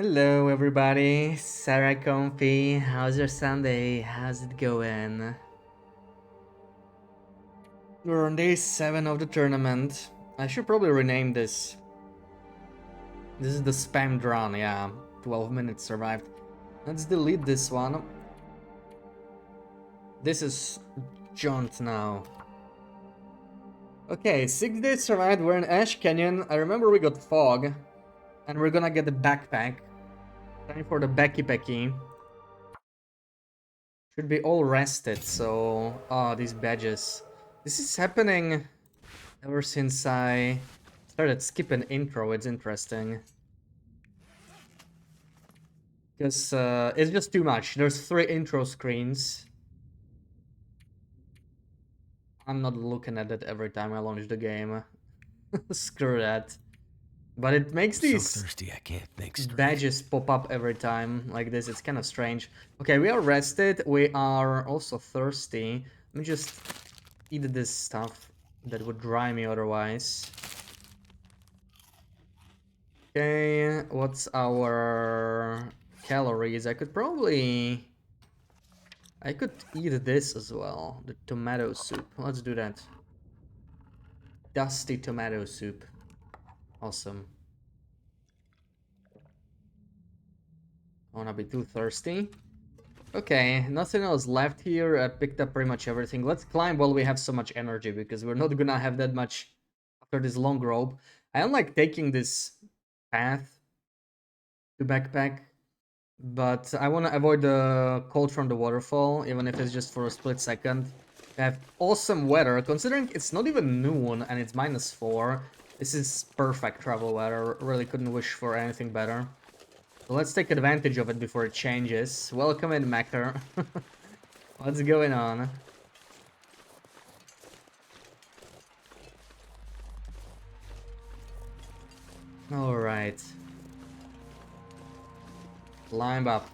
Hello everybody, Sarah Comfy, how's your Sunday? How's it going? We're on day 7 of the tournament. I should probably rename this. This is the spam run, yeah. 12 minutes survived. Let's delete this one. This is Jaunt now. Okay, 6 days survived, we're in Ash Canyon. I remember we got Fog. And we're gonna get the backpack. Time for the Becky Becky. Should be all rested, so... Oh, these badges. This is happening ever since I started skipping intro. It's interesting. Because it's just too much. There's 3 intro screens. I'm not looking at it every time I launch the game. Screw that. But it makes these so thirsty I can't think straight. badges pop up every time like this. It's kind of strange. Okay, we are rested. We are also thirsty. Let me just eat this stuff that would dry me otherwise. Okay, what's our calories? I could eat this as well. The tomato soup. Let's do that. Dusty tomato soup. Awesome. I wanna be too thirsty. Okay, nothing else left here. I picked up pretty much everything. Let's climb while we have so much energy, because we're not gonna have that much after this long rope. I don't like taking this path to backpack, but I want to avoid the cold from the waterfall, even if it's just for a split second. We have awesome weather, considering it's not even noon and it's -4. This is perfect travel weather. Really couldn't wish for anything better. So let's take advantage of it before it changes. Welcome in, Macker. What's going on? Alright. Climb up.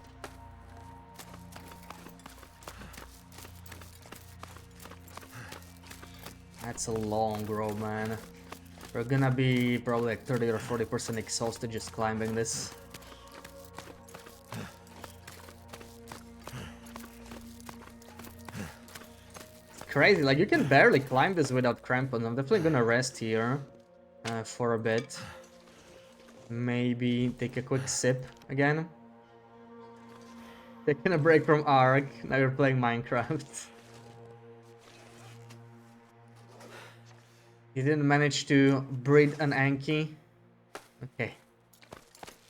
That's a long road, man. We're gonna be probably like 30 or 40% exhausted just climbing this. Crazy, like you can barely climb this without crampons. I'm definitely gonna rest here for a bit. Maybe take a quick sip again. Taking a break from Ark, now you're playing Minecraft. You didn't manage to breed an Anki? Okay.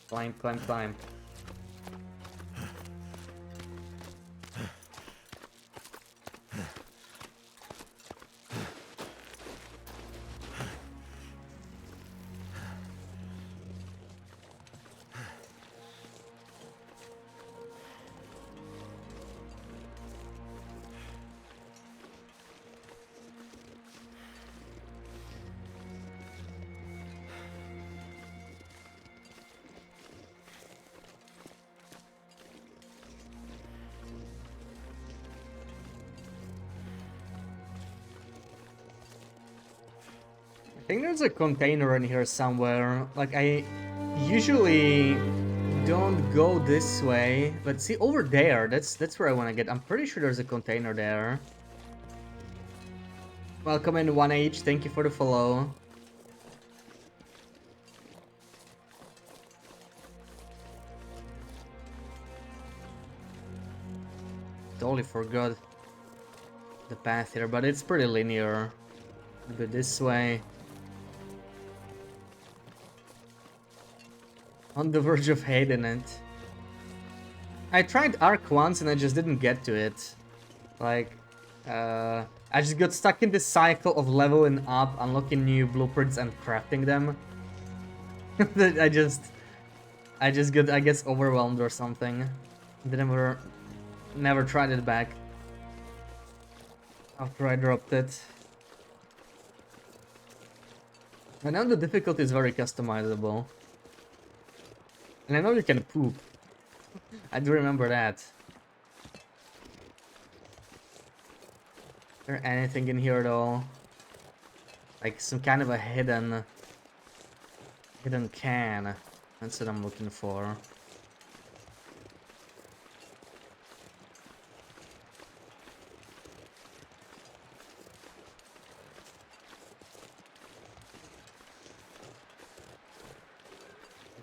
Climb, climb, climb. I think there's a container in here somewhere. Like, I usually don't go this way, but see over there, that's where I want to get. I'm pretty sure there's a container there. Welcome in 1H, thank you for the follow. Totally forgot the path here, but it's pretty linear. Go this way. On the verge of hating it. I tried Ark once and I just didn't get to it. Like, I just got stuck in this cycle of leveling up, unlocking new blueprints and crafting them. I just got, I guess, overwhelmed or something. Never tried it back. After I dropped it. I know the difficulty is very customizable. And I know you can poop. I do remember that. Is there anything in here at all? Like some kind of a hidden can. That's what I'm looking for.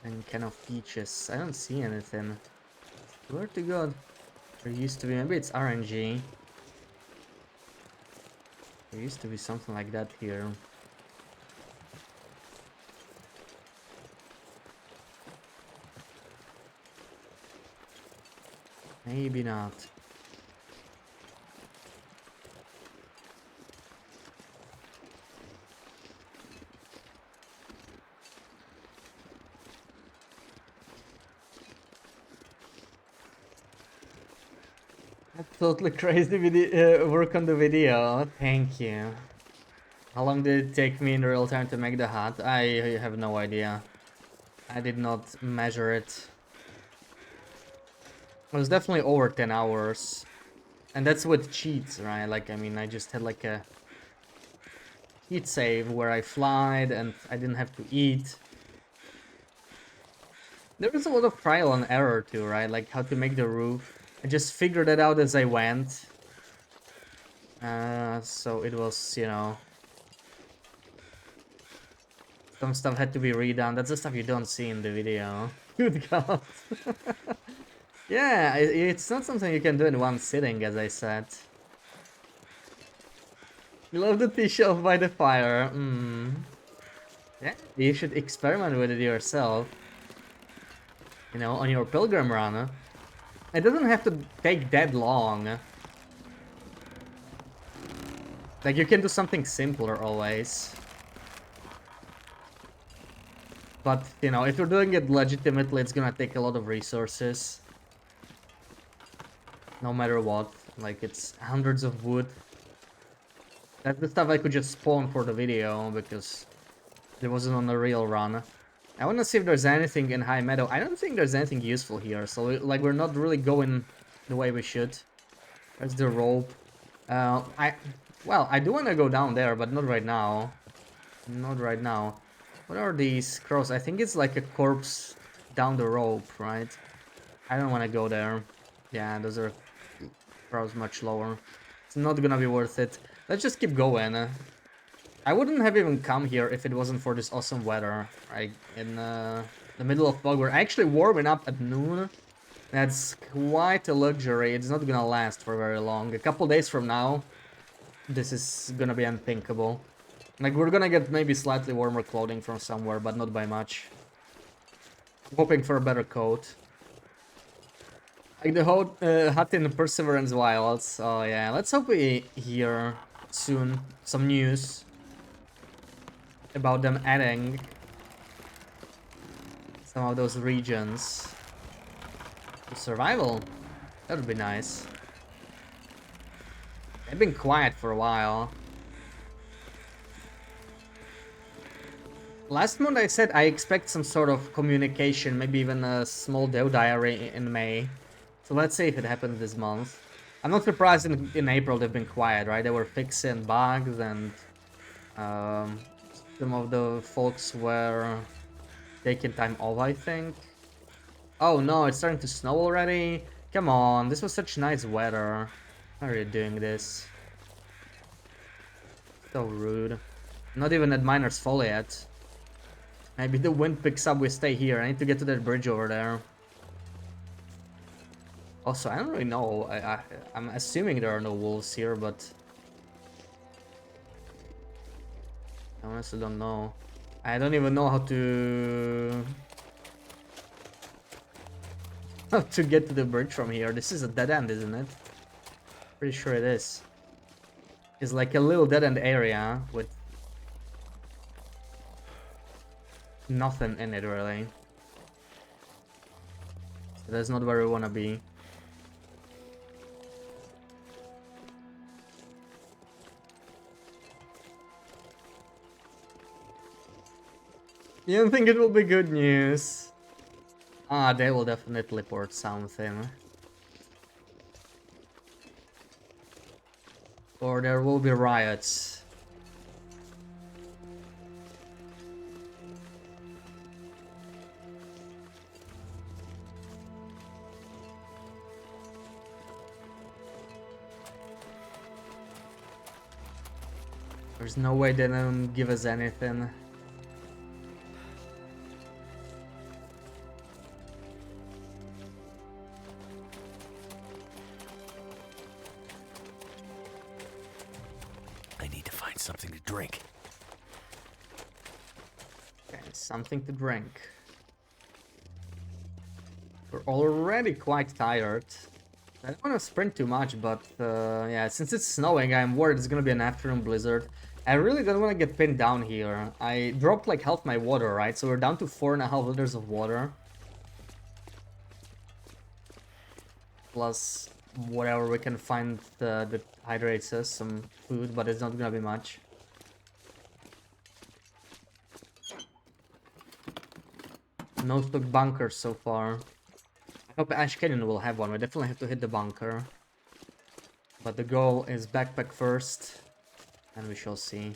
And can of peaches. I don't see anything. Where to go? There used to be, maybe it's RNG. There used to be something like that here. Maybe not. Totally crazy video, work on the video. Thank you. How long did it take me in real time to make the hut? I have no idea. I did not measure it. It was definitely over 10 hours. And that's with cheats, right? Like, I mean, I just had like a cheat save where I flied and I didn't have to eat. There was a lot of trial and error too, right? Like how to make the roof. I just figured it out as I went. So it was, you know, some stuff had to be redone. That's the stuff you don't see in the video. Good God. Yeah, it's not something you can do in one sitting, as I said. You love the tea shelf by the fire. Yeah, you should experiment with it yourself. You know, on your pilgrim run. It doesn't have to take that long. Like, you can do something simpler always. But, you know, if you're doing it legitimately, it's gonna take a lot of resources. No matter what. Like, it's hundreds of wood. That's the stuff I could just spawn for the video, because it wasn't on a real run. I wanna see if there's anything in High Meadow. I don't think there's anything useful here, so, like, we're not really going the way we should. There's the rope. Well, I do wanna go down there, but not right now. Not right now. What are these crows? I think it's like a corpse down the rope, right? I don't want to go there. Yeah, those are crows much lower. It's not gonna be worth it. Let's just keep going. I wouldn't have even come here if it wasn't for this awesome weather. Right, in the middle of fog, we're actually warming up at noon. That's quite a luxury. It's not gonna last for very long. A couple days from now, this is gonna be unthinkable. Like, we're gonna get maybe slightly warmer clothing from somewhere, but not by much. Hoping for a better coat. Like the whole hut in Perseverance Wilds. Oh yeah, let's hope we hear soon some news about them adding some of those regions to survival. That would be nice. They've been quiet for a while. Last month I said I expect some sort of communication, maybe even a small Dev diary in May. So let's see if it happens this month. I'm not surprised in April they've been quiet, right? They were fixing bugs and some of the folks were taking time off, I think. Oh no, it's starting to snow already? Come on, this was such nice weather. How are you doing this? So rude. Not even at Miner's Fall yet. Maybe the wind picks up, we stay here. I need to get to that bridge over there. Also, I don't really know. I'm assuming there are no wolves here, but I honestly don't know. I don't even know how to get to the bridge from here. This is a dead end, isn't it? Pretty sure it is. It's like a little dead end area with nothing in it, really. So that's not where we want to be. You don't think it will be good news? Ah, they will definitely port something. Or there will be riots. There's no way they don't give us anything. something to drink. Okay, something to drink. We're already quite tired. I don't want to sprint too much, but yeah, since it's snowing, I'm worried it's gonna be an afternoon blizzard. I really don't want to get pinned down here. I dropped like half my water, right? So we're down to 4.5 liters of water. Plus whatever we can find that hydrates us, some food, but it's not gonna be much. No stuck bunkers so far. I hope Ash Canyon will have one. We definitely have to hit the bunker. But the goal is backpack first, and we shall see.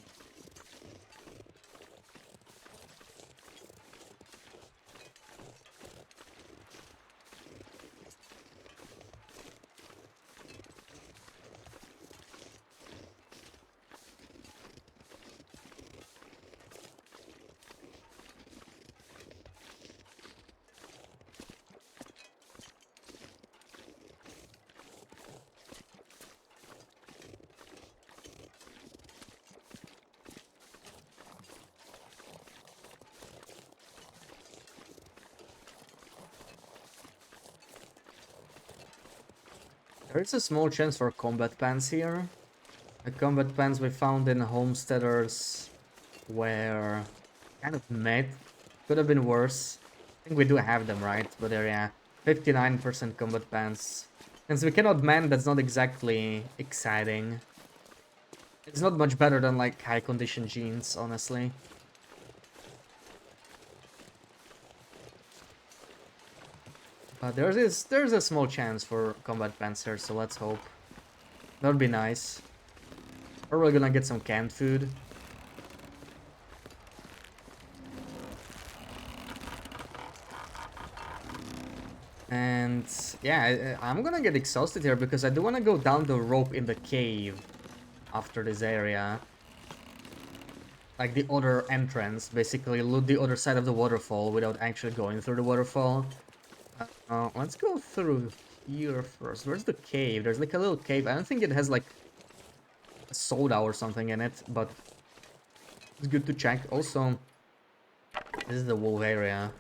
There is a small chance for combat pants here. The combat pants we found in Homesteaders were kind of mid. Could have been worse. I think we do have them, right? But they're, yeah, 59% combat pants. Since we cannot man, that's not exactly exciting. It's not much better than like high condition jeans, honestly. But there's a small chance for combat pants here, so let's hope. That would be nice. Or we're gonna get some canned food. And yeah, I'm gonna get exhausted here because I do want to go down the rope in the cave after this area. Like the other entrance, basically loot the other side of the waterfall without actually going through the waterfall. Let's go through here first. Where's the cave? There's like a little cave. I don't think it has like a soda or something in it, but it's good to check. Also, this is the wolf area.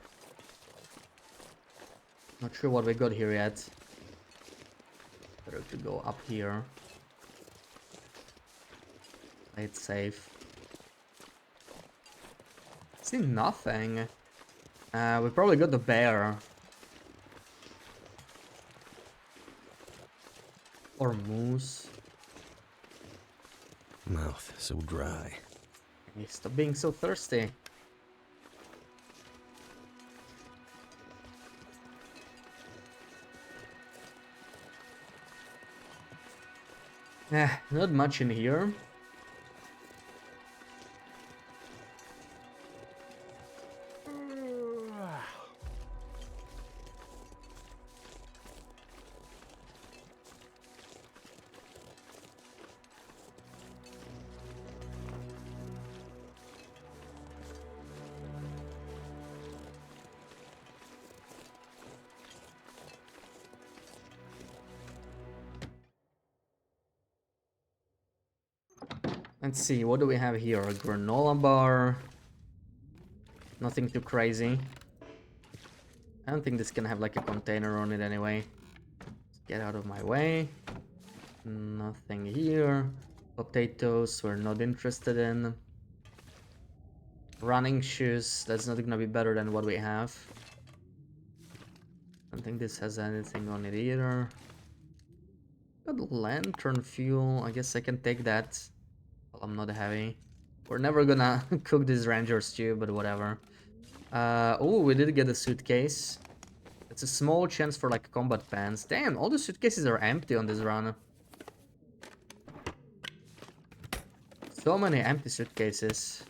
Not sure what we got here yet. Better to go up here. Play it safe. See nothing. We probably got the bear. Or moose. Mouth so dry. Stop being so thirsty. Not much in here. Let's see, what do we have here? A granola bar. Nothing too crazy. I don't think this can have like a container on it anyway. Let's get out of my way. Nothing here. Potatoes we're not interested in. Running shoes, that's not gonna be better than what we have. I don't think this has anything on it either. Got lantern fuel, I guess I can take that. Well, I'm not heavy. We're never gonna cook this ranger stew, but whatever. Oh, we did get a suitcase. It's a small chance for like combat pants. Damn, all the suitcases are empty on this run. So many empty suitcases.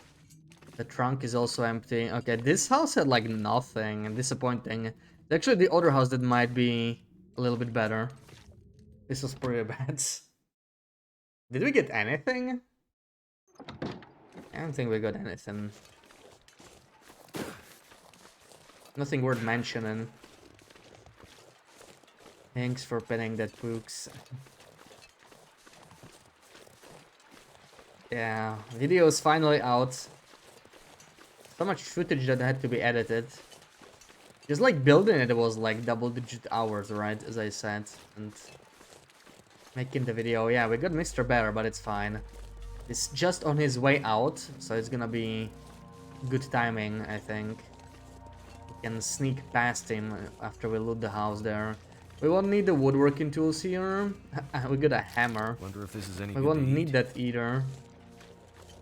The trunk is also empty. Okay, this house had like nothing. Disappointing. Actually, the other house that might be a little bit better. This was pretty bad. Did we get anything? I don't think we got anything. Nothing worth mentioning. Thanks for pinning that, Pooks. Yeah, video is finally out. So much footage that had to be edited. Just like building it was like double-digit hours, right? As I said, and making the video. Yeah, we got Mr. Bear, but it's fine. It's just on his way out, so it's gonna be good timing, I think. We can sneak past him after we loot the house there. We won't need the woodworking tools here. We got a hammer. Wonder if this is any We good won't to need eat. that either.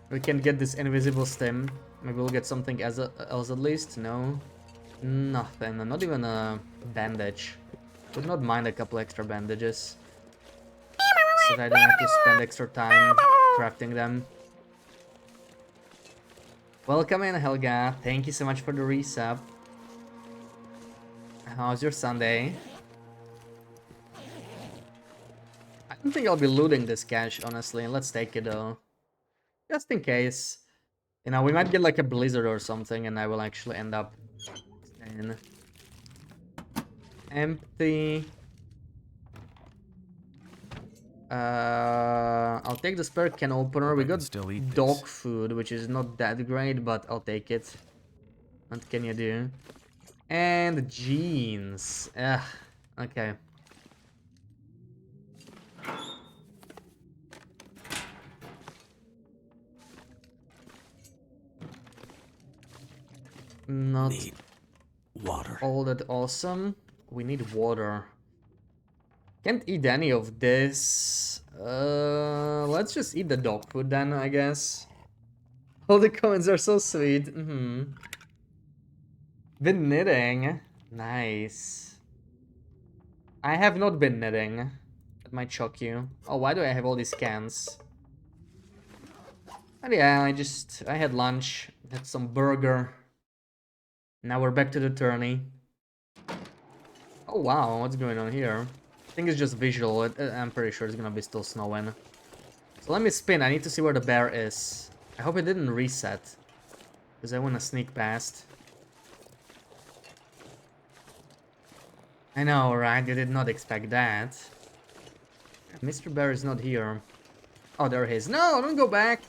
We can get this invisible stem. Maybe we'll get something else at least. No, nothing. Not even a bandage. Would not mind a couple extra bandages, so that I don't have to spend extra time crafting them. Welcome in, Helga. Thank you so much for the resub. How's your Sunday? I don't think I'll be looting this cache, honestly. Let's take it though. Just in case. You know, we might get like a blizzard or something and I will actually end up in empty. I'll take the spare can opener. We I can got still eat dog this. food, which is not that great, but I'll take it. What can you do? And jeans. Ugh. Okay. Not Need water. all that awesome. We need water. Can't eat any of this. Let's just eat the dog food then, I guess. All the comments are so sweet. Been knitting. Nice. I have not been knitting. That might shock you. Oh, why do I have all these cans? But yeah, I had lunch, had some burger. Now we're back to the tourney. Oh wow, what's going on here? I think it's just visual. I'm pretty sure it's gonna be still snowing. So let me spin. I need to see where the bear is. I hope it didn't reset, because I want to sneak past. I know, right? I did not expect that. Mr. Bear is not here. Oh, there he is. No, don't go back.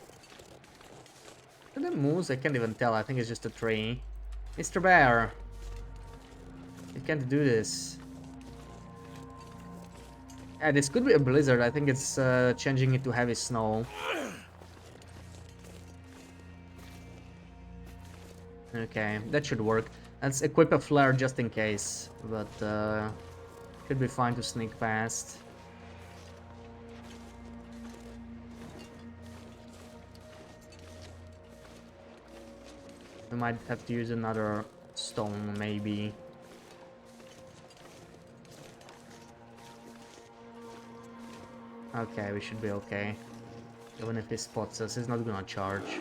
Are there moves? I can't even tell. I think it's just a tree. Mr. Bear. You can't do this. Yeah, this could be a blizzard. I think it's changing it to heavy snow. Okay, that should work. Let's equip a flare just in case, but should be fine to sneak past. We might have to use another stone, maybe. Okay, we should be okay. Even if he spots us, he's not gonna charge.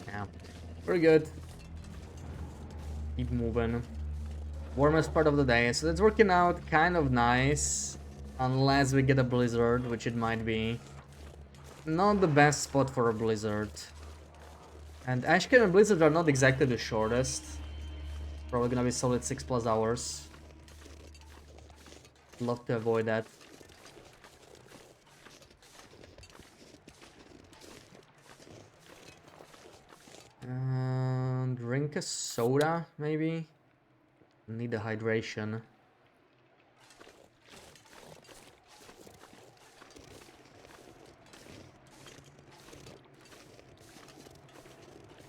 Yeah, we're good. Keep moving. Warmest part of the day, so that's working out kind of nice. Unless we get a blizzard, which it might be. Not the best spot for a blizzard. And Ashcan and Blizzard are not exactly the shortest. Probably gonna be solid 6+ hours. Love to avoid that. Drink a soda, maybe? Need the hydration.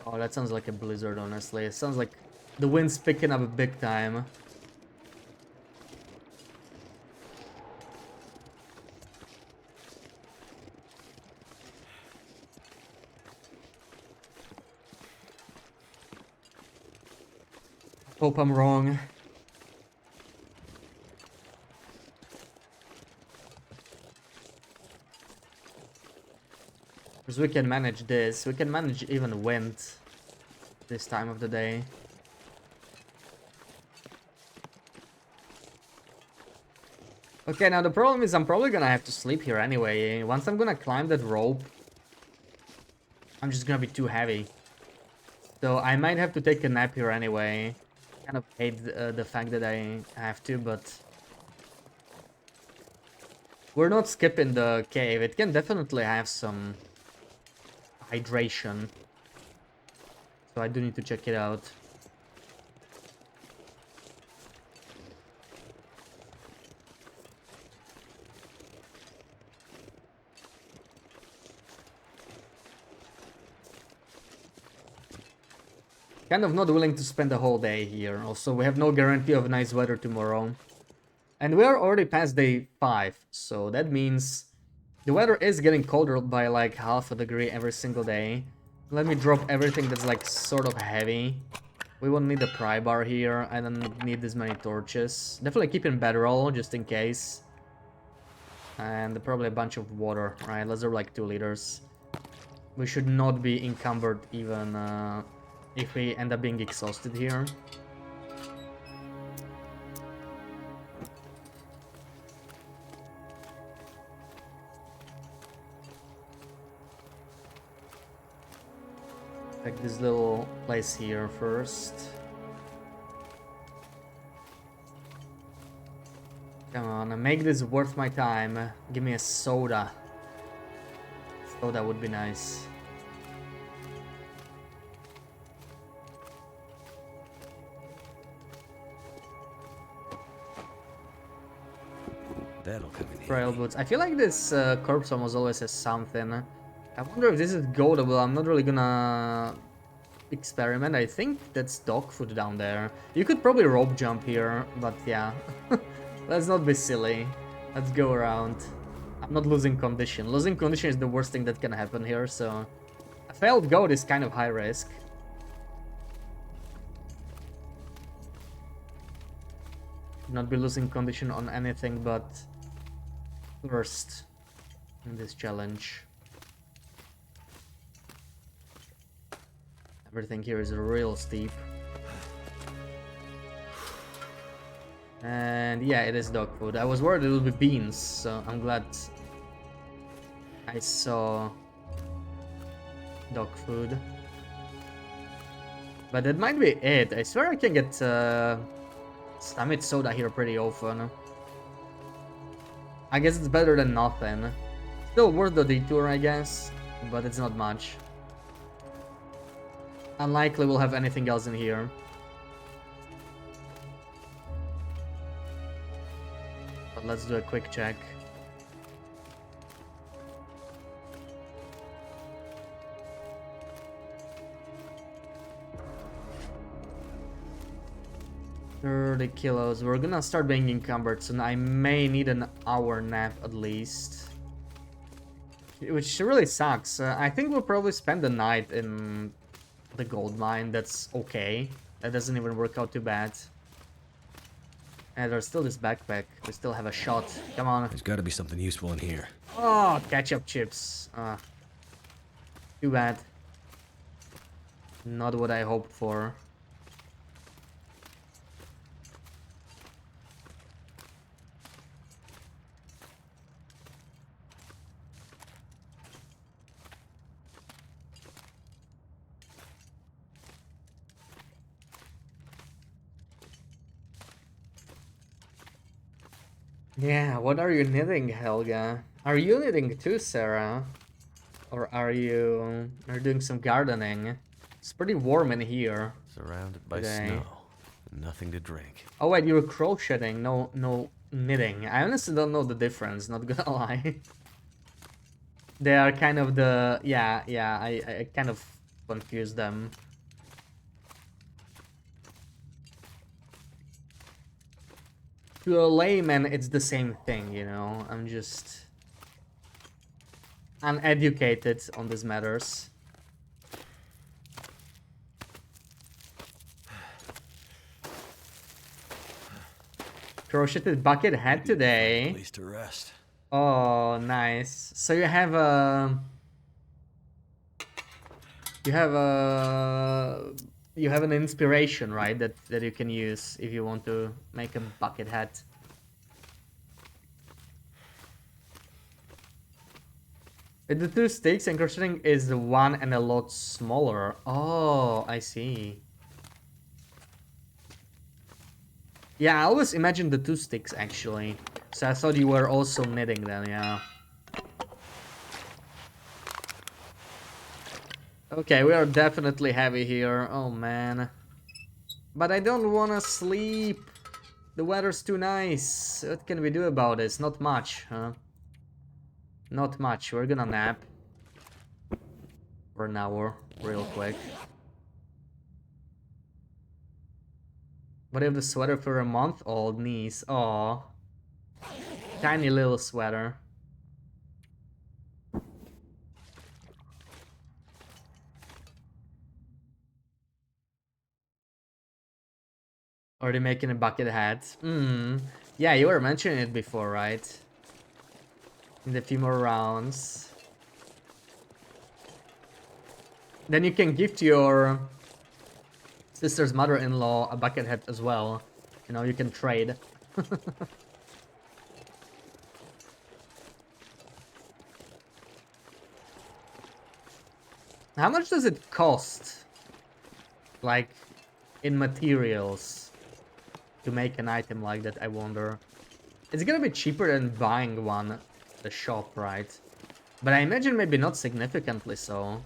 Oh, that sounds like a blizzard, honestly. It sounds like the wind's picking up big time. Hope I'm wrong. Because we can manage this. We can manage even wind this time of the day. Okay, now the problem is I'm probably gonna have to sleep here anyway. Once I'm gonna climb that rope, I'm just gonna be too heavy. So I might have to take a nap here anyway. Kind of hate the fact that I have to, but we're not skipping the cave. It can definitely have some hydration. So I do need to check it out. Kind of not willing to spend the whole day here. Also, we have no guarantee of nice weather tomorrow. And we are already past day 5, so that means the weather is getting colder by like half a degree every single day. Let me drop everything that's like sort of heavy. We won't need a pry bar here. I don't need this many torches. Definitely keeping bedroll just in case. And probably a bunch of water, right? Let's do like 2 liters. We should not be encumbered even if we end up being exhausted here. Check this little place here first. Come on, make this worth my time. Give me a soda. Soda would be nice. That'll come in Trail handy. boots. I feel like this corpse almost always has something. I wonder if this is goldable. I'm not really gonna experiment. I think that's dog food down there. You could probably rope jump here, but yeah. Let's not be silly. Let's go around. I'm not losing condition. Losing condition is the worst thing that can happen here, so... A failed goat is kind of high risk. Not be losing condition on anything but first in this challenge. Everything here is real steep. And yeah, it is dog food. I was worried it would be beans, so I'm glad I saw dog food. But that might be it. I swear I can get stomach soda here pretty often. I guess it's better than nothing. Still worth the detour, I guess, but it's not much. Unlikely we'll have anything else in here. But let's do a quick check. $30 kilos. We're gonna start being encumbered soon. I may need an hour nap at least. Which really sucks. I think we'll probably spend the night in the gold mine. That's okay. That doesn't even work out too bad. And there's still this backpack. We still have a shot. Come on. There's got to be something useful in here. Oh, ketchup chips. Too bad. Not what I hoped for. Yeah, what are you knitting, Helga? Are you knitting too, Sarah? Or are you doing some gardening? It's pretty warm in here. Surrounded by today. snow. Nothing to drink. Oh wait, you're crocheting, no knitting. I honestly don't know the difference, not gonna lie. They are kind of the... Yeah, I kind of confuse them. To a layman, it's the same thing, you know? I'm just... uneducated on these matters. Crocheted bucket hat today. At least to rest. Oh, nice. So you have a... You have an inspiration, right? That you can use if you want to make a bucket hat. With the 2 sticks and crocheting is the 1 and a lot smaller. Oh, I see. Yeah, I always imagined the 2 sticks actually. So I thought you were also knitting them, yeah. Okay, we are definitely heavy here. Oh man. But I don't wanna sleep. The weather's too nice. What can we do about this? Not much, huh? Not much. We're gonna nap for an hour, real quick. But if the sweater for a month old niece. Aw. Tiny little sweater. Already making a bucket hat. Yeah, you were mentioning it before, right? In a few more rounds. Then you can gift your sister's mother-in-law a bucket hat as well. You know, you can trade. How much does it cost? Like, in materials to make an item like that, I wonder. It's gonna be cheaper than buying one at the shop, right? But I imagine maybe not significantly so.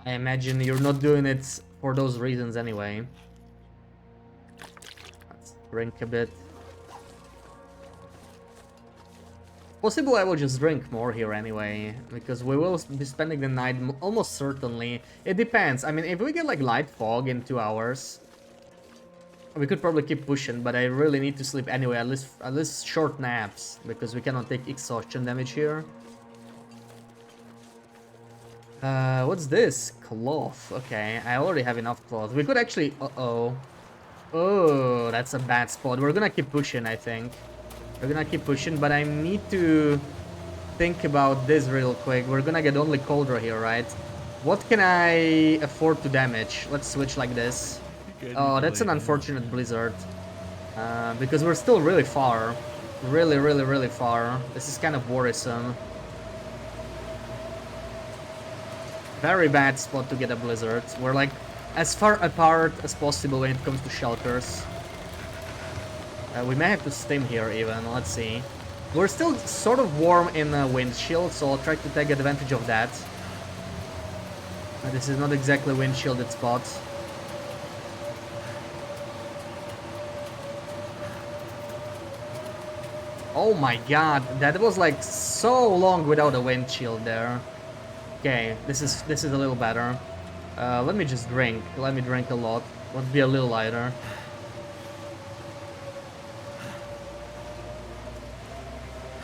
I imagine you're not doing it for those reasons anyway. Let's drink a bit. Possible I will just drink more here anyway, because we will be spending the night almost certainly. It depends. I mean, if we get like light fog in 2 hours, we could probably keep pushing, but I really need to sleep anyway, at least short naps, because we cannot take exhaustion damage here. What's this? Cloth. Okay, I already have enough cloth. We could actually... Uh-oh. Oh, that's a bad spot. We're gonna keep pushing, I think. We're gonna keep pushing, but I need to think about this real quick. We're gonna get only Coldra here, right? What can I afford to damage? Let's switch like this. Oh, that's an unfortunate blizzard. Because we're still really far. Really, really, really far. This is kind of worrisome. Very bad spot to get a blizzard. We're like as far apart as possible when it comes to shelters. We may have to stim here even, let's see. We're still sort of warm in the windshield, so I'll try to take advantage of that. This is not exactly windshielded spot. Oh my god, that was like so long without a windshield there. Okay, this is a little better. Let me just drink. Let me drink a lot. Let's be a little lighter.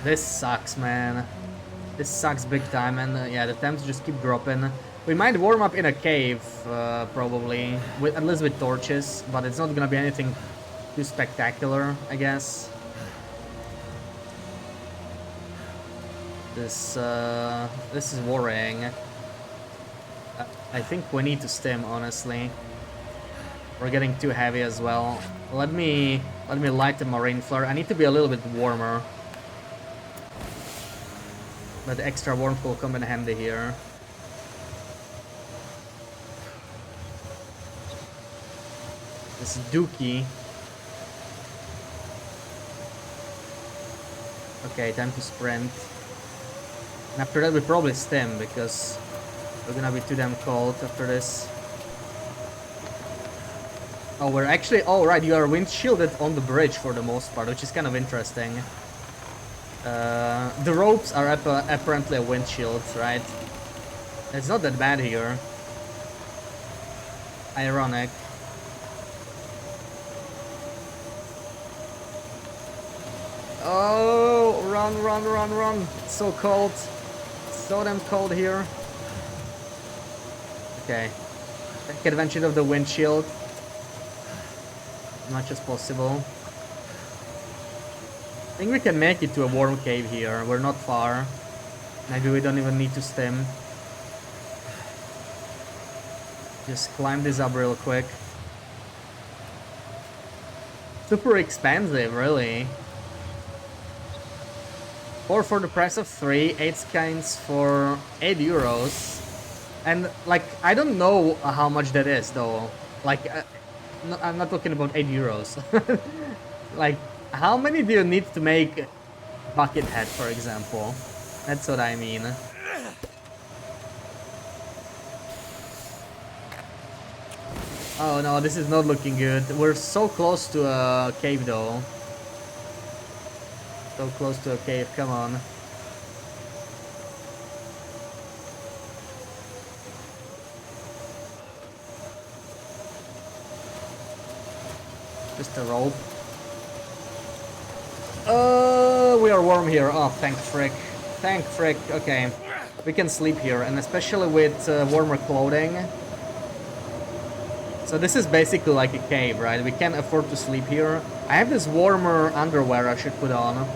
This sucks, man. This sucks big time, and yeah, the temps just keep dropping. We might warm up in a cave, probably, at least with torches, but it's not gonna be anything too spectacular, I guess. This is worrying. I think we need to stim, honestly. We're getting too heavy as well. Let me light the marine flare. I need to be a little bit warmer. But the extra warmth will come in handy here. This is Dookie. Okay, time to sprint. And after that we probably stim, because we're gonna be too damn cold after this. Oh, we're actually... Oh, right, you are windshielded on the bridge for the most part, which is kind of interesting. The ropes are apparently a windshield, right? It's not that bad here. Ironic. Oh, run, run, run, run. It's so cold. It's so damn cold here. Okay. Take advantage of the windshield as much as possible. I think we can make it to a warm cave here. We're not far. Maybe we don't even need to stim. Just climb this up real quick. Super expensive, really. 4 for the price of 3, 8 skins for 8 euros. And, like, I don't know how much that is, though. Like, No, I'm not talking about 8 euros. Like, how many do you need to make Buckethead, for example? That's what I mean. Oh no, this is not looking good. We're so close to a cave though. So close to a cave, come on. Just a rope. We are warm here. Oh, thank frick. Thank frick. Okay. We can sleep here, and especially with warmer clothing. So this is basically like a cave, right? We can't afford to sleep here. I have this warmer underwear I should put on.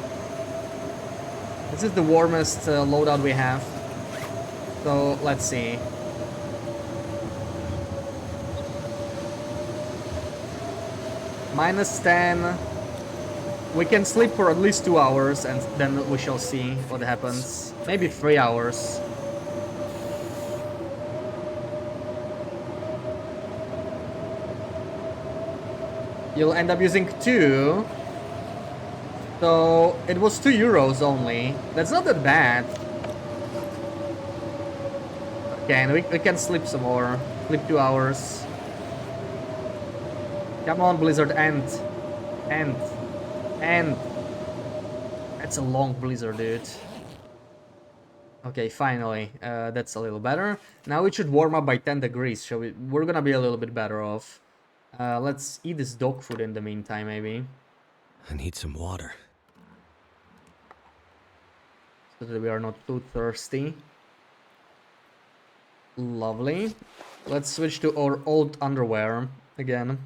This is the warmest loadout we have. So, let's see. -10. We can sleep for at least 2 hours, and then we shall see what happens. Maybe 3 hours. You'll end up using 2. So, it was 2 euros only. That's not that bad. Okay, and we can sleep some more. Sleep 2 hours. Come on, Blizzard, end. End. End. That's a long blizzard, dude. Okay, finally. That's a little better. Now it should warm up by 10 degrees, so we're gonna be a little bit better off. Let's eat this dog food in the meantime, maybe. I need some water. So that we are not too thirsty. Lovely. Let's switch to our old underwear again.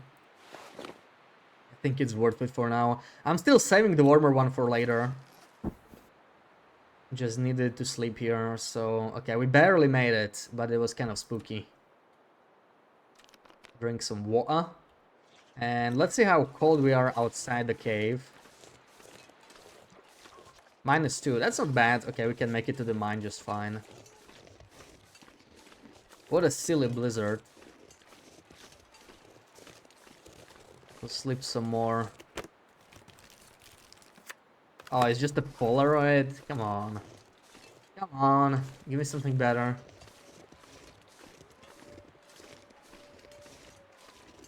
I think it's worth it for now. I'm still saving the warmer one for later. Just needed to sleep here, so... Okay, we barely made it, but it was kind of spooky. Drink some water. And let's see how cold we are outside the cave. -2, that's not bad. Okay, we can make it to the mine just fine. What a silly blizzard. We'll sleep some more. Oh, it's just a Polaroid? Come on. Come on. Give me something better.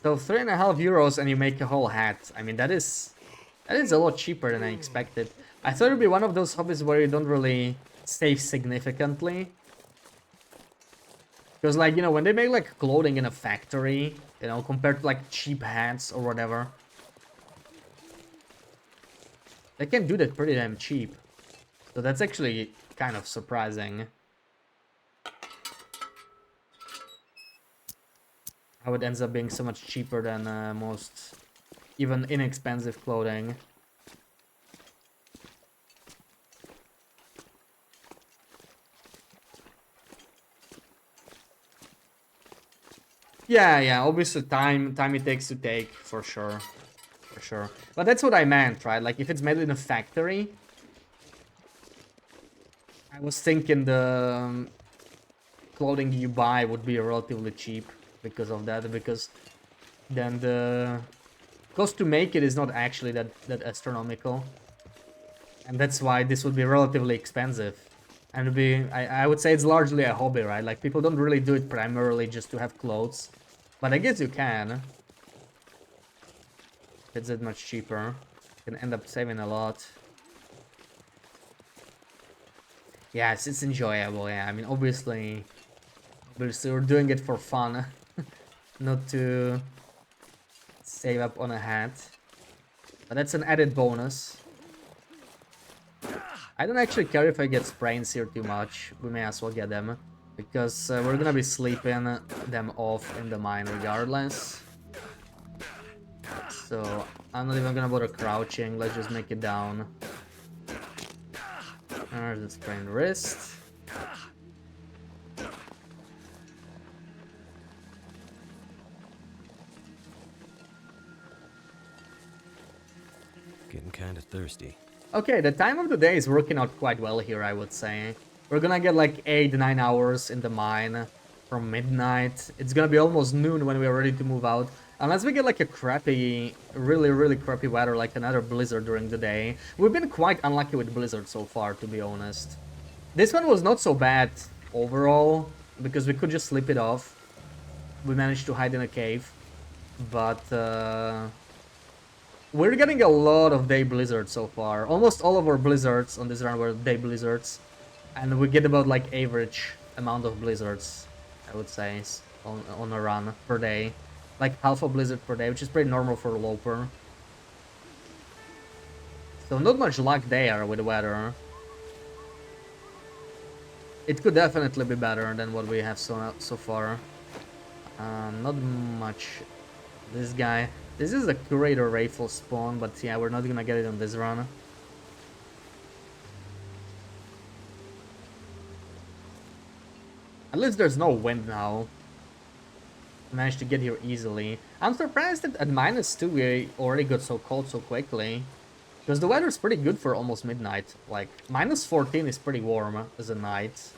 So 3.5 euros and you make a whole hat. I mean, that is a lot cheaper than I expected. I thought it would be one of those hobbies where you don't really save significantly. Because, like, you know, when they make, like, clothing in a factory, you know, compared to, like, cheap hats or whatever, they can do that pretty damn cheap. So that's actually kind of surprising. How it ends up being so much cheaper than most even inexpensive clothing. Yeah, obviously time it takes to take, for sure. For sure. But that's what I meant, right? Like, if it's made in a factory... I was thinking the clothing you buy would be relatively cheap because of that, because then the cost to make it is not actually that astronomical. And that's why this would be relatively expensive. And I would say it's largely a hobby, right? Like, people don't really do it primarily just to have clothes. But I guess you can. It's that much cheaper. You can end up saving a lot. Yes, it's enjoyable, yeah. I mean, obviously we're doing it for fun. Not to save up on a hat. But that's an added bonus. I don't actually care if I get sprains here too much. We may as well get them. Because we're gonna be sleeping them off in the mine regardless. So I'm not even gonna bother crouching. Let's just make it down. There's the sprained wrist. Getting kind of thirsty. Okay, the time of the day is working out quite well here, I would say. We're gonna get like 8-9 hours in the mine from midnight. It's gonna be almost noon when we're ready to move out. Unless we get like a crappy, really crappy weather, like another blizzard during the day. We've been quite unlucky with blizzard so far, to be honest. This one was not so bad overall, because we could just slip it off. We managed to hide in a cave. But we're getting a lot of day blizzards so far. Almost all of our blizzards on this run were day blizzards. And we get about like average amount of blizzards, I would say, on a run per day. Like half a blizzard per day, which is pretty normal for a Loper. So not much luck there with the weather. It could definitely be better than what we have so far. Not much. This guy. This is a Curator Rifle spawn, but yeah, we're not gonna get it on this run. At least there's no wind now. Managed to get here easily. I'm surprised that at -2 we already got so cold so quickly. Because the weather's pretty good for almost midnight. Like, -14 is pretty warm as a night.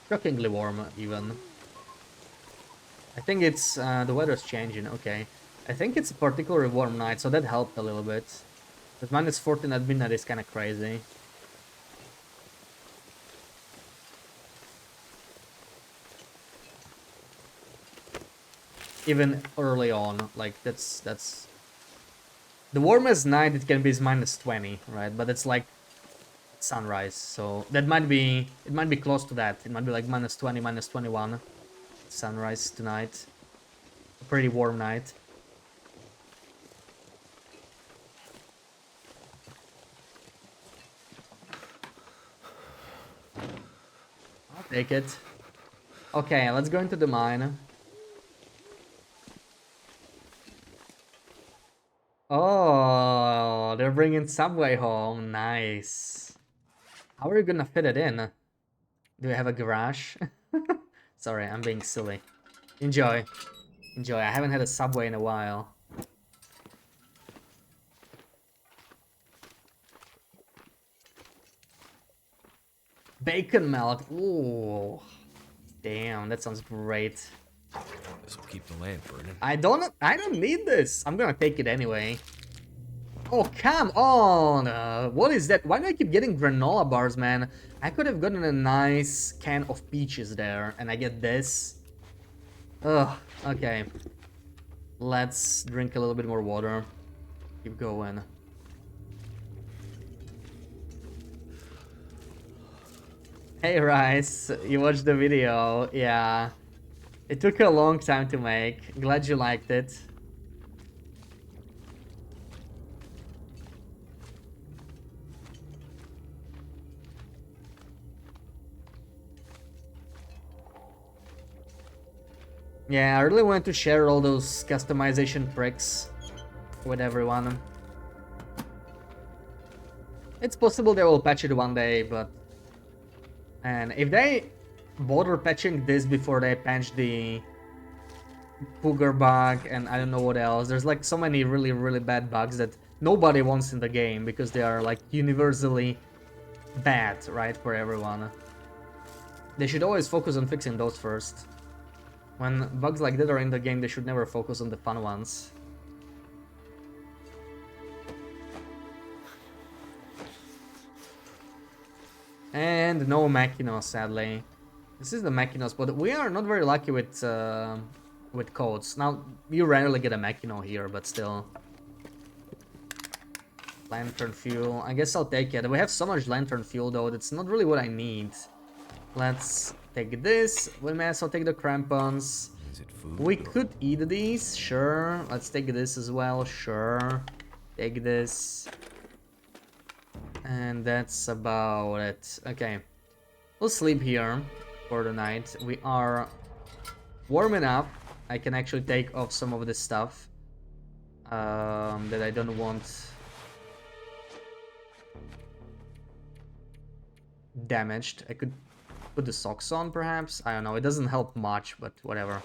Shockingly warm, even. I think it's... the weather's changing, okay. I think it's a particularly warm night, so that helped a little bit. But -14 at midnight is kind of crazy. Even early on, like that's the warmest night it can be is -20, right? But it's like sunrise, so that might be, it might be close to that. It might be like -20, -21 sunrise tonight. A pretty warm night. I'll take it. Okay, let's go into the mine. Oh, they're bringing Subway home. Nice. How are you gonna fit it in? Do you have a garage? Sorry, I'm being silly. Enjoy. Enjoy. I haven't had a Subway in a while. Bacon melt. Ooh. Damn, that sounds great. This will keep the lamp burning. I don't need this. I'm gonna take it anyway. Oh, come on! What is that? Why do I keep getting granola bars, man? I could have gotten a nice can of peaches there, and I get this. Ugh, okay. Let's drink a little bit more water. Keep going. Hey, Rice, you watched the video. Yeah. It took a long time to make. Glad you liked it. Yeah, I really wanted to share all those customization tricks with everyone. It's possible they will patch it one day, but... And if they bother patching this before they patch the Cougar bug and I don't know what else, there's like so many really bad bugs that nobody wants in the game because they are like universally bad, right, for everyone. They should always focus on fixing those first. When bugs like that are in the game, they should never focus on the fun ones. And no Makinos, sadly. This is the Makinos, but we are not very lucky with codes. Now, you rarely get a Makino here, but still. Lantern fuel. I guess I'll take it. We have so much lantern fuel, though, that's not really what I need. Let's take this. We may as well take the crampons. Is it food? We could eat these, sure. Let's take this as well, sure. Take this. And that's about it. Okay. We'll sleep here for the night. We are warm enough. I can actually take off some of this stuff that I don't want damaged. I could put the socks on, perhaps? I don't know. It doesn't help much, but whatever.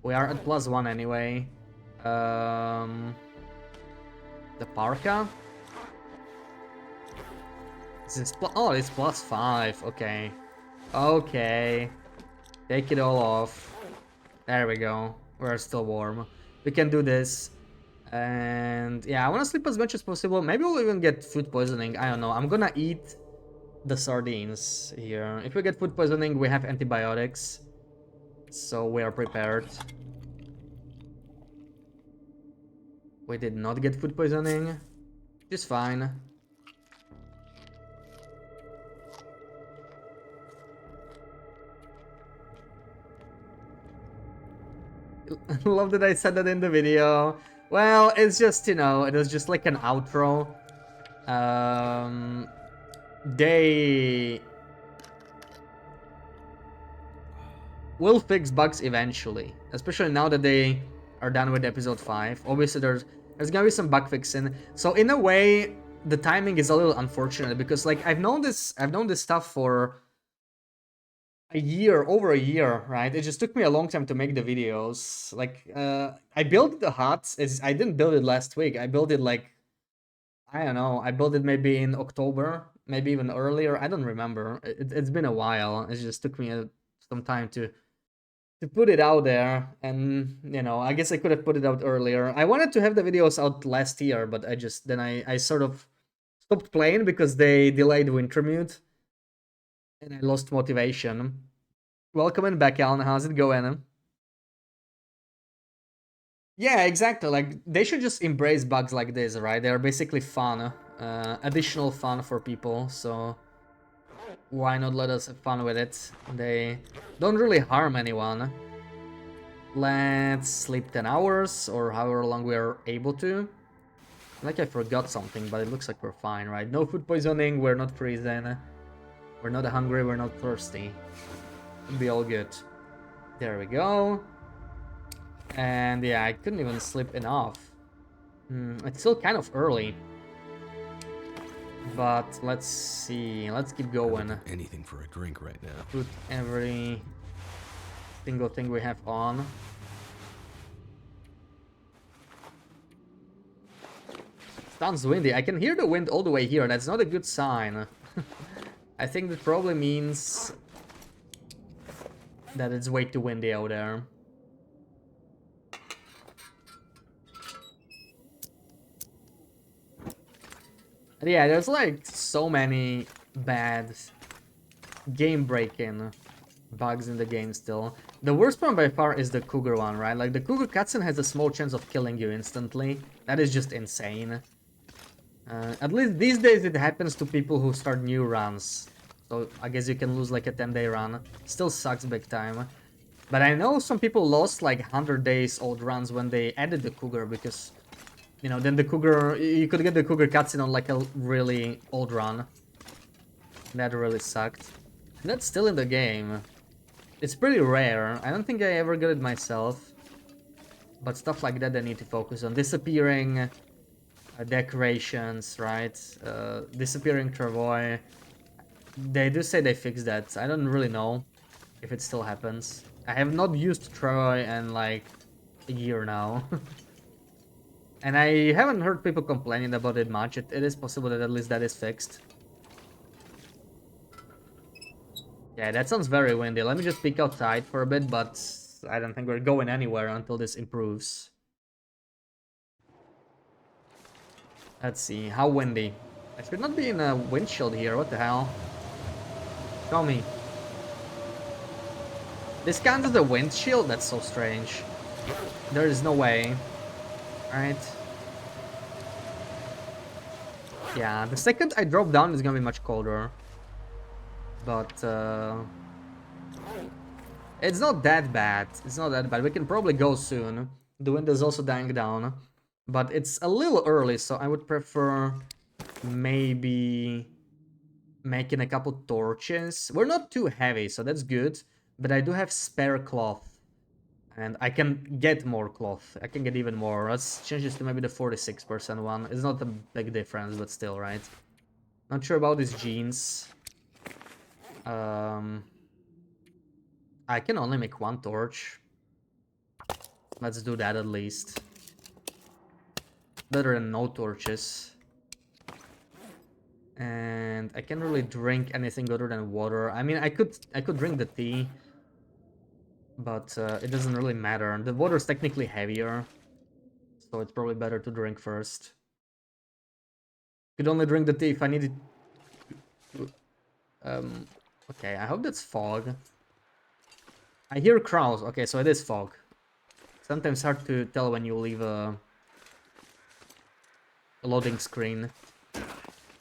We are at +1 anyway. The parka? Oh, it's +5. Okay. Okay. Take it all off. There we go. We're still warm. We can do this. And yeah, I want to sleep as much as possible. Maybe we'll even get food poisoning. I don't know. I'm gonna eat the sardines here. If we get food poisoning, we have antibiotics. So we are prepared. We did not get food poisoning. Which is fine. Love that I said that in the video. Well, it's just, you know, it was just like an outro. They will fix bugs eventually, especially now that they are done with episode 5. Obviously, there's gonna be some bug fixing. So in a way, the timing is a little unfortunate because like I've known this stuff for a year, over a year, right? It just took me a long time to make the videos. Like, I built the hut. I didn't build it last week. I built it like, I don't know. I built it maybe in October, maybe even earlier. I don't remember. It's been a while. It just took me some time to put it out there, and you know, I guess I could have put it out earlier. I wanted to have the videos out last year, but I sort of stopped playing because they delayed Wintermute and I lost motivation. Welcome back, Alan. How's it going? Yeah, exactly. Like they should just embrace bugs like this, right? They're basically fun, additional fun for people. So why not let us have fun with it? They don't really harm anyone. Let's sleep 10 hours or however long we are able to. Like I forgot something, but it looks like we're fine, right? No food poisoning, we're not freezing, we're not hungry, we're not thirsty. It'll be all good. There we go. And yeah, I couldn't even sleep enough. It's still kind of early. But let's see, let's keep going. Anything for a drink right now. Put every single thing we have on. Sounds windy. I can hear the wind all the way here. That's not a good sign. I think that probably means that it's way too windy out there. And yeah, there's like so many bad game-breaking bugs in the game still. The worst one by far is the cougar one, right? Like the cougar cutscene has a small chance of killing you instantly. That is just insane. At least these days it happens to people who start new runs. So I guess you can lose like a 10-day run. Still sucks big time. But I know some people lost like 100 days old runs when they added the cougar because, you know, then the cougar, you could get the cougar cutscene on like a really old run. That really sucked. And that's still in the game. It's pretty rare. I don't think I ever got it myself. But stuff like that I need to focus on. Disappearing decorations, right? Disappearing Travois. They do say they fixed that. I don't really know if it still happens. I have not used Travois in like a year now. And I haven't heard people complaining about it much. It is possible that at least that is fixed. Yeah, that sounds very windy. Let me just peek outside for a bit, but I don't think we're going anywhere until this improves. Let's see, how windy? I should not be in a windshield here, what the hell? Show me. This counts as a windshield? That's so strange. There is no way. Alright. Yeah, the second I drop down it's gonna be much colder. But, it's not that bad. It's not that bad. We can probably go soon. The wind is also dying down. But it's a little early, so I would prefer maybe making a couple torches. We're not too heavy, so that's good. But I do have spare cloth. And I can get more cloth. I can get even more. Let's change this to maybe the 46% one. It's not a big difference, but still, right? Not sure about these jeans. I can only make one torch. Let's do that at least. Better than no torches. And I can't really drink anything other than water. I mean, I could drink the tea, but it doesn't really matter. The water is technically heavier. So it's probably better to drink first. Could only drink the tea if I needed to. Okay, I hope that's fog. I hear crows. Okay, so it is fog. Sometimes hard to tell when you leave a loading screen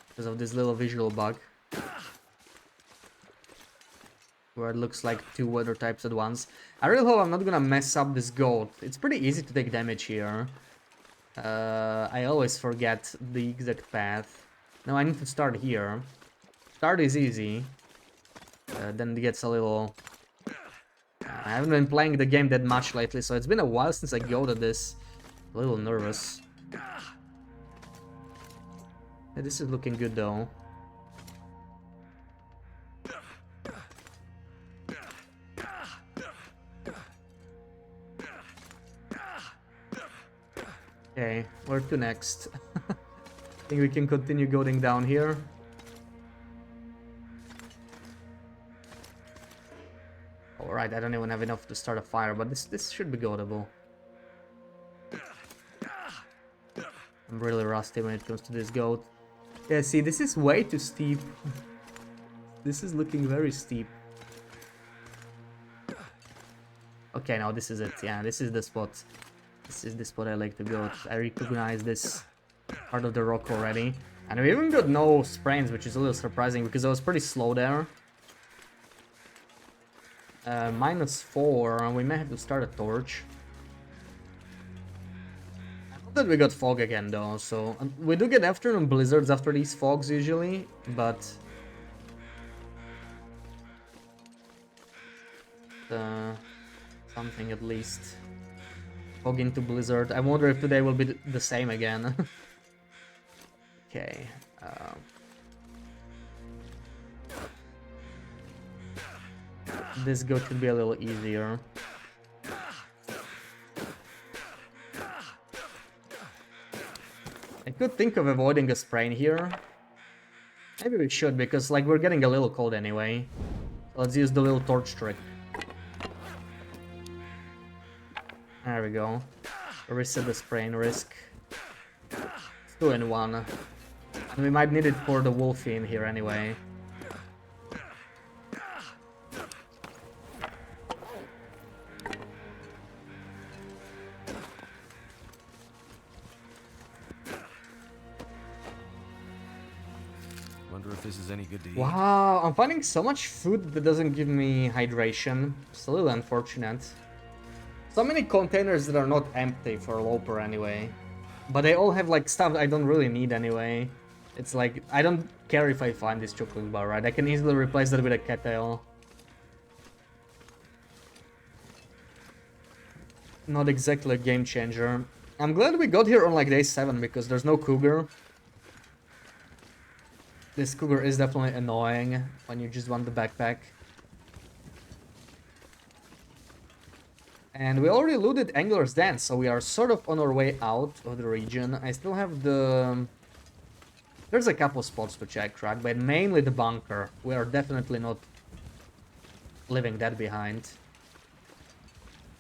because of this little visual bug where it looks like two weather types at once. I really hope I'm not gonna mess up this goat. It's pretty easy to take damage here. I always forget the exact path. No, I need to start here. Start is easy. Then it gets a little... I haven't been playing the game that much lately, so it's been a while since I go to this. A little nervous. Yeah, this is looking good though. Okay, where to next? I think we can continue going down here. Alright, I don't even have enough to start a fire, but this should be goatable. I'm really rusty when it comes to this goat. Yeah, see, this is way too steep. This is looking very steep. Okay, now this is it. Yeah, this is the spot. This is the spot I like to go. I recognize this part of the rock already. And we even got no sprains, which is a little surprising because I was pretty slow there. -4, and we may have to start a torch. I hope that we got fog again though, so... we do get afternoon blizzards after these fogs usually, but... something at least. Fog into blizzard. I wonder if today will be the same again. Okay. This go should be a little easier. I could think of avoiding a sprain here. Maybe we should, because like we're getting a little cold anyway. So let's use the little torch trick. There we go. Reset the sprain risk. It's 2 in 1. And we might need it for the wolfie in here anyway. Wonder if this is any good to eat. Wow, I'm finding so much food that doesn't give me hydration. It's a little unfortunate. So many containers that are not empty for Loper anyway. But they all have like stuff I don't really need anyway. It's like, I don't care if I find this chocolate bar, right? I can easily replace that with a cattail. Not exactly a game changer. I'm glad we got here on like day 7 because there's no cougar. This cougar is definitely annoying when you just want the backpack. And we already looted Angler's Den, so we are sort of on our way out of the region. I still have the... There's a couple spots to check, right? But mainly the bunker. We are definitely not leaving that behind.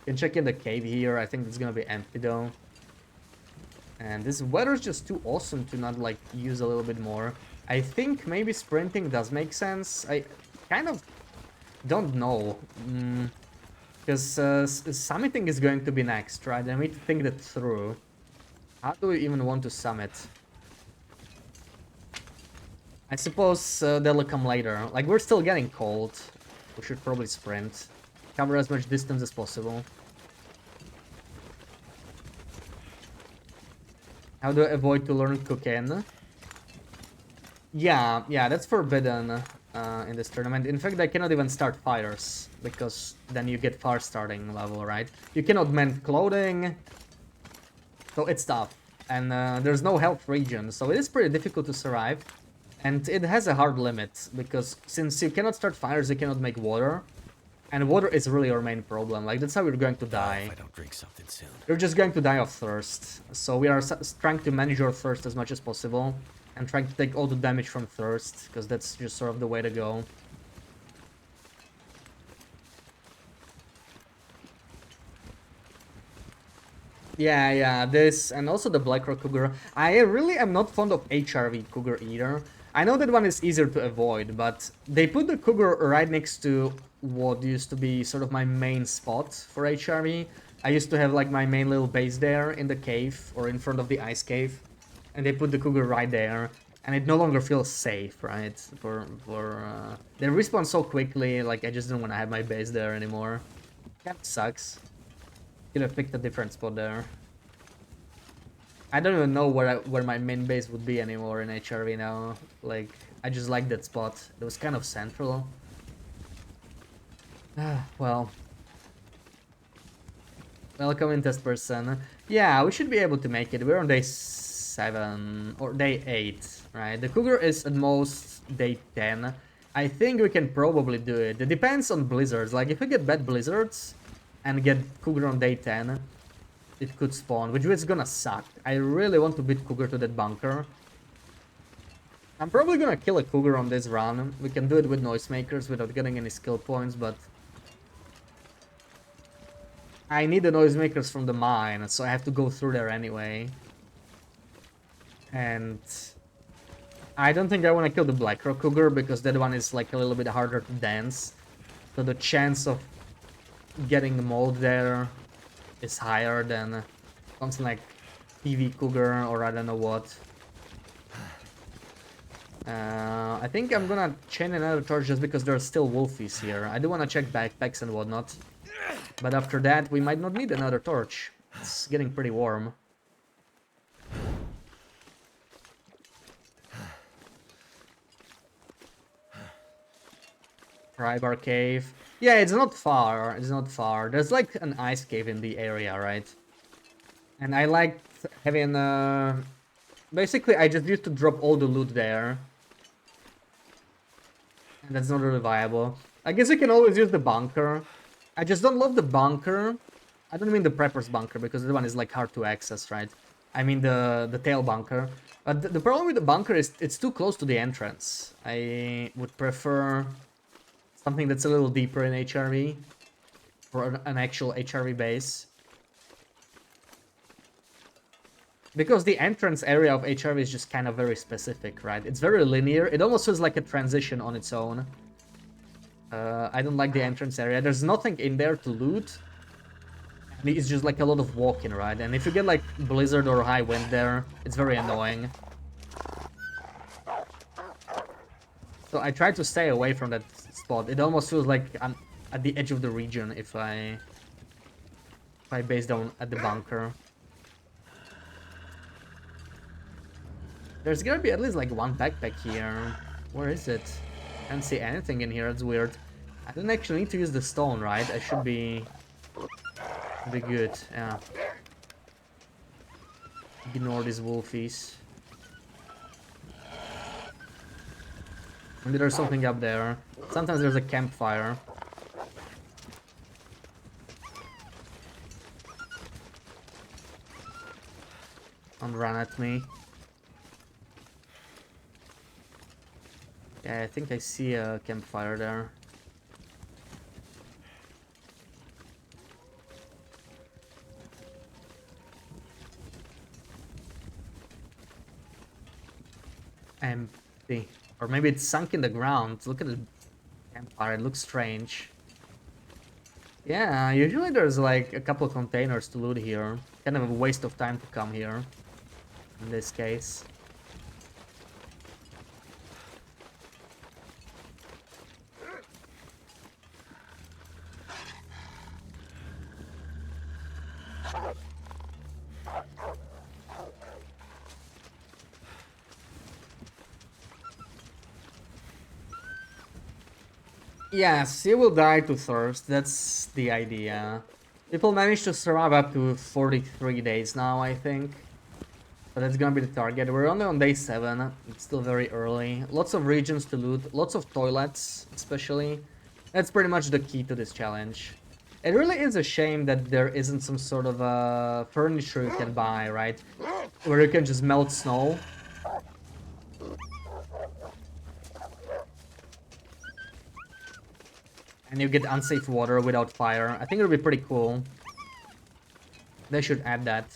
You can check in the cave here. I think it's gonna be empty though. And this weather is just too awesome to not like use a little bit more. I think maybe sprinting does make sense. I kind of don't know. Because summiting is going to be next, right? I need to think that through. How do we even want to summit? I suppose that'll come later. Like, we're still getting cold. We should probably sprint. Cover as much distance as possible. How do I avoid to learn cooking? Yeah, that's forbidden in this tournament. In fact, I cannot even start fires, because then you get fire starting level, right? You cannot mend clothing, so it's tough. And there's no health region, so it is pretty difficult to survive. And it has a hard limit, because since you cannot start fires, you cannot make water. And water is really our main problem, like that's how we're going to die. If I don't drink something soon. You're just going to die of thirst. So we are trying to manage our thirst as much as possible. And trying to take all the damage from thirst, because that's just sort of the way to go. Yeah, this and also the Blackrock Cougar. I really am not fond of HRV Cougar either. I know that one is easier to avoid, but they put the Cougar right next to what used to be sort of my main spot for HRV. I used to have like my main little base there in the cave or in front of the ice cave, and they put the Cougar right there, and it no longer feels safe, right? They respawn so quickly, like I just don't want to have my base there anymore. Kind of sucks. Could have picked a different spot there. I don't even know where my main base would be anymore in HRV now. Like, I just like that spot. It was kind of central. Well. Welcome in test person. Yeah, we should be able to make it. We're on day 7 or day 8, right? The Cougar is at most day 10. I think we can probably do it. It depends on blizzards. Like, if we get bad blizzards and get Cougar on day 10, it could spawn, which is gonna suck. I really want to beat Cougar to that bunker. I'm probably gonna kill a Cougar on this run. We can do it with noisemakers without getting any skill points, but I need the noisemakers from the mine, so I have to go through there anyway. And I don't think I want to kill the Blackrock Cougar because that one is like a little bit harder to dance. So the chance of getting the mold there is higher than something like PV Cougar or I don't know what. I think I'm gonna chain another torch just because there are still wolfies here. I do want to check backpacks and whatnot. But after that, we might not need another torch. It's getting pretty warm. Rybar Cave. Yeah, it's not far. It's not far. There's like an ice cave in the area, right? And I like having... Basically, I just used to drop all the loot there. And that's not really viable. I guess we can always use the bunker. I just don't love the bunker. I don't mean the prepper's bunker, because that one is like hard to access, right? I mean the tail bunker. But the problem with the bunker is it's too close to the entrance. I would prefer something that's a little deeper in HRV. For an actual HRV base. Because the entrance area of HRV is just kind of very specific, right? It's very linear. It almost feels like a transition on its own. I don't like the entrance area. There's nothing in there to loot. It's just like a lot of walking, right? And if you get like blizzard or high wind there, it's very annoying. So I try to stay away from that spot. It almost feels like I'm at the edge of the region if I base down at the bunker. There's gonna be at least like one backpack here. Where is it? Can't see anything in here. It's weird. I don't actually need to use the stone, right? I should be good. Yeah. Ignore these wolfies. Maybe there's something up there. Sometimes there's a campfire. Don't run at me. Yeah, I think I see a campfire there. Empty. Or maybe it's sunk in the ground. Look at the campfire, it looks strange. Yeah, usually there's like a couple containers to loot here. Kind of a waste of time to come here. In this case. Yes, you will die to thirst, that's the idea. People manage to survive up to 43 days now, I think. But that's gonna be the target. We're only on day 7, it's still very early. Lots of regions to loot, lots of toilets, especially. That's pretty much the key to this challenge. It really is a shame that there isn't some sort of furniture you can buy, right? Where you can just melt snow. And you get unsafe water without fire. I think it would be pretty cool. They should add that.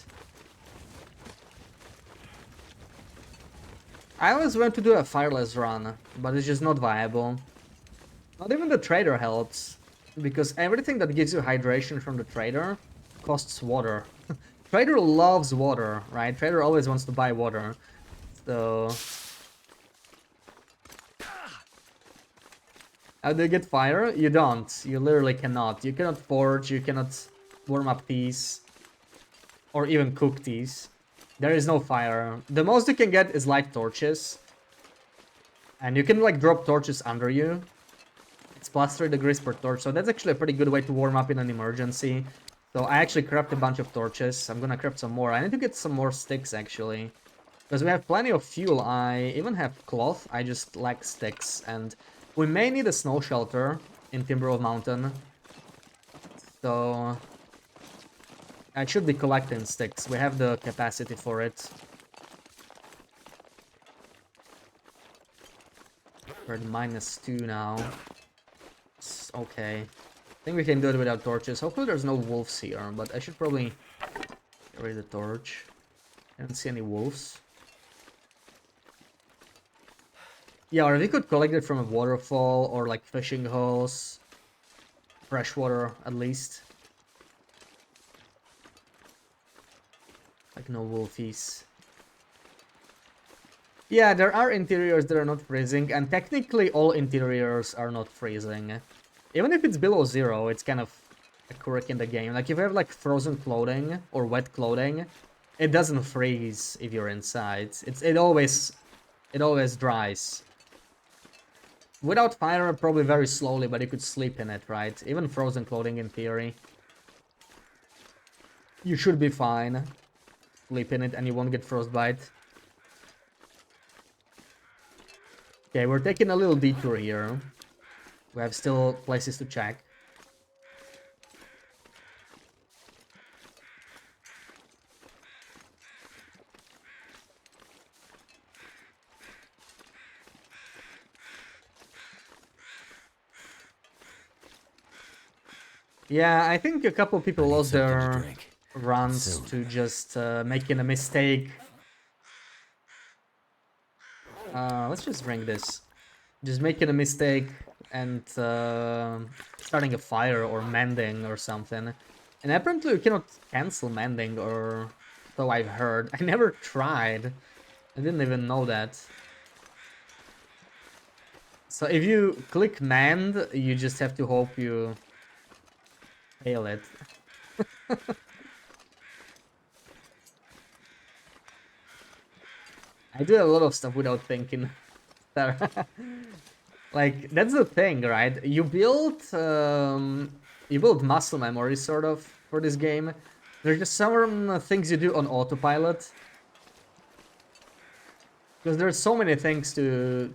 I always want to do a fireless run, but it's just not viable. Not even the trader helps, because everything that gives you hydration from the trader costs water. Trader loves water, right? Trader always wants to buy water. So... How do you get fire? You don't. You literally cannot. You cannot forge, you cannot warm up teas, or even cook teas. There is no fire. The most you can get is light torches. And you can like drop torches under you. It's plus 3 degrees per torch, so that's actually a pretty good way to warm up in an emergency. So I actually craft a bunch of torches. I'm gonna craft some more. I need to get some more sticks actually. Because we have plenty of fuel. I even have cloth, I just lack sticks. And we may need a snow shelter in Timberwolf Mountain. So I should be collecting sticks. We have the capacity for it. We're at -2 now. It's okay. I think we can do it without torches. Hopefully there's no wolves here, but I should probably carry the torch. I don't see any wolves. Yeah, or we could collect it from a waterfall or like fishing holes. Freshwater, at least. Like no wolfies. Yeah, there are interiors that are not freezing, and technically all interiors are not freezing. Even if it's below 0, it's kind of a quirk in the game. Like if you have like frozen clothing or wet clothing, it doesn't freeze if you're inside. It always dries. Without fire, probably very slowly, but you could sleep in it, right? Even frozen clothing in theory. You should be fine. Sleep in it and you won't get frostbite. Okay, we're taking a little detour here. We have still places to check. Yeah, I think a couple people lost their runs to just making a mistake. Let's just drink this. Just making a mistake and starting a fire or mending or something. And apparently you cannot cancel mending, or so I've heard. I never tried. I didn't even know that. So if you click mend, you just have to hope you fail it. I do a lot of stuff without thinking. Like, that's the thing, right? You build muscle memory, sort of, for this game. There's just some things you do on autopilot. Because there's so many things to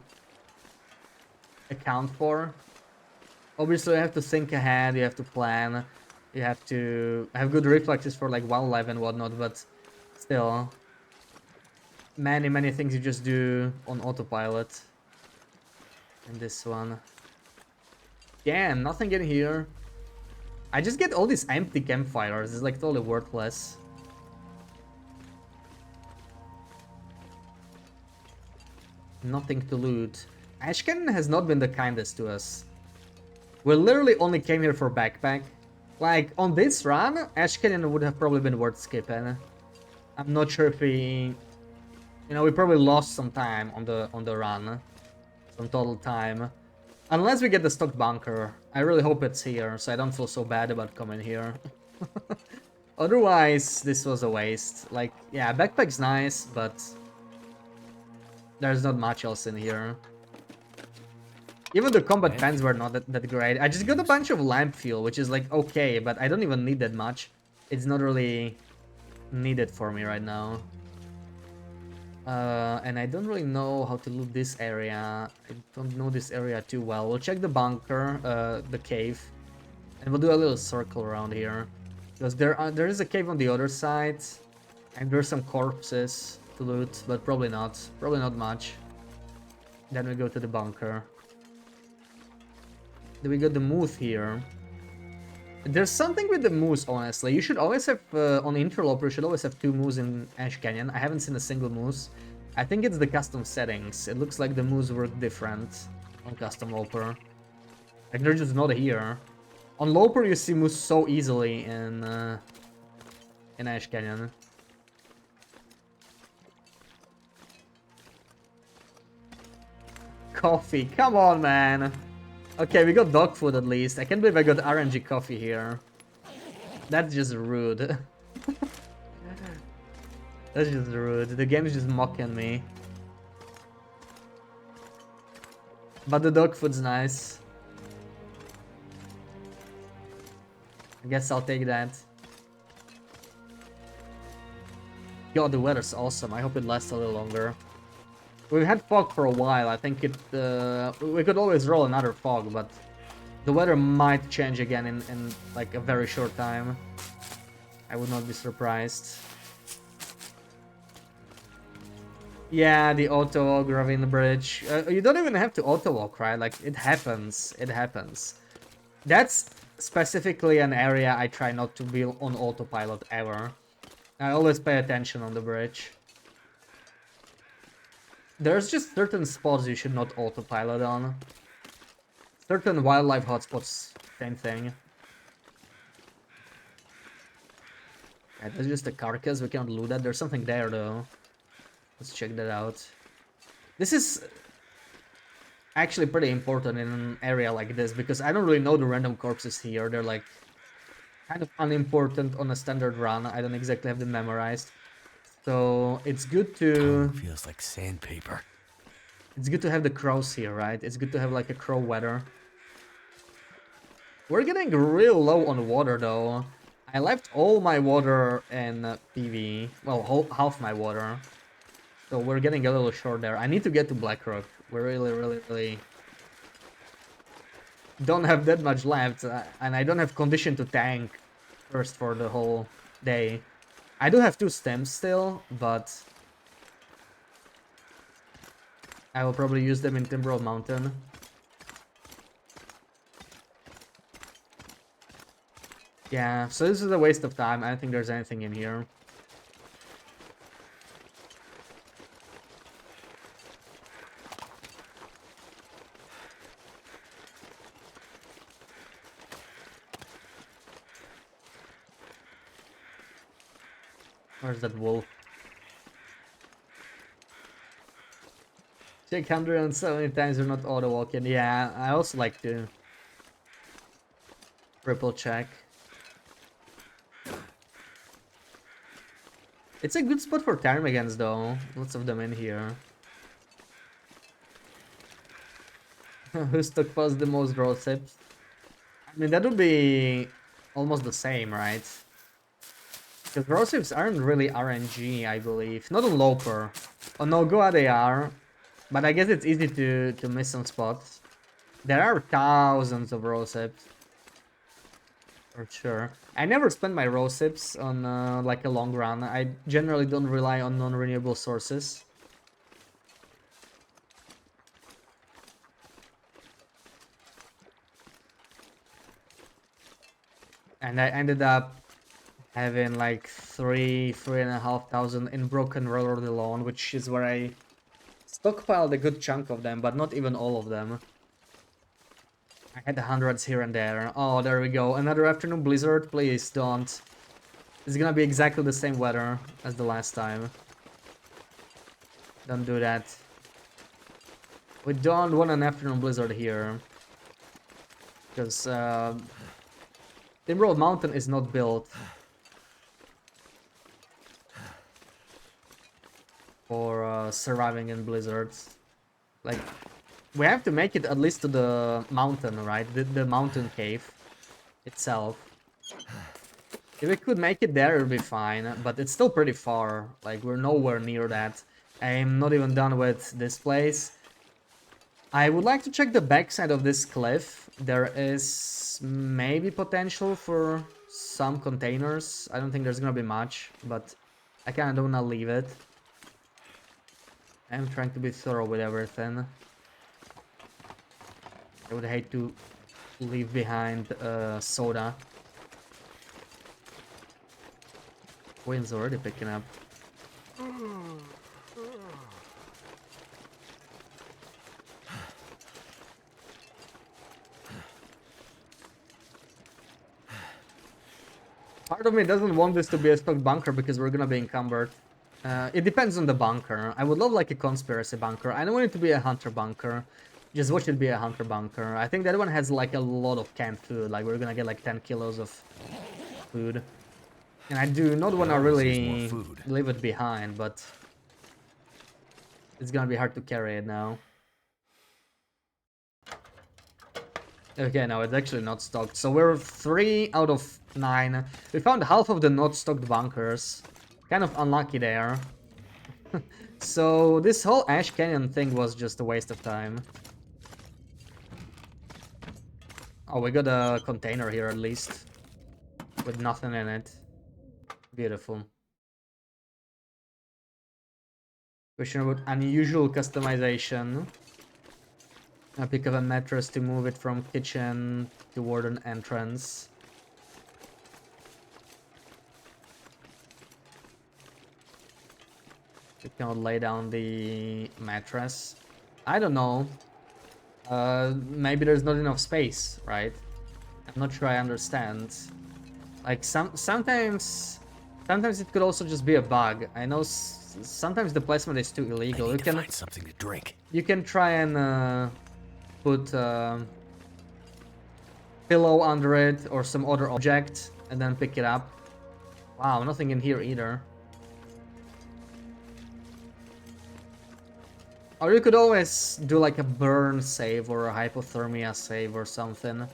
account for. Obviously, you have to think ahead, you have to plan, you have to have good reflexes for, like, wildlife and whatnot, but still. Many things you just do on autopilot. In this one. Damn, nothing in here. I just get all these empty campfires. It's like totally worthless. Nothing to loot. Ashcan has not been the kindest to us. We literally only came here for backpack. Like, on this run, Ashcan would have probably been worth skipping. I'm not sure if we... You know, we probably lost some time on the run. Some total time. Unless we get the stock bunker. I really hope it's here, so I don't feel so bad about coming here. Otherwise, this was a waste. Like, yeah, backpack's nice, but... There's not much else in here. Even the combat pants were not that great. I just got a bunch of lamp fuel, which is like, okay, but I don't even need that much. It's not really needed for me right now. And I don't really know how to loot this area. I don't know this area too well. We'll check the bunker, the cave, and we'll do a little circle around here. Because there is a cave on the other side, and there's some corpses to loot, but probably not. Probably not much. Then we go to the bunker. Then we got the moose here. There's something with the moose, honestly. You should always have, on Interloper, you should always have 2 moose in Ash Canyon. I haven't seen a single moose. I think it's the custom settings. It looks like the moose work different on custom Loper. Like, they're just not here. On Loper, you see moose so easily in Ash Canyon. Coffee, come on, man. Okay, we got dog food at least. I can't believe I got RNG coffee here. That's just rude. That's just rude. The game is just mocking me. But the dog food's nice. I guess I'll take that. God, the weather's awesome. I hope it lasts a little longer. We've had fog for a while. I think it. We could always roll another fog, but the weather might change again in like a very short time. I would not be surprised. Yeah, the auto Gravin Bridge. You don't even have to auto walk, right? Like, it happens. It happens. That's specifically an area I try not to be on autopilot ever. I always pay attention on the bridge. There's just certain spots you should not autopilot on. Certain wildlife hotspots, same thing. Yeah, that's just a carcass, we cannot loot that. There's something there though. Let's check that out. This is actually pretty important in an area like this because I don't really know the random corpses here. They're like kind of unimportant on a standard run. I don't exactly have them memorized. So it's good to... Feels like sandpaper. It's good to have the crows here, right? It's good to have like a crow weather. We're getting real low on water though. I left all my water in PV. Well, half my water. So we're getting a little short there. I need to get to Blackrock. We really don't have that much left. And I don't have condition to tank first for the whole day. I do have 2 stems still, but I will probably use them in Timberwolf Mountain. Yeah, so this is a waste of time. I don't think there's anything in here. Where's that wolf? Check 170 times you're not auto walking. Yeah, I also like to triple check. It's a good spot for ptarmigans though. Lots of them in here. Who stockpiles the most raw sips? I mean, that would be almost the same, right? Because raw sips aren't really RNG, I believe. Not on Loper. On Nogoa they are. But I guess it's easy to miss some spots. There are thousands of raw sips. For sure. I never spend my raw sips on like a long run. I generally don't rely on non-renewable sources. And I ended up having like 3,500 in Broken Road alone, which is where I stockpiled a good chunk of them, but not even all of them. I had hundreds here and there. Oh, there we go. Another afternoon blizzard. Please don't. It's gonna be exactly the same weather as the last time. Don't do that. We don't want an afternoon blizzard here. Because Timberwolf Mountain is not built for surviving in blizzards. Like, we have to make it at least to the mountain, right? The mountain cave itself. If we could make it there, it would be fine, but it's still pretty far. Like, we're nowhere near that. I'm not even done with this place. I would like to check the backside of this cliff. There is maybe potential for some containers. I don't think there's gonna be much, but I kinda don't wanna leave it. I'm trying to be thorough with everything. I would hate to leave behind soda. Wind's already picking up. Part of me doesn't want this to be a stock bunker because we're gonna be encumbered. It depends on the bunker. I would love like a conspiracy bunker. I don't want it to be a hunter bunker. Just watch it be a hunter bunker. I think that one has like a lot of canned food. Like we're gonna get like 10 kilos of food. And I do not want to really leave it behind, but it's gonna be hard to carry it now. Okay, no, it's actually not stocked. So we're 3 out of 9. We found half of the not stocked bunkers. Kind of unlucky there. So this whole Ash Canyon thing was just a waste of time. Oh, we got a container here at least. With nothing in it. Beautiful. Question about unusual customization. I pick up a mattress to move it from kitchen toward an entrance. You cannot lay down the mattress. I don't know. Maybe there's not enough space, right? I'm not sure I understand. Like sometimes it could also just be a bug. I know sometimes the placement is too illegal. You can find something to drink. You can try and put pillow under it or some other object and then pick it up. Wow, nothing in here either. Or you could always do like a burn save or a hypothermia save or something.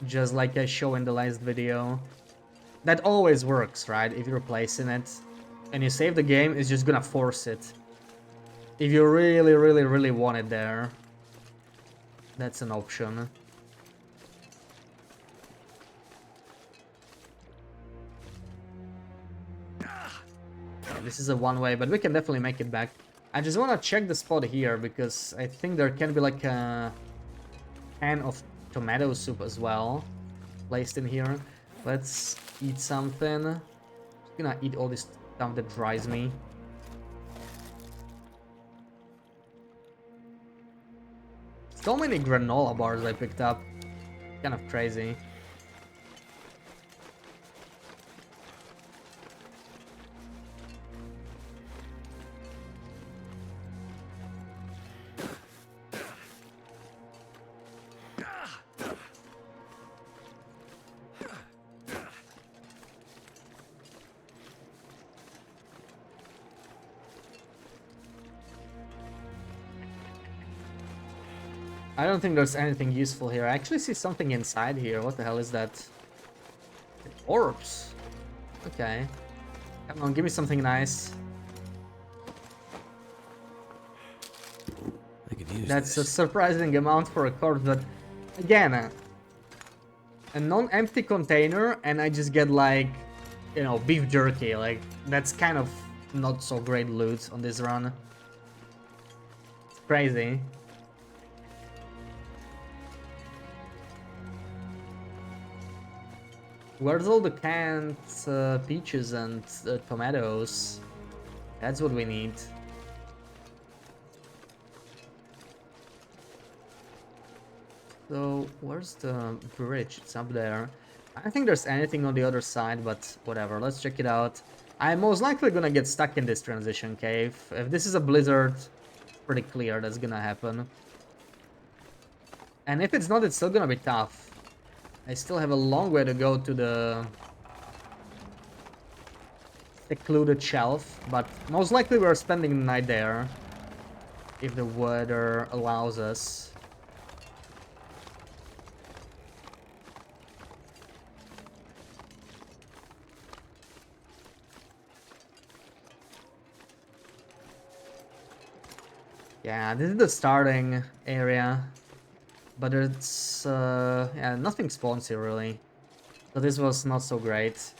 Just like I show in the last video. That always works, right? If you're placing it and you save the game, it's just gonna force it. If you really want it there. That's an option. Yeah, this is a one-way, but we can definitely make it back. I just want to check the spot here because I think there can be like a can of tomato soup as well placed in here. Let's eat something. I'm gonna eat all this stuff that dries me. So many granola bars I picked up. Kind of crazy. I don't think there's anything useful here. I actually see something inside here. What the hell is that? Orbs. Okay. Come on, give me something nice. I could use That's a this. surprising amount for a corpse, but again, a non-empty container and I just get like, you know, beef jerky. Like, that's kind of not so great loot on this run. It's crazy. Where's all the canned peaches and tomatoes? That's what we need. So, where's the bridge? It's up there. I don't think there's anything on the other side, but whatever. Let's check it out. I'm most likely gonna get stuck in this transition cave. If this is a blizzard, pretty clear that's gonna happen. And if it's not, it's still gonna be tough. I still have a long way to go to the secluded shelf, but most likely we're spending the night there if the weather allows us. Yeah, this is the starting area. But it's, yeah, nothing spawns here really. So this was not so great.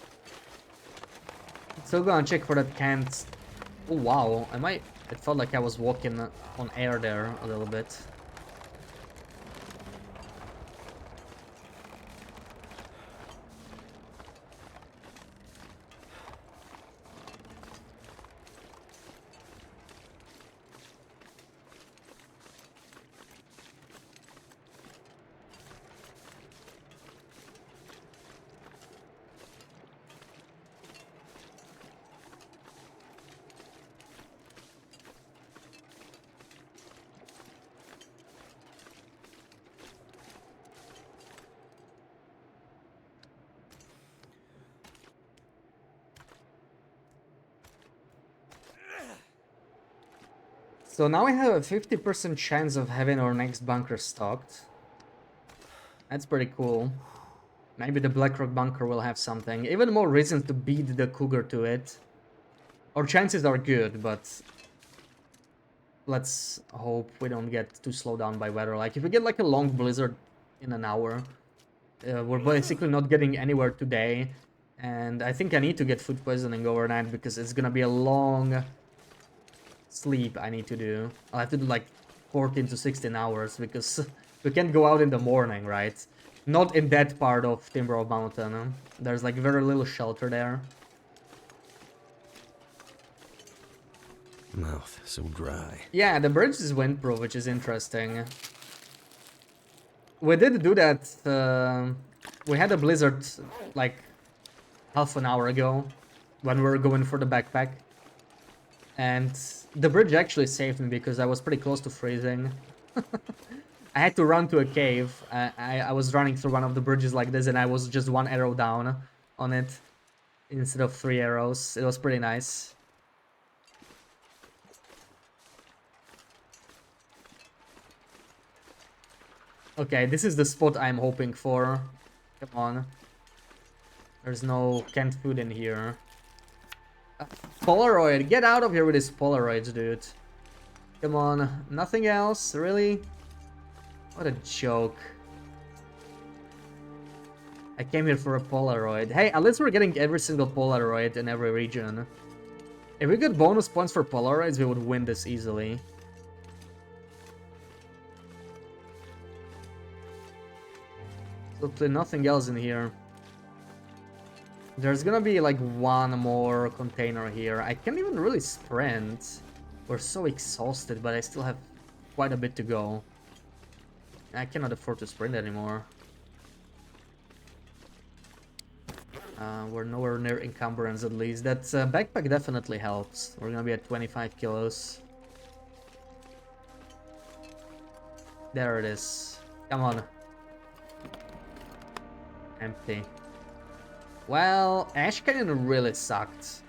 Still gonna check for that canned... Oh wow, it felt like I was walking on air there a little bit. So now we have a 50% chance of having our next bunker stocked. That's pretty cool. Maybe the Blackrock bunker will have something. Even more reasons to beat the Cougar to it. Our chances are good, but let's hope we don't get too slowed down by weather. Like, if we get like a long blizzard in an hour, we're basically not getting anywhere today. And I think I need to get food poisoning overnight because it's gonna be a long sleep I need to do. I'll have to do like 14 to 16 hours because we can't go out in the morning, right? Not in that part of Timber Mountain. There's like very little shelter there. Mouth so dry. Yeah, the bridge is windproof, which is interesting. We did do that. We had a blizzard like half an hour ago when we were going for the backpack. And the bridge actually saved me because I was pretty close to freezing. I had to run to a cave. I was running through one of the bridges like this and I was just 1 arrow down on it instead of 3 arrows. It was pretty nice. Okay, this is the spot I'm hoping for. Come on. There's no canned food in here. Polaroid, get out of here with this Polaroids, dude. Come on, nothing else, really? What a joke. I came here for a Polaroid. Hey, at least we're getting every single Polaroid in every region. If we got bonus points for Polaroids, we would win this easily. Absolutely nothing else in here. There's gonna be like one more container here. I can't even really sprint. We're so exhausted, but I still have quite a bit to go. I cannot afford to sprint anymore. We're nowhere near encumbrance at least. That backpack definitely helps. We're gonna be at 25 kilos. There it is. Come on. Empty. Well, Ash Canyon really sucked.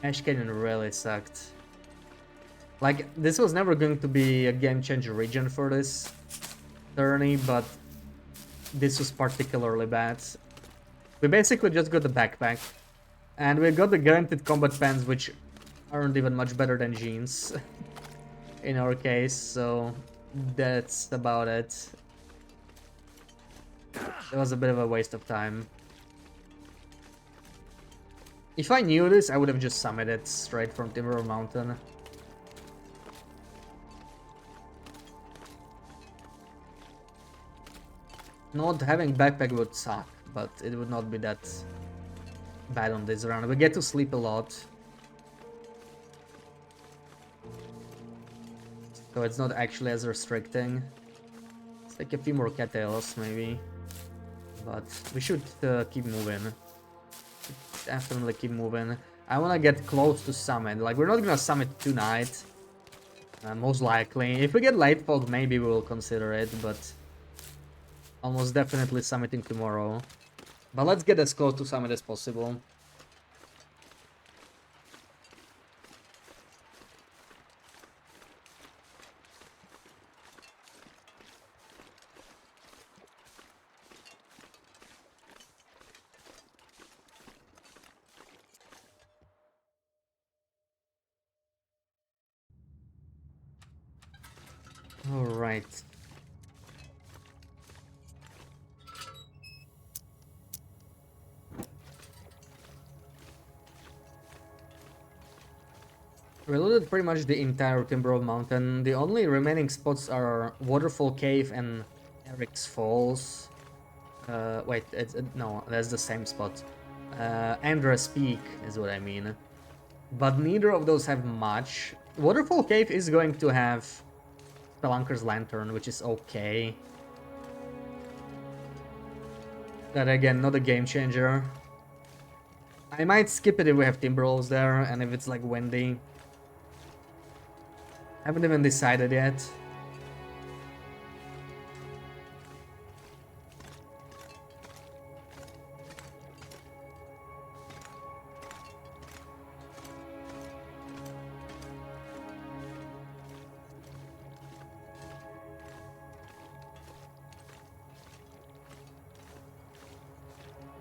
Ash Canyon really sucked. Like, this was never going to be a game changer region for this tourney, but this was particularly bad. We basically just got the backpack, and we got the guaranteed combat pants, which aren't even much better than jeans in our case, so that's about it. It was a bit of a waste of time. If I knew this, I would have just summited straight from Timber Mountain. Not having backpack would suck, but it would not be that bad on this round. We get to sleep a lot. So it's not actually as restricting. Let's take a few more cattails, maybe. But we should keep moving. Definitely keep moving. I want to get close to summit. Like, we're not gonna summit tonight. Most likely. If we get light fog, maybe we will consider it, but almost definitely summiting tomorrow. But let's get as close to summit as possible. All right. We looted pretty much the entire Timber Mountain. The only remaining spots are Waterfall Cave and Eric's Falls. Wait, no, that's the same spot. Andres Peak is what I mean. But neither of those have much. Waterfall Cave is going to have Spelunker's Lantern, which is okay. That again, not a game changer. I might skip it if we have Timberwolves there, and if it's like windy. Haven't even decided yet.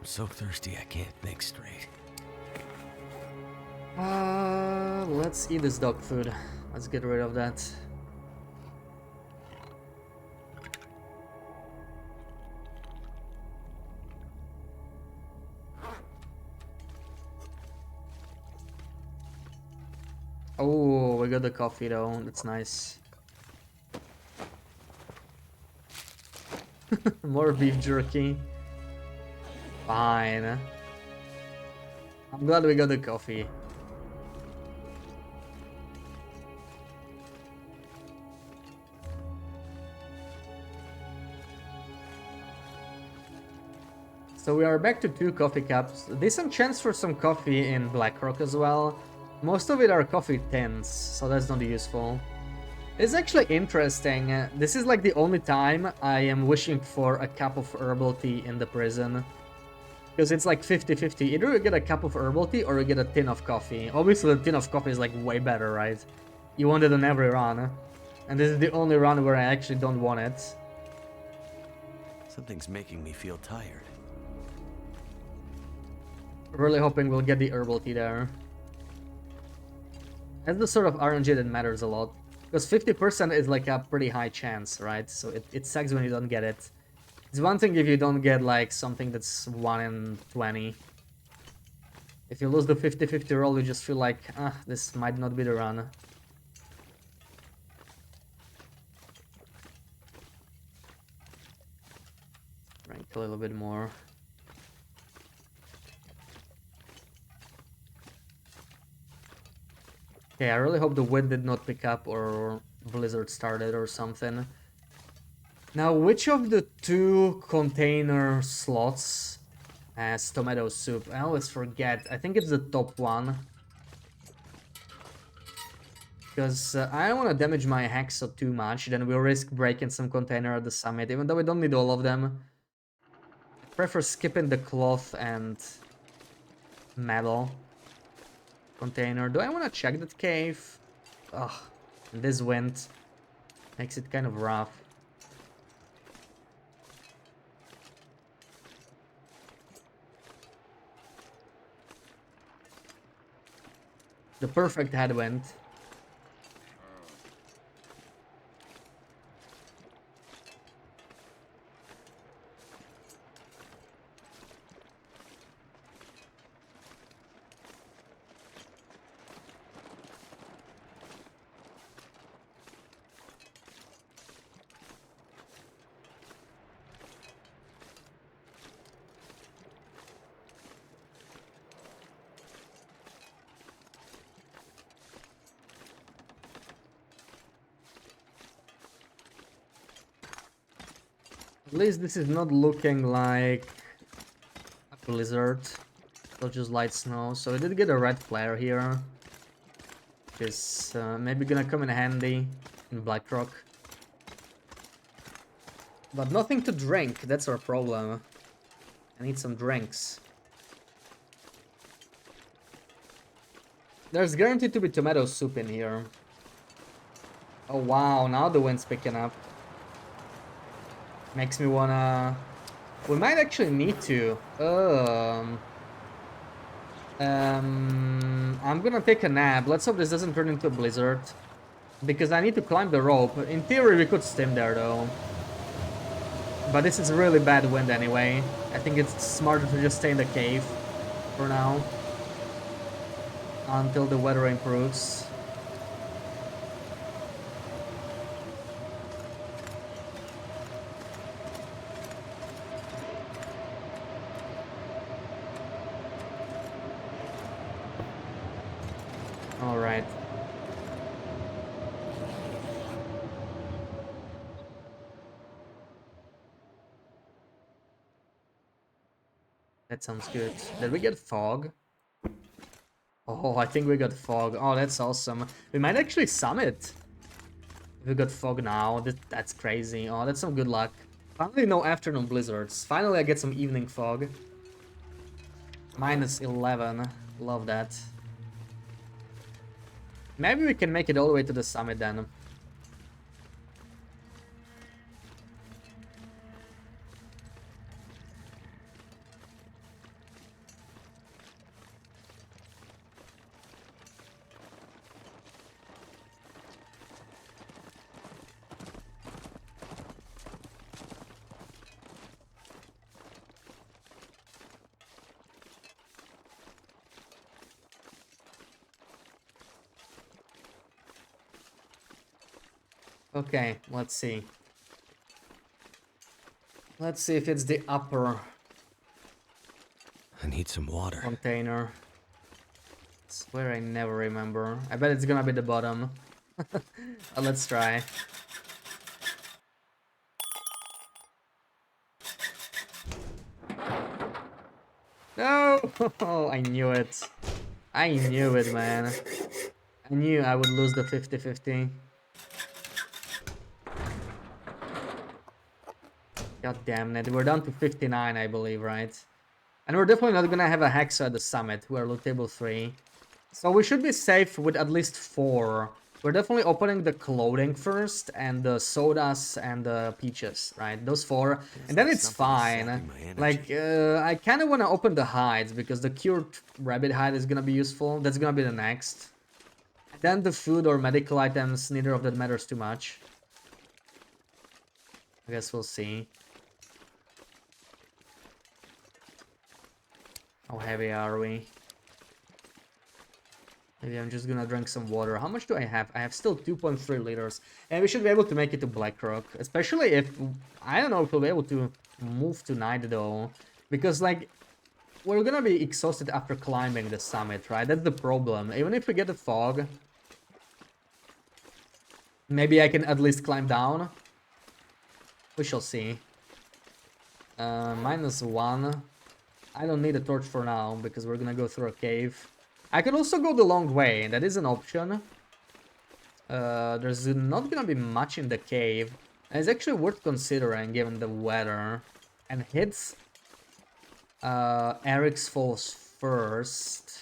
I'm so thirsty I can't think straight. Let's eat this dog food. Let's get rid of that. Oh, we got the coffee though. That's nice. More beef jerky. Fine. I'm glad we got the coffee. So we are back to 2 coffee cups. Decent chance for some coffee in Blackrock as well. Most of it are coffee tins, so that's not useful. It's actually interesting. This is like the only time I am wishing for a cup of herbal tea in the prison. Because it's like 50-50. Either you get a cup of herbal tea or you get a tin of coffee. Obviously the tin of coffee is like way better, right? You want it on every run. And this is the only run where I actually don't want it. Something's making me feel tired. Really hoping we'll get the herbal tea there. That's the sort of RNG that matters a lot. Because 50% is like a pretty high chance, right? So it sucks when you don't get it. It's one thing if you don't get like something that's 1 in 20. If you lose the 50-50 roll, you just feel like, this might not be the run. Drink a little bit more. Okay, I really hope the wind did not pick up or blizzard started or something. Now, which of the 2 container slots has tomato soup? I always forget. I think it's the top one. Because I don't want to damage my Hacksaw too much, then we'll risk breaking some container at the summit, even though we don't need all of them. I prefer skipping the cloth and metal container. Do I want to check that cave? Ugh, this wind makes it kind of rough. The perfect headwind. At least this is not looking like a blizzard, so just light snow. So we did get a red flare here, which is maybe gonna come in handy in Blackrock. But nothing to drink, that's our problem. I need some drinks. There's guaranteed to be tomato soup in here. Oh wow, now the wind's picking up. Makes me wanna... We might actually need to. I'm gonna take a nap. Let's hope this doesn't turn into a blizzard. Because I need to climb the rope. In theory, we could stim there though. But this is really bad wind anyway. I think it's smarter to just stay in the cave for now. Until the weather improves. Alright. That sounds good. Did we get fog? Oh, I think we got fog. Oh, that's awesome. We might actually summit. If we got fog now, that's crazy. Oh, that's some good luck. Finally no afternoon blizzards. Finally I get some evening fog. -11. Love that. Maybe we can make it all the way to the summit then. Okay, let's see. Let's see if it's the upper I need some water. container. Swear I never remember. I bet it's gonna be the bottom. Let's try. No! I knew it. I knew it, man. I knew I would lose the 50-50. God damn it. We're down to 59, I believe, right? And we're definitely not gonna have a Hexo at the summit. We're loot table 3. So we should be safe with at least 4. We're definitely opening the clothing first, and the sodas and the peaches, right? Those 4. And then like it's something is fine. sapping my energy. Like, I kind of want to open the hides, because the cured rabbit hide is gonna be useful. That's gonna be the next. Then the food or medical items, neither of that matters too much. I guess we'll see. How heavy are we? Maybe I'm just gonna drink some water. How much do I have? I have still 2.3 liters. And we should be able to make it to Blackrock. Especially if... I don't know if we'll be able to move tonight though. Because like... We're gonna be exhausted after climbing the summit, right? That's the problem. Even if we get the fog... Maybe I can at least climb down. We shall see. -1. I don't need a torch for now, because we're gonna go through a cave. I could also go the long way, that is an option. There's not gonna be much in the cave. And it's actually worth considering, given the weather. And hits Eric's Falls first.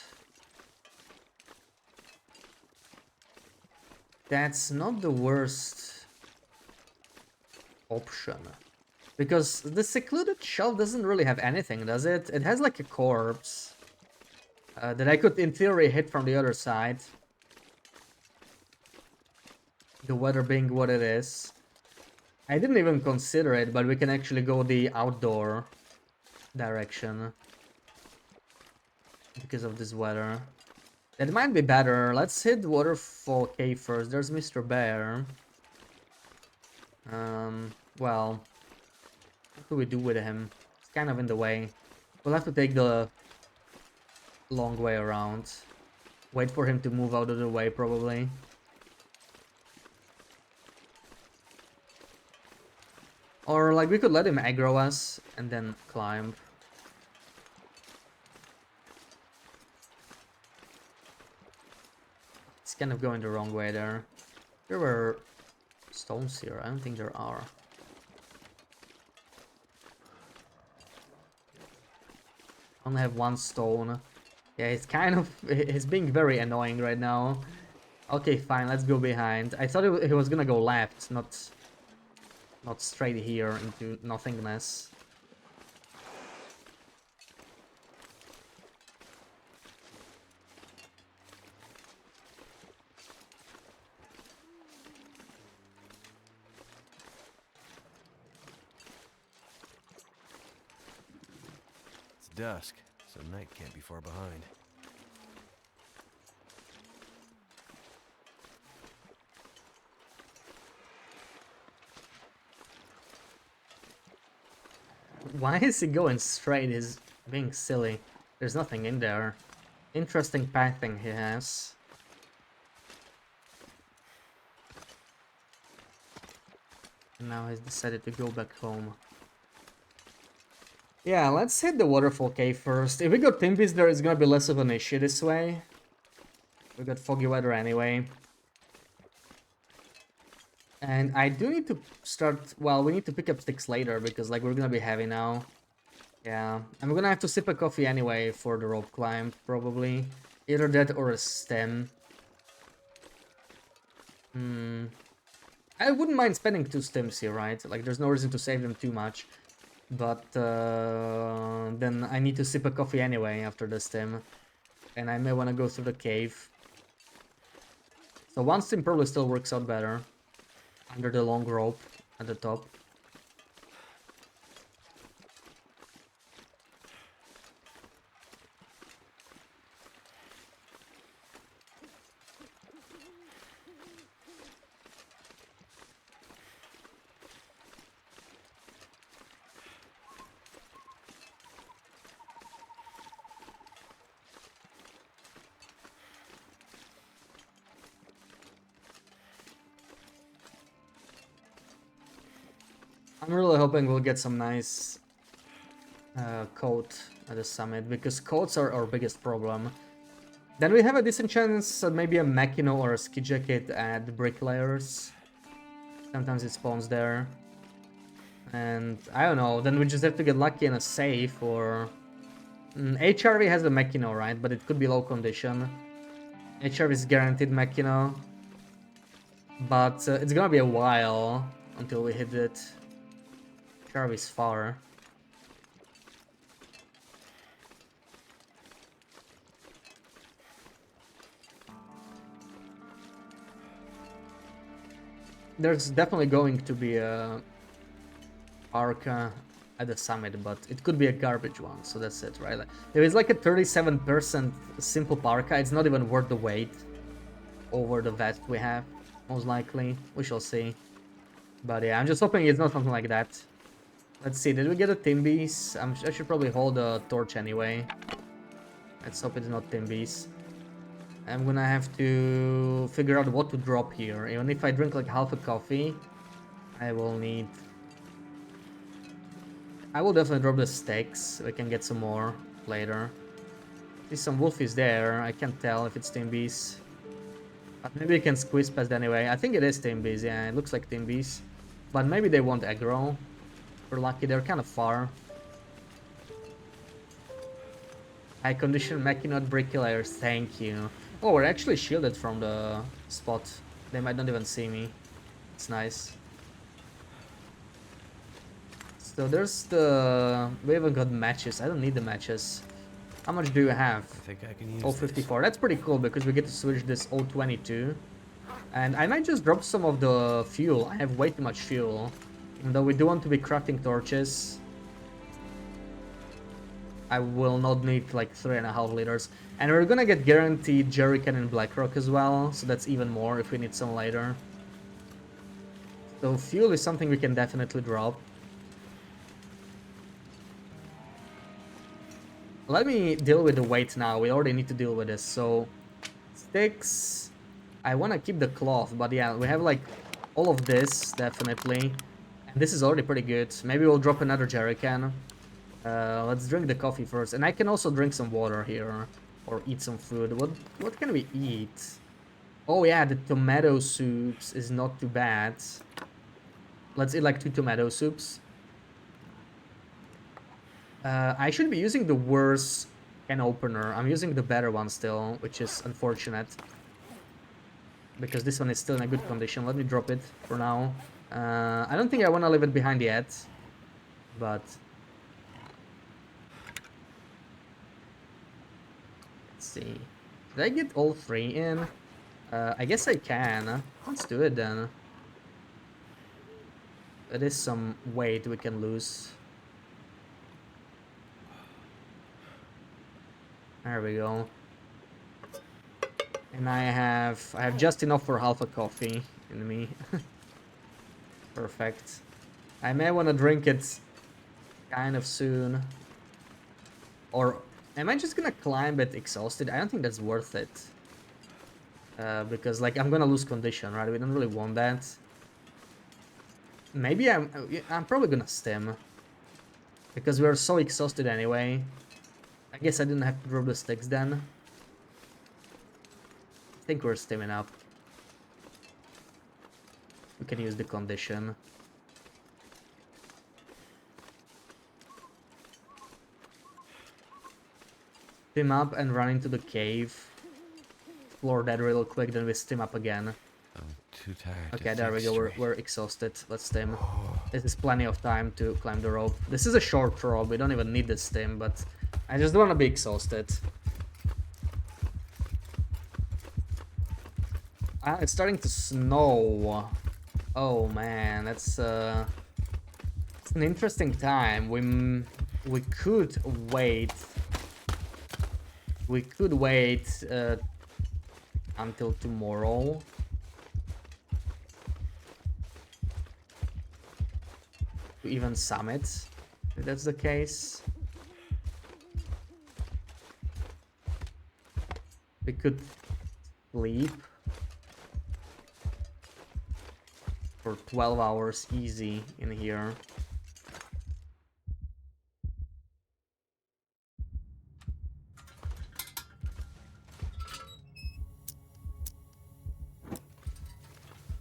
That's not the worst option. Because the secluded shelf doesn't really have anything, does it? It has like a corpse. That I could, in theory, hit from the other side. The weather being what it is. I didn't even consider it, but we can actually go the outdoor direction. Because of this weather. That might be better. Let's hit Waterfall Cave first. There's Mr. Bear. Well... What do we do with him? It's kind of in the way. We'll have to take the long way around. Wait for him to move out of the way, probably. Or, like, we could let him aggro us and then climb. It's kind of going the wrong way there. There were stones here. I don't think there are. Only have 1 stone. Yeah, it's kind of... It's being very annoying right now. Okay, fine, let's go behind. I thought he was gonna go left, not straight here into nothingness. It's dusk, so night can't be far behind. Why is he going straight? He's being silly. There's nothing in there. Interesting pathing he has. And now he's decided to go back home. Yeah, let's hit the waterfall cave first. If we got Timbis there, it's gonna be less of an issue this way. We got foggy weather anyway. And I do need to start... Well, we need to pick up sticks later, because like we're gonna be heavy now. Yeah, I'm gonna have to sip a coffee anyway for the rope climb, probably. Either that or a stem. I wouldn't mind spending 2 stems here, right? Like, there's no reason to save them too much. But then I need to sip a coffee anyway after the stem. And I may want to go through the cave. So 1 stem probably still works out better. Under the long rope at the top. I'm really hoping we'll get some nice coat at the summit, because coats are our biggest problem. Then we have a decent chance maybe a Machino or a ski jacket at bricklayers. Sometimes it spawns there. And I don't know, then we just have to get lucky in a safe or... HRV has the Machino, right? But it could be low condition. HRV is guaranteed Machino. But it's gonna be a while until we hit it. HRV is far. There's definitely going to be a Arca at the summit, but it could be a garbage one, so that's it, right? Like, if it's like a 37% simple Parka, it's not even worth the wait over the vest we have, most likely. We shall see. But yeah, I'm just hoping it's not something like that. Let's see, did we get a Timbies? I should probably hold a torch anyway. Let's hope it's not Timbies. I'm gonna have to figure out what to drop here. Even if I drink like half a coffee, I will need... I will definitely drop the steaks. We can get some more later. See some wolfies there. I can't tell if it's Timbies. But maybe we can squeeze past anyway. I think it is Timbies, yeah, it looks like Timbies. But maybe they won't aggro. We're lucky, they're kind of far. High condition Machinot bricklayers, thank you. Oh, we're actually shielded from the spot. They might not even see me. It's nice. So there's the... We haven't got matches. I don't need the matches. How much do you have? I think I can use Oh, 54. That's pretty cool because we get to switch this 022. And I might just drop some of the fuel. I have way too much fuel. Even though we do want to be crafting torches. I will not need like 3.5 liters. And we're gonna get guaranteed jerrycan and Blackrock as well. So that's even more if we need some later. So fuel is something we can definitely drop. Let me deal with the weight now. We already need to deal with this. So sticks. I want to keep the cloth, but yeah, we have like all of this definitely. And this is already pretty good. Maybe we'll drop another jerrycan. Let's drink the coffee first. And I can also drink some water here. Or eat some food. What can we eat? Oh yeah, the tomato soups is not too bad. Let's eat like 2 tomato soups. I should be using the worse can opener. I'm using the better one still, which is unfortunate. Because this one is still in a good condition. Let me drop it for now. I don't think I want to leave it behind yet. But... let's see. Did I get all 3 in? I guess I can. Let's do it then. It is some weight we can lose. There we go. And I have just enough for half a coffee in me. Perfect. I may want to drink it kind of soon. Or am I just gonna climb it exhausted? I don't think that's worth it. Because like I'm gonna lose condition, right? We don't really want that. Maybe I'm probably gonna stem. Because we're so exhausted anyway. I guess I didn't have to drop the sticks then. I think we're stemming up. We can use the condition. Stem up and run into the cave. Explore that real quick, then we stem up again. I'm too tired. Okay, there we go. We're exhausted. Let's stem. This is plenty of time to climb the rope. This is a short rope. We don't even need the stem, but I just don't want to be exhausted. Ah, it's starting to snow. Oh man, that's it's an interesting time. We could wait. We could wait until tomorrow. To even summit, if that's the case. We could sleep for 12 hours easy in here.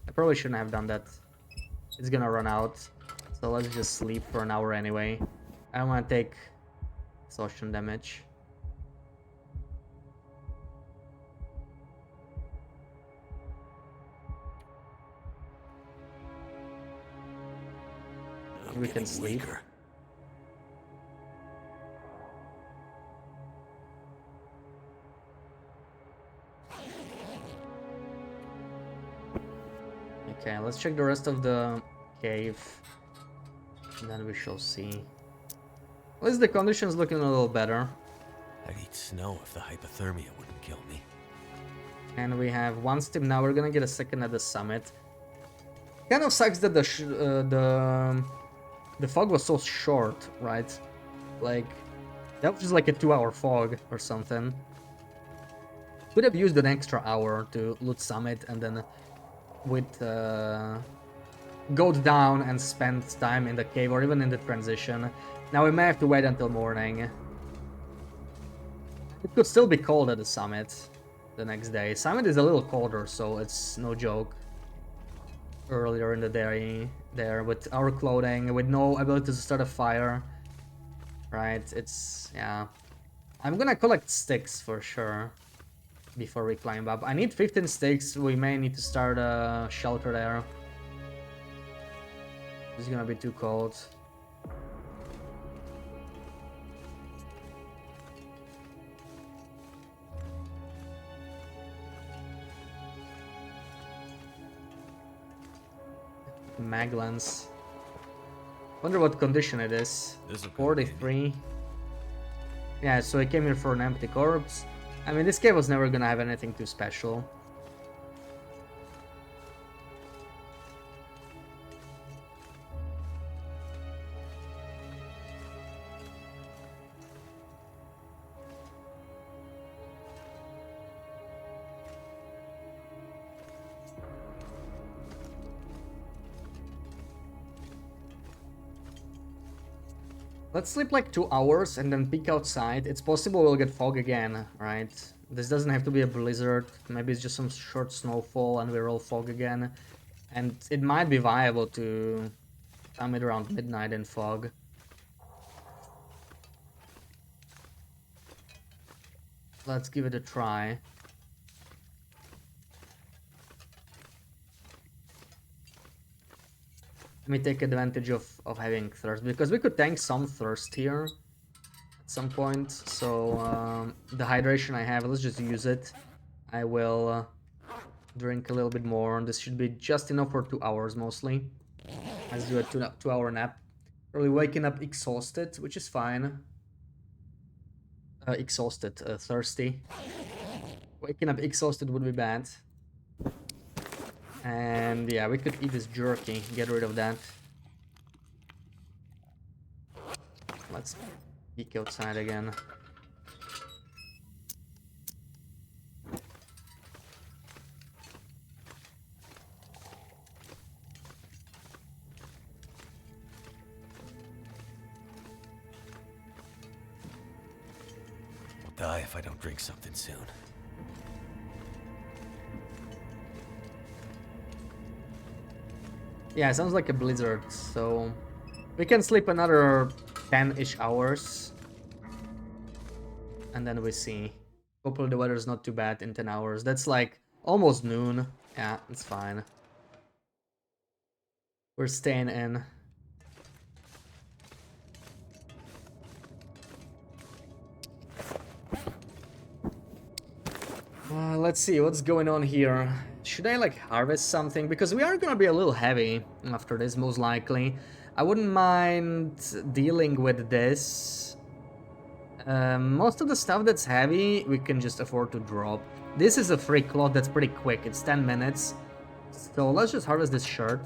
I probably shouldn't have done that. It's gonna run out. So let's just sleep for an hour anyway. I don't want to take exhaustion damage. I'm We can getting sleep. weaker. Okay, let's check the rest of the cave. And then we shall see. At least the condition's looking a little better. I'd eat snow if the hypothermia wouldn't kill me. And we have one stim now. We're gonna get a second at the summit. Kind of sucks that the fog was so short, right? Like that was just like a 2-hour fog or something. Could have used an extra hour to loot summit and then with go down and spend time in the cave or even in the transition. Now we may have to wait until morning. It could still be cold at the summit the next day. Summit is a little colder, so it's no joke. Earlier in the day there with our clothing, with no ability to start a fire. Right, it's, yeah. I'm gonna collect sticks for sure before we climb up. I need 15 sticks. We may need to start a shelter there. It's gonna be too cold. Maglans. Wonder what condition it is. This'll come in handy. 43. Yeah, so I came here for an empty corpse. I mean, this cave was never gonna have anything too special. Let's sleep like 2 hours and then peek outside. It's possible we'll get fog again, right? This doesn't have to be a blizzard. Maybe it's just some short snowfall and we roll fog again. And it might be viable to time it around midnight in fog. Let's give it a try. Let me take advantage of having thirst, because we could tank some thirst here at some point. So the hydration I have, let's just use it. I will drink a little bit more. This should be just enough for 2 hours mostly. Let's do a 2-hour nap. Probably waking up exhausted, which is fine. Thirsty. Waking up exhausted would be bad. And yeah, we could eat this jerky, get rid of that. Let's peek outside again. I'll die if I don't drink something soon. Yeah, it sounds like a blizzard, so we can sleep another 10-ish hours. And then we see. Hopefully the weather is not too bad in 10 hours. That's like almost noon. Yeah, it's fine. We're staying in. Let's see what's going on here. Should I like harvest something? Because we are gonna be a little heavy after this, most likely. I wouldn't mind dealing with this. Most of the stuff that's heavy, we can just afford to drop. This is a free cloth that's pretty quick. It's 10 minutes. So let's just harvest this shirt.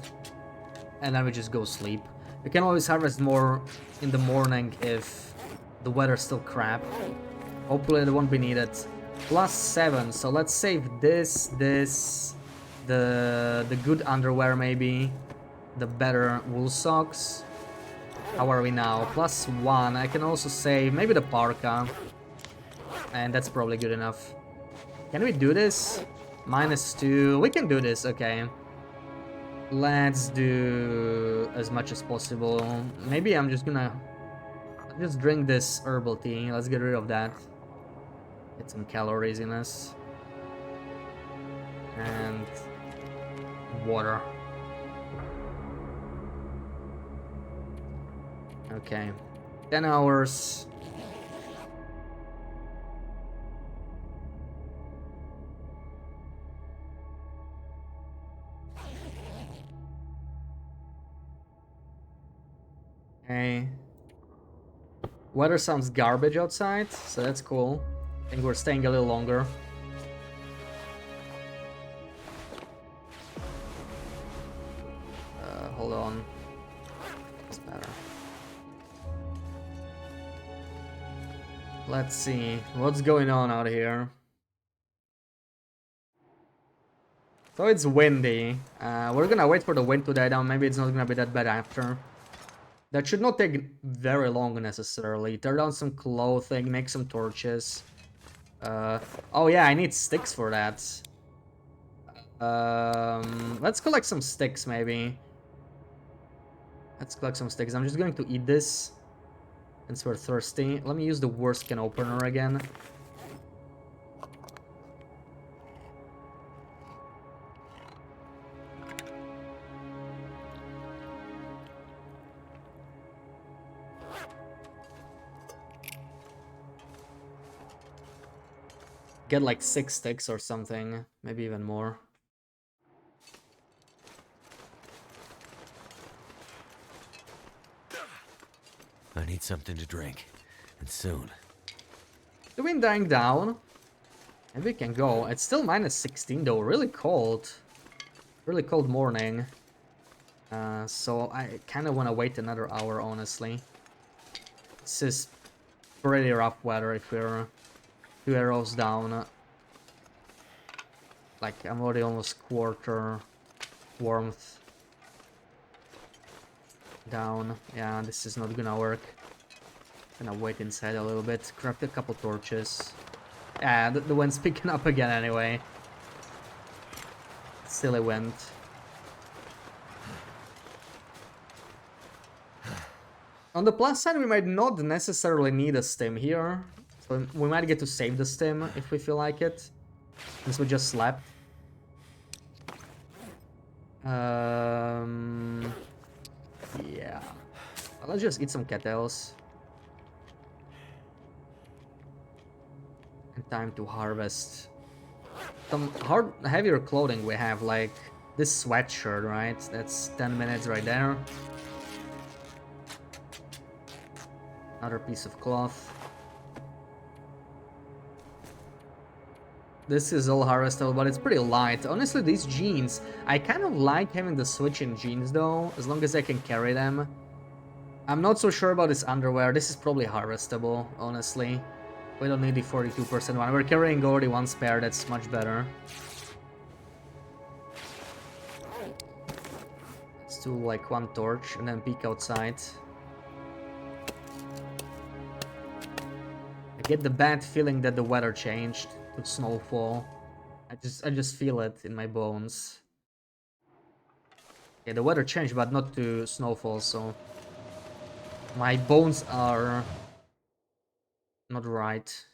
And then we just go sleep. We can always harvest more in the morning if the weather's still crap. Hopefully it won't be needed. +7, so let's save this, the good underwear maybe. the better wool socks. How are we now? +1. I can also save maybe the parka. And that's probably good enough. Can we do this? -2. We can do this, okay. Let's do as much as possible. Maybe I'm just gonna just drink this herbal tea. Let's get rid of that. Get some calories in us. And water. Okay. 10 hours. Okay. Weather sounds garbage outside, so that's cool. I think we're staying a little longer. Hold on. It's better. Let's see what's going on out here. So it's windy. We're gonna wait for the wind to die down. Maybe it's not gonna be that bad after. That should not take very long necessarily. Tear down some clothing, make some torches. Oh yeah, I need sticks for that. Let's collect some sticks maybe. Let's collect some sticks. I'm just going to eat this since we're thirsty. Let me use the worst can opener again. Get like 6 sticks or something, maybe even more. I need something to drink, and soon. The wind dying down. Maybe we can go. It's still -16 though, really cold. Really cold morning. So I kind of want to wait another hour, honestly. This is pretty rough weather if we're 2 arrows down. Like, I'm already almost quarter warmth down. Yeah, this is not gonna work. Gonna wait inside a little bit. Craft a couple torches. Yeah, the wind's picking up again anyway. Silly wind. On the plus side, we might not necessarily need a stim here. So we might get to save the stim if we feel like it. Since we just slept. Yeah. Well, let's just eat some cattails. And time to harvest. Some heavier clothing we have, like this sweatshirt, right? That's 10 minutes right there. Another piece of cloth. This is all harvestable, but it's pretty light. Honestly, these jeans, I kind of like having the switch in jeans though, as long as I can carry them. I'm not so sure about this underwear. This is probably harvestable, honestly. We don't need the 42% one. We're carrying already 1 spare, that's much better. Let's do like 1 torch and then peek outside. I get the bad feeling that the weather changed to snowfall. I just feel it in my bones. Yeah, the weather changed, but not to snowfall, so my bones are not right.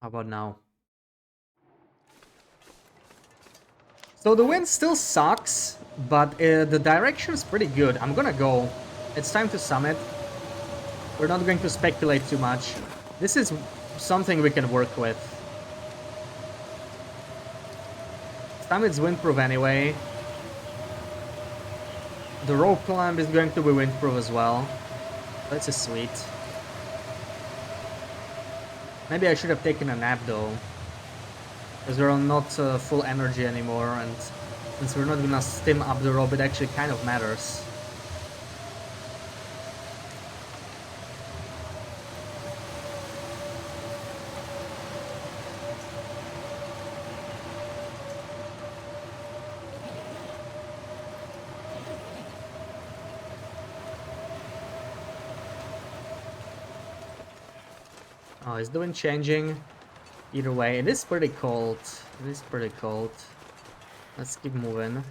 How about now? So the wind still sucks, but the direction is pretty good. I'm gonna go. It's time to summit. We're not going to speculate too much. This is something we can work with. Summit's windproof anyway. The rope climb is going to be windproof as well. That's just sweet. Maybe I should have taken a nap though, because we're on not full energy anymore, and since we're not gonna stim up the rope, it actually kind of matters. Oh, is the wind changing? Either way, it is pretty cold. It is pretty cold. Let's keep moving.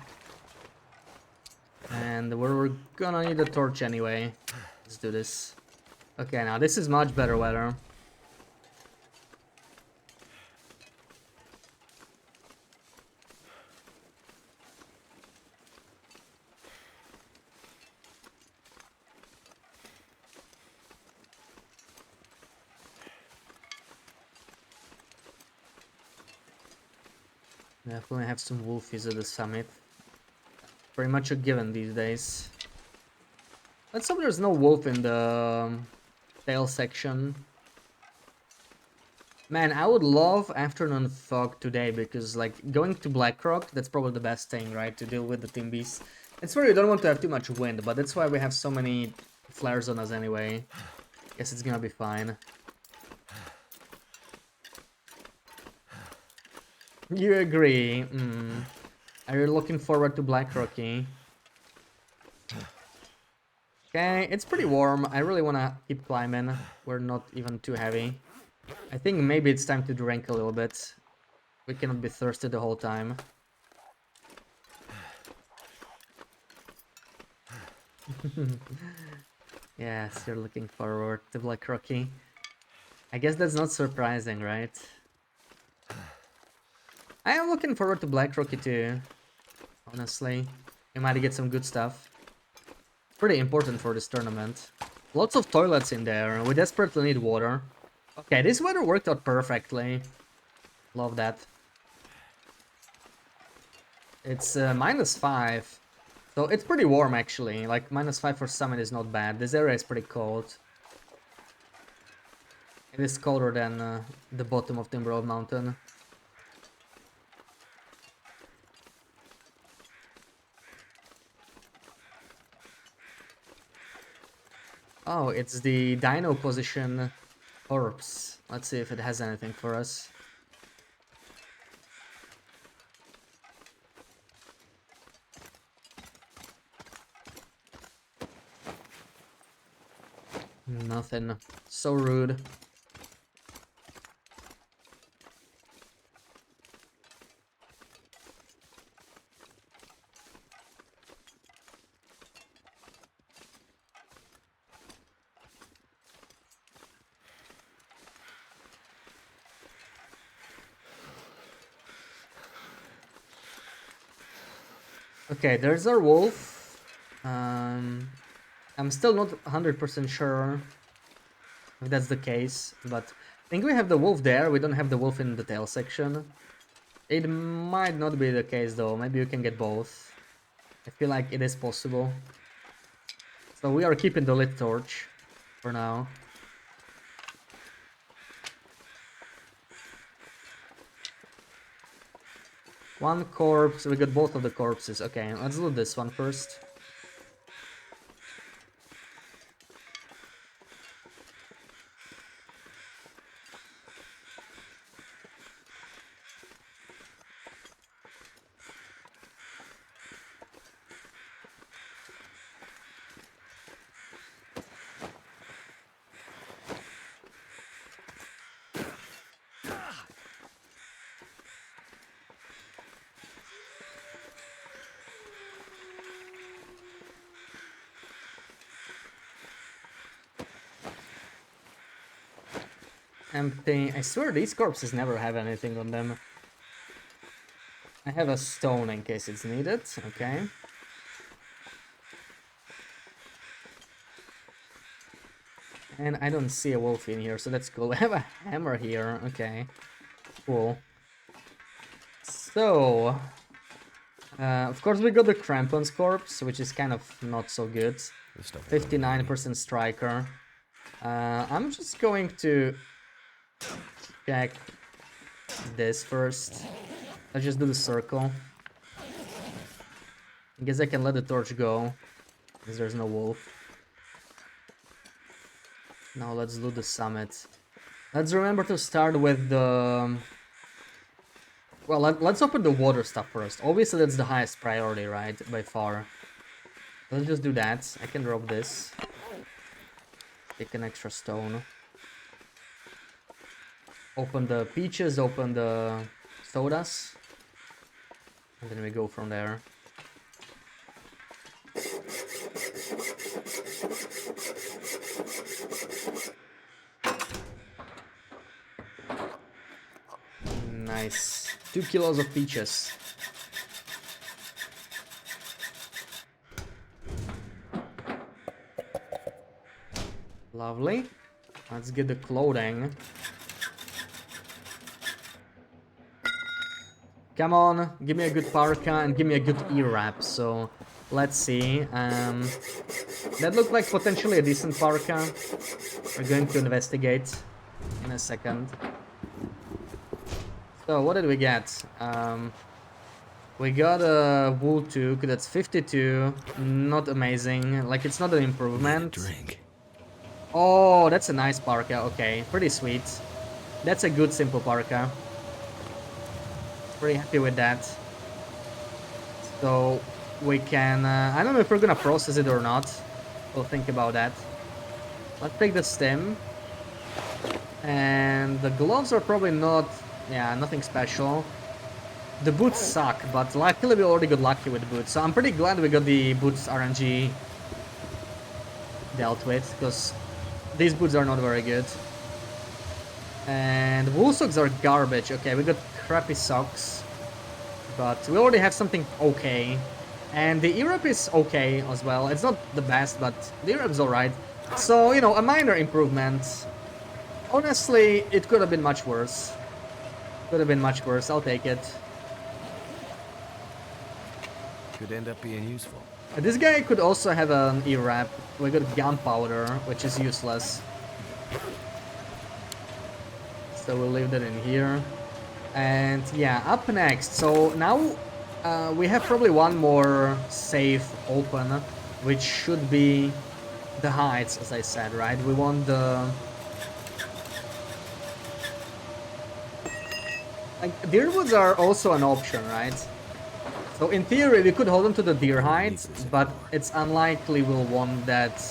And we're gonna need a torch anyway. Let's do this. Okay, now this is much better weather. Definitely have some wolfies at the summit. Pretty much a given these days. Let's hope there's no wolf in the tail section. Man, I would love afternoon fog today because, like, going to Blackrock, that's probably the best thing, right, to deal with the Timbies. It's where you don't want to have too much wind, but that's why we have so many flares on us anyway. Guess it's gonna be fine. You agree? Are you looking forward to Blackrocky? Okay, it's pretty warm. I really wanna keep climbing. We're not even too heavy. I think maybe it's time to drink a little bit. We cannot be thirsty the whole time. Yes, you're looking forward to Blackrocky. I guess that's not surprising, right? I am looking forward to Blackrocky too. Honestly, we might get some good stuff. Pretty important for this tournament. Lots of toilets in there. We desperately need water. Okay, this weather worked out perfectly. Love that. It's -5. So it's pretty warm actually. Like -5 for summit is not bad. This area is pretty cold. It is colder than the bottom of Timberwolf Mountain. Oh, it's the dino position corpse. Let's see if it has anything for us. Nothing. So rude. Okay, there's our wolf. I'm still not 100% sure if that's the case, but I think we have the wolf there. We don't have the wolf in the tail section. It might not be the case though. Maybe you can get both. I feel like it is possible. So we are keeping the lit torch for now. One corpse. We got both of the corpses. Okay, let's loot this one first. Empty. I swear these corpses never have anything on them. I have a stone in case it's needed. Okay. And I don't see a wolf in here, so that's cool. We have a hammer here. Okay. Cool. So... of course we got the Crampon's corpse, which is kind of not so good. 59% striker. I'm just going to Check this first. Let's just do the circle. I guess I can let the torch go, because there's no wolf. Now let's do the summit. Let's remember to start with the... Well, let's open the water stuff first. Obviously that's the highest priority, right? By far. Let's just do that. I can drop this. Take an extra stone. Open the peaches, open the sodas. And then we go from there. Nice. 2 kilos of peaches. Lovely. Let's get the clothing. Come on, give me a good parka and give me a good ear wrap. So, let's see. That looked like potentially a decent parka. We're going to investigate in a second. So, what did we get? We got a wool toque that's 52. Not amazing. Like, it's not an improvement. Drink. Oh, that's a nice parka. Okay, pretty sweet. That's a good simple parka. Pretty happy with that. So we can... I don't know if we're gonna process it or not. We'll think about that. Let's take the stem. And the gloves are probably not... Yeah, nothing special. The boots suck, but luckily we already got lucky with the boots. So I'm pretty glad we got the boots RNG dealt with, because these boots are not very good. And wool socks are garbage. Okay, we got crappy socks, but we already have something okay. And the ear wrap is okay as well. It's not the best, but the ear wrap is alright. So, you know, a minor improvement. Honestly, it could have been much worse. Could have been much worse. I'll take it. Could end up being useful. This guy could also have an ear wrap. We got gunpowder, which is useless. So we'll leave that in here. And yeah, up next. So now we have probably one more safe open, which should be the heights, as I said, right? We want the... Like, deer woods are also an option, right? So in theory, we could hold on to the deer hides, but it's unlikely we'll want that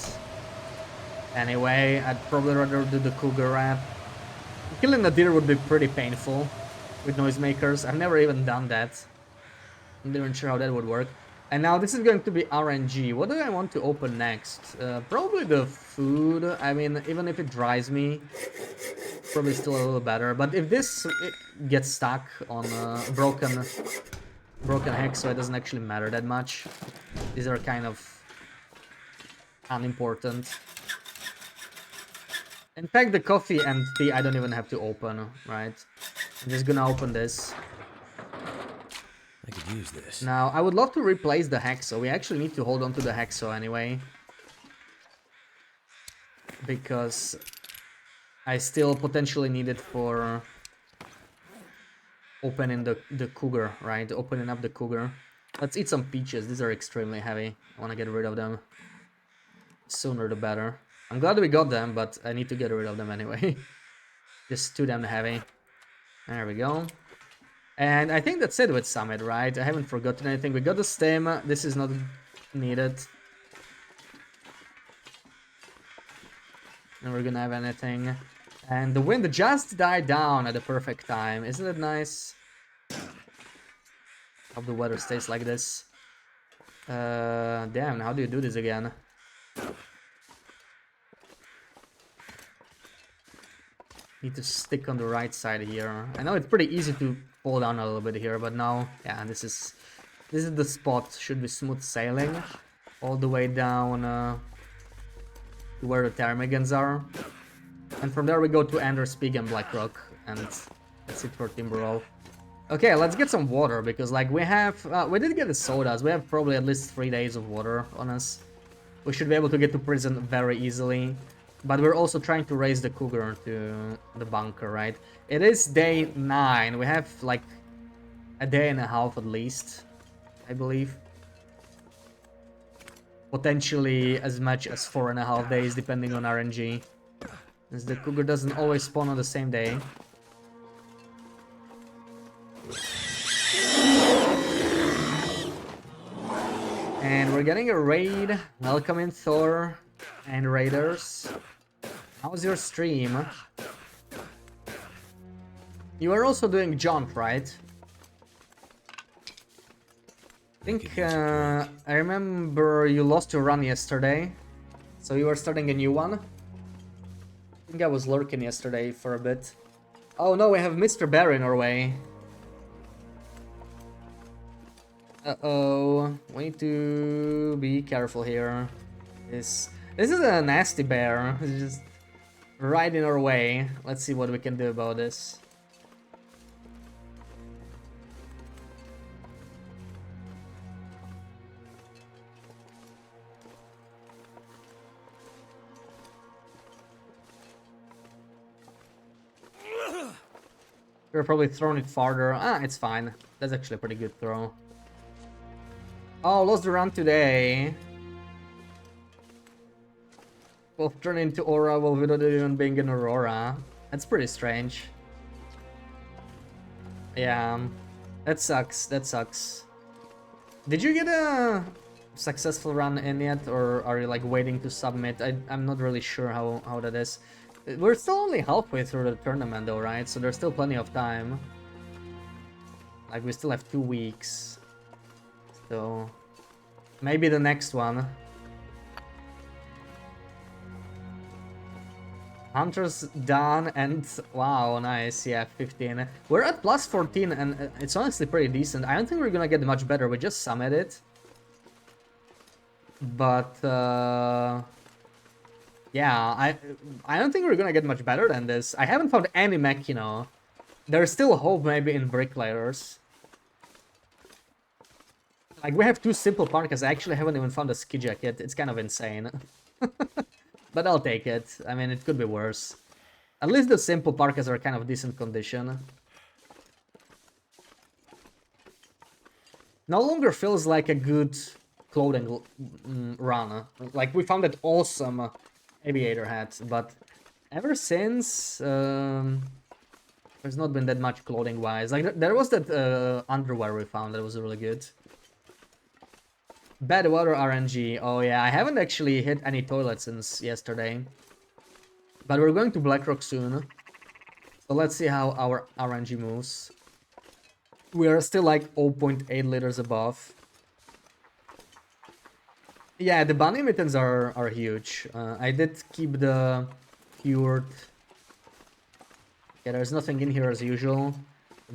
anyway. I'd probably rather do the cougar wrap. Killing a deer would be pretty painful with noisemakers. I've never even done that. I'm not even sure how that would work. And now this is going to be RNG. What do I want to open next? Probably the food. I mean, even if it dries me, probably still a little better. But if this gets stuck on broken hex, so it doesn't actually matter that much. These are kind of unimportant. In fact, the coffee and tea I don't even have to open, right? I'm just gonna open this. I could use this. Now, I would love to replace the hexo. We actually need to hold on to the hexo anyway. Because I still potentially need it for opening the cougar, right? Opening up the cougar. Let's eat some peaches. These are extremely heavy. I want to get rid of them. Sooner the better. I'm glad we got them, but I need to get rid of them anyway. Just too damn heavy. There we go. And I think that's it with Summit, right? I haven't forgotten anything. We got the stem. This is not needed. Never gonna have anything. And the wind just died down at the perfect time. Isn't it nice? Hope the weather stays like this. Damn, how do you do this again? Need to stick on the right side here. I know it's pretty easy to fall down a little bit here, but now, yeah, this is the spot. Should be smooth sailing all the way down to where the Ptarmigans are, and from there we go to Anders Peak and Blackrock, and that's it for Timberwolf. Okay, let's get some water, because like we did get the sodas. We have probably at least 3 days of water on us. We should be able to get to prison very easily. But we're also trying to raise the cougar to the bunker, right? It is day 9. We have like a day and a half at least, I believe. Potentially as much as 4.5 days, depending on RNG. As the cougar doesn't always spawn on the same day. And we're getting a raid. Welcome in, Thor and Raiders. How's your stream? You are also doing jaunt, right? I think I remember you lost your run yesterday, so you are starting a new one. I think I was lurking yesterday for a bit. Oh no, we have Mr. Bear in our way. Uh-oh, we need to be careful here. This is a nasty bear. It's just right in our way. Let's see what we can do about this. We're probably throwing it farther. Ah, it's fine. That's actually a pretty good throw. Oh, lost the run today. Both turn into Aura while without even being an Aurora. That's pretty strange. Yeah, that sucks. That sucks. Did you get a successful run in yet, or are you like waiting to submit? I'm not really sure how that is. We're still only halfway through the tournament though, right? So there's still plenty of time. Like we still have 2 weeks. So maybe the next one. Hunter's done and wow, nice. Yeah, 15. We're at plus 14 and it's honestly pretty decent. I don't think we're gonna get much better. We just summoned it. But yeah, I don't think we're gonna get much better than this. I haven't found any mech, you know. There's still hope maybe in Bricklayers. Like, we have 2 simple parkas. I actually haven't even found a Skijak yet. It's kind of insane. But I'll take it. I mean, it could be worse. At least the simple parkas are kind of decent condition. No longer feels like a good clothing run. Like, we found that awesome aviator hat, but ever since, there's not been that much clothing-wise. Like, there was that underwear we found that was really good. Bad water RNG. Oh yeah, I haven't actually hit any toilets since yesterday. But we're going to Blackrock soon. So let's see how our RNG moves. We are still like 0.8 liters above. Yeah, the bunny mittens are huge. I did keep the cured. Yeah, there's nothing in here as usual.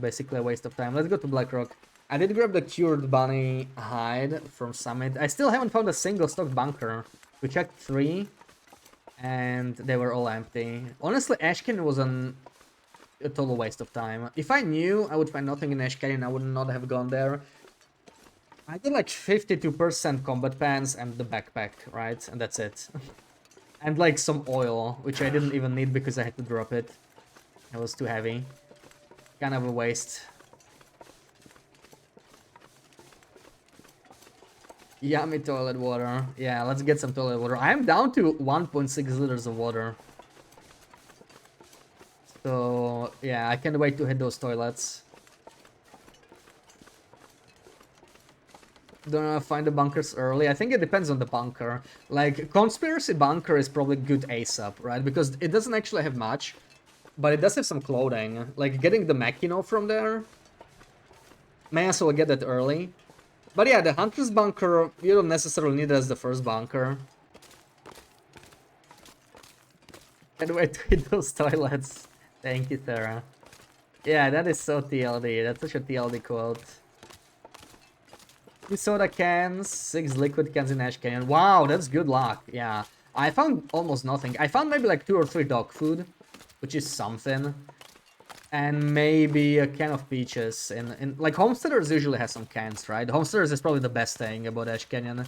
Basically a waste of time. Let's go to Blackrock. I did grab the cured bunny hide from Summit. I still haven't found a single stock bunker. We checked 3 and they were all empty. Honestly, Ash Canyon was a total waste of time. If I knew I would find nothing in Ash Canyon, I would not have gone there. I got like 52% combat pants and the backpack, right? And that's it. And like some oil, which I didn't even need because I had to drop it. It was too heavy. Kind of a waste. Yummy toilet water. Yeah, let's get some toilet water. I'm down to 1.6 liters of water. So, yeah, I can't wait to hit those toilets. Don't know, find the bunkers early. I think it depends on the bunker. Like, Conspiracy Bunker is probably good ASAP, right? Because it doesn't actually have much, but it does have some clothing. Like, getting the Machino from there, may as well get that early. But yeah, the Hunter's Bunker, you don't necessarily need it as the first bunker. Can't wait to hit those toilets. Thank you, Tara. Yeah, that is so TLD. That's such a TLD quote. 2 soda cans, 6 liquid cans in Ash Canyon. Wow, that's good luck. Yeah, I found almost nothing. I found maybe like 2 or 3 dog food, which is something. And maybe a can of peaches. And like, Homesteaders usually has some cans, right? Homesteaders is probably the best thing about Ash Canyon.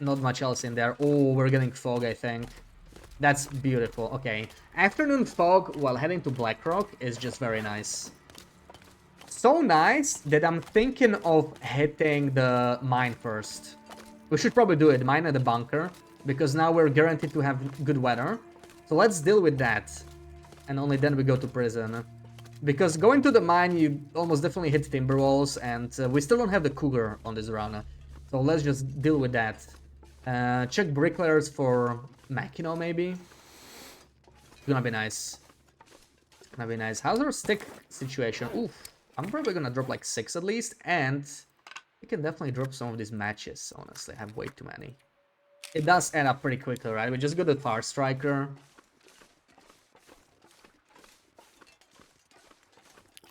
Not much else in there. Oh, we're getting fog, I think. That's beautiful. Okay. Afternoon fog while heading to Blackrock is just very nice. So nice that I'm thinking of hitting the mine first. We should probably do it, mine at the bunker, because now we're guaranteed to have good weather. So let's deal with that. And only then we go to prison. Because going to the mine, you almost definitely hit timber walls, and we still don't have the cougar on this run. So let's just deal with that. Check bricklayers for Makino, maybe. It's gonna be nice. It's gonna be nice. How's our stick situation? Oof. I'm probably gonna drop like 6 at least, and we can definitely drop some of these matches, honestly. I have way too many. It does add up pretty quickly, right? We just got the Far Striker.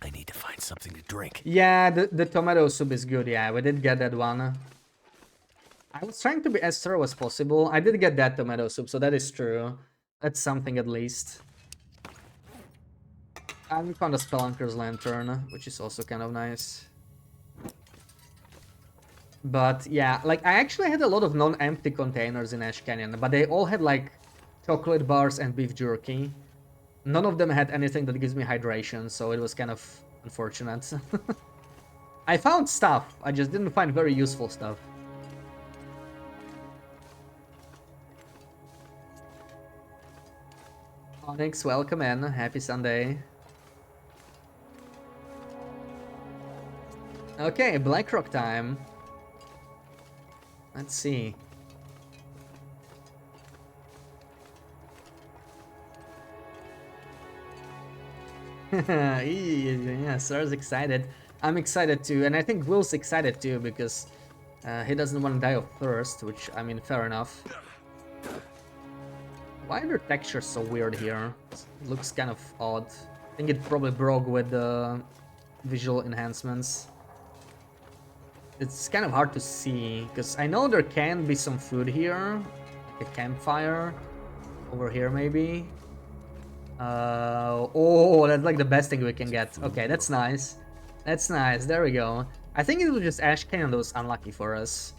I need to find something to drink. Yeah, the tomato soup is good. Yeah, we did get that one. I was trying to be as thorough as possible. I did get that tomato soup, so that is true. That's something at least. I found a Spelunker's Lantern, which is also kind of nice. But yeah, like I actually had a lot of non-empty containers in Ash Canyon, but they all had like chocolate bars and beef jerky. None of them had anything that gives me hydration, so it was kind of unfortunate. I found stuff, I just didn't find very useful stuff. Onyx, welcome in. Happy Sunday. Okay, Blackrock time. Let's see. Yeah, Sarah's excited. I'm excited too, and I think Will's excited too because he doesn't want to die of thirst, which, I mean, fair enough. Why are the textures so weird here? It looks kind of odd. I think it probably broke with the visual enhancements. It's kind of hard to see, because I know there can be some food here, like a campfire over here maybe. Oh, that's like the best thing we can get. Okay, that's nice. That's nice, there we go. I think it was just Ash Canyon that was unlucky for us.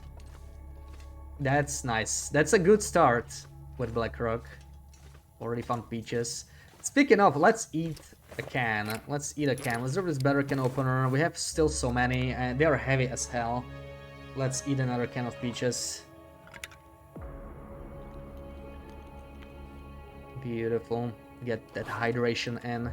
That's nice. That's a good start with Blackrock. Already found peaches. Speaking of, let's eat a can. Let's eat a can. Let's do this better can opener. We have still so many, and they are heavy as hell. Let's eat another can of peaches. Beautiful. Get that hydration in.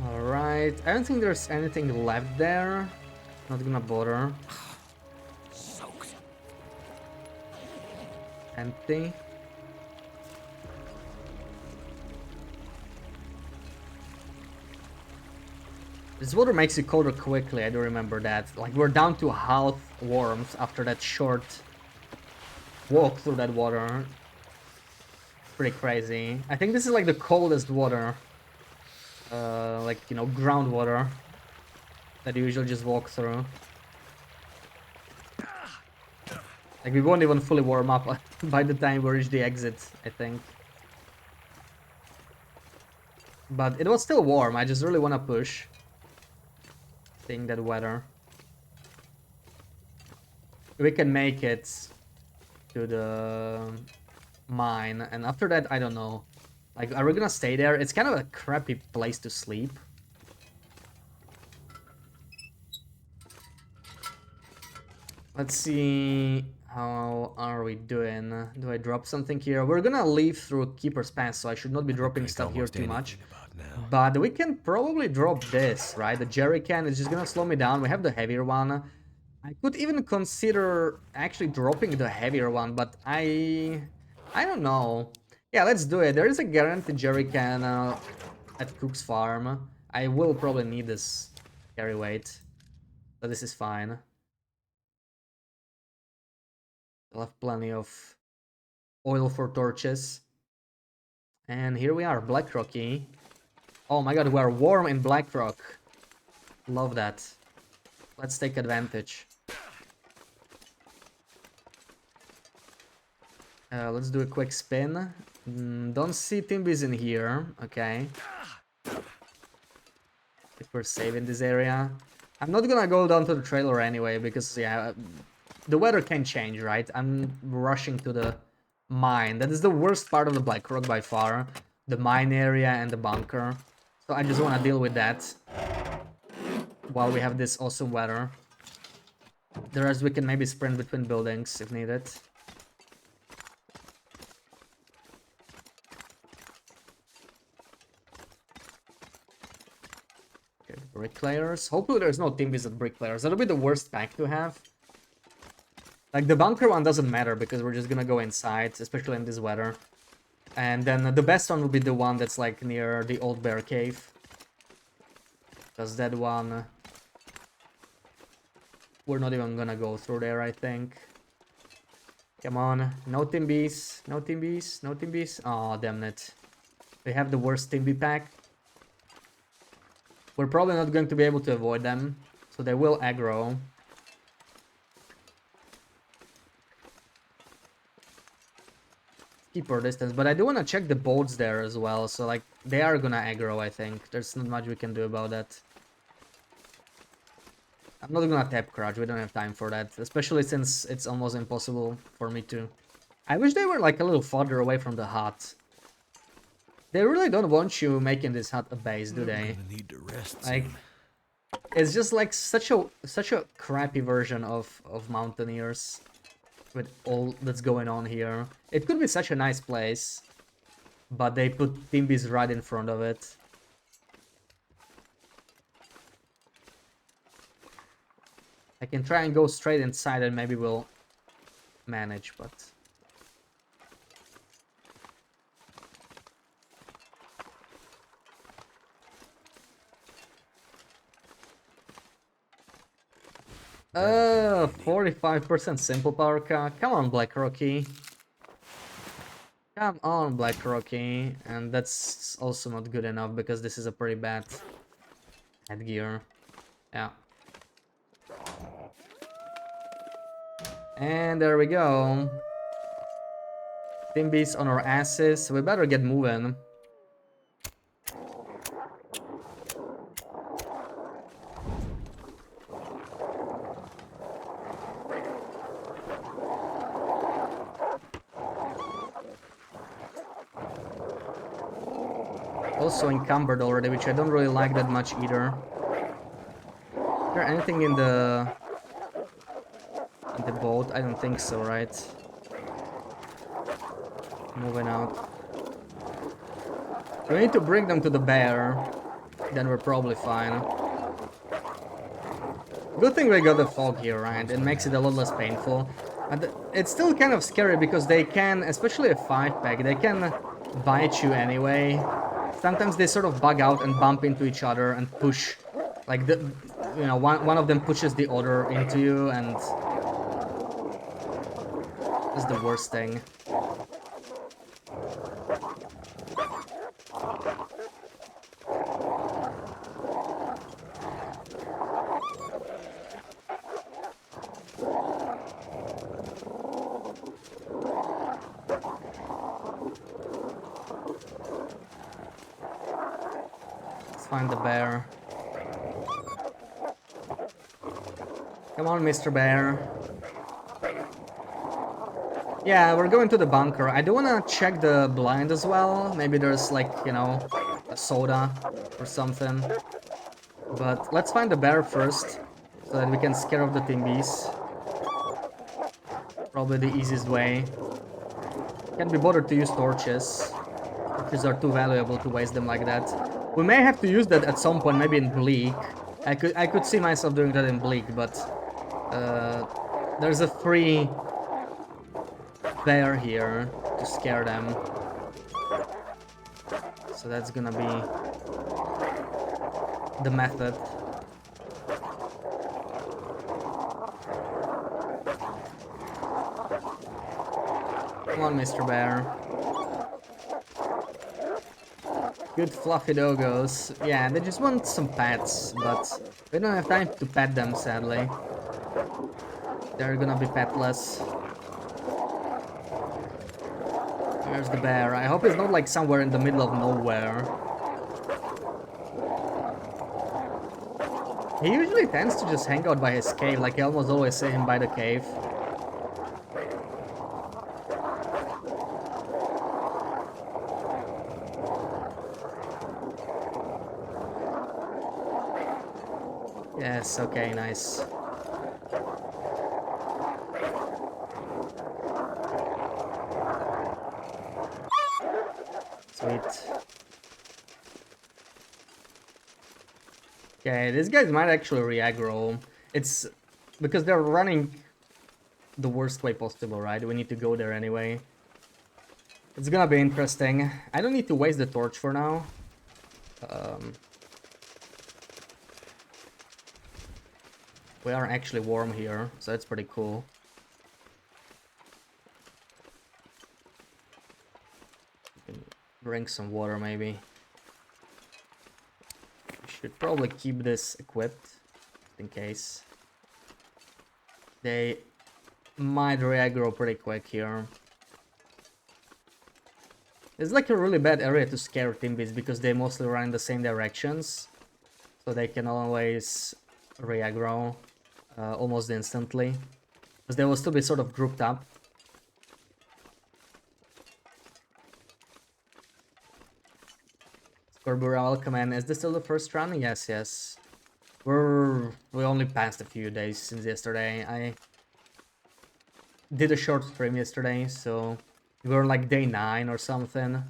Alright, I don't think there's anything left there. Not gonna bother. Soaked. Empty. This water makes you colder quickly, I do remember that. Like, we're down to half warmth after that short walk through that water. Pretty crazy. I think this is like the coldest water. Like, you know, groundwater that you usually just walk through. Like, we won't even fully warm up by the time we reach the exit, I think. But it was still warm, I just really want to push. Seeing that weather. We can make it to the mine, and after that, I don't know. Like, are we gonna stay there? It's kind of a crappy place to sleep. Let's see, how are we doing? Do I drop something here? We're gonna leave through Keeper's Pass, so I should not be dropping Drink stuff here almost too much. anything about now. But we can probably drop this, right? The jerry can is just gonna slow me down. We have the heavier one. I could even consider actually dropping the heavier one, but I don't know. Yeah, let's do it. There is a guaranteed jerry can at Cook's Farm. I will probably need this carry weight, so this is fine. I'll have plenty of oil for torches. And here we are, Black Rocky. Oh my god, we're warm in Blackrock. Love that. Let's take advantage. Let's do a quick spin. Don't see Timbies in here. Okay. If we're safe in this area. I'm not gonna go down to the trailer anyway, because, yeah, the weather can change, right? I'm rushing to the mine. That is the worst part of the Blackrock by far. The mine area and the bunker. So I just want to deal with that while we have this awesome weather. The rest we can maybe sprint between buildings if needed. Okay, bricklayers. Hopefully there's no team visit bricklayers. That'll be the worst pack to have. Like, the bunker one doesn't matter because we're just gonna go inside, especially in this weather. And then the best one would be the one that's like near the old bear cave. Because that one... we're not even gonna go through there, I think. Come on. No Timbies. No Timbies. No Timbies. Oh, damn it. They have the worst Timby pack. We're probably not going to be able to avoid them. So they will aggro. Keep our distance. But I do want to check the boats there as well. So, like, they are gonna aggro, I think. There's not much we can do about that. I'm not gonna tap crouch, we don't have time for that. Especially since it's almost impossible for me to. I wish they were like a little farther away from the hut. They really don't want you making this hut a base, do they? I'm gonna need to rest Like, soon. it's just like such a crappy version of Mountaineers with all that's going on here. It could be such a nice place, but they put Timbies right in front of it. I can try and go straight inside and maybe we'll manage, but... That'll be 45% simple power cut. Come on, Black Rocky. Come on, Black Rocky. And that's also not good enough because this is a pretty bad headgear. Yeah. And there we go. Timbies on our asses. We better get moving. Also encumbered already, which I don't really like that much either. Is there anything in the boat? I don't think so, right? Moving out. We need to bring them to the bear. Then we're probably fine. Good thing we got the fog here, right? It makes it a lot less painful. And it's still kind of scary because they can, especially a 5-pack, they can bite you anyway. Sometimes they sort of bug out and bump into each other and push. Like, one of them pushes the other into you, and that's the worst thing. Find the bear. Come on, Mr. Bear. Yeah, we're going to the bunker. I do want to check the blind as well. Maybe there's like, you know, a soda or something. But let's find the bear first, so that we can scare off the Timbies. Probably the easiest way. Can't be bothered to use torches. Torches are too valuable to waste them like that. We may have to use that at some point, maybe in Bleak. I could see myself doing that in Bleak, but there's a free bear here to scare them. So that's gonna be the method. Come on, Mr. Bear. Good fluffy doggos. Yeah, they just want some pets, but we don't have time to pet them, sadly. They're gonna be petless. Where's the bear? I hope it's not like somewhere in the middle of nowhere. He usually tends to just hang out by his cave, like I almost always see him by the cave. Yes, okay, nice. Sweet. Okay, these guys might actually re-aggro. It's because they're running the worst way possible, right? We need to go there anyway. It's gonna be interesting. I don't need to waste the torch for now. We are actually warm here, so that's pretty cool. Drink some water, maybe. We should probably keep this equipped, in case. They might re-aggro pretty quick here. It's like a really bad area to scare Timbies because they mostly run in the same directions. So they can always re-aggro almost instantly. Because they will still be sort of grouped up. Scorbura, welcome, and is this still the first run? Yes, yes. We only passed a few days since yesterday. I did a short stream yesterday, so we were like day 9 or something.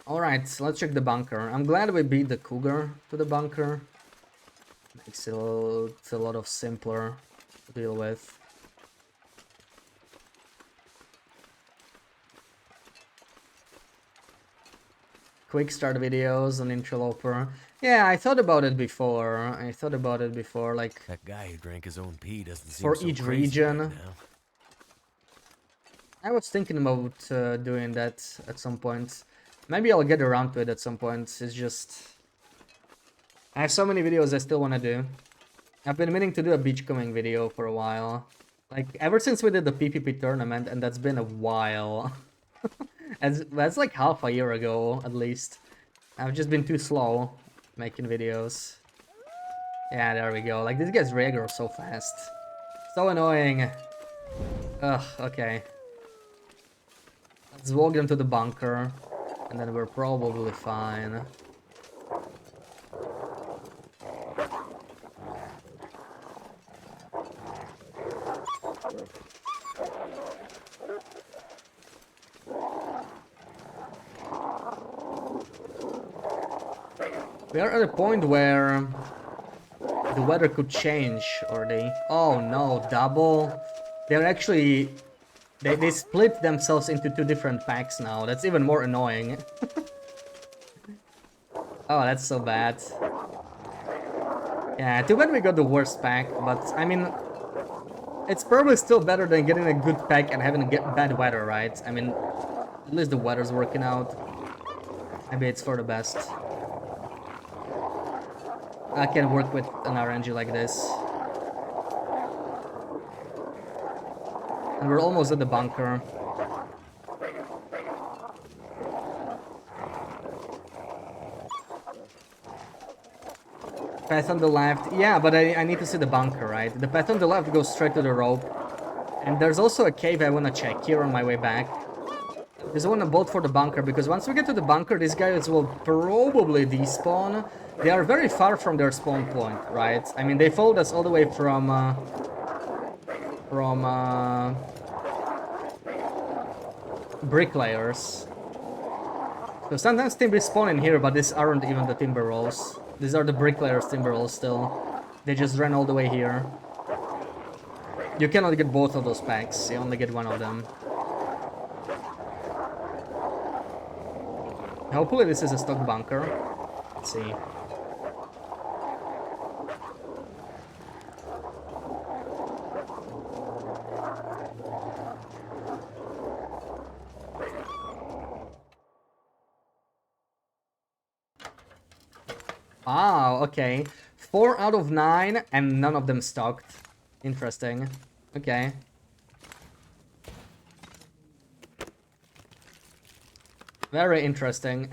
Alright, let's check the bunker. I'm glad we beat the cougar to the bunker. Makes it a lot of simpler to deal with. Quick start videos on Interloper. Yeah, I thought about it before. Like That guy who drank his own pee doesn't seem for so each crazy right region. now. I was thinking about doing that at some point. Maybe I'll get around to it at some point. It's just... I have so many videos I still want to do. I've been meaning to do a beachcombing video for a while. Like, ever since we did the PvP tournament, and that's been a while. That's like half a year ago, at least. I've just been too slow making videos. Yeah, there we go. Like, these guys re-aggro so fast. So annoying. Ugh, okay. Let's walk them to the bunker, and then we're probably fine. We are at a point where the weather could change, or they... Oh no, double. They're actually... They split themselves into 2 different packs now. That's even more annoying. Oh, that's so bad. Yeah, too bad we got the worst pack, but I mean... It's probably still better than getting a good pack and having bad weather, right? I mean, at least the weather's working out. Maybe it's for the best. I can work with an RNG like this. And we're almost at the bunker. Path on the left. Yeah, but I need to see the bunker, right? The path on the left goes straight to the rope. And there's also a cave I want to check here on my way back. I just want to bolt for the bunker, because once we get to the bunker, these guys will probably despawn. They are very far from their spawn point, right? I mean, they followed us all the way from bricklayers. So sometimes timber spawn in here, but these aren't even the timber rolls. These are the bricklayers timber rolls still. They just ran all the way here. You cannot get both of those packs, you only get one of them. Hopefully this is a stock bunker. Let's see. Wow, okay. 4 out of 9 and none of them stocked. Interesting. Okay. Very interesting.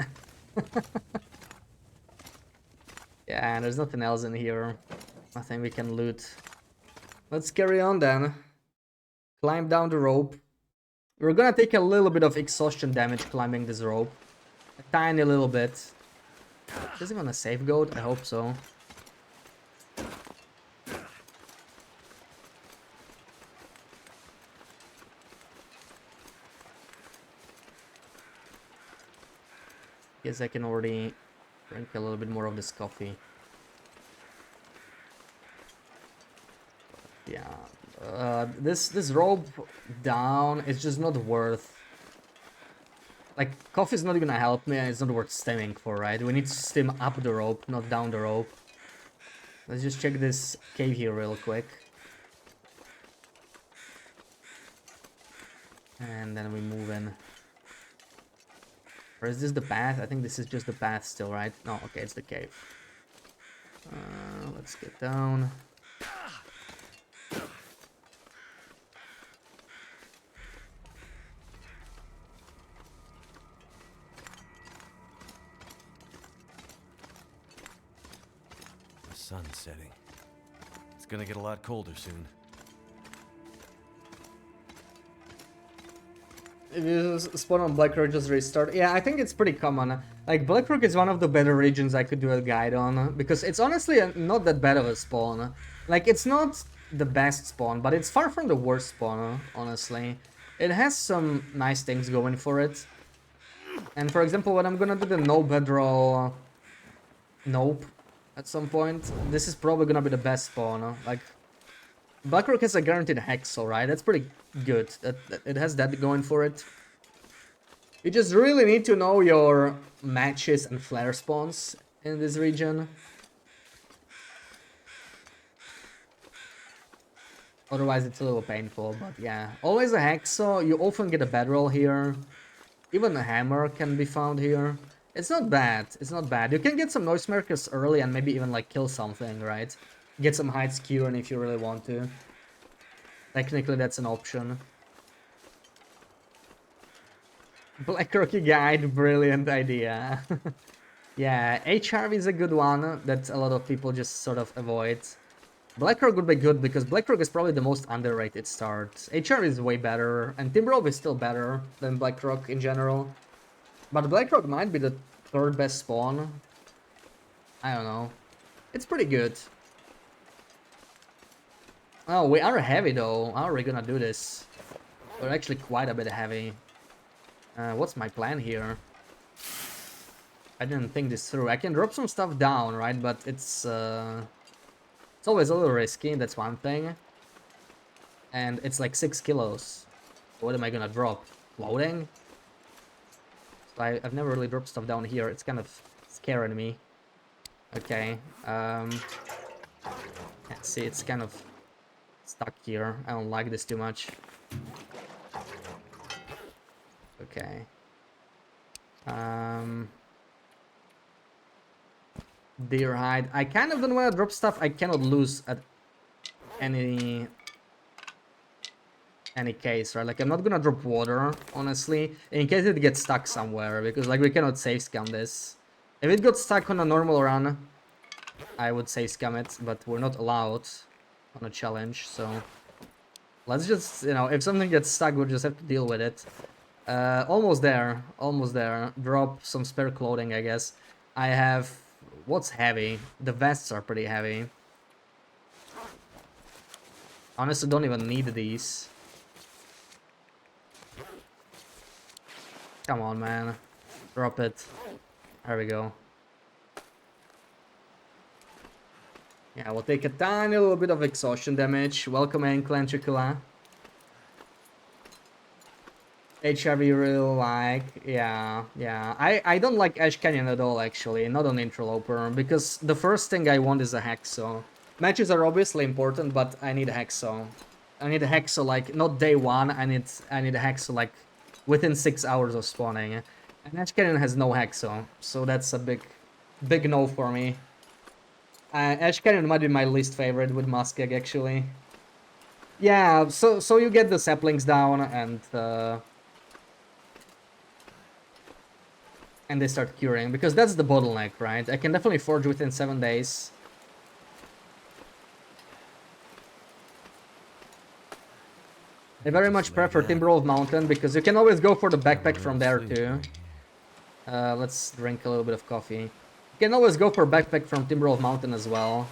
Yeah, there's nothing else in here. Nothing we can loot. Let's carry on then. Climb down the rope. We're gonna take a little bit of exhaustion damage climbing this rope. A tiny little bit. Is it even a safe goat? I hope so. Guess I can already drink a little bit more of this coffee. Yeah, this rope down is just not worth. Like, coffee's not gonna help me, and it's not worth stemming for, right? We need to stem up the rope, not down the rope. Let's just check this cave here real quick. And then we move in. Or is this the path? I think this is just the path still, right? No, okay, it's the cave. Let's get down. The sun's setting. It's gonna get a lot colder soon. If you spawn on Blackrock, just restart. Yeah, I think it's pretty common. Like, Blackrock is one of the better regions I could do a guide on, because it's honestly not that bad of a spawn. Like, it's not the best spawn, but it's far from the worst spawn, honestly. It has some nice things going for it. And for example, when I'm gonna do the no bedroll nope at some point, this is probably gonna be the best spawn. Like, Blackrock has a guaranteed hex, alright? That's pretty good. It has that going for it. You just really need to know your matches and flare spawns in this region. Otherwise, it's a little painful, but yeah. Always a hexo. You often get a bedroll here. Even a hammer can be found here. It's not bad. It's not bad. You can get some noise markers early and maybe even like kill something, right? Get some hide skewer if you really want to. Technically, that's an option. Black Rocky Guide, brilliant idea. Yeah, HRV is a good one that a lot of people just sort of avoid. Blackrock would be good because Blackrock is probably the most underrated start. HRV is way better, and Timberwolf is still better than Blackrock in general. But Blackrock might be the third best spawn. I don't know. It's pretty good. Oh, we are heavy though. How are we gonna do this? We're actually quite a bit heavy. What's my plan here? I didn't think this through. I can drop some stuff down, right? But it's always a little risky, that's one thing. And it's like 6 kilos. What am I gonna drop? Loading? So I've never really dropped stuff down here. It's kind of scaring me. Okay. Yeah, see, it's kind of stuck here. I don't like this too much. Okay. Deer hide. I kind of don't want to drop stuff I cannot lose at any case, right? Like, I'm not gonna drop water, honestly, in case it gets stuck somewhere, because like we cannot save scam this. If it got stuck on a normal run, I would save scam it, but we're not allowed on a challenge, so let's just, you know, if something gets stuck, we'll just have to deal with it. Almost there, almost there. Drop some spare clothing, I guess. I have, what's heavy? The vests are pretty heavy. Honestly, don't even need these. Come on, man. Drop it. There we go. Yeah, we'll take a tiny little bit of exhaustion damage. Welcome in, Clan Tricula. HRV you really like. Yeah. I don't like Ash Canyon at all, actually. Not on Interloper. Because the first thing I want is a Hexo. Matches are obviously important, but I need a Hexo. I need a Hexo, like, not day one. I need a Hexo, like, within 6 hours of spawning. And Ash Canyon has no Hexo. So that's a big no for me. Ash Canyon might be my least favorite with Muskeg, actually. Yeah, so you get the saplings down and they start curing, because that's the bottleneck, right? I can definitely forge within 7 days. I very much prefer Timberwolf Mountain because you can always go for the backpack from there too. Let's drink a little bit of coffee. You can always go for backpack from Timberwolf Mountain as well.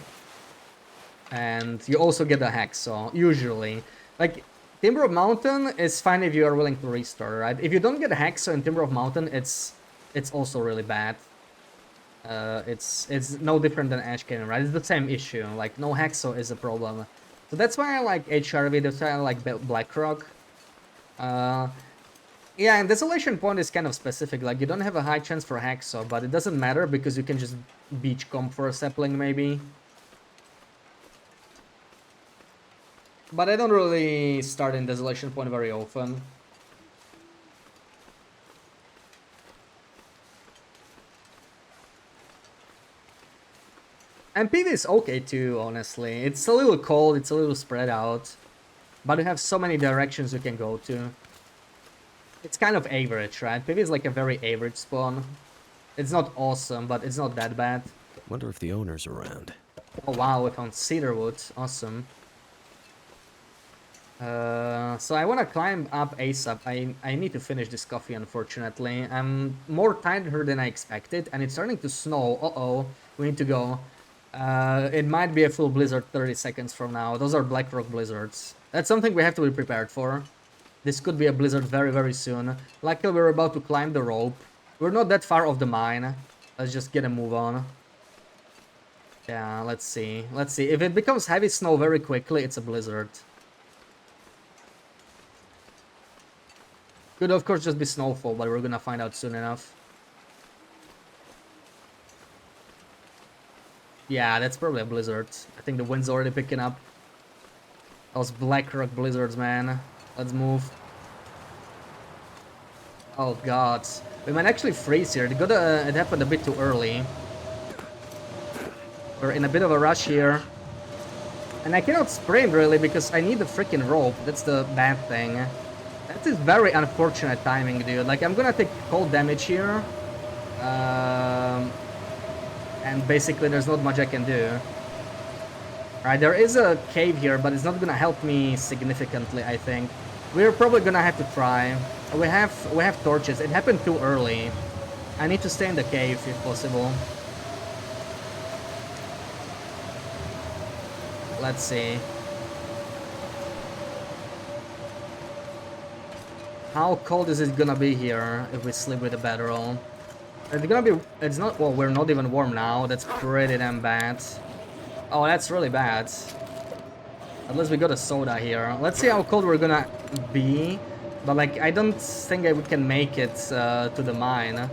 And you also get a hacksaw, usually. Like, Timberwolf Mountain is fine if you are willing to restore, right? If you don't get a hacksaw in Timberwolf Mountain, it's also really bad. It's no different than Ash Canyon, right? It's the same issue. Like, no hacksaw is a problem. So that's why I like HRV, that's why I like Blackrock. Yeah, and Desolation Point is kind of specific. Like, you don't have a high chance for hacksaw, but it doesn't matter because you can just beach comp for a sapling, maybe. But I don't really start in Desolation Point very often. And PV is okay too, honestly. It's a little cold, it's a little spread out. But you have so many directions you can go to. It's kind of average, right? PV is like a very average spawn. It's not awesome, but it's not that bad. Wonder if the owner's around. Oh wow, we found cedarwood. Awesome. So I want to climb up ASAP. I need to finish this coffee, unfortunately. I'm more tired than I expected, and it's starting to snow. Uh-oh, we need to go. It might be a full blizzard 30 seconds from now. Those are Blackrock blizzards. That's something we have to be prepared for. This could be a blizzard very, very soon. Luckily, we're about to climb the rope. We're not that far off the mine. Let's just get a move on. Yeah, let's see. Let's see. If it becomes heavy snow very quickly, it's a blizzard. Could of course just be snowfall, but we're gonna find out soon enough. Yeah, that's probably a blizzard. I think the wind's already picking up. Those Blackrock blizzards, man. Let's move. Oh god. We might actually freeze here. It happened a bit too early. We're in a bit of a rush here. And I cannot sprint really because I need the freaking rope. That's the bad thing. That is very unfortunate timing, dude. Like, I'm gonna take cold damage here. And basically there's not much I can do. Right, there is a cave here, but it's not gonna help me significantly, I think. We're probably gonna have to try. We have torches. It happened too early. I need to stay in the cave if possible. Let's see. How cold is it gonna be here if we sleep with a bedroll? It's gonna be... It's not... Well, we're not even warm now. That's pretty damn bad. Oh, that's really bad. At least we got a soda here. Let's see how cold we're gonna be. But, like, I don't think we can make it to the mine.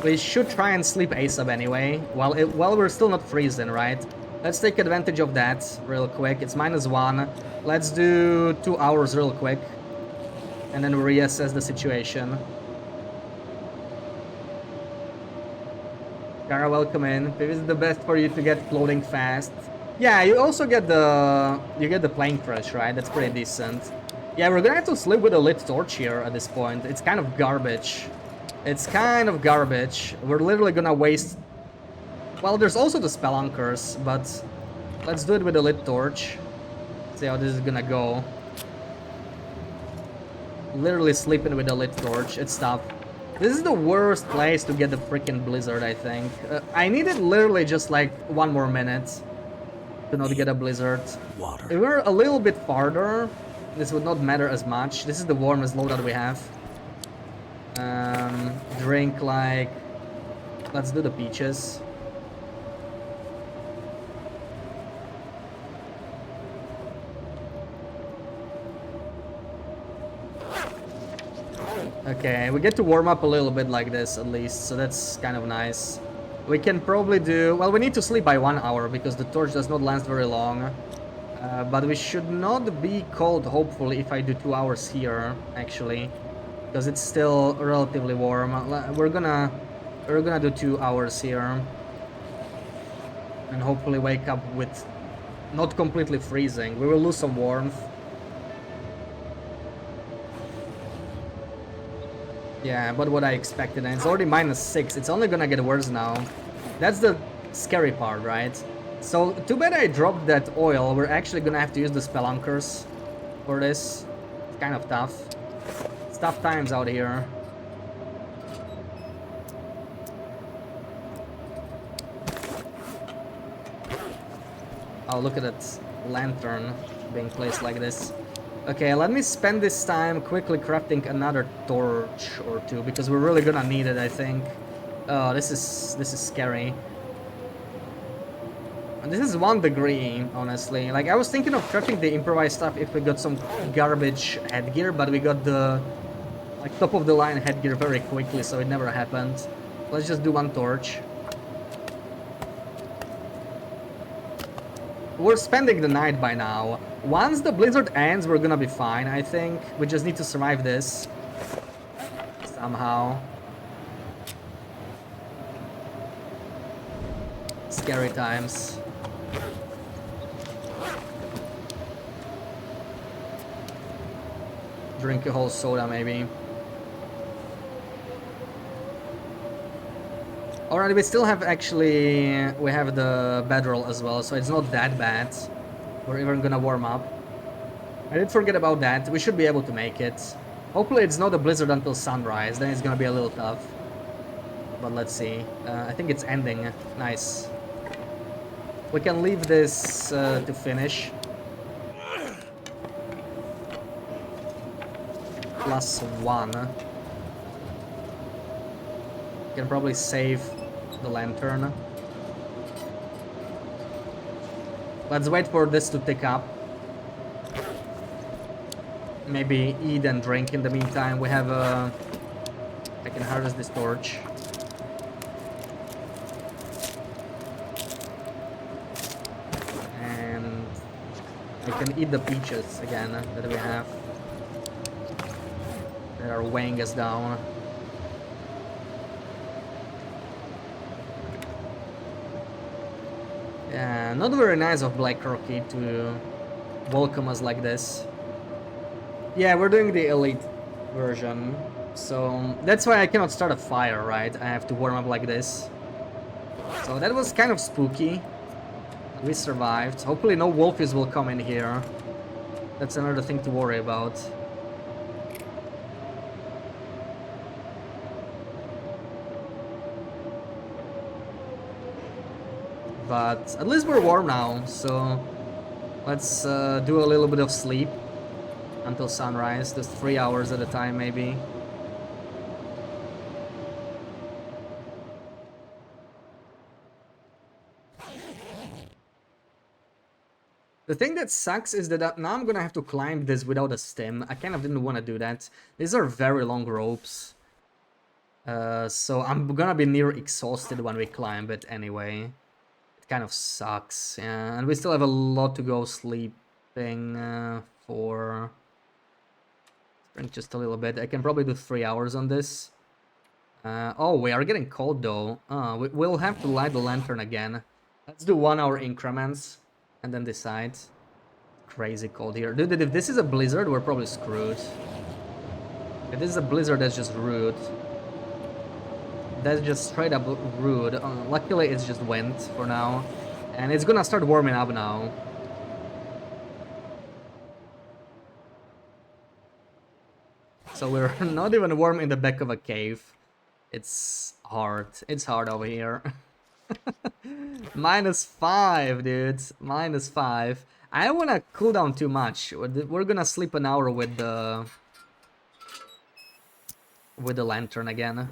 We should try and sleep ASAP anyway. While we're still not freezing, right? Let's take advantage of that real quick. It's -1. Let's do 2 hours real quick. And then reassess the situation. Kara, welcome in. Maybe it's the best for you to get clothing fast. Yeah, you also get the plane crash, right? That's pretty decent. Yeah, we're gonna have to sleep with a lit torch here at this point. It's kind of garbage. It's kind of garbage. We're literally gonna waste... Well, there's also the spelunkers, but let's do it with a lit torch. See how this is gonna go. Literally sleeping with a lit torch. It's tough. This is the worst place to get the freaking blizzard, I think. I needed literally just like 1 more minute to not get a blizzard. Water. If we were a little bit farther, this would not matter as much. This is the warmest loadout we have. Drink like... Let's do the peaches. Okay, we get to warm up a little bit like this at least, so that's kind of nice. We can probably do... Well, we need to sleep by 1 hour because the torch does not last very long. But we should not be cold, hopefully, if I do 2 hours here, actually. Because it's still relatively warm. We're gonna We're gonna do 2 hours here. And hopefully wake up with not completely freezing. We will lose some warmth. Yeah, but what I expected, and it's already -6. It's only gonna get worse now. That's the scary part, right? So, too bad I dropped that oil. We're actually gonna have to use the spelunkers for this. It's kind of tough. It's tough times out here. Oh, look at that lantern being placed like this. Okay, let me spend this time quickly crafting another torch or two, because we're really gonna need it, I think. Oh, this is scary. And this is 1 degree, honestly. Like, I was thinking of crafting the improvised stuff if we got some garbage headgear, but we got the like top of the line headgear very quickly, so it never happened. Let's just do 1 torch. We're spending the night by now. Once the blizzard ends, we're gonna be fine, I think. We just need to survive this. Somehow. Scary times. Drink a whole soda, maybe. Alright, we still have actually... We have the bedroll as well, so it's not that bad. We're even gonna warm up. I did forget about that. We should be able to make it. Hopefully it's not a blizzard until sunrise, then it's gonna be a little tough. But let's see. I think it's ending. Nice. We can leave this to finish. +1. Can probably save the lantern. Let's wait for this to tick up. Maybe eat and drink in the meantime. We have a... I can harvest this torch. And I can eat the peaches again that we have. That are weighing us down. Yeah, not very nice of Black Rocky to welcome us like this. Yeah, we're doing the elite version, so that's why I cannot start a fire, right? I have to warm up like this. So that was kind of spooky. We survived. Hopefully no wolfies will come in here. That's another thing to worry about. But at least we're warm now, so let's do a little bit of sleep until sunrise, just 3 hours at a time maybe. The thing that sucks is that now I'm gonna have to climb this without a stem. I kind of didn't want to do that. These are very long ropes. So I'm gonna be near exhausted when we climb it anyway. It kind of sucks. Yeah, and we still have a lot to go sleeping for... Drink just a little bit. I can probably do 3 hours on this. Oh, we are getting cold though. We'll have to light the lantern again. Let's do 1 hour increments and then decide. Crazy cold here. Dude, if this is a blizzard, we're probably screwed. If this is a blizzard, that's just rude. That's just straight up rude. Luckily, it's just wind for now. And it's gonna start warming up now. So we're not even warm in the back of a cave. It's hard. It's hard over here. -5, dude. -5. I don't wanna cool down too much. We're gonna sleep an hour with the lantern again.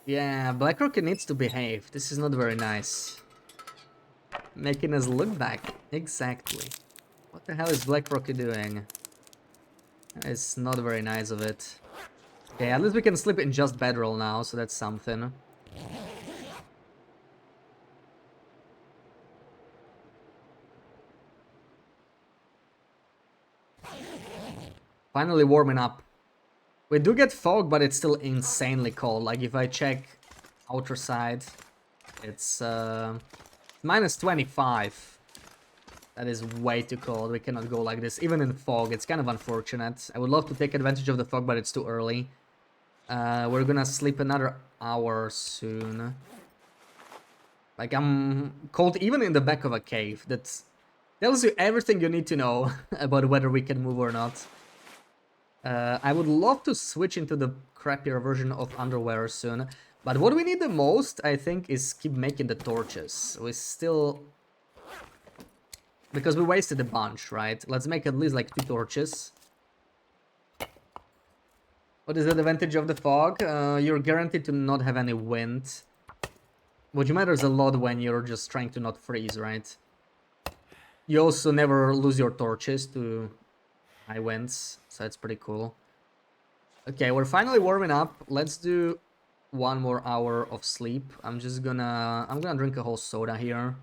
Yeah, Black Rocket needs to behave. This is not very nice. Making us look back. Exactly. What the hell is Black Rocket doing? It's not very nice of it. Okay, at least we can sleep in just bedroll now, so that's something. Finally warming up. We do get fog, but it's still insanely cold. Like, if I check outer side, it's minus 25. That is way too cold. We cannot go like this, even in fog. It's kind of unfortunate. I would love to take advantage of the fog, but it's too early. We're gonna sleep another hour soon. Like, I'm cold even in the back of a cave. That tells you everything you need to know about whether we can move or not. I would love to switch into the crappier version of underwear soon. But what we need the most, I think, is keep making the torches. We still... Because we wasted a bunch, right? Let's make at least like 2 torches. What is the advantage of the fog? You're guaranteed to not have any wind. Which matters a lot when you're just trying to not freeze, right? You also never lose your torches to high winds, so that's pretty cool. Okay, we're finally warming up. Let's do 1 more hour of sleep. I'm gonna drink a whole soda here.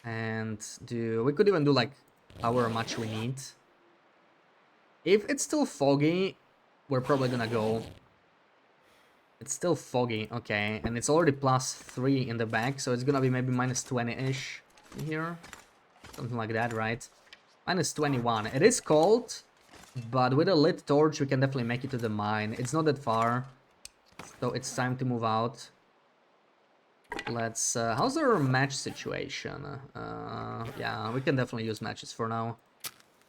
And we could even do like however much we need. If it's still foggy, we're probably gonna go. It's still foggy, okay, and it's already +3 in the back, so it's gonna be maybe minus 20-ish here. Something like that, right? Minus 21. It is cold, but with a lit torch we can definitely make it to the mine. It's not that far, so it's time to move out. Let's... how's our match situation? Yeah, we can definitely use matches for now.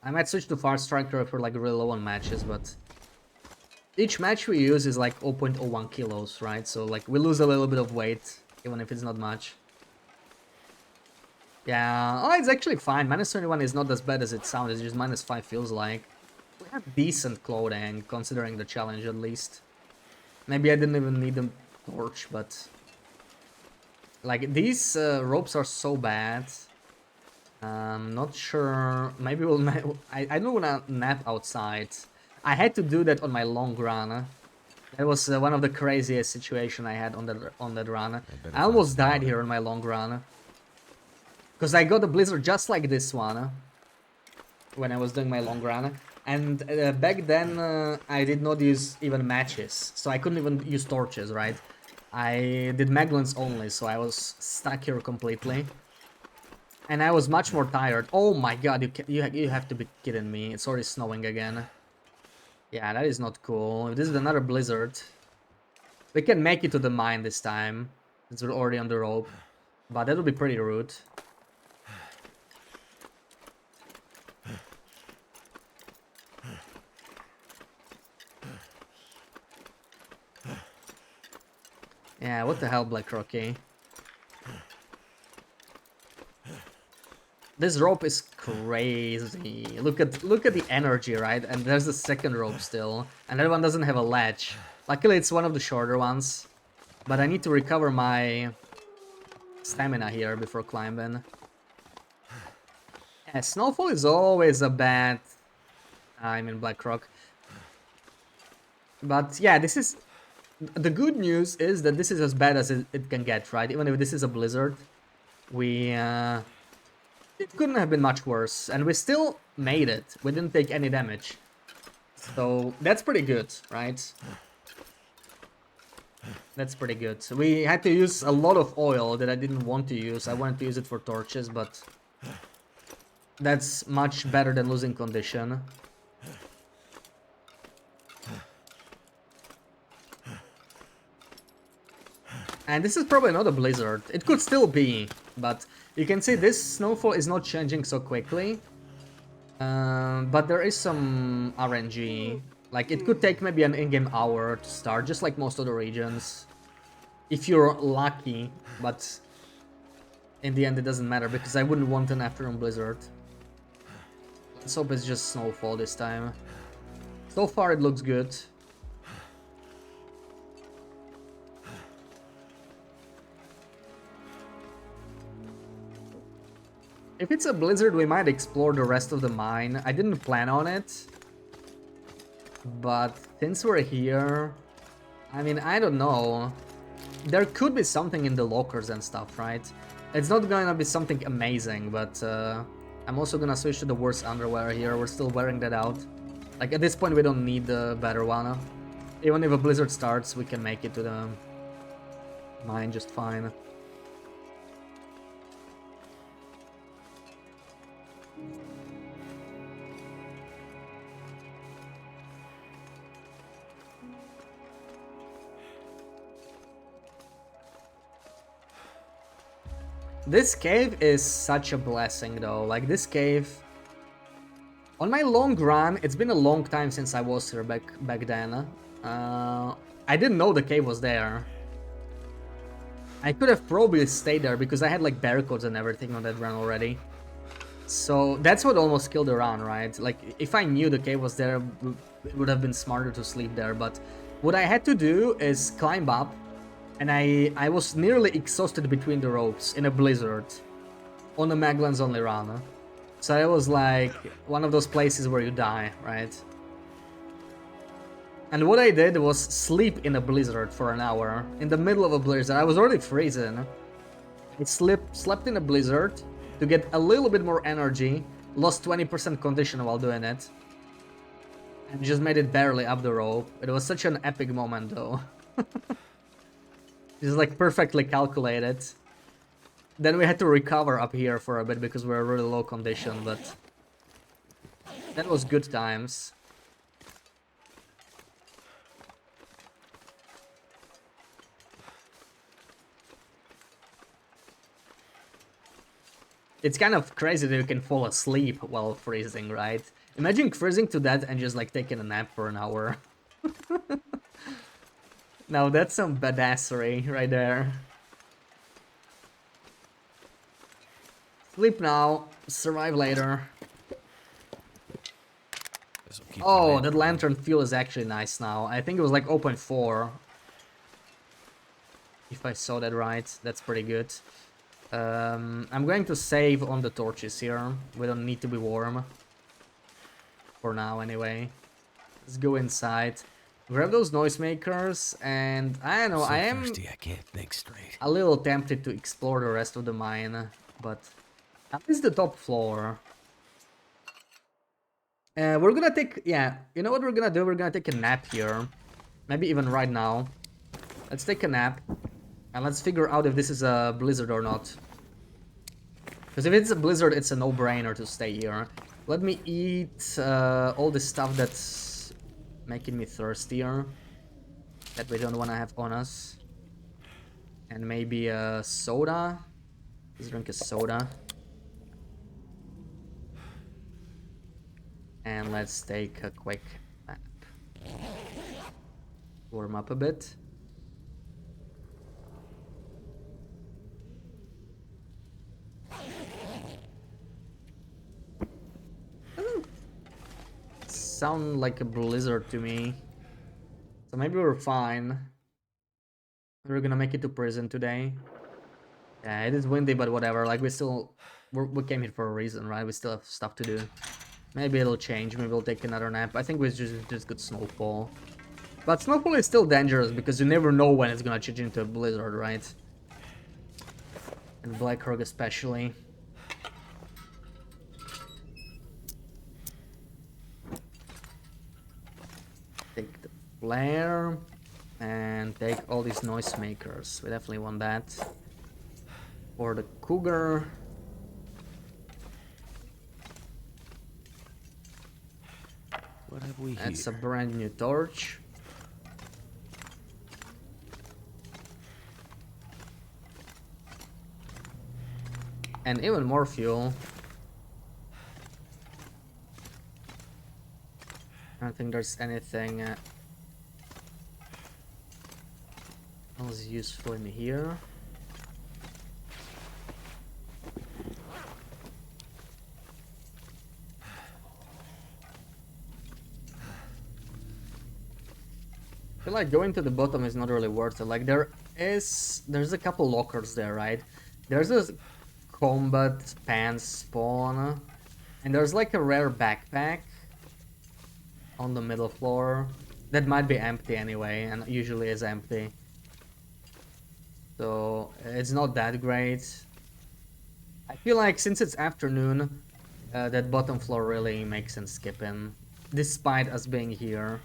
I might switch to Far Striker if we're like really low on matches, but... Each match we use is like 0.01 kilos, right? So like we lose a little bit of weight, even if it's not much. Yeah, oh, it's actually fine. Minus 21 is not as bad as it sounds. It's just minus 5 feels like. We have decent clothing, considering the challenge at least. Maybe I didn't even need a torch, but... Like, these ropes are so bad. Not sure. Maybe we'll... I don't wanna nap outside. I had to do that on my long run. That was one of the craziest situations I had on that run. I almost died here on my long run. Because I got a blizzard just like this one. When I was doing my long run. And back then I did not use even matches. So I couldn't even use torches, right? I did maglins only, so I was stuck here completely. And I was much more tired. Oh my god, you have to be kidding me. It's already snowing again. Yeah, that is not cool. If this is another blizzard, we can make it to the mine this time, since we're already on the rope. But that would be pretty rude. Yeah, what the hell, Black Rocky? This rope is crazy. Look at the energy, right? And there's the second rope still, and that one doesn't have a latch. Luckily, it's one of the shorter ones, but I need to recover my stamina here before climbing. Yeah, snowfall is always a bad time in Blackrock. But yeah, this is... The good news is that this is as bad as it can get, right? Even if this is a blizzard, it couldn't have been much worse, and we still made it. We didn't take any damage. So, that's pretty good, right? That's pretty good. So we had to use a lot of oil that I didn't want to use. I wanted to use it for torches, but... That's much better than losing condition. And this is probably not a blizzard. It could still be, but you can see this snowfall is not changing so quickly. But there is some RNG. Like, it could take maybe an in-game hour to start, just like most other regions. If you're lucky, but in the end it doesn't matter, because I wouldn't want an afternoon blizzard. Let's hope it's just snowfall this time. So far it looks good. If it's a blizzard, we might explore the rest of the mine. I didn't plan on it. But since we're here, I mean, I don't know. There could be something in the lockers and stuff, right? It's not gonna be something amazing, but I'm also gonna switch to the worst underwear here. We're still wearing that out. Like, at this point, we don't need the better one. Even if a blizzard starts, we can make it to the mine just fine. This cave is such a blessing though, like this cave... On my long run, it's been a long time since I was here back then. I didn't know the cave was there. I could have probably stayed there because I had like barcodes and everything on that run already. So that's what almost killed the run, right? Like if I knew the cave was there, it would have been smarter to sleep there. But what I had to do is climb up. And I was nearly exhausted between the ropes in a blizzard on the Maglan's only run. So it was like one of those places where you die, right? And what I did was sleep in a blizzard for an hour. In the middle of a blizzard. I was already freezing. I slept in a blizzard to get a little bit more energy. Lost 20% condition while doing it. And just made it barely up the rope. It was such an epic moment though. It's like perfectly calculated. Then we had to recover up here for a bit because we were really low condition, but that was good times. It's kind of crazy that you can fall asleep while freezing, right? Imagine freezing to that and just like taking a nap for an hour. Now that's some badassery right there. Sleep now, survive later. Oh, that lantern fuel is actually nice now. I think it was like 0.4. If I saw that right, that's pretty good. I'm going to save on the torches here. We don't need to be warm. For now, anyway. Let's go inside. Grab those noisemakers, and I don't know, I am thirsty, I can't think straight. a little tempted to explore the rest of the mine, but at least the top floor. We're gonna take, yeah, you know what we're gonna do? We're gonna take a nap here. Maybe even right now. Let's take a nap, and let's figure out if this is a blizzard or not. Because if it's a blizzard, it's a no-brainer to stay here. Let me eat all the stuff that's making me thirstier, that we don't want to have on us. And maybe a soda. Let's drink a soda. And let's take a quick nap. Warm up a bit. Sound like a blizzard to me. So maybe we're fine. We're gonna make it to prison today. Yeah, it is windy, but whatever. Like, we came here for a reason, right? We still have stuff to do. Maybe it'll change. Maybe we'll take another nap. I think we just got snowfall. But snowfall is still dangerous because you never know when it's gonna change into a blizzard, right? And Blackhawk especially. Take the flare and take all these noisemakers. We definitely want that. For the cougar. What have we here? That's a brand new torch. And even more fuel. I don't think there's anything else useful in here. I feel like going to the bottom is not really worth it. Like, there's a couple lockers there, right? There's a combat pants spawn, and there's like a rare backpack. on the middle floor. That might be empty anyway, and usually is empty. So it's not that great. I feel like since it's afternoon, that bottom floor really makes sense skipping, despite us being here.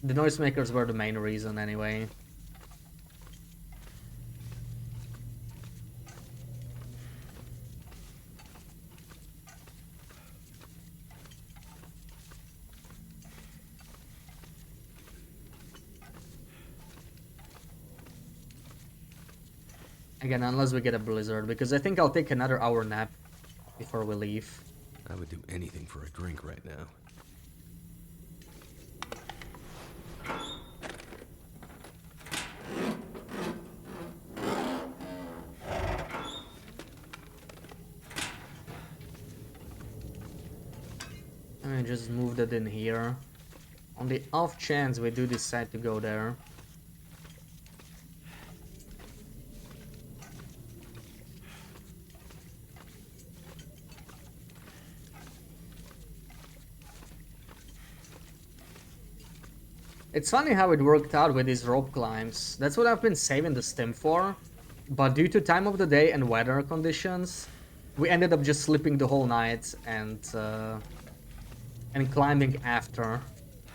The noisemakers were the main reason anyway. Again, unless we get a blizzard, because I think I'll take another hour nap before we leave. I would do anything for a drink right now. I just move that in here. On the off chance we do decide to go there. It's funny how it worked out with these rope climbs. That's what I've been saving the stim for. But due to time of the day and weather conditions, we ended up just sleeping the whole night and climbing after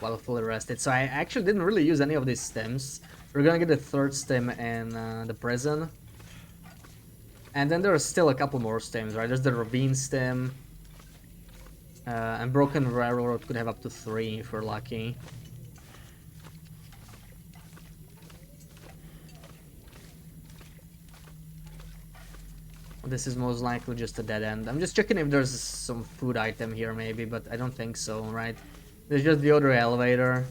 while fully rested. So I actually didn't really use any of these stims. We're gonna get a third stim in the prison. And then there's still a couple more stims, right? There's the ravine stim. And broken railroad could have up to 3 if we're lucky. This is most likely just a dead end. I'm just checking if there's some food item here maybe, but I don't think so, right? There's just the other elevator.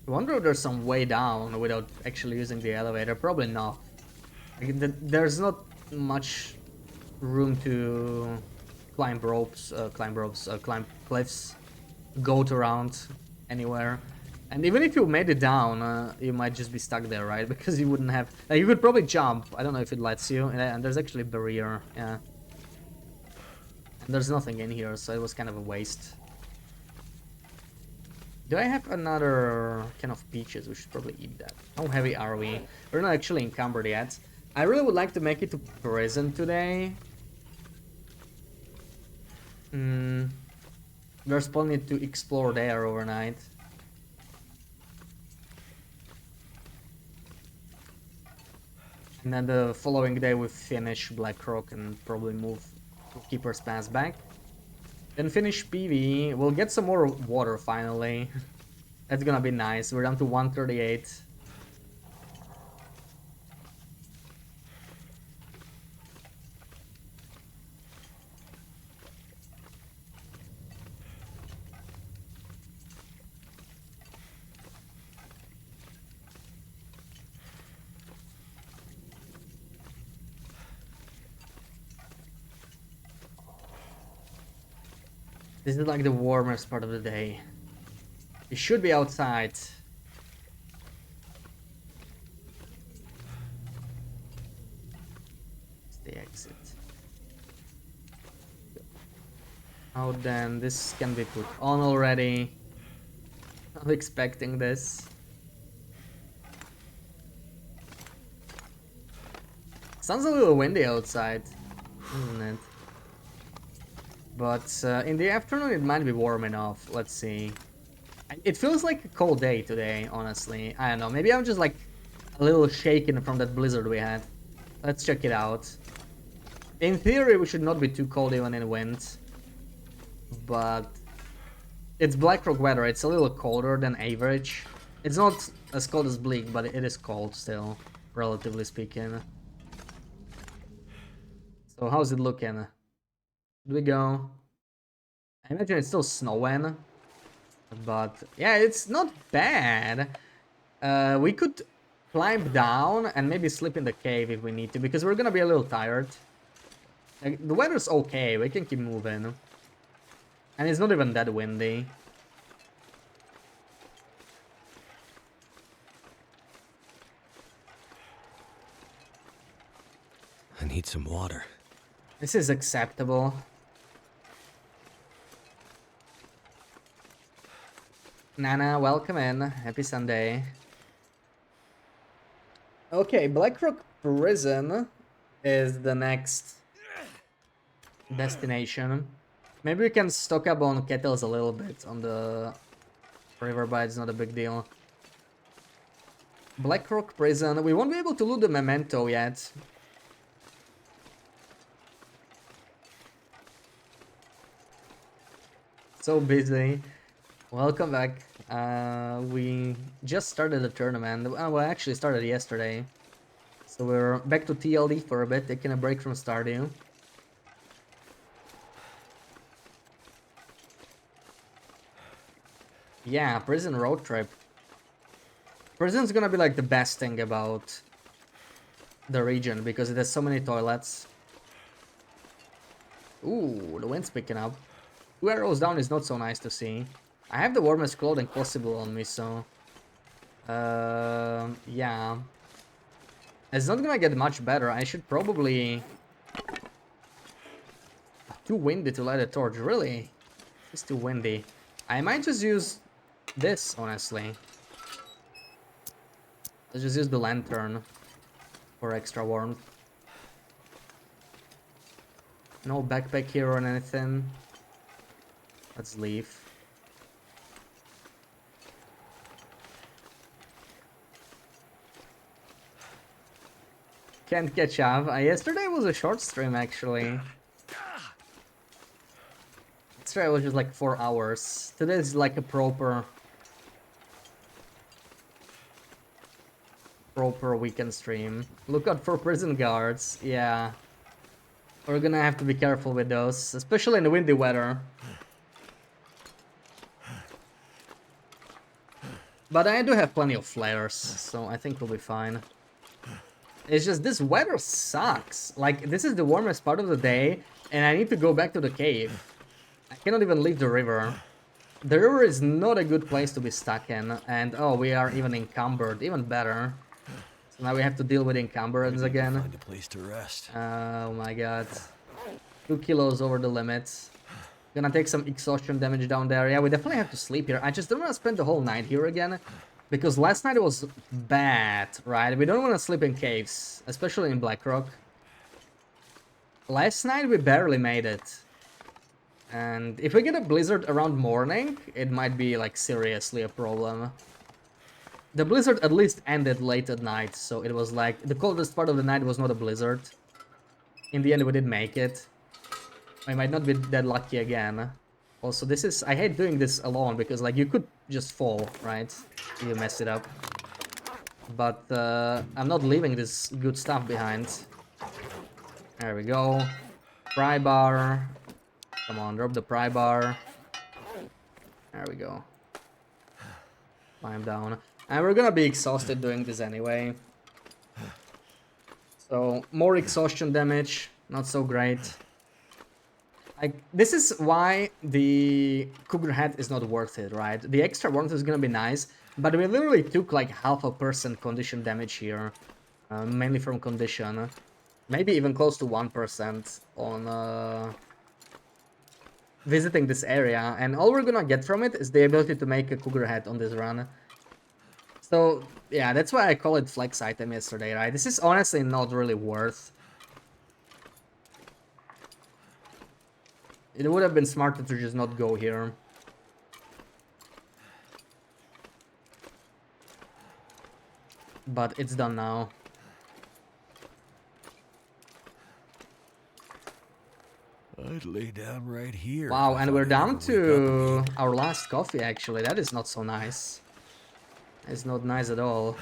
I wonder if there's some way down without actually using the elevator. Probably not. Like, there's not much room to climb cliffs, goat around anywhere. And even if you made it down, you might just be stuck there, right? Because you wouldn't have... you could probably jump. I don't know if it lets you. And there's actually a barrier, yeah. And there's nothing in here, so it was kind of a waste. Do I have another can of peaches? We should probably eat that. How heavy are we? We're not actually encumbered yet. I really would like to make it to prison today. There's plenty to explore there overnight. And then the following day we finish Blackrock and probably move to Keeper's Pass back. Then finish PV. We'll get some more water finally. That's gonna be nice. We're down to 138. This is like the warmest part of the day. You should be outside. It's the exit. Oh, then this can be put on already. I'm expecting this. Sounds a little windy outside, isn't it? But in the afternoon it might be warm enough. Let's see. It feels like a cold day today, honestly. I don't know. Maybe I'm just like a little shaken from that blizzard we had. Let's check it out. In theory, we should not be too cold even in wind. But it's Blackrock weather. It's a little colder than average. It's not as cold as Bleak, but it is cold still, relatively speaking. So how's it looking? Do we go? I imagine it's still snowing. But yeah, it's not bad. We could climb down and maybe sleep in the cave if we need to, because we're gonna be a little tired. Like, the weather's okay, we can keep moving. And it's not even that windy. I need some water. This is acceptable. Nana, welcome in. Happy Sunday. Okay, Blackrock Prison is the next destination. Maybe we can stock up on kettles a little bit on the river, but it's not a big deal. Blackrock Prison. We won't be able to loot the memento yet. So busy. Welcome back. We just started the tournament. Well, actually started yesterday. So we're back to TLD for a bit, taking a break from Stardew. Yeah, prison road trip. Prison's gonna be like the best thing about the region because it has so many toilets. Ooh, the wind's picking up. 2 arrows down is not so nice to see. I have the warmest clothing possible on me, so... yeah. It's not gonna get much better. I should probably... Too windy to light a torch, really? It's too windy. I might just use this, honestly. Let's just use the lantern for extra warmth. No backpack here or anything. Let's leave. Can't catch up. Yesterday was a short stream, actually. Yesterday was just like 4 hours. Today is like a proper weekend stream. Look out for prison guards. Yeah. We're gonna have to be careful with those, especially in the windy weather. But I do have plenty of flares, so I think we'll be fine. It's just this weather sucks. Like, this is the warmest part of the day, and I need to go back to the cave. I cannot even leave the river. The river is not a good place to be stuck in, and oh, we are even encumbered, even better. So now we have to deal with encumbrance again. Find a place to rest. Oh my god. 2 kilos over the limit. Gonna take some exhaustion damage down there. Yeah, we definitely have to sleep here. I just don't want to spend the whole night here again. Because last night it was bad, right? We don't want to sleep in caves, especially in Blackrock. Last night we barely made it. And if we get a blizzard around morning, it might be like seriously a problem. The blizzard at least ended late at night, so it was like the coldest part of the night was not a blizzard. In the end we did make it. I might not be that lucky again. Also, this is... I hate doing this alone, because, like, you could just fall, right? You mess it up. But, I'm not leaving this good stuff behind. There we go. Pry bar. Come on, drop the pry bar. There we go. Climb down. And we're gonna be exhausted doing this anyway. So, more exhaustion damage. Not so great. Like, this is why the Cougar Head is not worth it, right? The extra warmth is gonna be nice, but we literally took like 0.5% condition damage here, mainly from condition. Maybe even close to 1% on visiting this area, and all we're gonna get from it is the ability to make a Cougar Head on this run. So, yeah, that's why I call it flex item yesterday, right? This is honestly not really worth. It would have been smarter to just not go here. But it's done now. I'd lay down right here. Wow, and we're down to to our last coffee, actually. That is not so nice. It's not nice at all.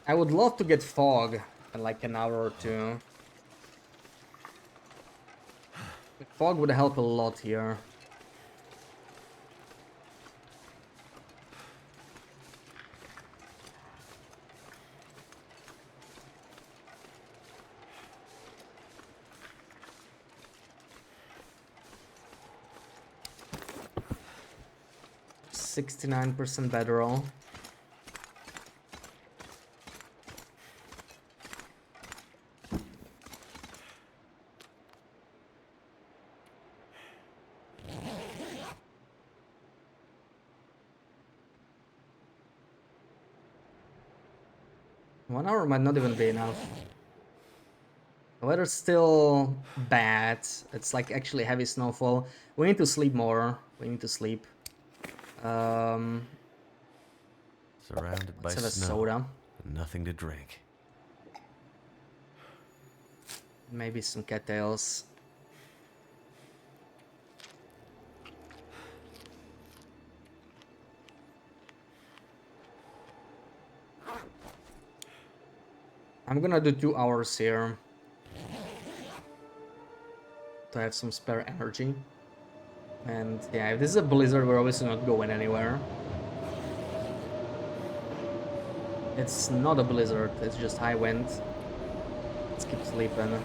I would love to get fog in like an hour or two. Fog would help a lot here. 69% bedroll. One hour might not even be enough. The weather's still bad. It's like actually heavy snowfall. We need to sleep more. We need to sleep. Surrounded by Let's have a snow. soda. And nothing to drink. Maybe some cattails. I'm gonna do 2 hours here to have some spare energy. And yeah, if this is a blizzard, we're obviously not going anywhere. It's not a blizzard, it's just high wind. Let's keep sleeping.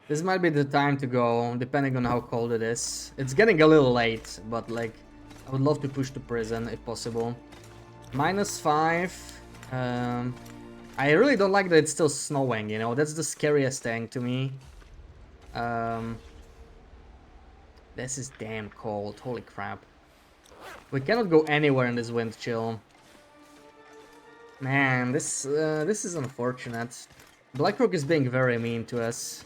This might be the time to go, depending on how cold it is. It's getting a little late, but like, I would love to push to prison if possible. -5. I really don't like that it's still snowing, you know, that's the scariest thing to me. This is damn cold, holy crap. We cannot go anywhere in this wind chill. Man, this is unfortunate. Blackrock is being very mean to us.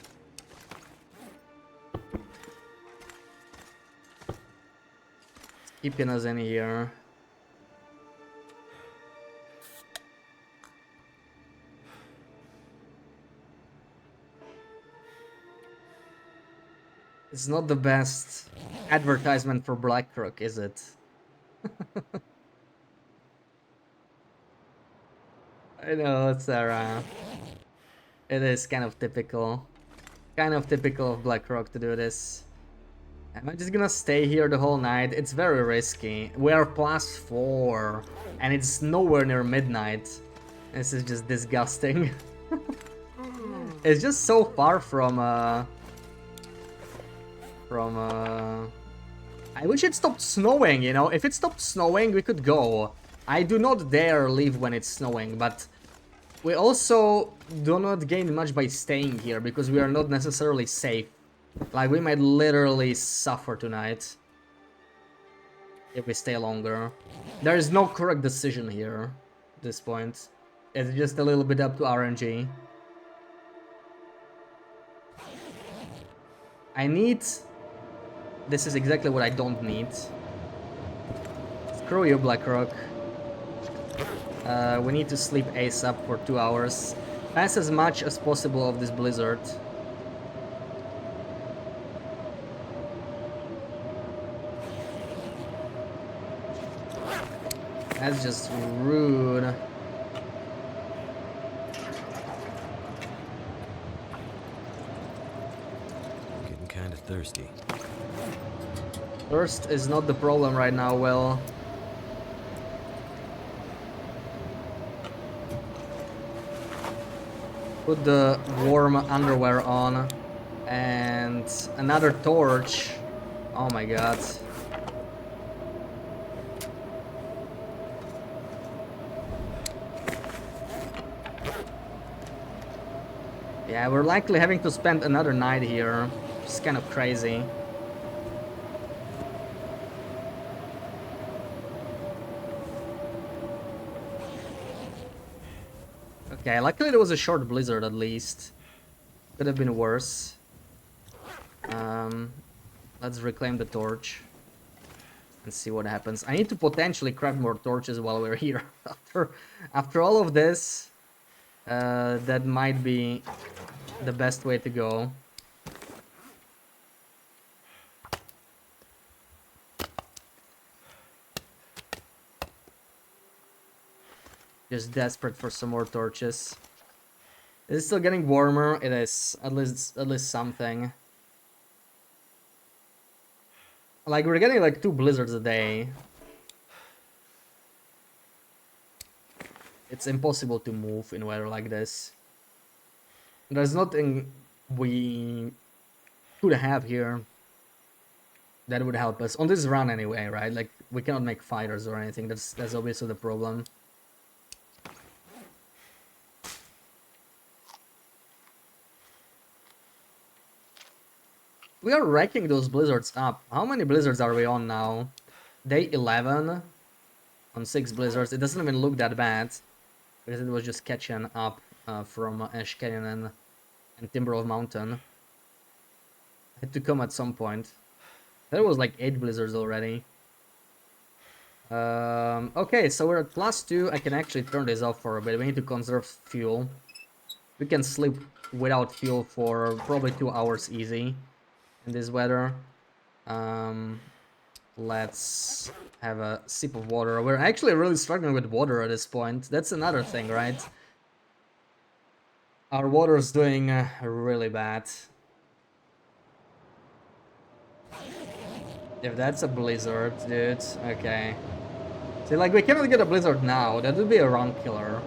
Keeping us in here. It's not the best advertisement for Blackrock, is it? I know, Sarah. It is kind of typical. Kind of typical of Blackrock to do this. Am I just gonna stay here the whole night? It's very risky. We are +4, and it's nowhere near midnight. This is just disgusting. It's just so far from I wish it stopped snowing, you know? If it stopped snowing, we could go. I do not dare leave when it's snowing, but we also do not gain much by staying here, because we are not necessarily safe. Like, we might literally suffer tonight if we stay longer. There is no correct decision here at this point. It's just a little bit up to RNG. I need... This is exactly what I don't need. Screw you, Blackrock. We need to sleep ASAP for 2 hours. Pass as much as possible of this blizzard. That's just rude. Getting kind of thirsty. Thirst is not the problem right now, Will. Put the warm underwear on. And another torch. Oh my god. Yeah, we're likely having to spend another night here. It's kind of crazy. Okay, luckily there was a short blizzard at least. Could have been worse. Let's reclaim the torch. And see what happens. I need to potentially craft more torches while we're here. after all of this, that might be the best way to go. Just desperate for some more torches. Is it still getting warmer? It is. At least something. Like, we're getting like 2 blizzards a day. It's impossible to move in weather like this. There's nothing we could have here that would help us on this run anyway, right? Like we cannot make fighters or anything. That's obviously the problem. We are racking those blizzards up. How many blizzards are we on now? Day 11 on 6 blizzards. It doesn't even look that bad because it was just catching up from Ash Canyon and Timberwolf Mountain. Had to come at some point. There was like 8 blizzards already. Okay, so we're at +2. I can actually turn this off for a bit. We need to conserve fuel. We can sleep without fuel for probably 2 hours easy in this weather. Let's have a sip of water. We're actually really struggling with water at this point. That's another thing, right? Our water's doing really bad. If that's a blizzard, dude, okay. See, like, we cannot get a blizzard now. That would be a run killer.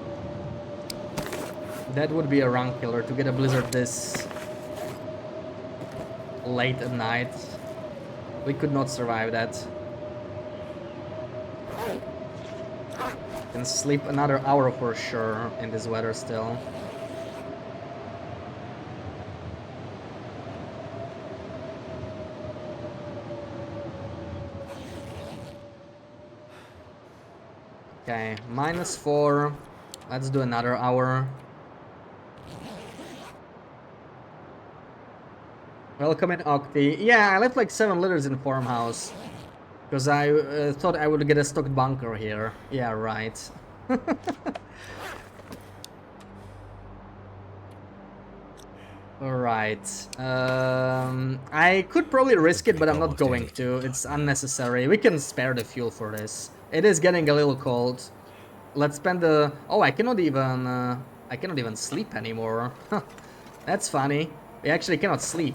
That would be a run killer to get a blizzard this late at night. We could not survive that. Can sleep another hour for sure in this weather still. Okay, -4. Let's do another hour. Welcome in, Octi. Yeah, I left like 7 liters in farmhouse. Because I thought I would get a stocked bunker here. Yeah, right. Alright. I could probably risk it, but I'm not going to. It's unnecessary. We can spare the fuel for this. It is getting a little cold. Let's spend the... Oh, I cannot even sleep anymore. That's funny. We actually cannot sleep.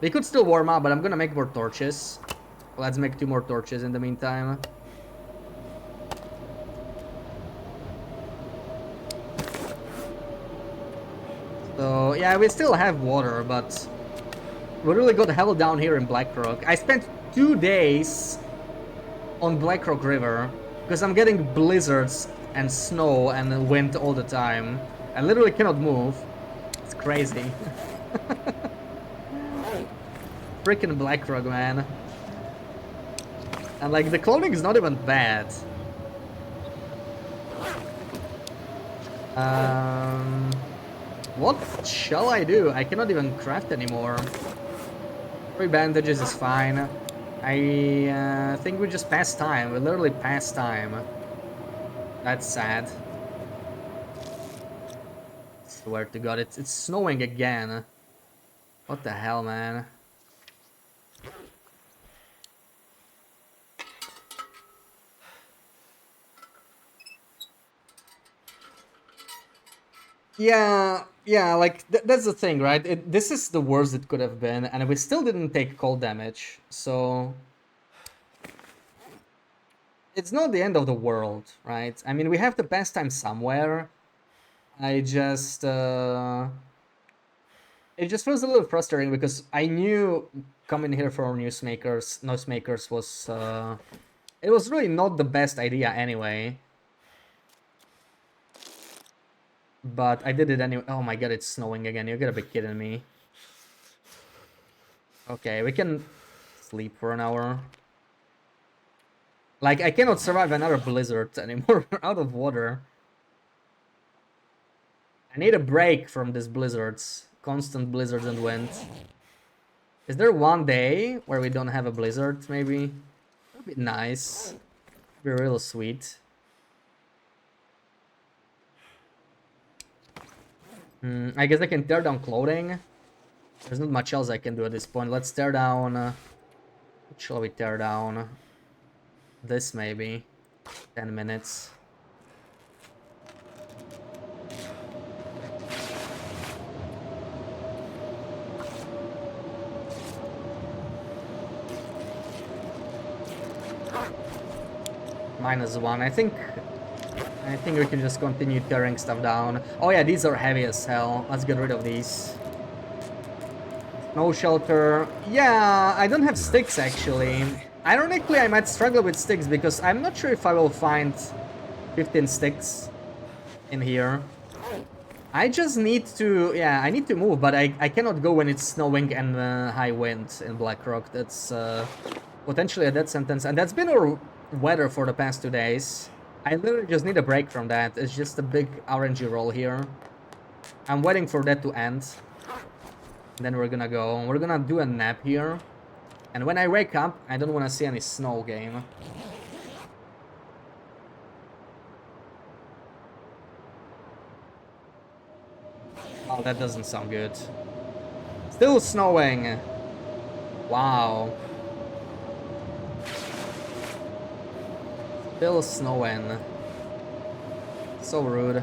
We could still warm up, but I'm gonna make more torches. Let's make 2 more torches in the meantime. So, yeah, we still have water, but we really got hell down here in Blackrock. I spent 2 days on Blackrock River because I'm getting blizzards and snow and wind all the time. I literally cannot move. It's crazy. Freaking Blackrock, man. And like the clothing is not even bad. What shall I do? I cannot even craft anymore. 3 bandages is fine. I think we just passed time. We literally passed time. That's sad. Swear to God, it's snowing again. What the hell, man? Yeah, like, that's the thing, right? This is the worst it could have been, and we still didn't take cold damage, so... It's not the end of the world, right? I mean, we have to pass time somewhere. I just... It just feels a little frustrating, because I knew coming here for noisemakers was... It was really not the best idea anyway. But I did it anyway. Oh my god, it's snowing again. You gotta be kidding me. Okay, we can sleep for an hour. Like, I cannot survive another blizzard anymore. We're out of water. I need a break from these blizzards. Constant blizzards and wind. Is there one day where we don't have a blizzard, maybe? That'd be nice. Be real sweet. I guess I can tear down clothing. There's not much else I can do at this point. Let's tear down... what shall we tear down? This, maybe. 10 minutes. -1. I I think we can just continue tearing stuff down. Oh yeah, these are heavy as hell. Let's get rid of these. No shelter. Yeah, I don't have sticks actually. Ironically, I might struggle with sticks because I'm not sure if I will find 15 sticks in here. I just need to, yeah, I need to move, but I cannot go when it's snowing and high wind in Blackrock. That's potentially a death sentence, and that's been our weather for the past 2 days. I literally just need a break from that. It's just a big RNG roll here. I'm waiting for that to end. Then we're gonna go. We're gonna do a nap here. And when I wake up, I don't want to see any snow game. Oh, that doesn't sound good. Still snowing. Wow. Still snowing. So rude.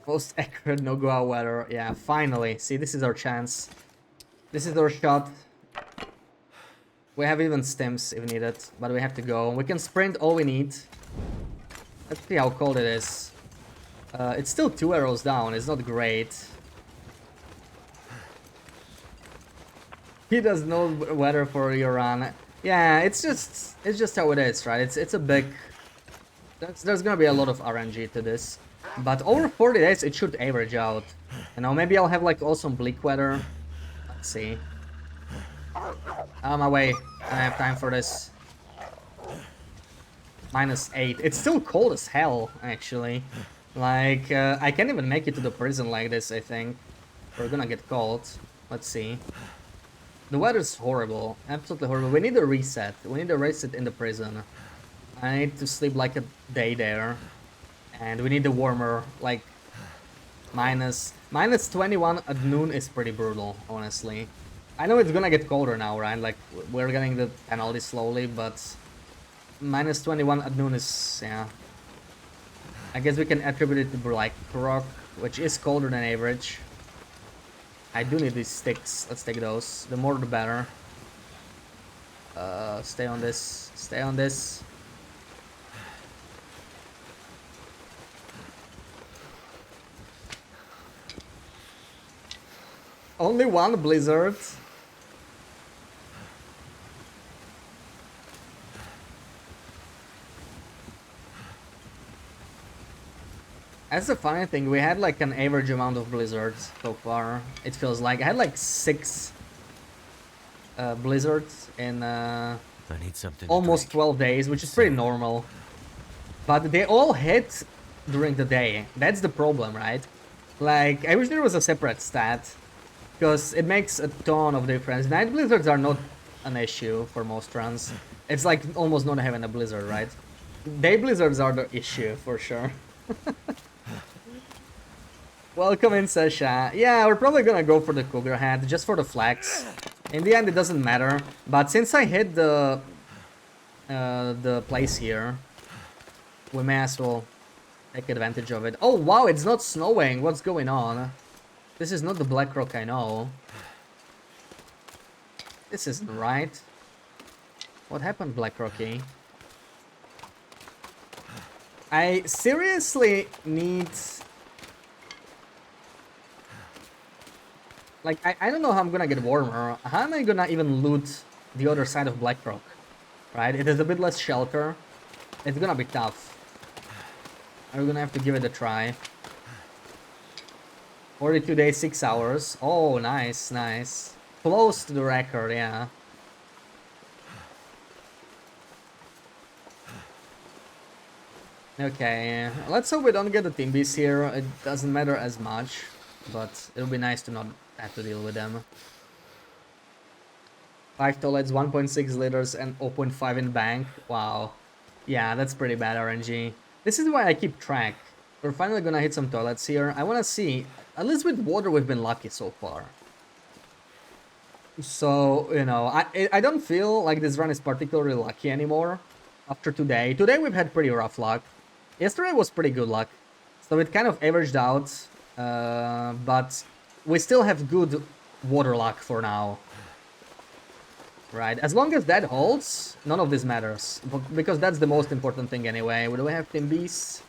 Most accurate no-go weather. Yeah, finally. See, this is our chance. This is our shot. We have even stims if needed, but we have to go. We can sprint all we need. Let's see how cold it is. It's still 2 arrows down. It's not great. He does no weather for your run. Yeah, it's just how it is, right? It's a big. There's gonna be a lot of RNG to this. But over 40 days, it should average out. You know, maybe I'll have like awesome bleak weather. Let's see. Out of my way. I don't have time for this. -8. It's still cold as hell, actually. Like, I can't even make it to the prison like this, I think. We're gonna get cold. Let's see. The weather's horrible. Absolutely horrible. We need a reset. We need a reset in the prison. I need to sleep like a day there. And we need a warmer, like, minus 21 at noon is pretty brutal, honestly. I know it's gonna get colder now, right? Like, we're getting the penalty slowly, but minus 21 at noon is, yeah. I guess we can attribute it to Blackrock, which is colder than average. I do need these sticks. Let's take those. The more the better. Stay on this. Stay on this. Only one blizzard. That's the funny thing, we had like an average amount of blizzards so far. It feels like I had like 6 blizzards in I need something. almost 12 days, which is pretty normal. But they all hit during the day. That's the problem, right? Like, I wish there was a separate stat, because it makes a ton of difference. Night blizzards are not an issue for most runs. It's like almost not having a blizzard, right? Day blizzards are the issue, for sure. Welcome in, Sasha. Yeah, we're probably gonna go for the cougar hat, just for the flex. In the end, it doesn't matter. But since I hit the place here, we may as well take advantage of it. Oh wow, it's not snowing. What's going on? This is not the Blackrock I know. This isn't right. What happened, Blackrocky? I seriously need... Like, I don't know how I'm gonna get warmer. How am I gonna even loot the other side of Blackrock? Right? It is a bit less shelter. It's gonna be tough. I'm gonna have to give it a try. 42 days, 6 hours. Oh, nice, nice. Close to the record, yeah. Okay, let's hope we don't get the team beasts here. It doesn't matter as much, but it'll be nice to not have to deal with them. 5 toilets, 1.6 liters, and 0.5 in bank. Wow. Yeah, that's pretty bad RNG. This is why I keep track. We're finally gonna hit some toilets here. I wanna see. At least with water, we've been lucky so far. So, you know, I don't feel like this run is particularly lucky anymore after today. Today we've had pretty rough luck. Yesterday was pretty good luck. So it kind of averaged out, but we still have good water luck for now. Right, as long as that holds, none of this matters. Because that's the most important thing anyway. Do we have Team Beasts?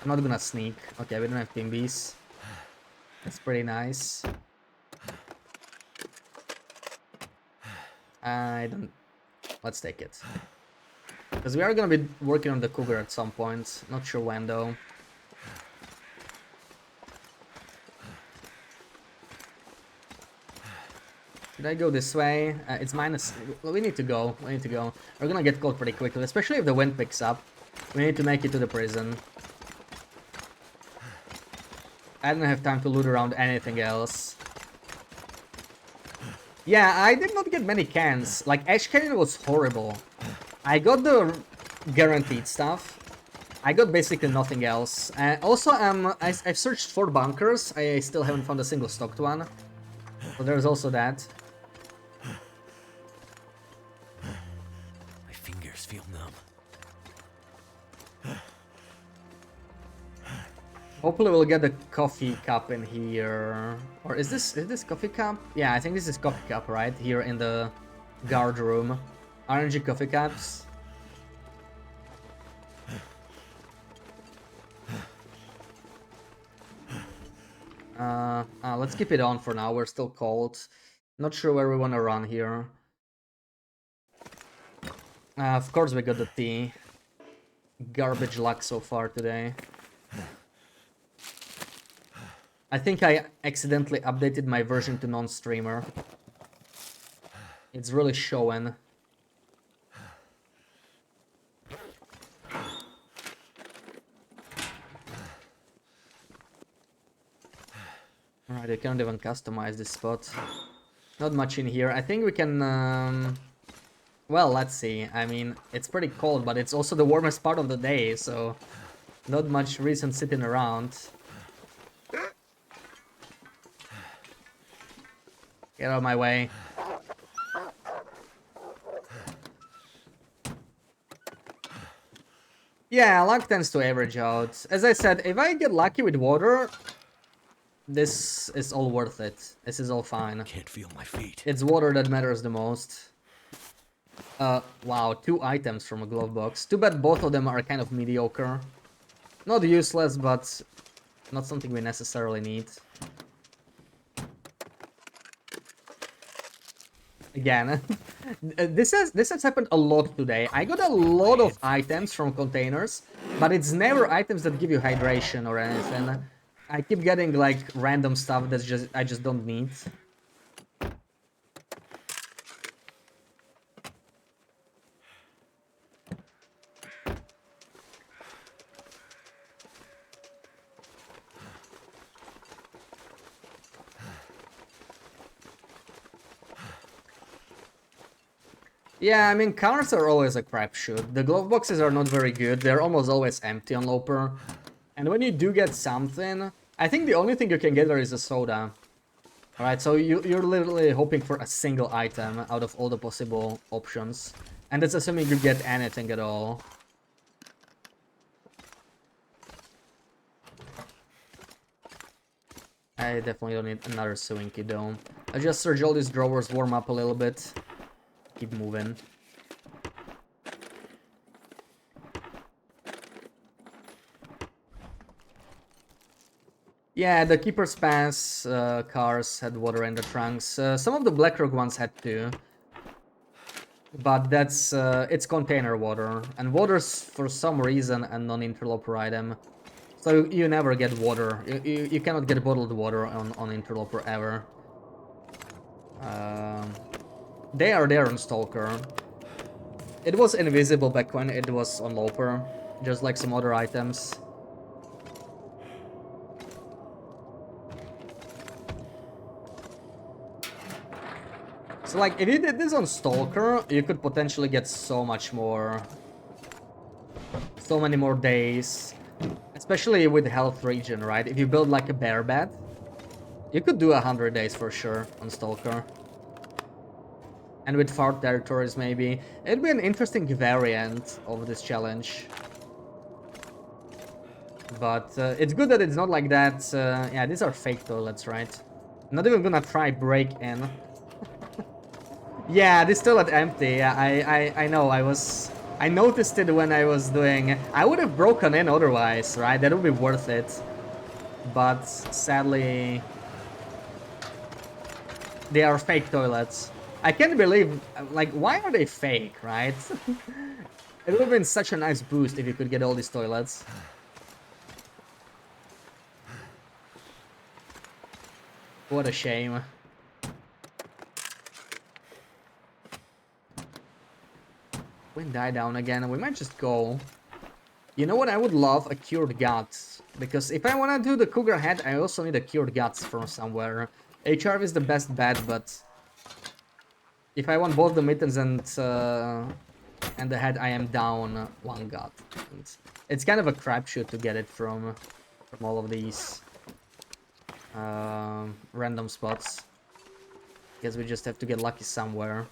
I'm not gonna sneak. Okay, we don't have Team Beasts. That's pretty nice. I don't... Let's take it. Because we are gonna be working on the Cougar at some point. Not sure when though. Should I go this way? It's minus... We need to go. We need to go. We're gonna get caught pretty quickly, especially if the wind picks up. We need to make it to the prison. I don't have time to loot around anything else. Yeah, I did not get many cans. Like, Ash Canyon was horrible. I got the guaranteed stuff. I got basically nothing else. Also, I've searched for bunkers. I still haven't found a single stocked one. So there's also that. My fingers feel numb. Hopefully we'll get the coffee cup in here. Or is this coffee cup? Yeah, I think this is coffee cup, right? Here in the guard room. RNG coffee cups. Let's keep it on for now. We're still cold. Not sure where we want to run here. Of course we got the tea. Garbage luck so far today. I think I accidentally updated my version to non-streamer. It's really showing. Alright, I can't even customize this spot. Not much in here. I think we can... Well, let's see. I mean, it's pretty cold, but it's also the warmest part of the day, so... Not much reason sitting around. Get out of my way. Yeah, luck tends to average out. As I said, if I get lucky with water, this is all worth it. This is all fine. Can't feel my feet. It's water that matters the most. Wow, 2 items from a glove box. Too bad both of them are kind of mediocre. Not useless, but not something we necessarily need. Again, this has happened a lot today. I got a lot of items from containers, but it's never items that give you hydration or anything. I keep getting like random stuff that's I just don't need. Yeah, I mean, cars are always a crapshoot. The glove boxes are not very good. They're almost always empty on Loper. And when you do get something, I think the only thing you can get there is a soda. Alright, so you're literally hoping for a single item out of all the possible options. And that's assuming you get anything at all. I definitely don't need another sewing kit though. I just search all these drawers, warm up a little bit. Keep moving. Yeah, the Keeper's Pass cars had water in the trunks. Some of the Blackrock ones had too. But that's it's container water. And water's for some reason a non-interloper item. So you never get water. You cannot get bottled water on Interloper ever. They are there on Stalker. It was invisible back when it was on Loper, just like some other items. So like, if you did this on Stalker, you could potentially get so much more. So many more days. Especially with health regen, right? If you build like a bear bed, you could do 100 days for sure on Stalker. And with far territories, maybe. It'd be an interesting variant of this challenge. But it's good that it's not like that. Yeah, these are fake toilets, right? Not even gonna try break in. Yeah, this toilet empty. Yeah, I know. I noticed it when I was doing. I would have broken in otherwise, right? That would be worth it. But sadly, they are fake toilets. I can't believe, like, why are they fake, right? It would have been such a nice boost if you could get all these toilets. What a shame. Wind die down again. We might just go. You know what? I would love a cured guts. Because if I want to do the cougar head, I also need a cured guts from somewhere. HRV is the best bet, but if I want both the mittens and the head, I am down one gut. And it's kind of a crapshoot to get it from all of these random spots. Guess we just have to get lucky somewhere.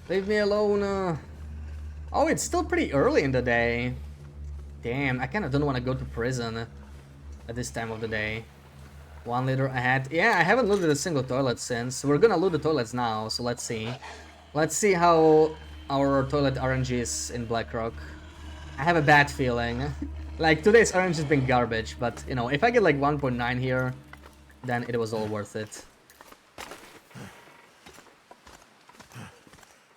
Leave me alone. Oh, it's still pretty early in the day. Damn, I kind of don't want to go to prison at this time of the day. 1 liter ahead. Yeah, I haven't looted a single toilet since. We're gonna loot the toilets now, so let's see. Let's see how our toilet RNG is in Blackrock. I have a bad feeling. Like, today's RNG has been garbage, but, you know, if I get like 1.9 here, then it was all worth it.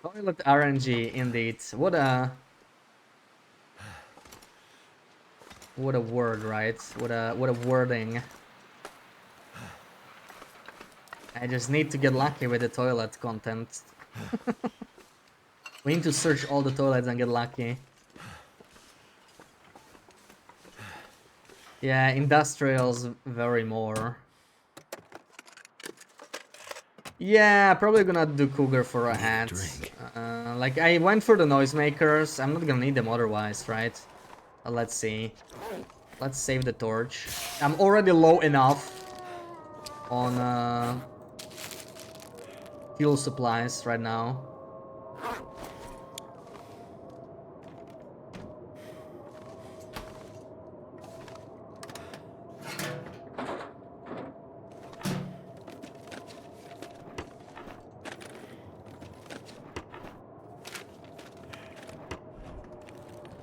Toilet RNG, indeed. What a word, right? What a wording. I just need to get lucky with the toilet content. We need to search all the toilets and get lucky. Yeah, industrials very more. Yeah, probably gonna do cougar for a hat. Like, I went for the noisemakers. I'm not gonna need them otherwise, right? Let's see. Let's save the torch. I'm already low enough on fuel supplies right now.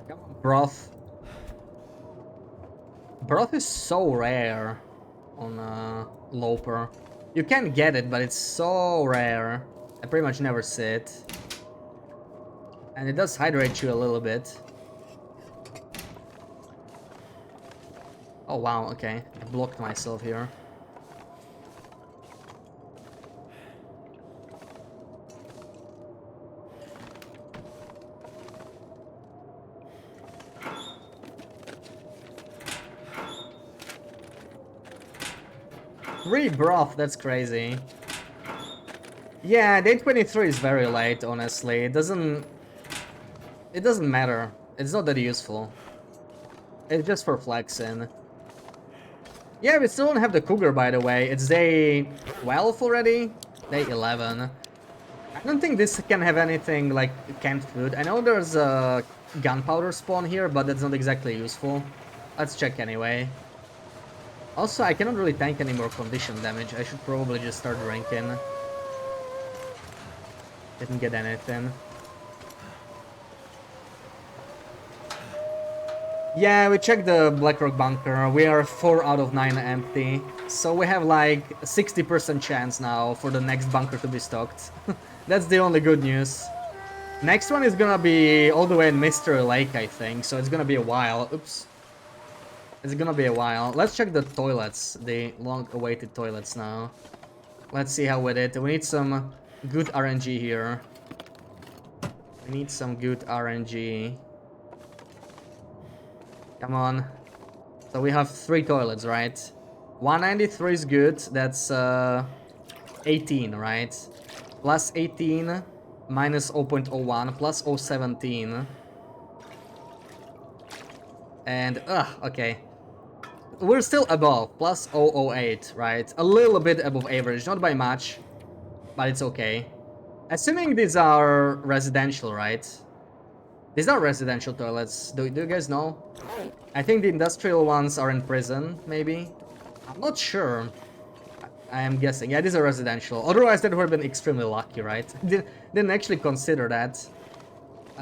Come on, broth. Broth is so rare on Loper. You can get it, but it's so rare. I pretty much never see it. And it does hydrate you a little bit. Oh wow, okay. I blocked myself here. Three broth, that's crazy. Yeah, day 23 is very late, honestly. It doesn't matter. It's not that useful. It's just for flexing. Yeah, we still don't have the cougar, by the way. It's day 12 already? Day 11. I don't think this can have anything like canned food. I know there's a gunpowder spawn here, but that's not exactly useful. Let's check anyway. Also, I cannot really tank any more condition damage. I should probably just start drinking. Didn't get anything. Yeah, we checked the Blackrock bunker. We are 4 out of 9 empty. So we have like a 60% chance now for the next bunker to be stocked. That's the only good news. Next one is gonna be all the way in Mystery Lake, I think. So it's gonna be a while. Oops. It's gonna be a while. Let's check the toilets. The long-awaited toilets now. Let's see how we did. We need some good RNG here. We need some good RNG. Come on. So we have 3 toilets, right? 193 is good. That's 18, right? plus 18, minus 0.01, plus 0.17. And, okay. We're still above, plus 0.008, right? A little bit above average, not by much, but it's okay. Assuming these are residential, right? These are residential toilets, do you guys know? I think the industrial ones are in prison, maybe? I'm not sure. I am guessing. Yeah, these are residential. Otherwise, that would have been extremely lucky, right? Didn't actually consider that.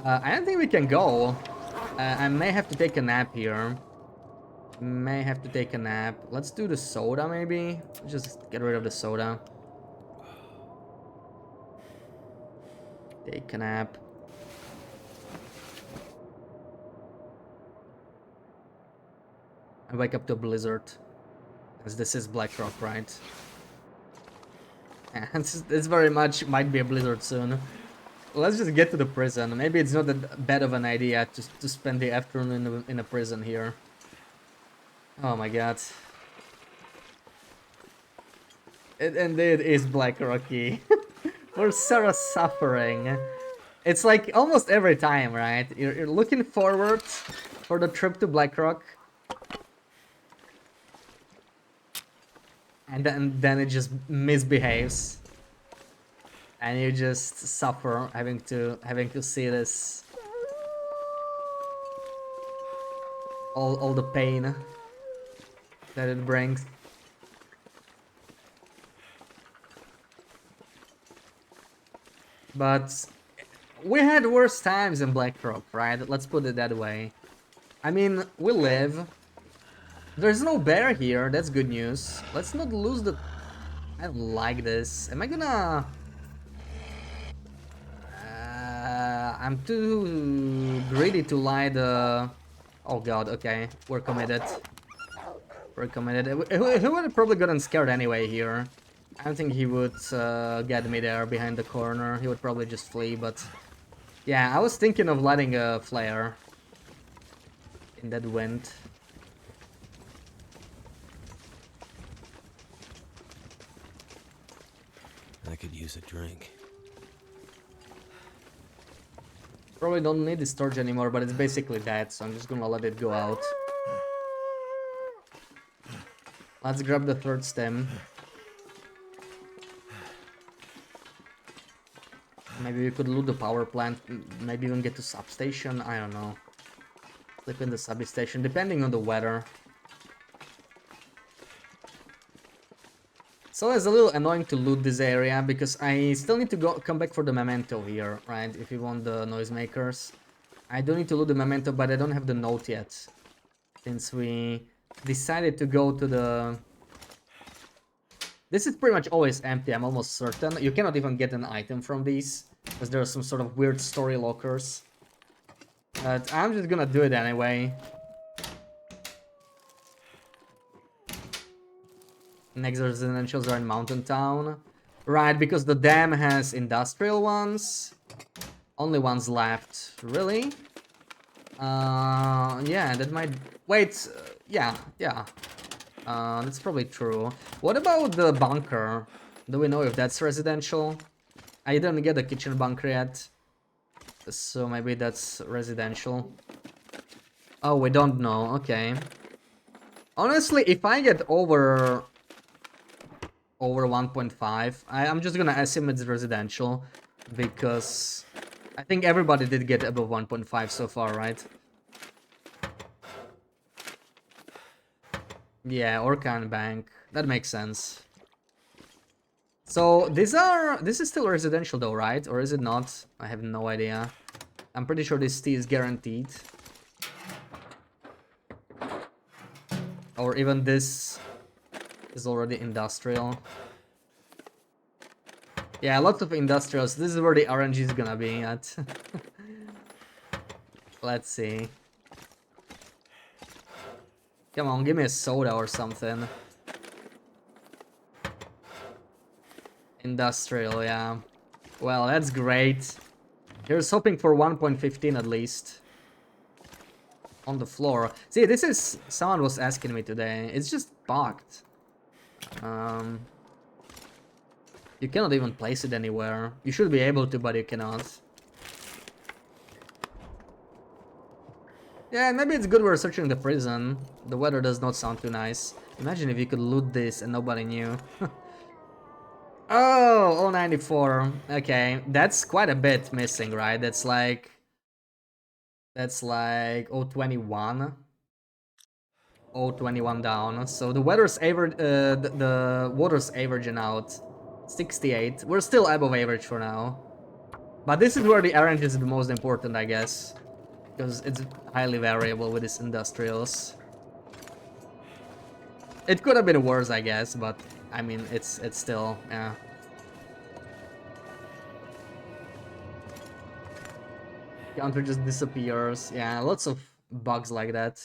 I don't think we can go. I may have to take a nap here. May have to take a nap. Let's do the soda, maybe? Just get rid of the soda. Take a nap. I wake up to a blizzard. As this is Blackrock, right? Yeah, it's very much might be a blizzard soon. Let's just get to the prison. Maybe it's not that bad of an idea to spend the afternoon in a prison here. Oh my god. It indeed is Black Rocky. For Sarah's suffering. It's like almost every time, right? You're looking forward for the trip to Blackrock. And then it just misbehaves. And you just suffer having to see this. All the pain that it brings. But we had worse times in Blackrock, right? Let's put it that way. I mean, we live. There's no bear here, that's good news. Let's not lose the... I don't like this. Am I gonna... I'm too greedy to lie the... Oh god, okay. We're committed. We're committed. He would have probably gotten scared anyway here. I don't think he would get me there behind the corner. He would probably just flee, but... Yeah, I was thinking of lighting a flare. In that wind. I could use a drink. Probably don't need the storage anymore, but it's basically dead, so I'm just gonna let it go out. Let's grab the third stem. Maybe we could loot the power plant, maybe even get to substation, I don't know. Sleep in the substation, depending on the weather. So it's a little annoying to loot this area, because I still need to come back for the memento here, right? If you want the noisemakers. I do need to loot the memento, but I don't have the note yet. Since we decided to go to the... This is pretty much always empty, I'm almost certain. You cannot even get an item from these, because there are some sort of weird story lockers. But I'm just gonna do it anyway. Next residentials are in Mountain Town. Right, because the dam has industrial ones. Only ones left. Really? Yeah, that might... Wait, yeah. That's probably true. What about the bunker? Do we know if that's residential? I didn't get the kitchen bunker yet. So maybe that's residential. Oh, we don't know. Okay. Honestly, if I get over 1.5, I'm just gonna assume it's residential. Because I think everybody did get above 1.5 so far, right? Yeah, Orkan Bank. That makes sense. So this is still residential though, right? Or is it not? I have no idea. I'm pretty sure this tea is guaranteed. Or even this is already industrial. Yeah, lots of industrials. This is where the RNG is gonna be at. Let's see. Come on, give me a soda or something. Industrial, yeah. Well, that's great. Here's hoping for 1.15 at least. On the floor. See, this is... Someone was asking me today. It's just bugged. You cannot even place it anywhere. You should be able to, but you cannot. Yeah, maybe it's good we're searching the prison. The weather does not sound too nice. Imagine if you could loot this and nobody knew. Oh, 094. Okay, that's quite a bit missing, right? That's like 021. 021 down. So the weather's average, the water's averaging out 68. We're still above average for now. But this is where the RNG is the most important, I guess. Because it's highly variable with these industrials. It could have been worse, I guess, but I mean, it's still, yeah. Counter just disappears. Yeah, lots of bugs like that.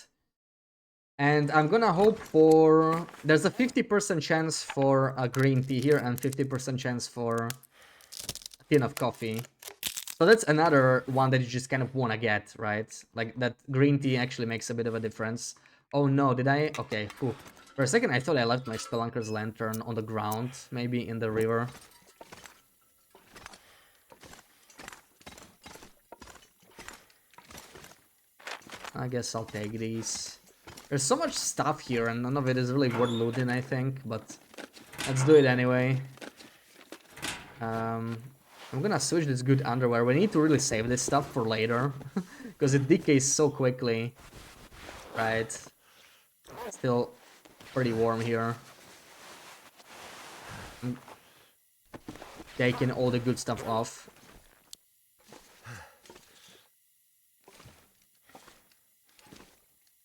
And I'm gonna hope for... There's a 50% chance for a green tea here and 50% chance for a tin of coffee. So that's another one that you just kind of want to get, right? Like, that green tea actually makes a bit of a difference. Oh no, did I? Okay, whew. For a second I thought I left my Spelunker's lantern on the ground, maybe in the river. I guess I'll take these. There's so much stuff here and none of it is really worth looting, I think, but let's do it anyway. I'm gonna switch this good underwear. We need to really save this stuff for later, because it decays so quickly. Right. Still pretty warm here. I'm taking all the good stuff off.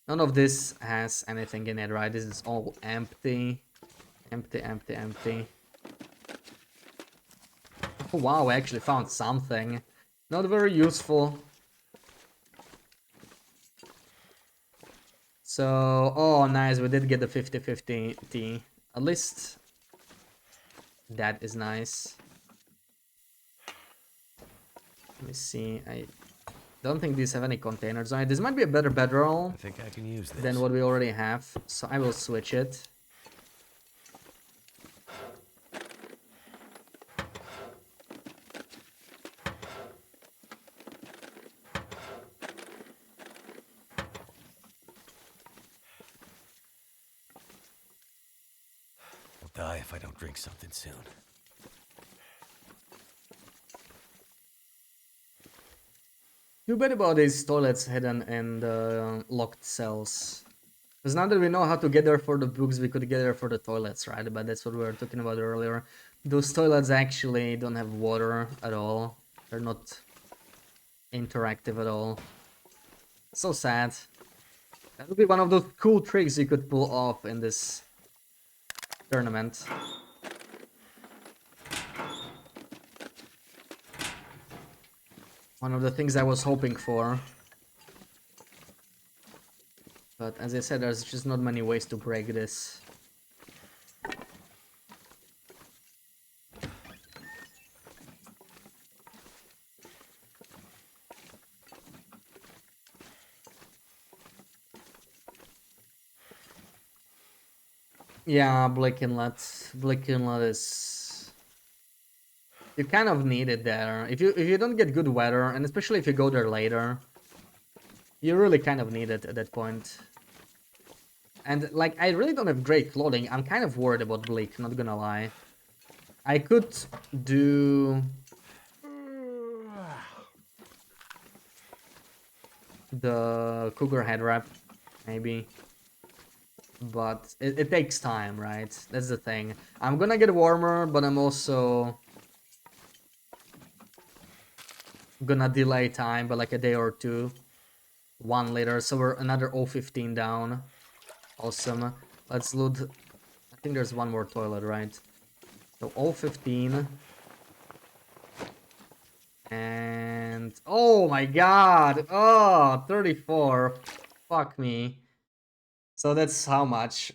None of this has anything in it, right? This is all empty. Empty, empty, empty. Oh, wow, I actually found something. Not very useful. So, oh, nice, we did get the 50-50 tea. At least that is nice. Let me see, I don't think these have any containers on it. This might be a better bedroll I think I can use this. than what we already have, so I will switch it. I'll die if I don't drink something soon. Too bad about these toilets hidden in the locked cells. Because now that we know how to get there for the books, we could get there for the toilets, right? But that's what we were talking about earlier. Those toilets actually don't have water at all. They're not interactive at all. So sad. That would be one of those cool tricks you could pull off in this tournament. One of the things I was hoping for. But as I said, there's just not many ways to break this. Yeah, Blick Inlet. Blick Inlet is... You kind of need it there. If you don't get good weather, and especially if you go there later, you really kind of need it at that point. And like, I really don't have great clothing. I'm kind of worried about Bleak, not gonna lie. I could do the Cougar head wrap, maybe. But it takes time, right? That's the thing. I'm gonna get warmer, but I'm also gonna delay time by like a day or two. 1 liter, so we're another 015 down. Awesome. Let's loot. I think there's one more toilet, right? So 015. And oh my god! Oh, 34. Fuck me. So that's how much?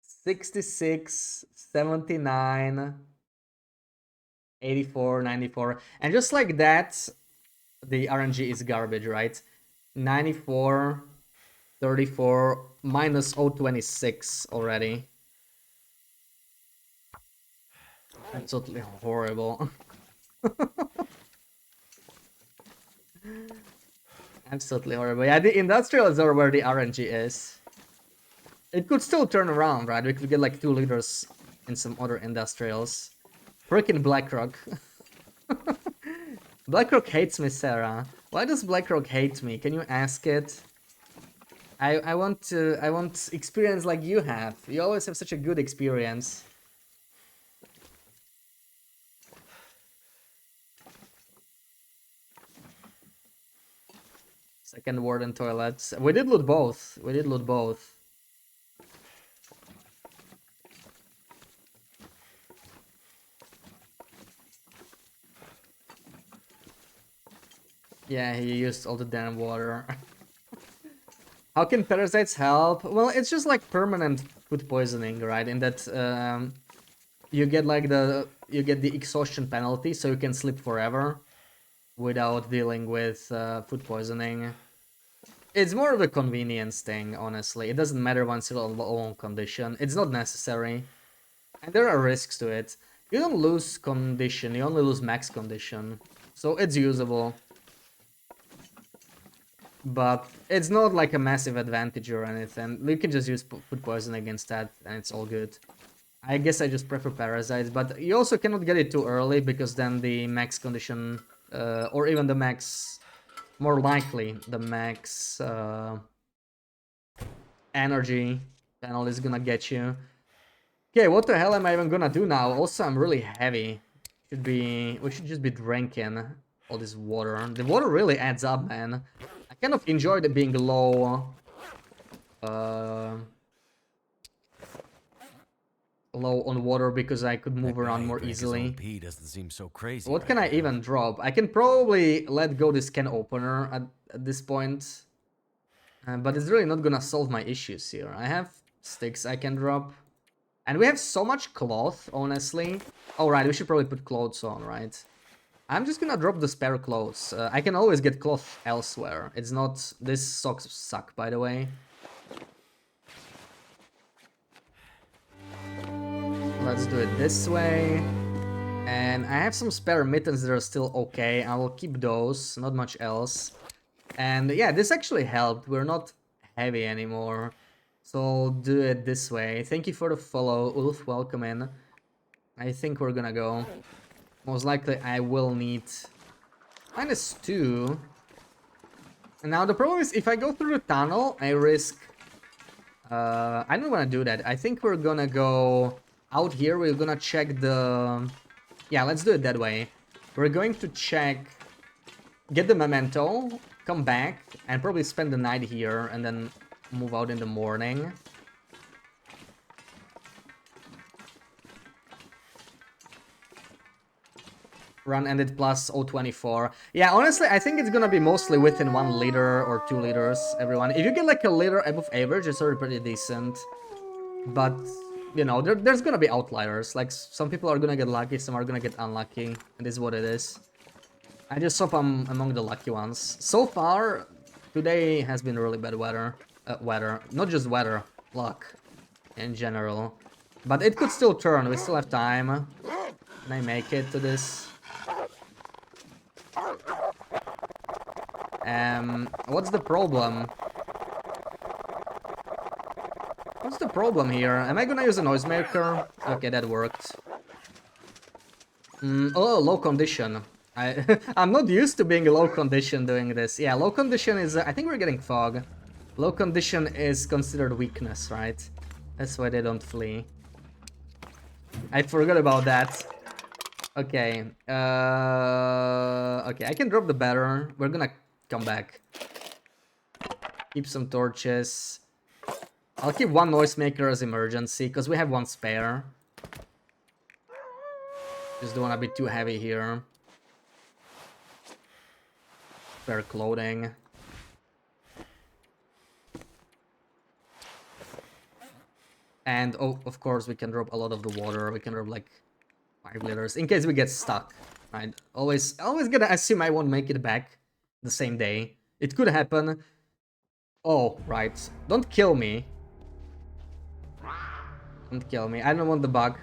66, 79, 84, 94. And just like that, the RNG is garbage, right? 94, 34, minus 026 already. Absolutely horrible. Absolutely horrible. Yeah, the industrials are where the RNG is. It could still turn around, right? We could get like 2 liters in some other industrials. Freaking BlackRock. BlackRock hates me, Sarah. Why does BlackRock hate me? Can you ask it? I want experience like you have. You always have such a good experience. Second warden toilets. We did loot both. We did loot both. Yeah, he used all the damn water. How can parasites help? Well, it's just like permanent food poisoning, right? In that you get like the exhaustion penalty, so you can sleep forever without dealing with food poisoning. It's more of a convenience thing, honestly. It doesn't matter once you're on condition. It's not necessary. And there are risks to it. You don't lose condition, you only lose max condition. So it's usable. But it's not like a massive advantage or anything. You can just use food poison against that and it's all good. I guess I just prefer parasites, but you also cannot get it too early because then the max condition, or even the max, more likely the max energy panel is gonna get you. Okay, what the hell am I even gonna do now? Also, I'm really heavy. We should just be drinking all this water. The water really adds up, man. I kind of enjoyed it being low. Low on water because I could move That around guy more who drank his easily. own pee doesn't seem so crazy. What right can I now. even drop? I can probably let go this can opener at this point. But it's really not gonna solve my issues here. I have sticks I can drop. And we have so much cloth, honestly. Oh, right, we should probably put clothes on, right? I'm just gonna drop the spare clothes. I can always get cloth elsewhere. It's not... These socks suck, by the way. Let's do it this way. And I have some spare mittens that are still okay. I will keep those, not much else. And yeah, this actually helped. We're not heavy anymore. So I'll do it this way. Thank you for the follow, Ulf. Welcome in. I think we're gonna go. Most likely I will need -2. And now the problem is if I go through the tunnel, I risk... I don't want to do that. I think we're gonna go out here. We're gonna check the... Yeah, let's do it that way. We're going to check... Get the memento, come back, and probably spend the night here, and then move out in the morning. Run ended plus 0.24. Yeah, honestly, I think it's gonna be mostly within 1 liter or 2 liters, everyone. If you get like a liter above average, it's already pretty decent. But, you know, there's gonna be outliers. Like, some people are gonna get lucky, some are gonna get unlucky. It is what it is. I just hope I'm among the lucky ones. So far, today has been really bad weather. Not just weather, luck in general. But it could still turn, we still have time. Can I make it to this? What's the problem? What's the problem here? Am I gonna use a noisemaker? Okay, that worked. Oh, low condition. I'm not used to being low condition doing this. Yeah, low condition is... I think we're getting fog. Low condition is considered weakness, right? That's why they don't flee. I forgot about that. Okay. Okay, I can drop the batter. We're gonna come back. Keep some torches. I'll keep 1 noisemaker as emergency, because we have 1 spare. Just don't want to be too heavy here. Spare clothing. And, oh, of course, we can drop a lot of the water. We can drop, like, 5 liters, in case we get stuck. Right? Always gonna assume I won't make it back the same day. It could happen. Oh, right. Don't kill me. Don't kill me. I don't want the bug.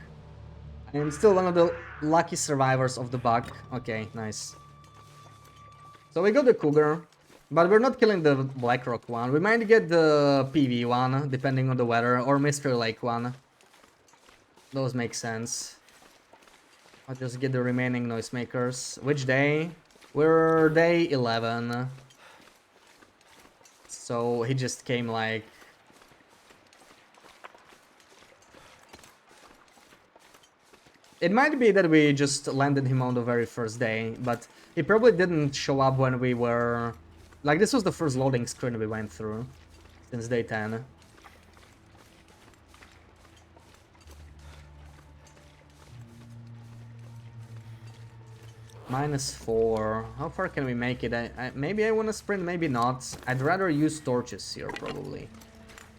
I am still one of the lucky survivors of the bug. Okay, nice. So we got the Cougar, but we're not killing the Blackrock one. We might get the PV one, depending on the weather, or Mystery Lake one. Those make sense. I'll just get the remaining noisemakers. Which day? We're day 11. So he just came like... It might be that we just landed him on the very first day, but he probably didn't show up when we were... Like, this was the first loading screen we went through since day 10. -4. How far can we make it? Maybe I want to sprint, maybe not. I'd rather use torches here, probably.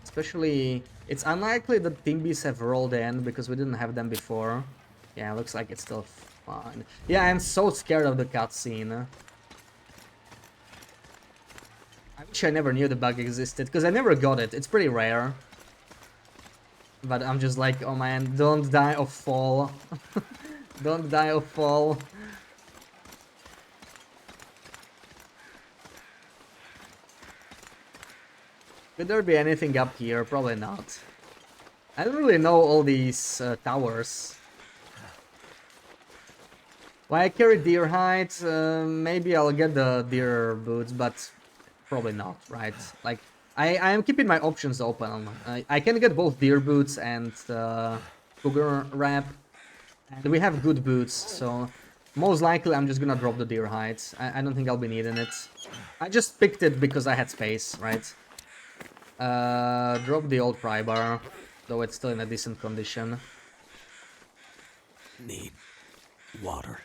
Especially, it's unlikely that Team Bees have rolled in, because we didn't have them before. Yeah, looks like it's still fine. Yeah, I'm so scared of the cutscene. I wish I never knew the bug existed, because I never got it. It's pretty rare. But I'm just like, oh man, don't die of fall. Don't die of fall. Could there be anything up here? Probably not. I don't really know all these towers. Why I carry deer hide? Maybe I'll get the deer boots, but probably not, right? Like, I am keeping my options open. I can get both deer boots and cougar wrap, and we have good boots, so most likely I'm just gonna drop the deer hide. I don't think I'll be needing it. I just picked it because I had space, right? Drop the old pry bar, though it's still in a decent condition. Need water.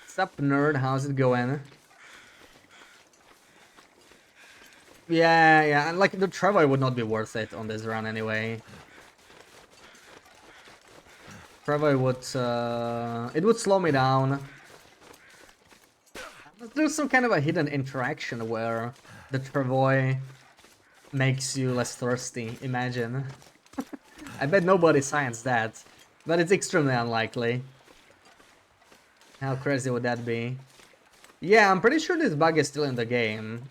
Sup, nerd? How's it going? Yeah, and like the Trevor would not be worth it on this run anyway. Trevor would, it would slow me down. There's some kind of a hidden interaction where the Travoy makes you less thirsty, imagine. I bet nobody science that, but it's extremely unlikely. How crazy would that be? Yeah, I'm pretty sure this bug is still in the game.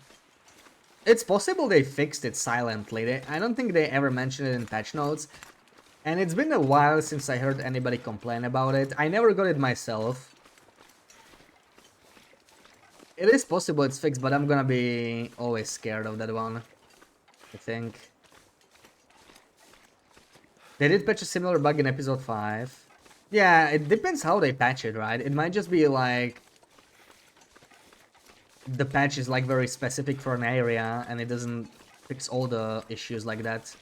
It's possible they fixed it silently. I don't think they ever mentioned it in patch notes. And it's been a while since I heard anybody complain about it. I never got it myself. It is possible it's fixed, but I'm gonna be always scared of that one, I think. They did patch a similar bug in episode 5. Yeah, it depends how they patch it, right? It might just be like... the patch is like very specific for an area and it doesn't fix all the issues like that.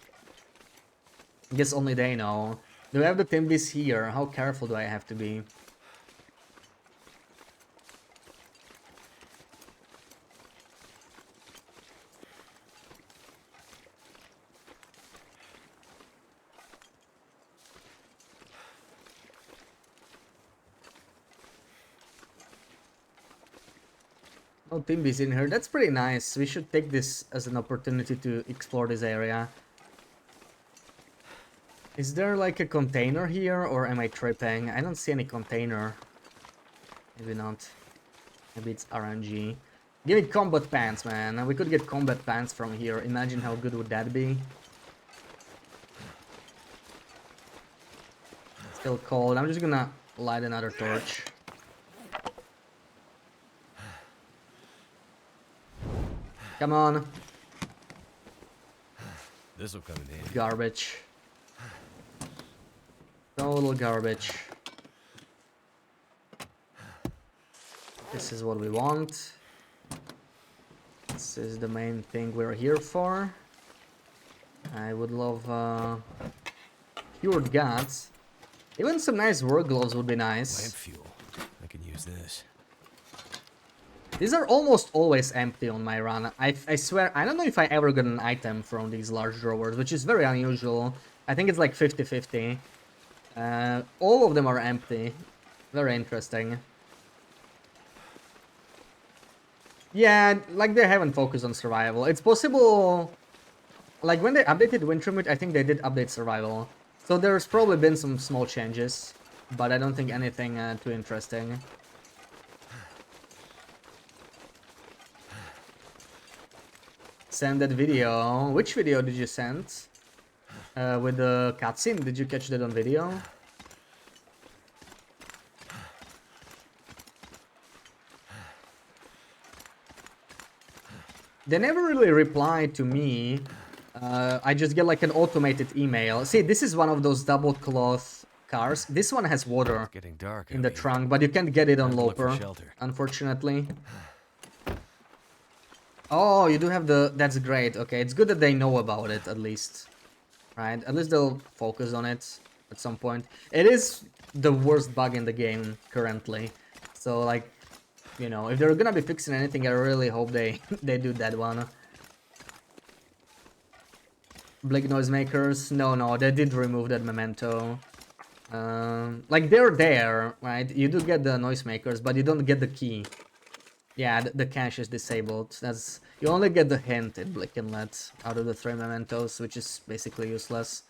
I guess only they know. Do I have the Timbis here? How careful do I have to be? No Timbis in here. That's pretty nice. We should take this as an opportunity to explore this area. Is there like a container here or am I tripping? I don't see any container. Maybe not. Maybe it's RNG. Give me combat pants, man. We could get combat pants from here. Imagine how good would that be. Still cold. I'm just gonna light another torch. Come on. This'll come in handy. Garbage. Total garbage. This is what we want. This is the main thing we're here for. I would love cured guts. Even some nice work gloves would be nice. Lamp fuel. I can use this. These are almost always empty on my run. I swear, I don't know if I ever got an item from these large drawers, which is very unusual. I think it's like 50-50. All of them are empty. Very interesting. Yeah, like they haven't focused on survival. It's possible... Like when they updated Wintermute, I think they did update survival. So there's probably been some small changes, but I don't think anything too interesting. Send that video. Which video did you send? With the cutscene? Did you catch that on video? They never really reply to me. I just get like an automated email. See, this is one of those double cloth cars. This one has water It's getting dark in out the here. trunk, but you can't get it on Time to look for Loper, shelter. unfortunately. Oh, you do have the... That's great. Okay, it's good that they know about it, at least. Right? At least they'll focus on it at some point. It is the worst bug in the game currently. So, like, you know, if they're gonna be fixing anything, I really hope they, they do that one. Blink noisemakers? No, they did remove that memento. Like, they're there, right? You do get the noisemakers, but you don't get the key. Yeah, the cache is disabled. That's... You only get the hint in Blick Inlet out of the 3 mementos, which is basically useless.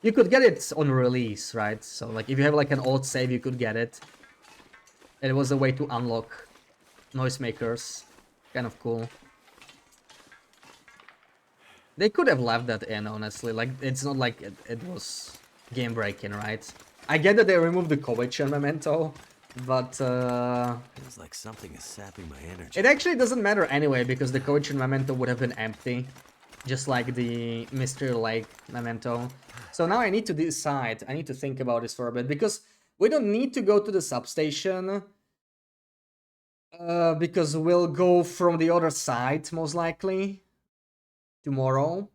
You could get it on release, right? So, like, if you have, like, an old save, you could get it. It was a way to unlock noisemakers. Kind of cool. They could have left that in, honestly. Like, it's not like it was game-breaking, right? I get that they removed the Kovic memento, but Feels like something is sapping my energy. it actually doesn't matter anyway, because the Kovic memento would have been empty. Just like the Mystery Lake memento. So now I need to decide, I need to think about this for a bit, because we don't need to go to the substation. Because we'll go from the other side, most likely. Tomorrow.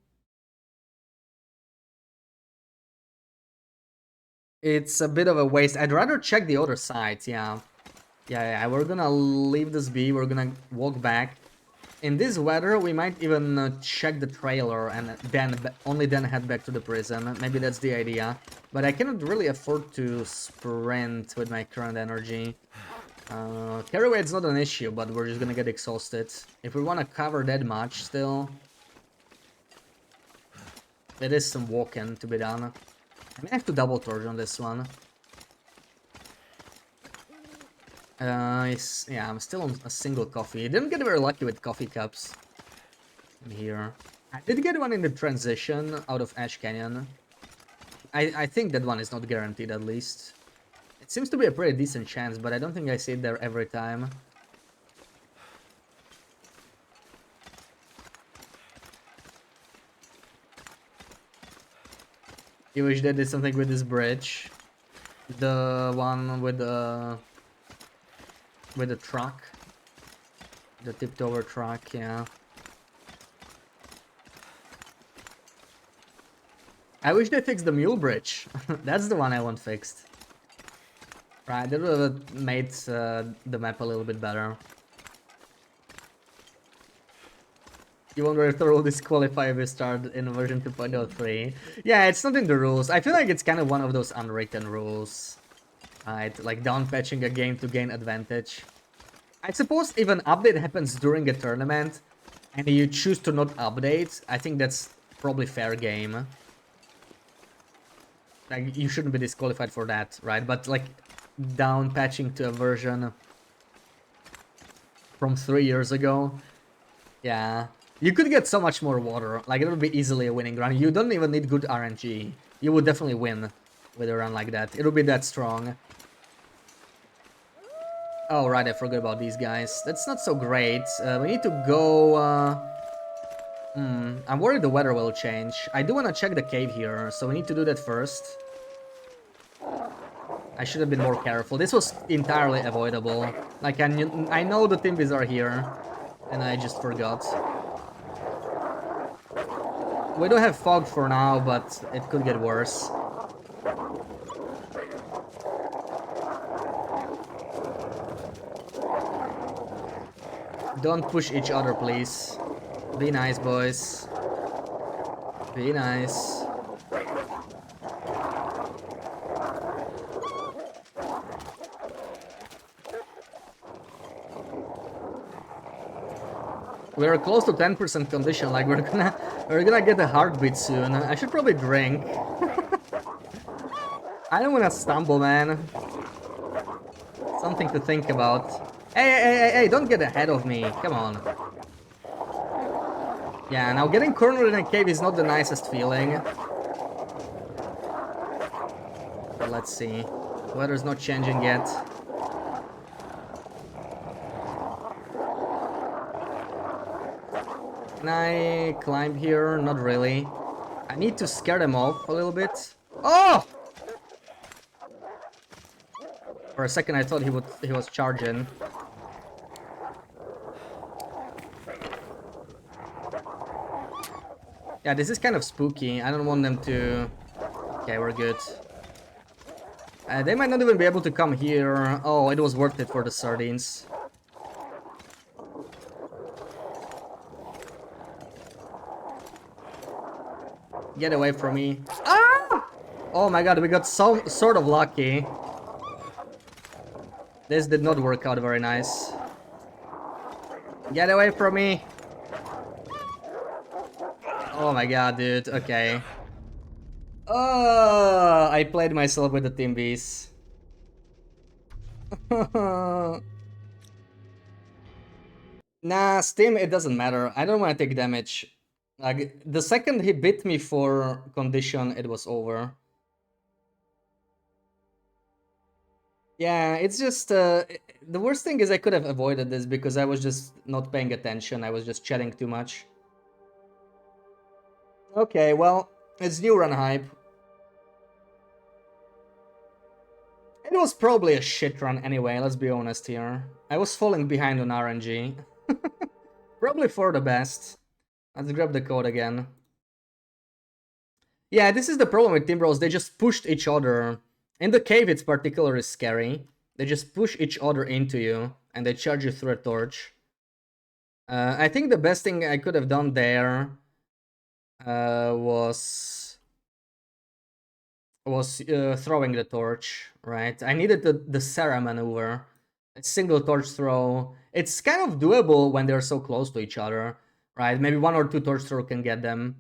It's a bit of a waste. I'd rather check the other side, yeah. Yeah, we're gonna leave this be, we're gonna walk back. In this weather, we might even check the trailer and then only then head back to the prison. Maybe that's the idea. But I cannot really afford to sprint with my current energy. Carry weight's not an issue, but we're just gonna get exhausted. If we wanna cover that much still... There is some walking to be done. I may have to double torch on this one. Yeah, I'm still on a single coffee. I didn't get very lucky with coffee cups in here. I did get one in the transition out of Ash Canyon. I think that one is not guaranteed, at least. It seems to be a pretty decent chance, but I don't think I see it there every time. You wish they did something with this bridge. The one with the truck. The tipped over truck, yeah. I wish they fixed the mule bridge. That's the one I want fixed. Right, that would have made the map a little bit better. You wonder if the rule disqualify if we start in version 2.03. Yeah, it's not in the rules. I feel like it's kind of one of those unwritten rules. Right, like down patching a game to gain advantage. I suppose if an update happens during a tournament and you choose to not update, I think that's probably fair game. Like, you shouldn't be disqualified for that, right? But like down patching to a version from 3 years ago, yeah. You could get so much more water, like it would be easily a winning run. You don't even need good RNG. You would definitely win with a run like that. It would be that strong. Oh, right, I forgot about these guys. That's not so great. We need to go... I'm worried the weather will change. I do want to check the cave here, so we need to do that first. I should have been more careful. This was entirely avoidable. Like, I know the Timbys are here, and I just forgot. We do have fog for now, but it could get worse. Don't push each other, please. Be nice, boys. Be nice. We're close to 10% condition, like we're gonna get a heartbeat soon. I should probably drink. I don't wanna stumble, man. Something to think about. Hey, don't get ahead of me. Come on. Yeah, now getting cornered in a cave is not the nicest feeling. But let's see. Weather's not changing yet. Can I climb here? Not really. I need to scare them off a little bit. Oh! For a second I thought he was charging. Yeah, this is kind of spooky. I don't want them to... Okay, we're good. They might not even be able to come here. Oh, it was worth it for the sardines. Get away from me. Ah! Oh my god, we got some sort of lucky. This did not work out very nice. Get away from me. Oh my god, dude. Okay. I played myself with the team bees. Nah, Steam, it doesn't matter. I don't want to take damage. Like, the second he bit me for condition, it was over. Yeah, it's just, the worst thing is I could have avoided this because I was just not paying attention. I was just chatting too much. Okay, well, it's new run hype. It was probably a shit run anyway, let's be honest here. I was falling behind on RNG. Probably for the best. Let's grab the code again. Yeah, this is the problem with Timberwolves. They just pushed each other. In the cave, it's particularly scary. They just push each other into you, and they charge you through a torch. I think the best thing I could have done there was throwing the torch, right? I needed the Sarah maneuver. A single torch throw. It's kind of doable when they're so close to each other, right? Maybe 1 or 2 torch throw can get them.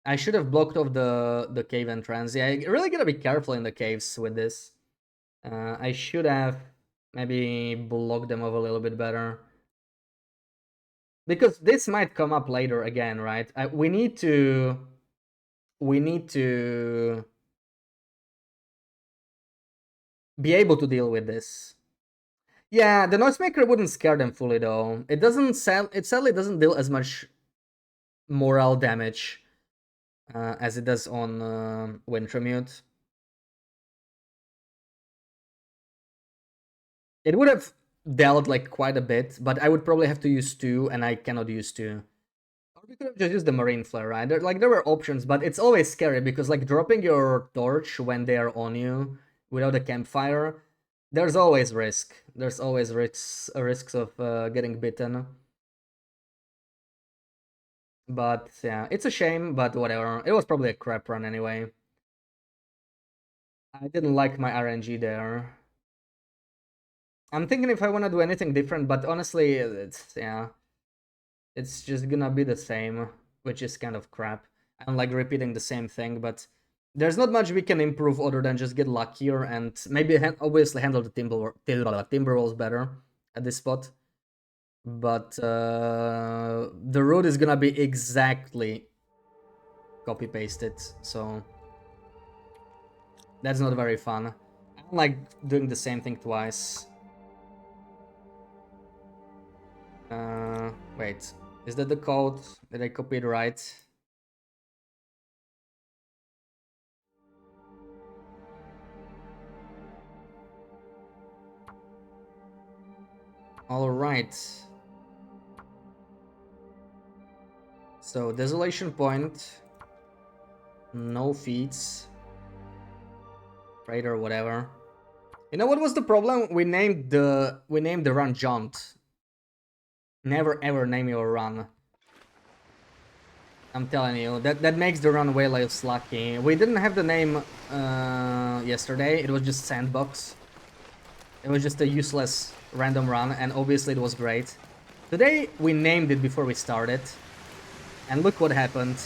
I should have blocked off the cave entrance. Yeah, I really gotta be careful in the caves with this. I should have maybe blocked them off a little bit better. Because this might come up later again, right? We need to be able to deal with this. Yeah, the Noisemaker wouldn't scare them fully though. It sadly doesn't deal as much morale damage as it does on Wintermute. It would have dealt like quite a bit, but I would probably have to use 2, and I cannot use 2. Or we could have just used the Marine Flare, right? There were options, but it's always scary because like dropping your torch when they are on you without a campfire, there's always risk. There's always risks of getting bitten. But yeah, it's a shame, but whatever. It was probably a crap run anyway. I didn't like my RNG there. I'm thinking if I want to do anything different, but honestly, it's just gonna be the same, which is kind of crap. I don't like repeating the same thing, but there's not much we can improve other than just get luckier and maybe obviously handle the Timberwolves better at this spot. But the route is gonna be exactly copy-pasted, so that's not very fun. I don't like doing the same thing twice. Wait, is that the code? Did I copy it right? Alright. So, Desolation Point. No feats. Right or whatever. You know what was the problem? We named the run Jaunt. Never ever name your run. I'm telling you, that makes the run way less lucky. We didn't have the name yesterday, it was just Sandbox. It was just a useless random run, and obviously it was great. Today we named it before we started. And look what happened.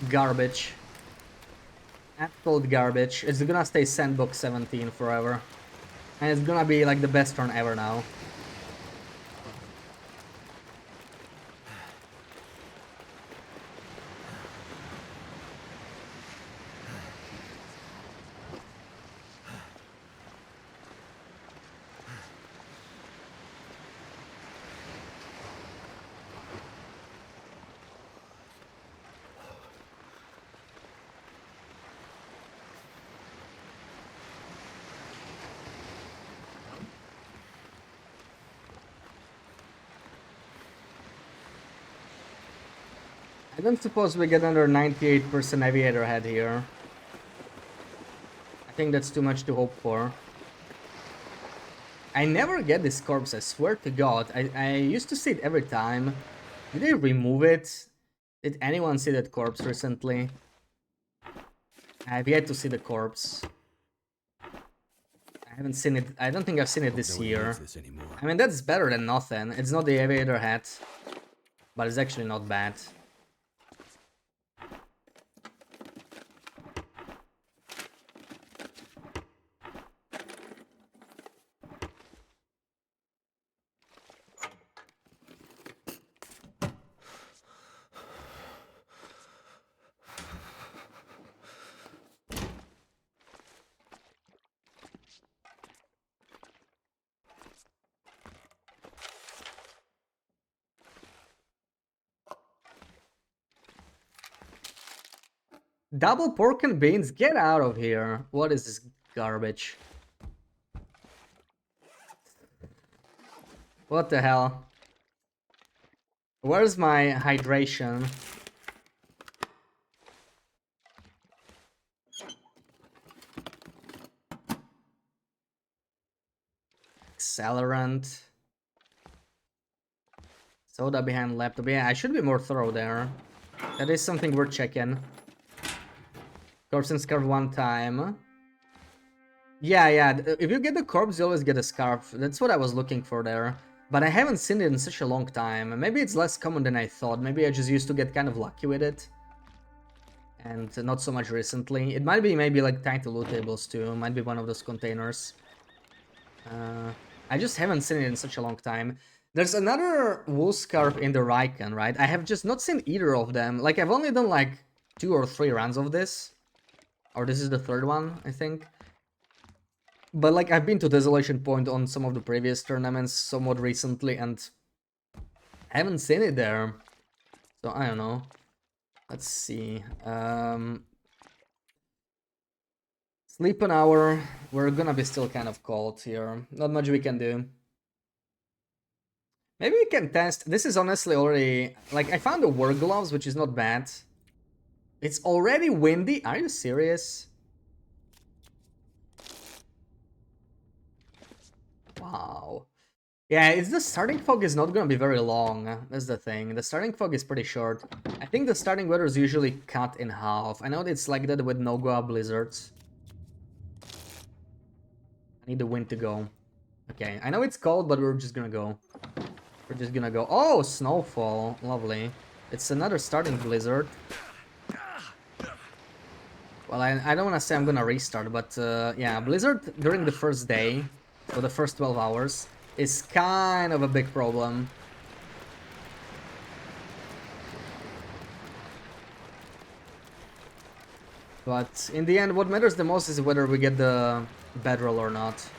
Garbage. Absolute garbage. It's gonna stay Sandbox 17 forever. And it's gonna be like the best turn ever now. I don't suppose we get under 98% aviator head here. I think that's too much to hope for. I never get this corpse, I swear to god. I used to see it every time. Did they remove it? Did anyone see that corpse recently? I've yet to see the corpse. I haven't seen it. I don't think I've seen it this year. I mean, that's better than nothing. It's not the aviator hat, but it's actually not bad. Double pork and beans, get out of here. What is this garbage? What the hell? Where's my hydration? Accelerant. Soda behind laptop. Yeah, I should be more thorough there. That is something worth checking. Corpse and scarf one time. Yeah. If you get the corpse, you always get a scarf. That's what I was looking for there. But I haven't seen it in such a long time. Maybe it's less common than I thought. Maybe I just used to get kind of lucky with it. And not so much recently. It might be maybe like tied to loot tables too. Might be one of those containers. I just haven't seen it in such a long time. There's another wool scarf in the Raiken, right? I have just not seen either of them. Like, I've only done like 2 or 3 runs of this. Or this is the 3rd one, I think. But like, I've been to Desolation Point on some of the previous tournaments somewhat recently, and I haven't seen it there. So, I don't know. Let's see. Sleep an hour. We're gonna be still kind of cold here. Not much we can do. Maybe we can test. This is honestly already... Like, I found the work gloves, which is not bad. It's already windy? Are you serious? Wow. Yeah, it's the starting fog is not gonna be very long. That's the thing. The starting fog is pretty short. I think the starting weather is usually cut in half. I know it's like that with Nogoa blizzards. I need the wind to go. Okay, I know it's cold, but we're just gonna go. We're just gonna go. Oh, snowfall. Lovely. It's another starting blizzard. Well, I don't want to say I'm gonna restart, but yeah, blizzard during the first day, or the first 12 hours, is kind of a big problem. But in the end, what matters the most is whether we get the bedroll or not.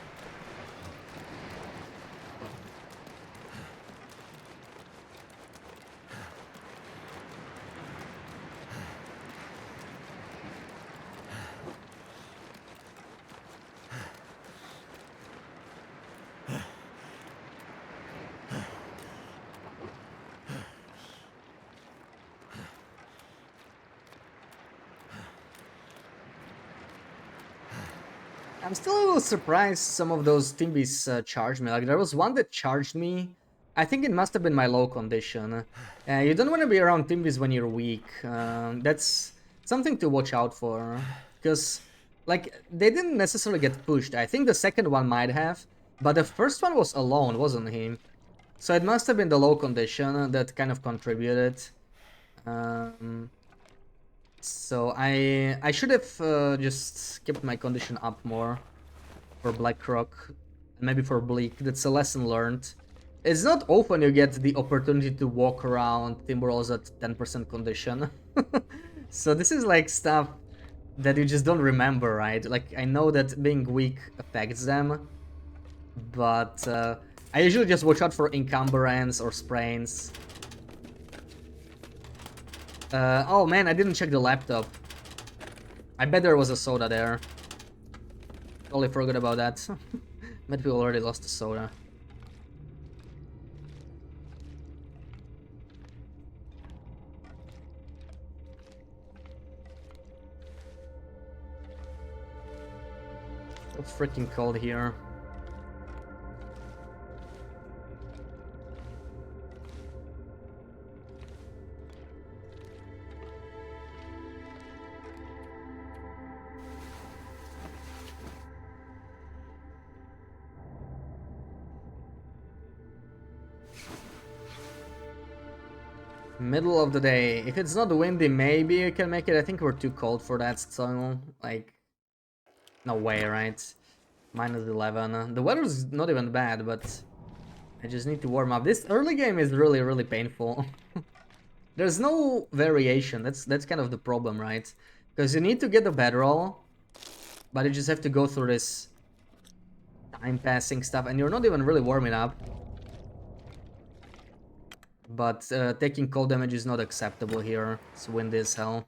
I'm still a little surprised some of those Timbies charged me. Like, there was one that charged me. I think it must have been my low condition. You don't want to be around Timbies when you're weak. That's something to watch out for. Because, like, they didn't necessarily get pushed. I think the second one might have. But the first one was alone, wasn't he? So it must have been the low condition that kind of contributed. So I should have just kept my condition up more for Blackrock and maybe for Bleak. That's a lesson learned. It's not often you get the opportunity to walk around Timberwolves at 10% condition. So this is like stuff that you just don't remember, right? Like I know that being weak affects them, but I usually just watch out for encumbrance or sprains. Oh man, I didn't check the laptop. I bet there was a soda there. Totally forgot about that. Bet we already lost the soda. So freaking cold here. Middle of the day. If it's not windy, maybe you can make it. I think we're too cold for that, so like, no way, right? -11. The weather's not even bad, but I just need to warm up. This early game is really, really painful. There's no variation. That's kind of the problem, right? Because you need to get the bedroll, but you just have to go through this time passing stuff, and you're not even really warming up. But taking cold damage is not acceptable here. It's windy as hell.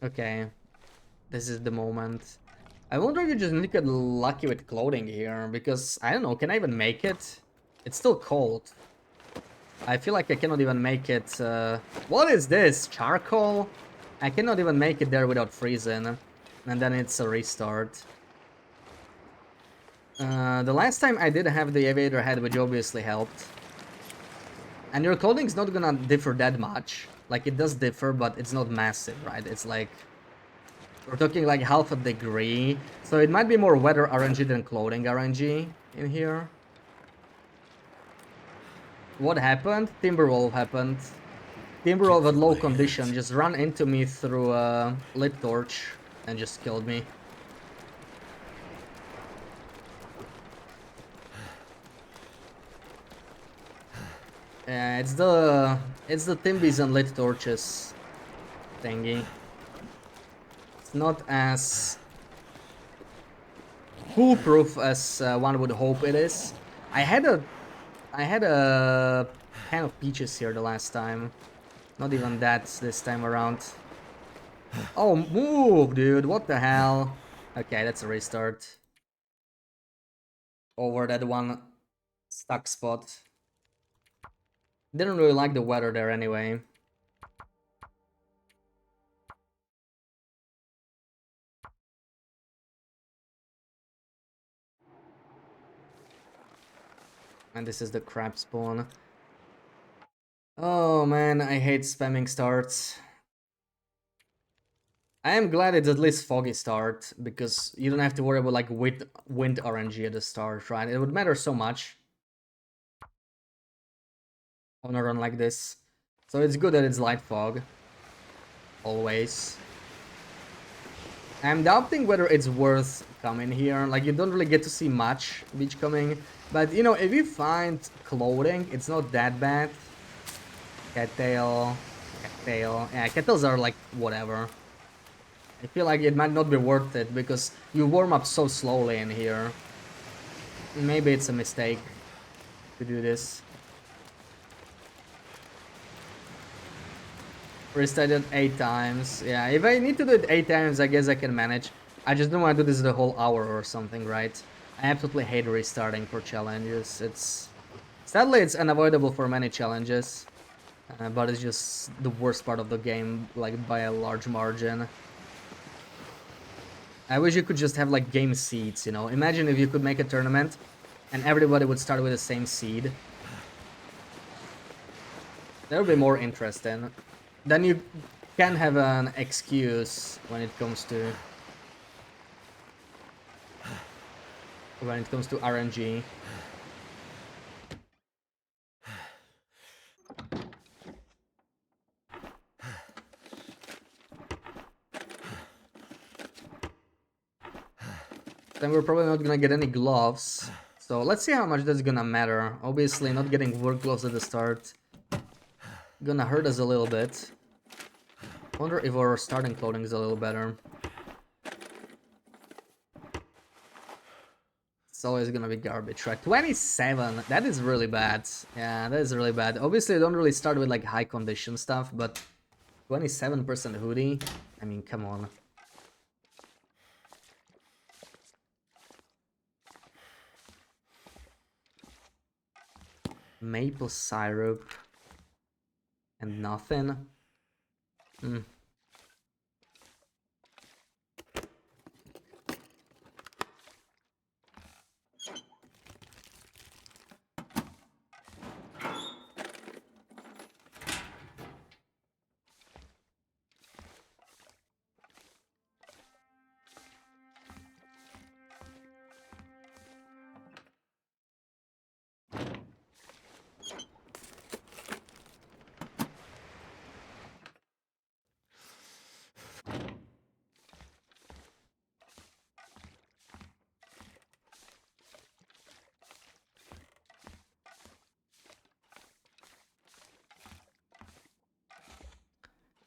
Okay, this is the moment. I wonder if you just need to get lucky with clothing here, because I don't know, can I even make it? It's still cold. I feel like I cannot even make it. What is this? Charcoal? I cannot even make it there without freezing. And then it's a restart. The last time I did have the aviator head, which obviously helped. And your clothing's not gonna differ that much. Like, it does differ, but it's not massive, right? It's like... We're talking like half a degree. So it might be more weather RNG than clothing RNG in here. What happened? Timberwolf happened. Timberwolf at low condition just ran into me through a lit torch and just killed me. Yeah, it's the Timbies and lit torches thingy. It's not as foolproof as one would hope it is. I had a pan of peaches here the last time. Not even that this time around. Oh, move, dude. What the hell? Okay, that's a restart. Over that one stuck spot. Didn't really like the weather there anyway. And this is the crab spawn. Oh man, I hate spamming starts. I am glad it's at least foggy start, because you don't have to worry about like wind RNG at the start, right? It would matter so much on a run like this. So it's good that it's light fog. Always. I'm doubting whether it's worth coming here. Like, you don't really get to see much beach coming. But, you know, if you find clothing, it's not that bad. Cattail. Yeah, cattails are like, whatever. I feel like it might not be worth it, because you warm up so slowly in here. Maybe it's a mistake to do this. Restarted 8 times. Yeah, if I need to do it 8 times, I guess I can manage. I just don't want to do this the whole hour or something, right? I absolutely hate restarting for challenges. Sadly, it's unavoidable for many challenges. But it's just the worst part of the game, like, by a large margin. I wish you could just have, like, game seeds, you know? Imagine if you could make a tournament and everybody would start with the same seed. That would be more interesting. Then you can have an excuse when it comes to RNG. Then we're probably not gonna get any gloves. So let's see how much that's gonna matter. Obviously not getting work gloves at the start gonna hurt us a little bit. Wonder if our starting clothing is a little better. It's always gonna be garbage, right? 27, that is really bad. Yeah, that is really bad. Obviously I don't really start with like high condition stuff, but 27% hoodie, I mean, come on. Maple syrup and nothing. Hmm.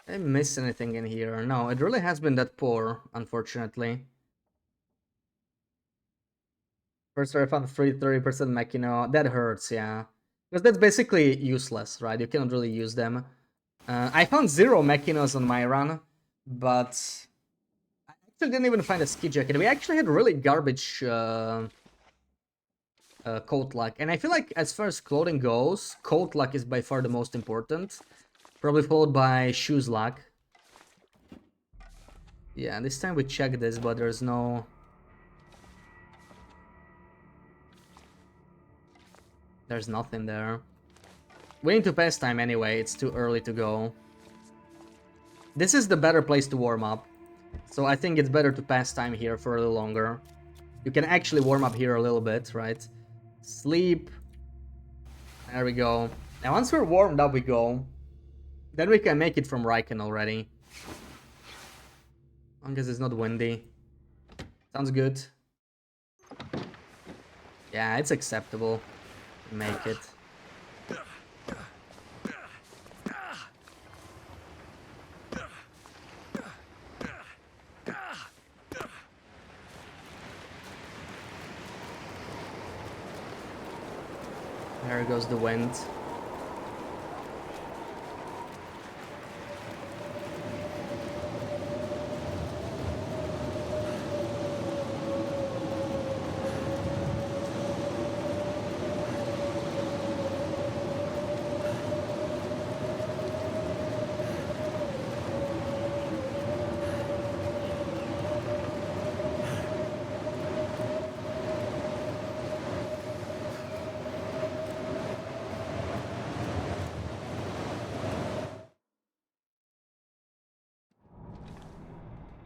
Did I miss anything in here? No, it really has been that poor, unfortunately. First I found 30% Machino. That hurts, yeah. Because that's basically useless, right? You cannot really use them. I found 0 Machinos on my run, but I actually didn't even find a ski jacket. We actually had really garbage coat luck. And I feel like as far as clothing goes, coat luck is by far the most important. Probably followed by shoes luck. Yeah, this time we checked this, but there's no... There's nothing there. We need to pass time anyway, it's too early to go. This is the better place to warm up. So I think it's better to pass time here for a little longer. You can actually warm up here a little bit, right? Sleep. There we go. And once we're warmed up, we go. Then we can make it from Riken already. As long as it's not windy. Sounds good. Yeah, it's acceptable. Make it. There goes the wind.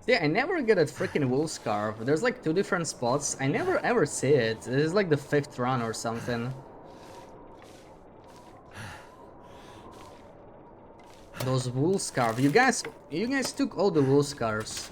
Yeah, I never get a freaking wool scarf. There's like 2 different spots. I never ever see it. This is like the 5th run or something. Those wool scarf. You guys took all the wool scarves.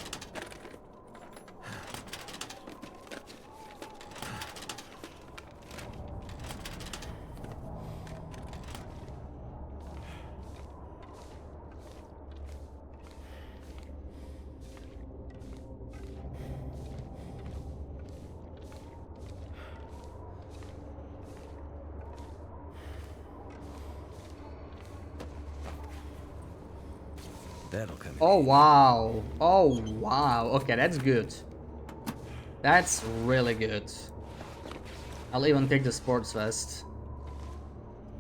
That'll come in Oh handy. wow. Oh wow. Okay, that's good. That's really good. I'll even take the sports vest.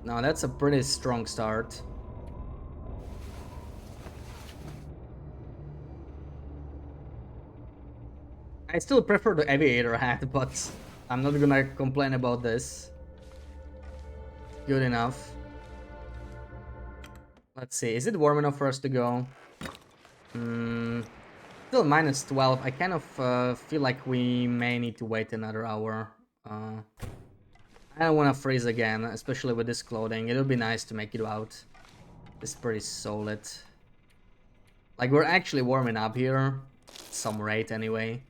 No, that's a pretty strong start. I still prefer the aviator hat, but I'm not gonna complain about this. Good enough. Let's see, is it warm enough for us to go? Still minus 12. I kind of feel like we may need to wait another hour. I don't want to freeze again, especially with this clothing. It would be nice to make it out. It's pretty solid. Like, we're actually warming up here. At some rate, anyway.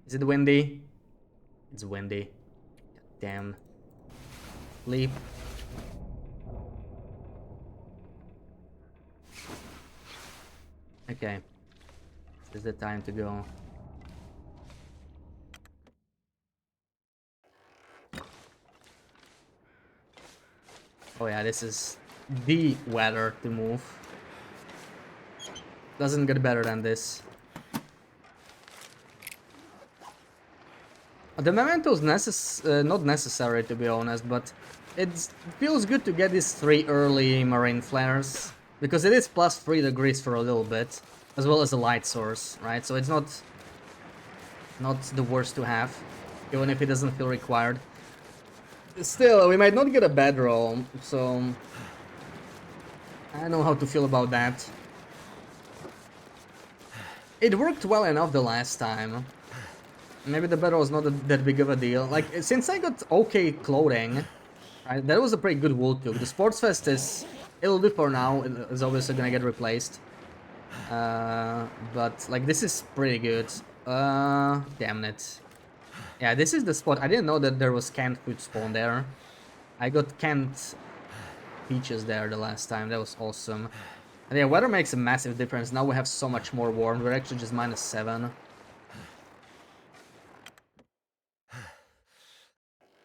Is it windy? It's windy. Damn. Leap. Okay. This is the time to go. Oh yeah, this is the weather to move. Doesn't get better than this. The memento's not necessary, to be honest, but it feels good to get these 3 early marine flares, because it is plus 3 degrees for a little bit, as well as a light source, right? So it's not the worst to have, even if it doesn't feel required. Still, we might not get a bad roll, so I don't know how to feel about that. It worked well enough the last time. Maybe the battle was not that big of a deal. Like, since I got okay clothing, right, that was a pretty good wool tube. The Sports Fest is, it'll do for now. It's obviously gonna get replaced. But, like, this is pretty good. Damn it. Yeah, this is the spot. I didn't know that there was canned food spawn there. I got canned peaches there the last time. That was awesome. And yeah, weather makes a massive difference. Now we have so much more warm. We're actually just minus 7.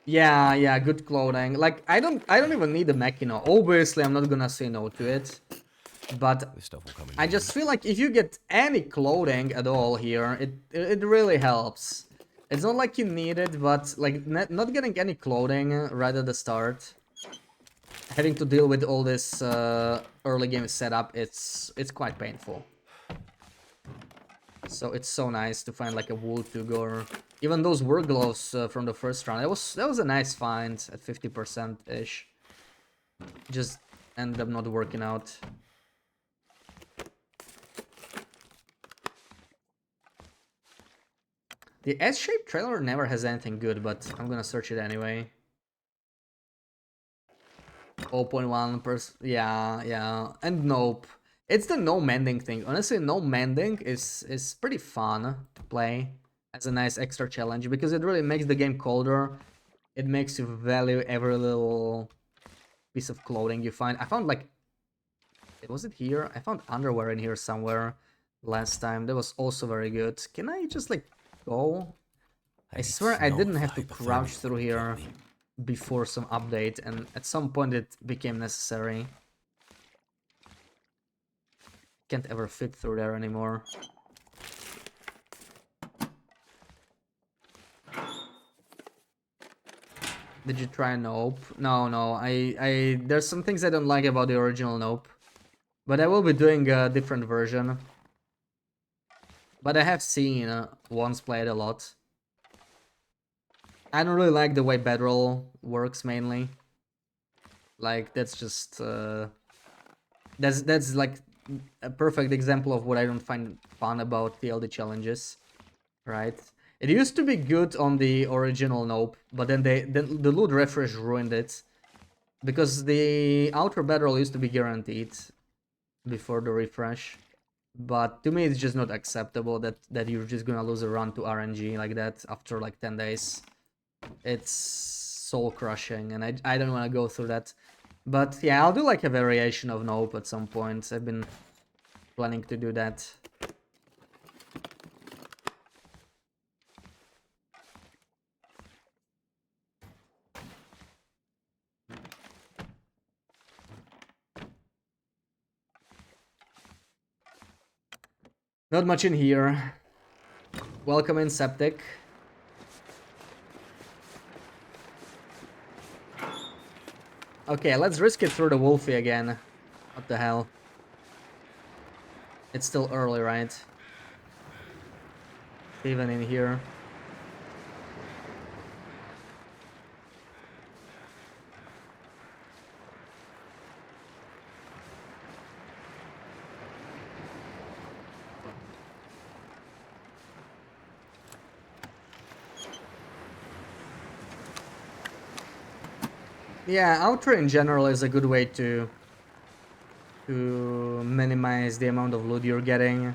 Yeah, good clothing. Like, I don't even need the Mechino. Obviously, I'm not gonna say no to it. But This stuff will come in I handy. just feel like if you get any clothing at all here, it really helps. It's not like you need it, but like not getting any clothing right at the start, having to deal with all this early game setup, it's quite painful. So it's so nice to find like a wool tug or even those work gloves from the first round. That was a nice find at 50% ish. Just ended up not working out. The S-shaped trailer never has anything good, but I'm gonna search it anyway. 0.1%, yeah, and nope. It's the no mending thing. Honestly, no mending is pretty fun to play as a nice extra challenge because it really makes the game colder. It makes you value every little piece of clothing you find. I found like, was it here? I found underwear in here somewhere last time. That was also very good. Can I just like go? I need swear I snow didn't if have the to crouch hypothermia through will here kill me. before some update, and at some point it became necessary. Can't ever fit through there anymore. Did you try Nope? No. There's some things I don't like about the original Nope, but I will be doing a different version. But I have seen once played a lot. I don't really like the way bedroll works mainly. Like that's just that's like a perfect example of what I don't find fun about TLD challenges, right? It used to be good on the original Nope, but then the loot refresh ruined it because the outer bedroll used to be guaranteed before the refresh. But to me, it's just not acceptable that you're just gonna lose a run to RNG like that after like 10 days. It's soul crushing, and I don't want to go through that. But yeah, I'll do like a variation of Nope at some point. I've been planning to do that. Not much in here. Welcome in, Septic. Okay, let's risk it through the Wolfie again. What the hell? It's still early, right? Even in here. Yeah, Outer in general is a good way to minimize the amount of loot you're getting.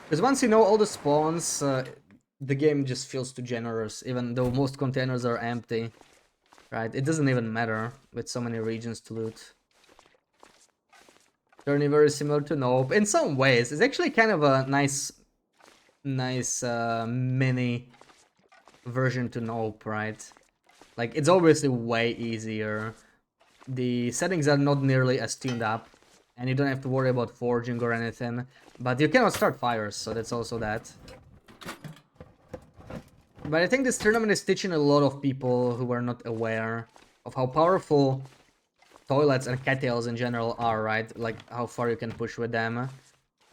Because once you know all the spawns, the game just feels too generous, even though most containers are empty. Right? It doesn't even matter with so many regions to loot. Journey very similar to Nope in some ways. It's actually kind of a nice mini version to Nope, right? Like, it's obviously way easier. The settings are not nearly as tuned up, and you don't have to worry about forging or anything. But you cannot start fires, so that's also that. But I think this tournament is teaching a lot of people who are not aware of how powerful toilets and kettles in general are, right? Like, how far you can push with them.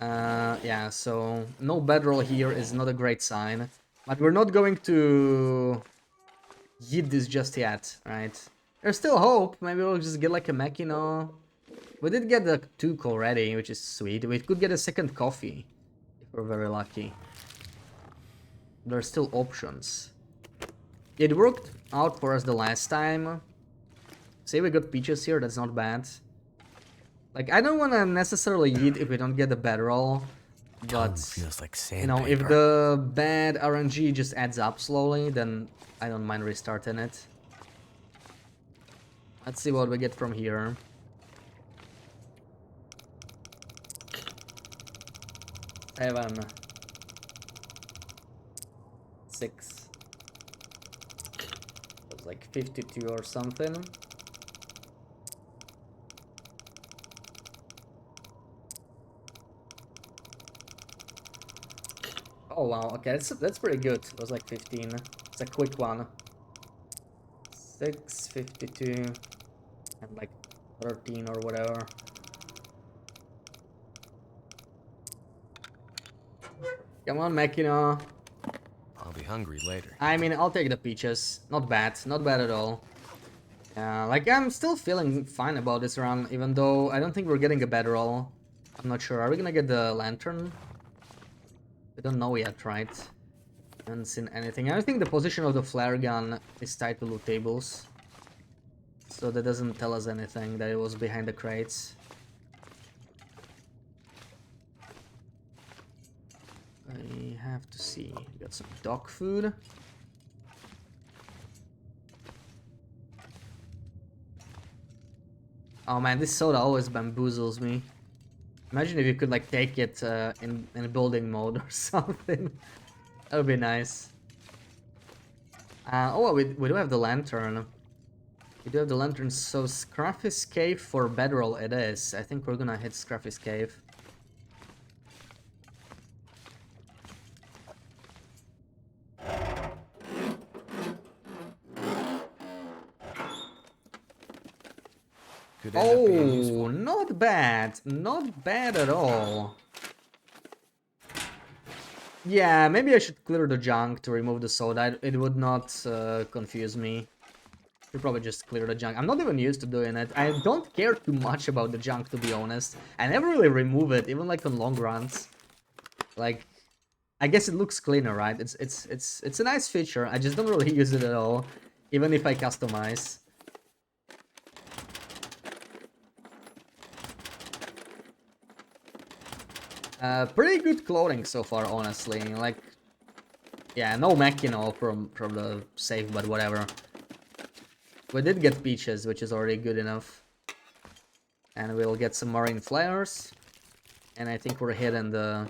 Yeah, so no bedroll here is not a great sign. But we're not going to yeet this just yet, right? There's still hope. Maybe we'll just get like a Machino. We did get the Took already, which is sweet. We could get a second coffee if we're very lucky. There's still options. It worked out for us the last time. Say we got peaches here, that's not bad. Like, I don't want to necessarily eat if we don't get the bedroll, but Feels like you know, if sandpaper. the bad RNG just adds up slowly, then I don't mind restarting it. Let's see what we get from here. Seven. 6. It was like 52 or something. Oh wow, okay, that's pretty good. It was like 15. It's a quick one. 6, 52, and like 13 or whatever. Come on, Machina. I'll be hungry later. I mean, I'll take the peaches. Not bad, not bad at all. Like, I'm still feeling fine about this run, even though I don't think we're getting a bedroll. I'm not sure. Are we gonna get the lantern? We don't know yet, right? Haven't seen anything. I think the position of the flare gun is tied to loot tables. So that doesn't tell us anything, that it was behind the crates. I have to see. Got some dog food. Oh man, this soda always bamboozles me. Imagine if you could like take it in building mode or something. That would be nice. Oh, we do have the lantern. We do have the lantern, so Scruffy's Cave for bedroll it is. I think we're gonna hit Scruffy's Cave. Could end up being useful. Oh, not bad. Not bad at all. Yeah, maybe I should clear the junk to remove the soda. It would not confuse me. Should probably just clear the junk. I'm not even used to doing it. I don't care too much about the junk, to be honest. I never really remove it, even like on long runs. Like, I guess it looks cleaner, right? It's a nice feature. I just don't really use it at all, even if I customize. Pretty good clothing so far, honestly. Like, yeah, no Machino from the save, but whatever. We did get peaches, which is already good enough. And we'll get some marine flares. And I think we're hitting the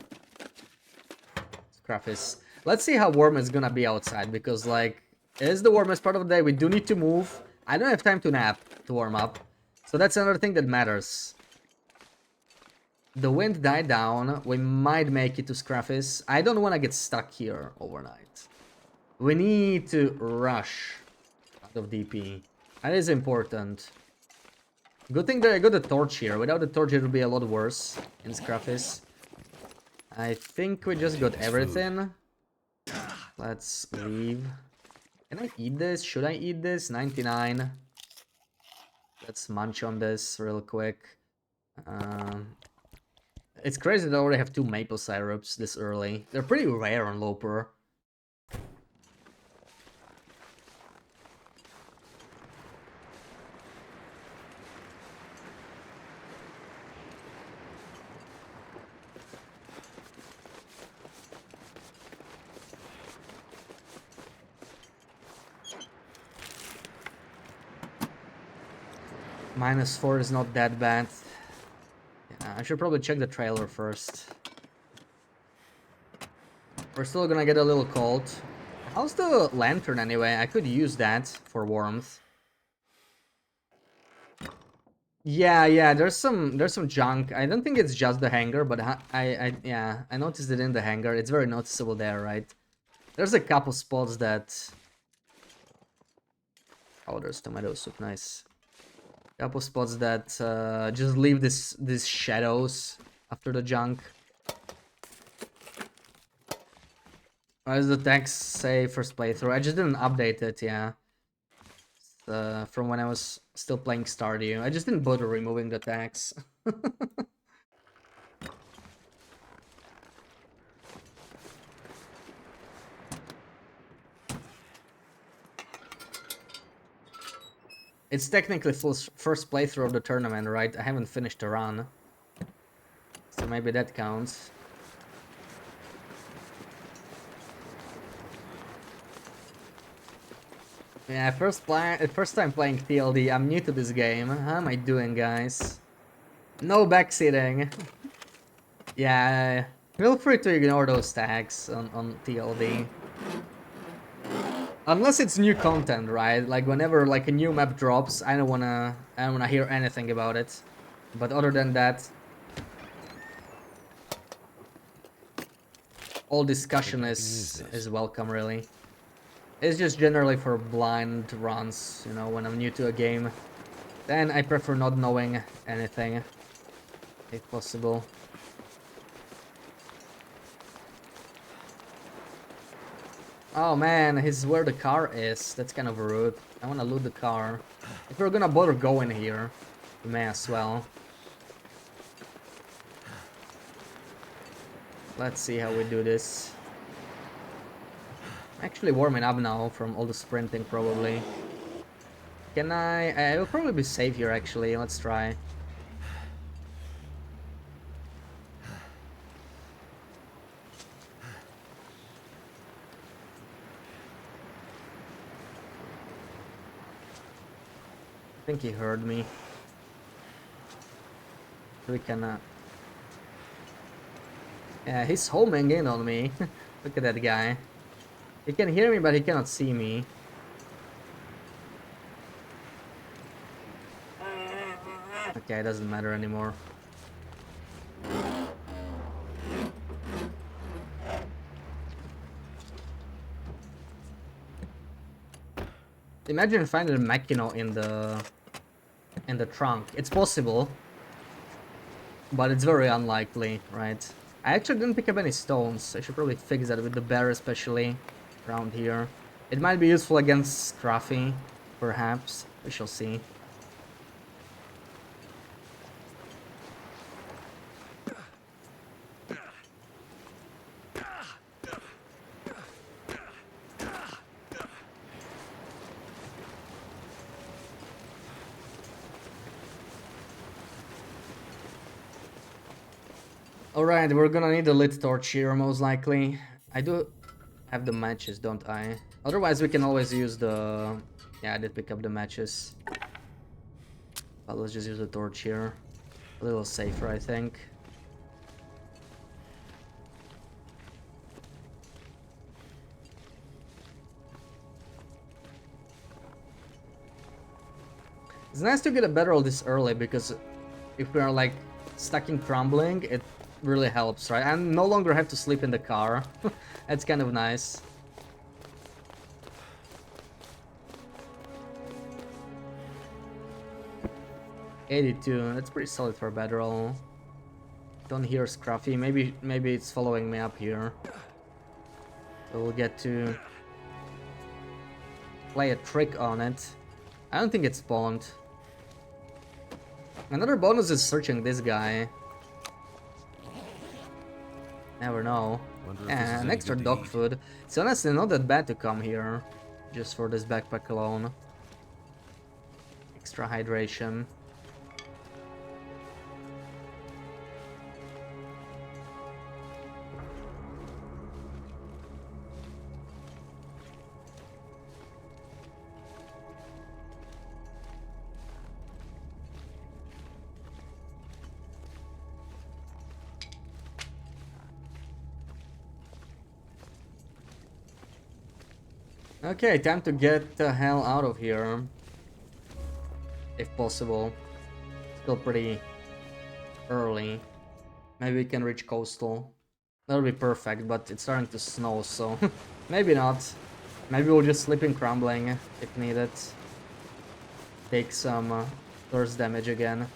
Scruffys. Let's see how warm it's gonna be outside, because like, it is the warmest part of the day. We do need to move. I don't have time to nap to warm up. So that's another thing that matters. The wind died down. We might make it to Scruffys. I don't want to get stuck here overnight. We need to rush out of DP. That is important. Good thing that I got the torch here. Without the torch, it would be a lot worse in Scruffys. I think we just got everything. Let's leave. Can I eat this? Should I eat this? 99. Let's munch on this real quick. It's crazy that I already have 2 maple syrups this early. They're pretty rare on Loper. -4 is not that bad. Yeah, I should probably check the trailer first. We're still gonna get a little cold. How's the lantern anyway? I could use that for warmth. Yeah, there's some junk. I don't think it's just the hangar, but yeah, I noticed it in the hangar. It's very noticeable there, right? There's a couple spots that... Oh, there's tomato soup, nice. Couple spots that just leave these shadows after the junk. Why does the text say first playthrough? I just didn't update it, yeah. From when I was still playing Stardew. I just didn't bother removing the tags. It's technically first playthrough of the tournament, right? I haven't finished the run. So maybe that counts. Yeah, first time playing TLD. I'm new to this game. How am I doing, guys? No backseating. Yeah, feel free to ignore those tags on TLD. Unless it's new content, right? Like whenever like a new map drops, I don't wanna hear anything about it. But other than that, all discussion is welcome, really. It's just generally for blind runs, you know, when I'm new to a game. Then I prefer not knowing anything, if possible. Oh man, he's where the car is. That's kind of rude. I wanna loot the car. If we're gonna bother going here, we may as well. Let's see how we do this. I'm actually warming up now from all the sprinting, probably. Can I will probably be safe here, actually. Let's try. I think he heard me. We can... Yeah, he's homing in on me. Look at that guy. He can hear me, but he cannot see me. Okay, it doesn't matter anymore. Imagine finding a Machino in the trunk. It's possible, but it's very unlikely, right? I actually didn't pick up any stones. I should probably fix that with the bear, especially around here. It might be useful against Scruffy, perhaps. We shall see. Alright, we're gonna need a lit torch here, most likely. I do have the matches, don't I? Otherwise, we can always use the... Yeah, I did pick up the matches. But let's just use the torch here. A little safer, I think. It's nice to get a bedroll this early, because if we are like stuck in crumbling, it really helps, right? I no longer have to sleep in the car. That's kind of nice. $82, that's pretty solid for a bedroll. Don't hear Scruffy. Maybe it's following me up here. So we'll get to play a trick on it. I don't think it spawned. Another bonus is searching this guy. Never know. And extra dog food. It's honestly not that bad to come here. Just for this backpack alone. Extra hydration. Okay, time to get the hell out of here. If possible. Still pretty early. Maybe we can reach coastal. That'll be perfect, but it's starting to snow, so maybe not. Maybe we'll just sleep in crumbling if needed. Take some burst damage again.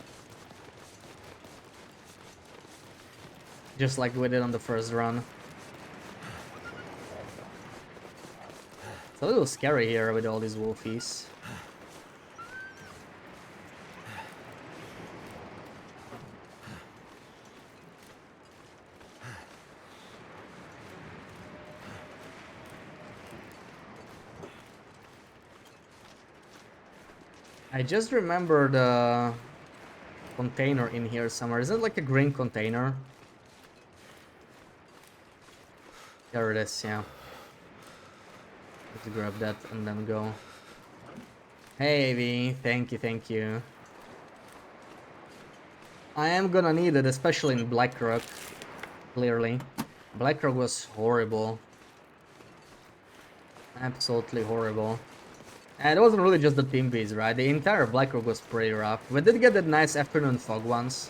Just like we did on the first run. It's a little scary here with all these wolfies. I just remembered a container in here somewhere. Is it like a green container? There it is, yeah. Let's grab that and then go. Hey, Avi, thank you, thank you. I am gonna need it, especially in Blackrock, clearly. Blackrock was horrible. Absolutely horrible. And it wasn't really just the team bees, right? The entire Blackrock was pretty rough. We did get that nice afternoon fog once.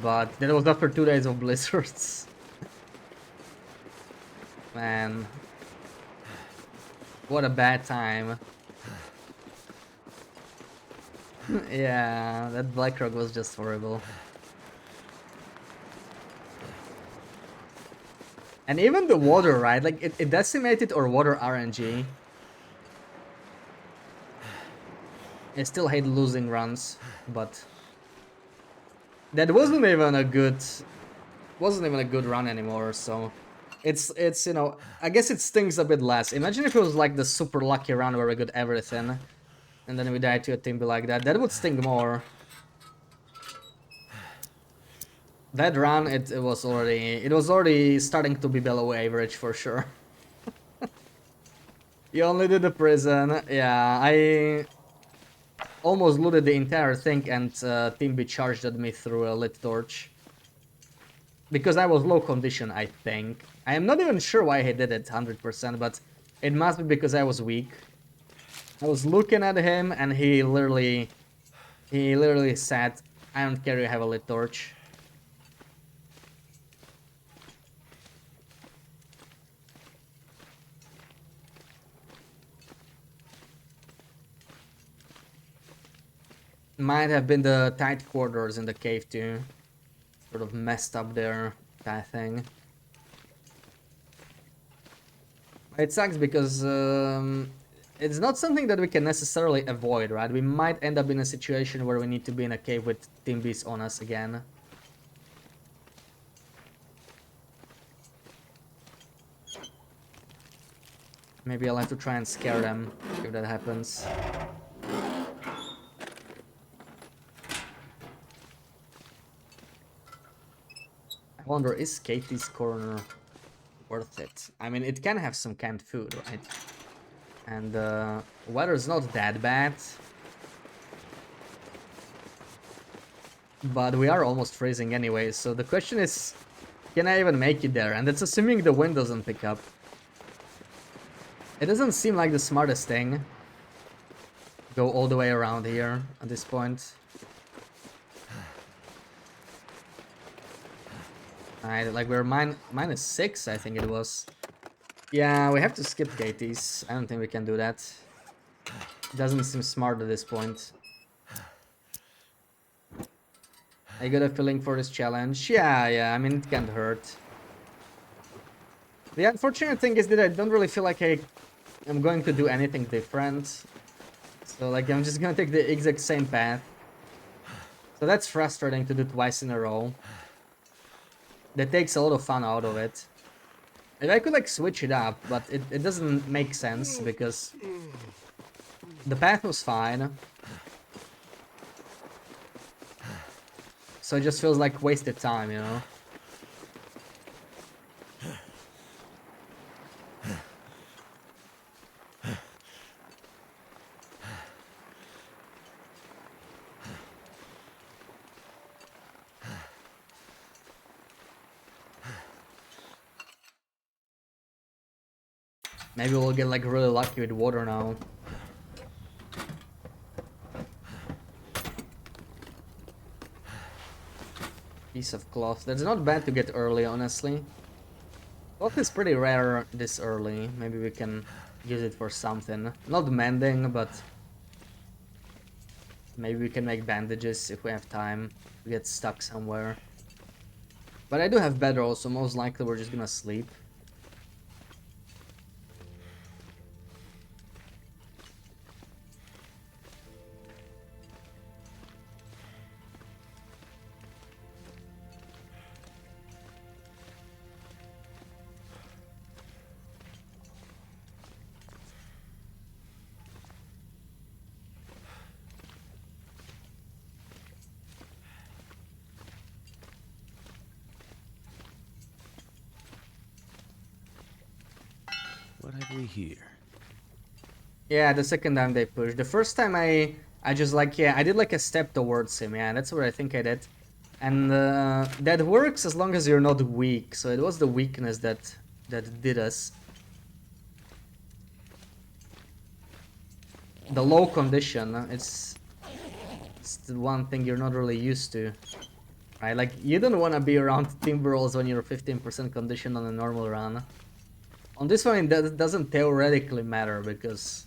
But that was after 2 days of blizzards. Man. What a bad time. Yeah, that Blackrock was just horrible. And even the water, right? Like, it decimated our water RNG. I still hate losing runs, but... That wasn't even a good run anymore, so... It's you know, I guess it stings a bit less. Imagine if it was like the super lucky run where we got everything. And then we died to a team like that. That would sting more. That run, it was already starting to be below average for sure. You only did the prison. Yeah, I almost looted the entire thing and Team B charged at me through a lit torch. Because I was low condition, I think. I am not even sure why he did it 100%, but it must be because I was weak. I was looking at him and he literally said, I don't care, you have a lit torch. Might have been the tight quarters in the cave too. Sort of messed up their pathing. It sucks because it's not something that we can necessarily avoid, right? We might end up in a situation where we need to be in a cave with team beasts on us again. Maybe I'll have to try and scare them if that happens. I wonder, is Katie's Corner worth it? I mean, it can have some canned food, right? And weather's not that bad. But we are almost freezing anyway, so the question is, can I even make it there? And that's assuming the wind doesn't pick up. It doesn't seem like the smartest thing. Go all the way around here at this point. Alright, like we're -6, I think it was. Yeah, we have to skip Katie's. I don't think we can do that. It doesn't seem smart at this point. I got a feeling for this challenge. Yeah, I mean, it can't hurt. The unfortunate thing is that I don't really feel like I'm going to do anything different. So, like, I'm just gonna take the exact same path. So that's frustrating to do twice in a row. That takes a lot of fun out of it. If I could, like, switch it up, but it doesn't make sense because the path was fine. So it just feels like wasted time, you know? Maybe we'll get like really lucky with water now. Piece of cloth. That's not bad to get early, honestly. Cloth is pretty rare this early. Maybe we can use it for something. Not mending, but maybe we can make bandages if we have time to get stuck somewhere. But I do have bedroll, so most likely we're just gonna sleep. What have we here? Yeah, the second time they pushed. The first time I just like, yeah, I did like a step towards him. Yeah, that's what I think I did. And that works as long as you're not weak. So it was the weakness that did us. The low condition, it's the one thing you're not really used to. Right, like you don't want to be around timber rolls when you're 15% condition on a normal run. On this one, it doesn't theoretically matter because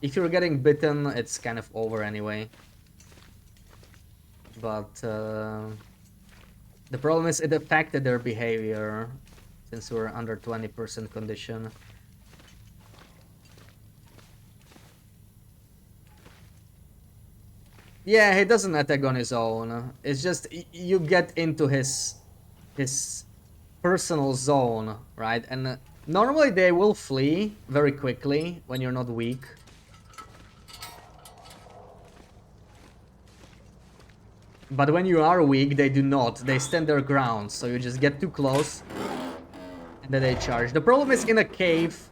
if you're getting bitten, it's kind of over anyway. But the problem is it affected their behavior since we're under 20% condition. Yeah, he doesn't attack on his own. It's just you get into his personal zone, right? And normally they will flee very quickly when you're not weak. But when you are weak, they do not. They stand their ground, so you just get too close and then they charge. The problem is in a cave,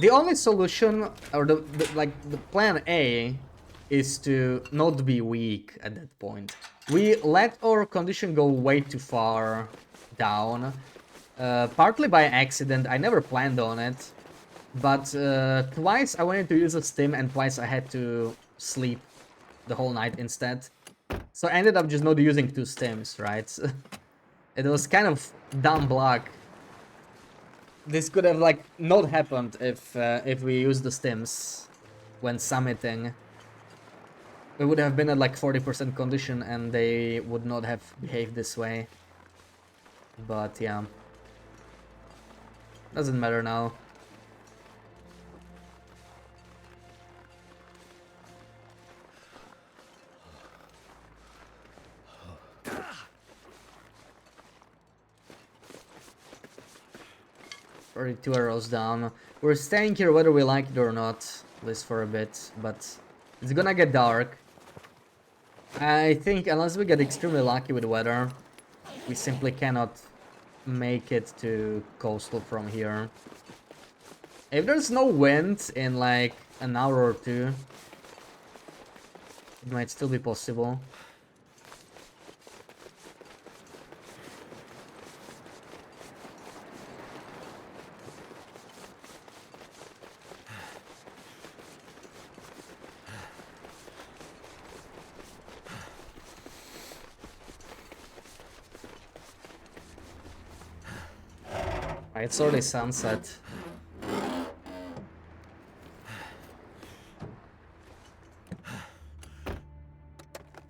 the only solution, or the plan A, is to not be weak at that point. We let our condition go way too far down, partly by accident. I never planned on it, but twice I wanted to use a stim and twice I had to sleep the whole night instead. So I ended up just not using 2 stims, right? It was kind of dumb luck. This could have like not happened if we used the stims when summiting. We would have been at like 40% condition and they would not have behaved this way. But yeah, doesn't matter now. Already 2 arrows down. We're staying here whether we like it or not, at least for a bit, but it's gonna get dark. I think unless we get extremely lucky with weather, we simply cannot make it to coastal from here. If there's no wind in like an hour or two, it might still be possible. It's already sunset.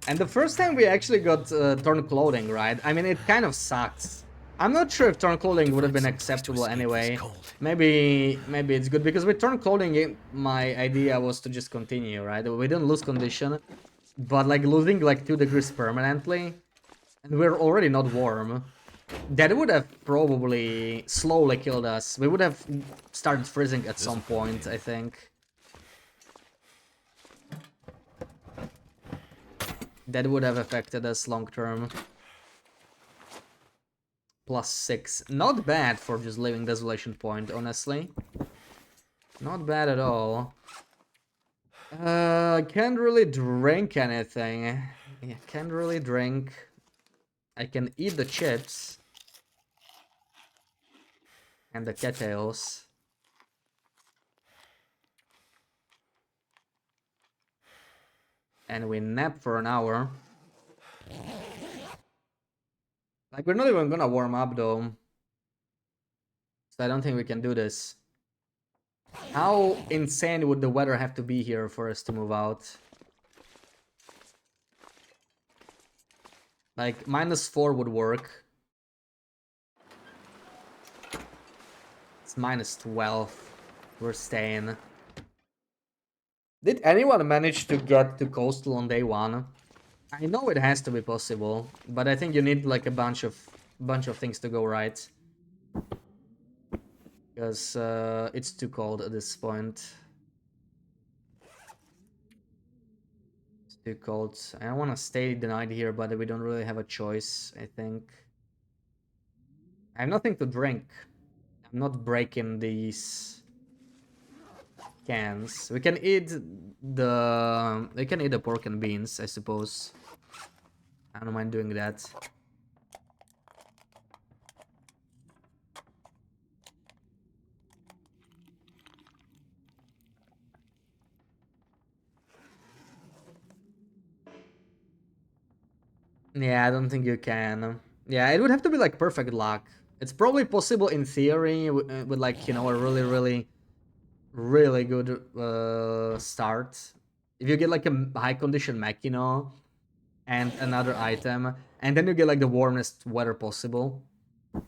And the first time we actually got torn clothing, right? I mean, it kind of sucks. I'm not sure if torn clothing would have been acceptable anyway. Maybe it's good because with torn clothing, my idea was to just continue, right? We didn't lose condition, but like losing like 2 degrees permanently, and we're already not warm. That would have probably slowly killed us. We would have started freezing at some point, I think. That would have affected us long term. +6. Not bad for just leaving Desolation Point, honestly. Not bad at all. Can't really drink anything. Yeah, can't really drink. I can eat the chips. And the cattails. And we nap for an hour. Like, we're not even gonna warm up though. So I don't think we can do this. How insane would the weather have to be here for us to move out? Like, -4 would work. It's -12. We're staying. Did anyone manage to get to coastal on day 1? I know it has to be possible, but I think you need like a bunch of things to go right. Because it's too cold at this point. It's too cold. I want to stay the night here, but we don't really have a choice, I think. I have nothing to drink. I'm not breaking these cans. We can eat the pork and beans, I suppose. I don't mind doing that. Yeah, I don't think you can. Yeah, it would have to be like perfect luck. It's probably possible in theory with like, you know, a really good start. If you get like a high condition mech, you know, and another item, and then you get like the warmest weather possible,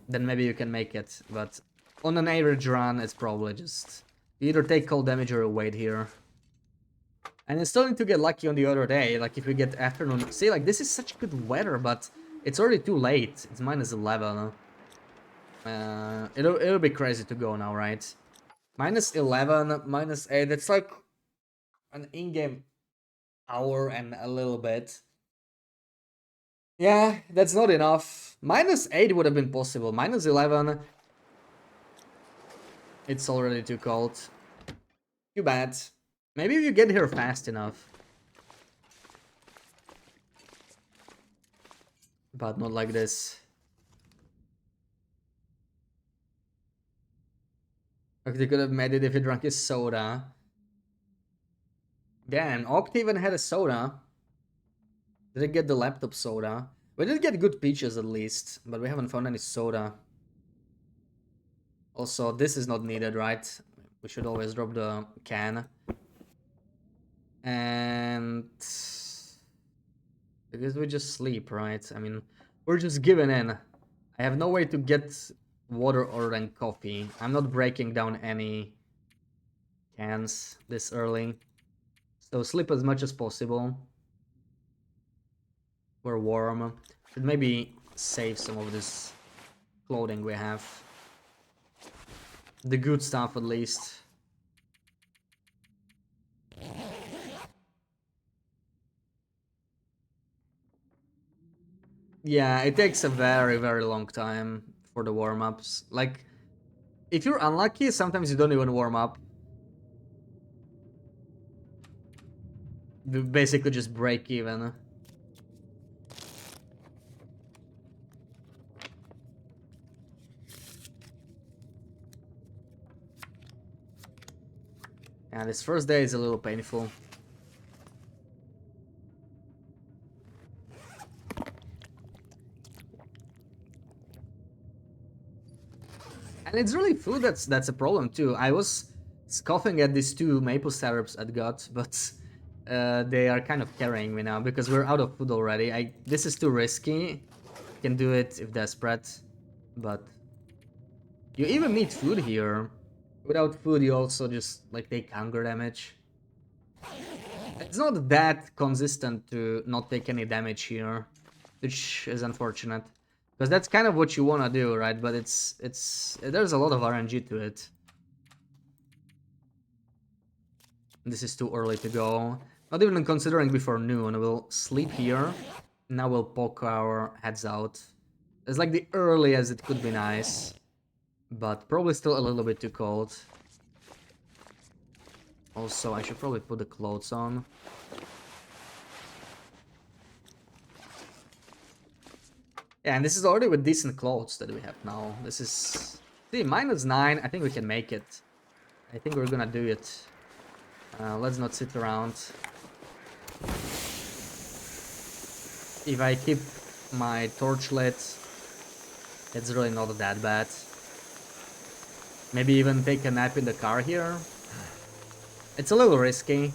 then maybe you can make it. But on an average run, it's probably just you either take cold damage or wait here. And it's starting to get lucky on the other day, like if we get afternoon. See, like this is such good weather, but it's already too late. It's -11. It'll be crazy to go now, right? -11, -8. It's like an in-game hour and a little bit. Yeah, that's not enough. -8 would have been possible. -11. It's already too cold. Too bad. Maybe if you get here fast enough. But not like this. Like they could have made it if he drank his soda. Damn, Oct even had a soda. Did it get the laptop soda? We did get good peaches at least, but we haven't found any soda. Also, this is not needed, right? We should always drop the can. And because we just sleep, right? I mean, we're just giving in. I have no way to get water or then coffee. I'm not breaking down any cans this early. So sleep as much as possible. We're warm. Should maybe save some of this clothing we have. The good stuff at least. Yeah, it takes a very, very long time for the warm-ups. Like, if you're unlucky, sometimes you don't even warm up. You basically just break even. Yeah, this first day is a little painful. And it's really food that's a problem too. I was scoffing at these 2 maple syrups I got, but they are kind of carrying me now because we're out of food already. This is too risky. Can do it if desperate, but you even need food here. Without food, you also just like take hunger damage. It's not that consistent to not take any damage here, which is unfortunate. Because that's kind of what you want to do, right? But there's a lot of RNG to it. This is too early to go. Not even considering before noon. We'll sleep here. Now we'll poke our heads out. It's like the earliest it could be nice. But probably still a little bit too cold. Also, I should probably put the clothes on. Yeah, and this is already with decent clothes that we have now. This is... See, -9. I think we can make it. I think we're gonna do it. Let's not sit around. if I keep my torch lit, it's really not that bad. Maybe even take a nap in the car here. It's a little risky.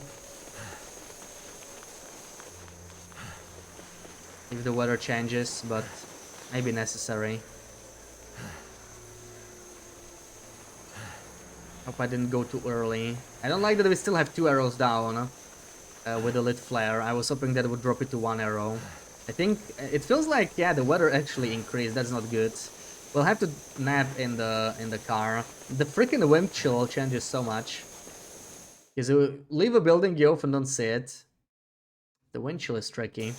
If the weather changes, but maybe necessary. Hope I didn't go too early. I don't like that we still have 2 arrows down with the lit flare. I was hoping that it would drop it to 1 arrow. I think it feels like, yeah, the weather actually increased. That's not good. We'll have to nap in the car. The freaking wind chill changes so much. Because you leave a building, you often don't see it. The wind chill is tricky.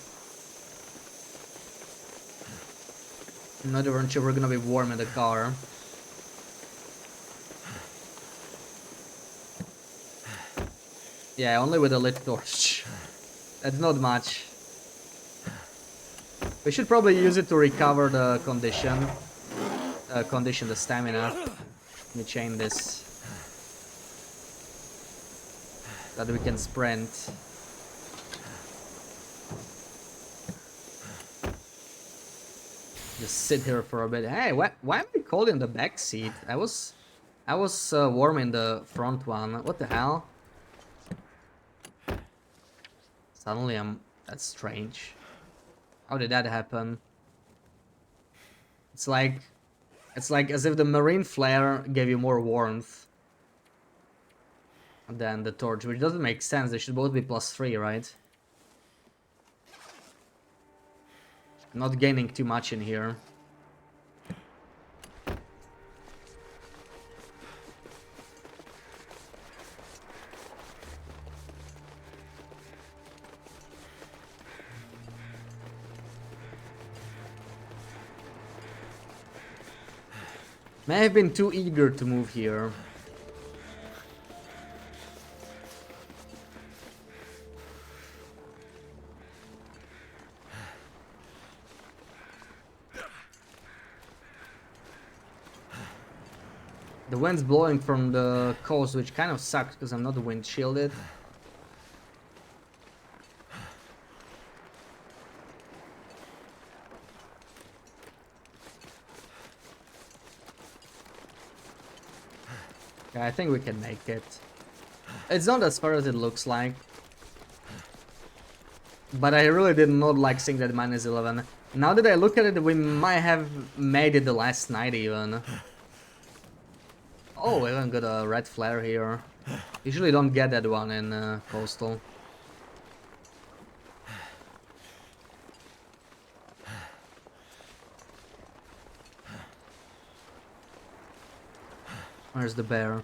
I'm not even sure we're gonna be warm in the car. Yeah, only with a lit torch. That's not much. We should probably use it to recover the condition. The stamina. Let me chain this. That we can sprint. Just sit here for a bit. Hey, why am I cold in the back seat? I was warm in the front one. What the hell? Suddenly that's strange. How did that happen? It's like as if the marine flare gave you more warmth than the torch, which doesn't make sense. They should both be +3, right? Not gaining too much in here. May have been too eager to move here. The wind's blowing from the coast, which kind of sucks because I'm not wind shielded. Yeah, I think we can make it. It's not as far as it looks like. But I really did not like seeing that -11. Now that I look at it, we might have made it the last night even. Oh, we even got a red flare here. Usually don't get that one in Coastal. Where's the bear?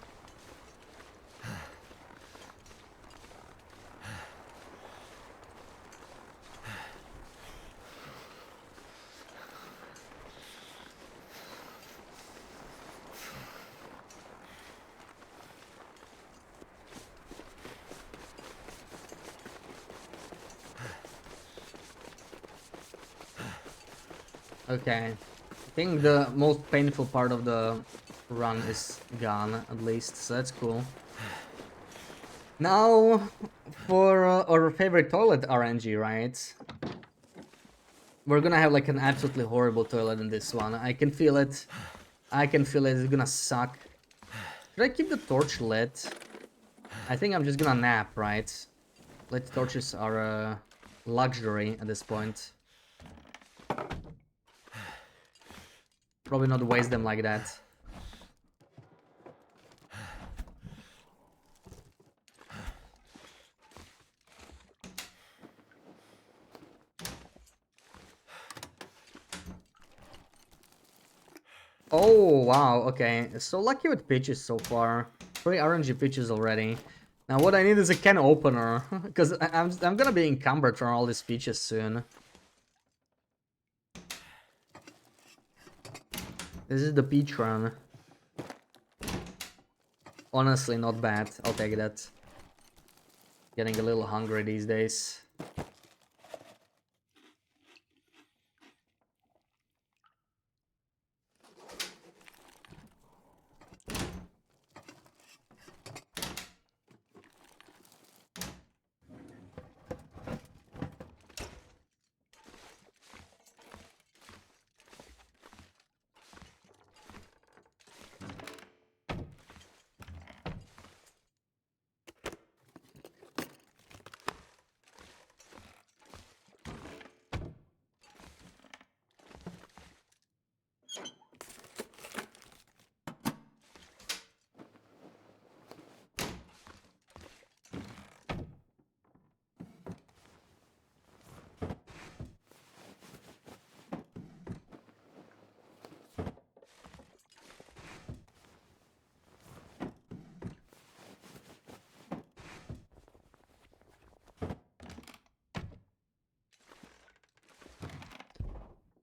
Okay. I think the most painful part of the run is gone, at least, so that's cool. Now, for our favorite toilet RNG, right? We're gonna have like an absolutely horrible toilet in this one. I can feel it. I can feel it. It's gonna suck. Should I keep the torch lit? I think I'm just gonna nap, right? Lit torches are a luxury at this point. Probably not waste them like that. Oh, wow, okay. So lucky with pitches so far. 3 RNG pitches already. Now what I need is a can opener, because I'm gonna be encumbered from all these pitches soon. This is the peach run. Honestly, not bad. I'll take that. Getting a little hungry these days.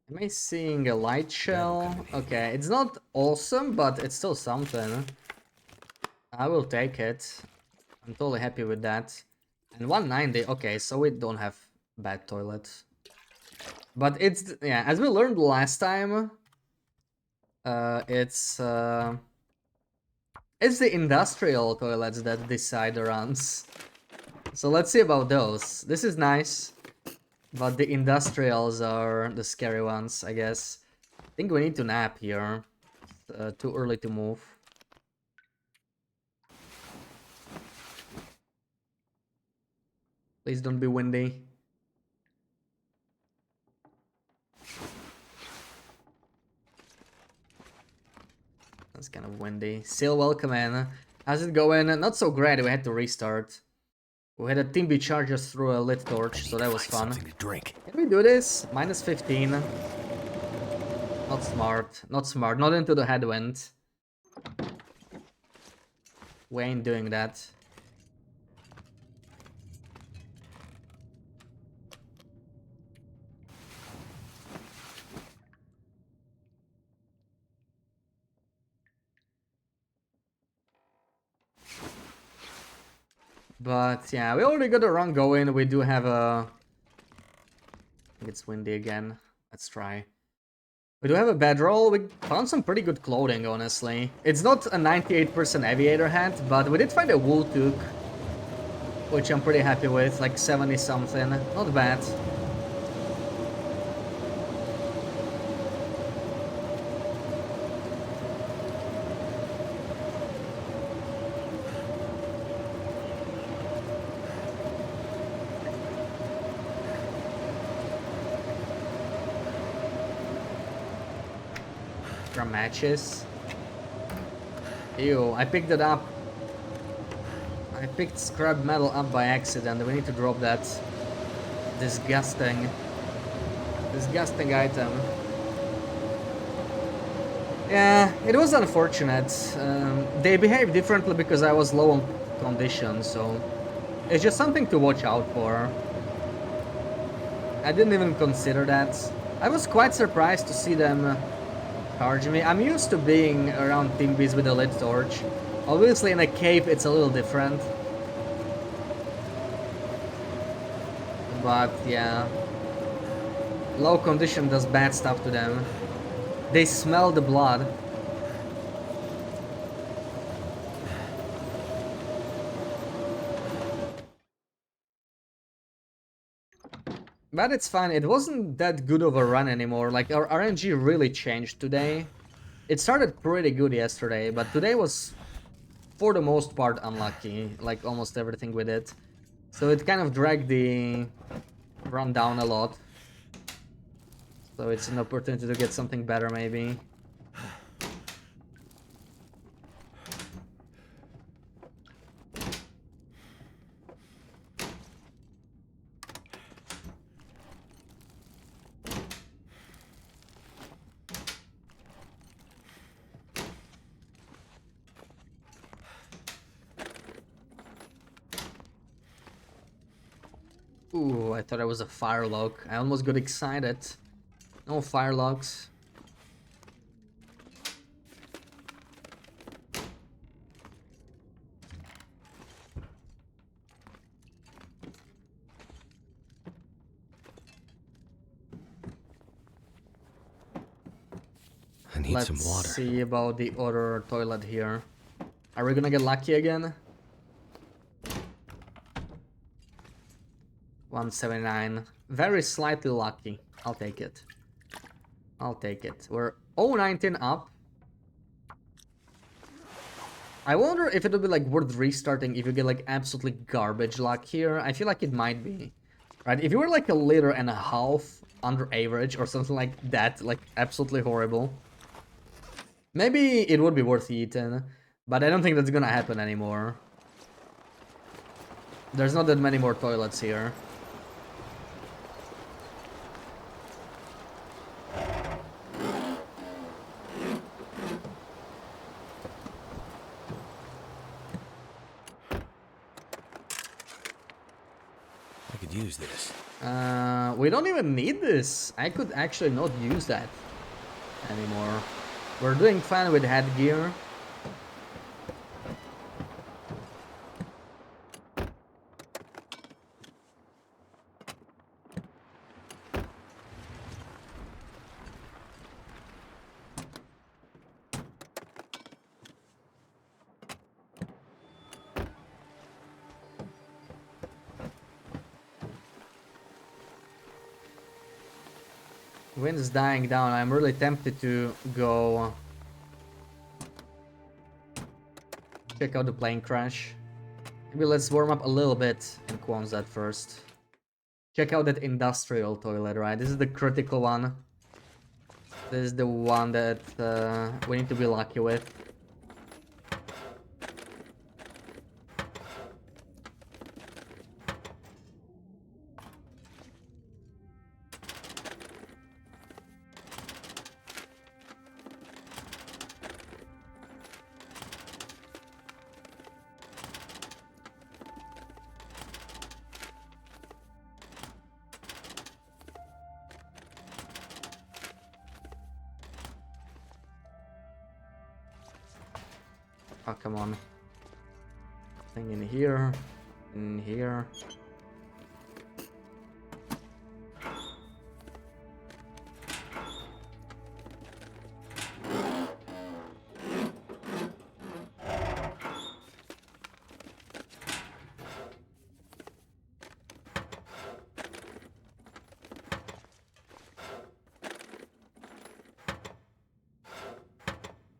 Am I seeing a light shell? Okay, it's not awesome, but it's still something. I will take it. I'm totally happy with that. And 190, okay, so we don't have bad toilets. But it's, yeah, as we learned last time, it's the industrial toilets that decide the runs. So let's see about those. This is nice, but the industrials are the scary ones, I guess. I think we need to nap here. Too early to move. Please don't be windy. That's kind of windy. Still welcome in. How's it going? Not so great, we had to restart. We had a team be charged us through a lit torch, so that was fun. Something to drink. Can we do this? Minus 15. Not smart. Not smart. Not into the headwind. We ain't doing that. But yeah, we already got a run going. We do have a... I think it's windy again. Let's try. We do have a bedroll. We found some pretty good clothing, honestly. It's not a 98% aviator hat, but we did find a wool toque, which I'm pretty happy with, like 70 something. Not bad. From matches. Ew, I picked it up. I picked scrap metal up by accident. We need to drop that disgusting item. Yeah, it was unfortunate. They behaved differently because I was low on condition, so it's just something to watch out for. I didn't even consider that. I was quite surprised to see them charge me. I'm used to being around Timbies with a lit torch. Obviously in a cave it's a little different. But yeah. Low condition does bad stuff to them. They smell the blood. But it's fine, it wasn't that good of a run anymore. Like, our RNG really changed today. It started pretty good yesterday, but today was, for the most part, unlucky. Like, almost everything with it. So it kind of dragged the run down a lot. So it's an opportunity to get something better, maybe. Ooh, I thought I was a fire log. I almost got excited. No fire logs. I need some water. Let's see about the other toilet here. Are we gonna get lucky again? 179. Very slightly lucky. I'll take it. I'll take it. We're 019 up. I wonder if it would be like worth restarting if you get like absolutely garbage luck here. I feel like it might be. Right? If you were like a liter and a half under average or something like that, like absolutely horrible, maybe it would be worth eating. But I don't think that's gonna happen anymore. There's not that many more toilets here. I could use this. We don't even need this. I could actually not use that anymore. We're doing fine with headgear. Wind's dying down. I'm really tempted to go check out the plane crash. Maybe let's warm up a little bit in Kwanzaa first. Check out that industrial toilet, right? This is the critical one. This is the one that we need to be lucky with. Oh, come on. Thing in here. In here.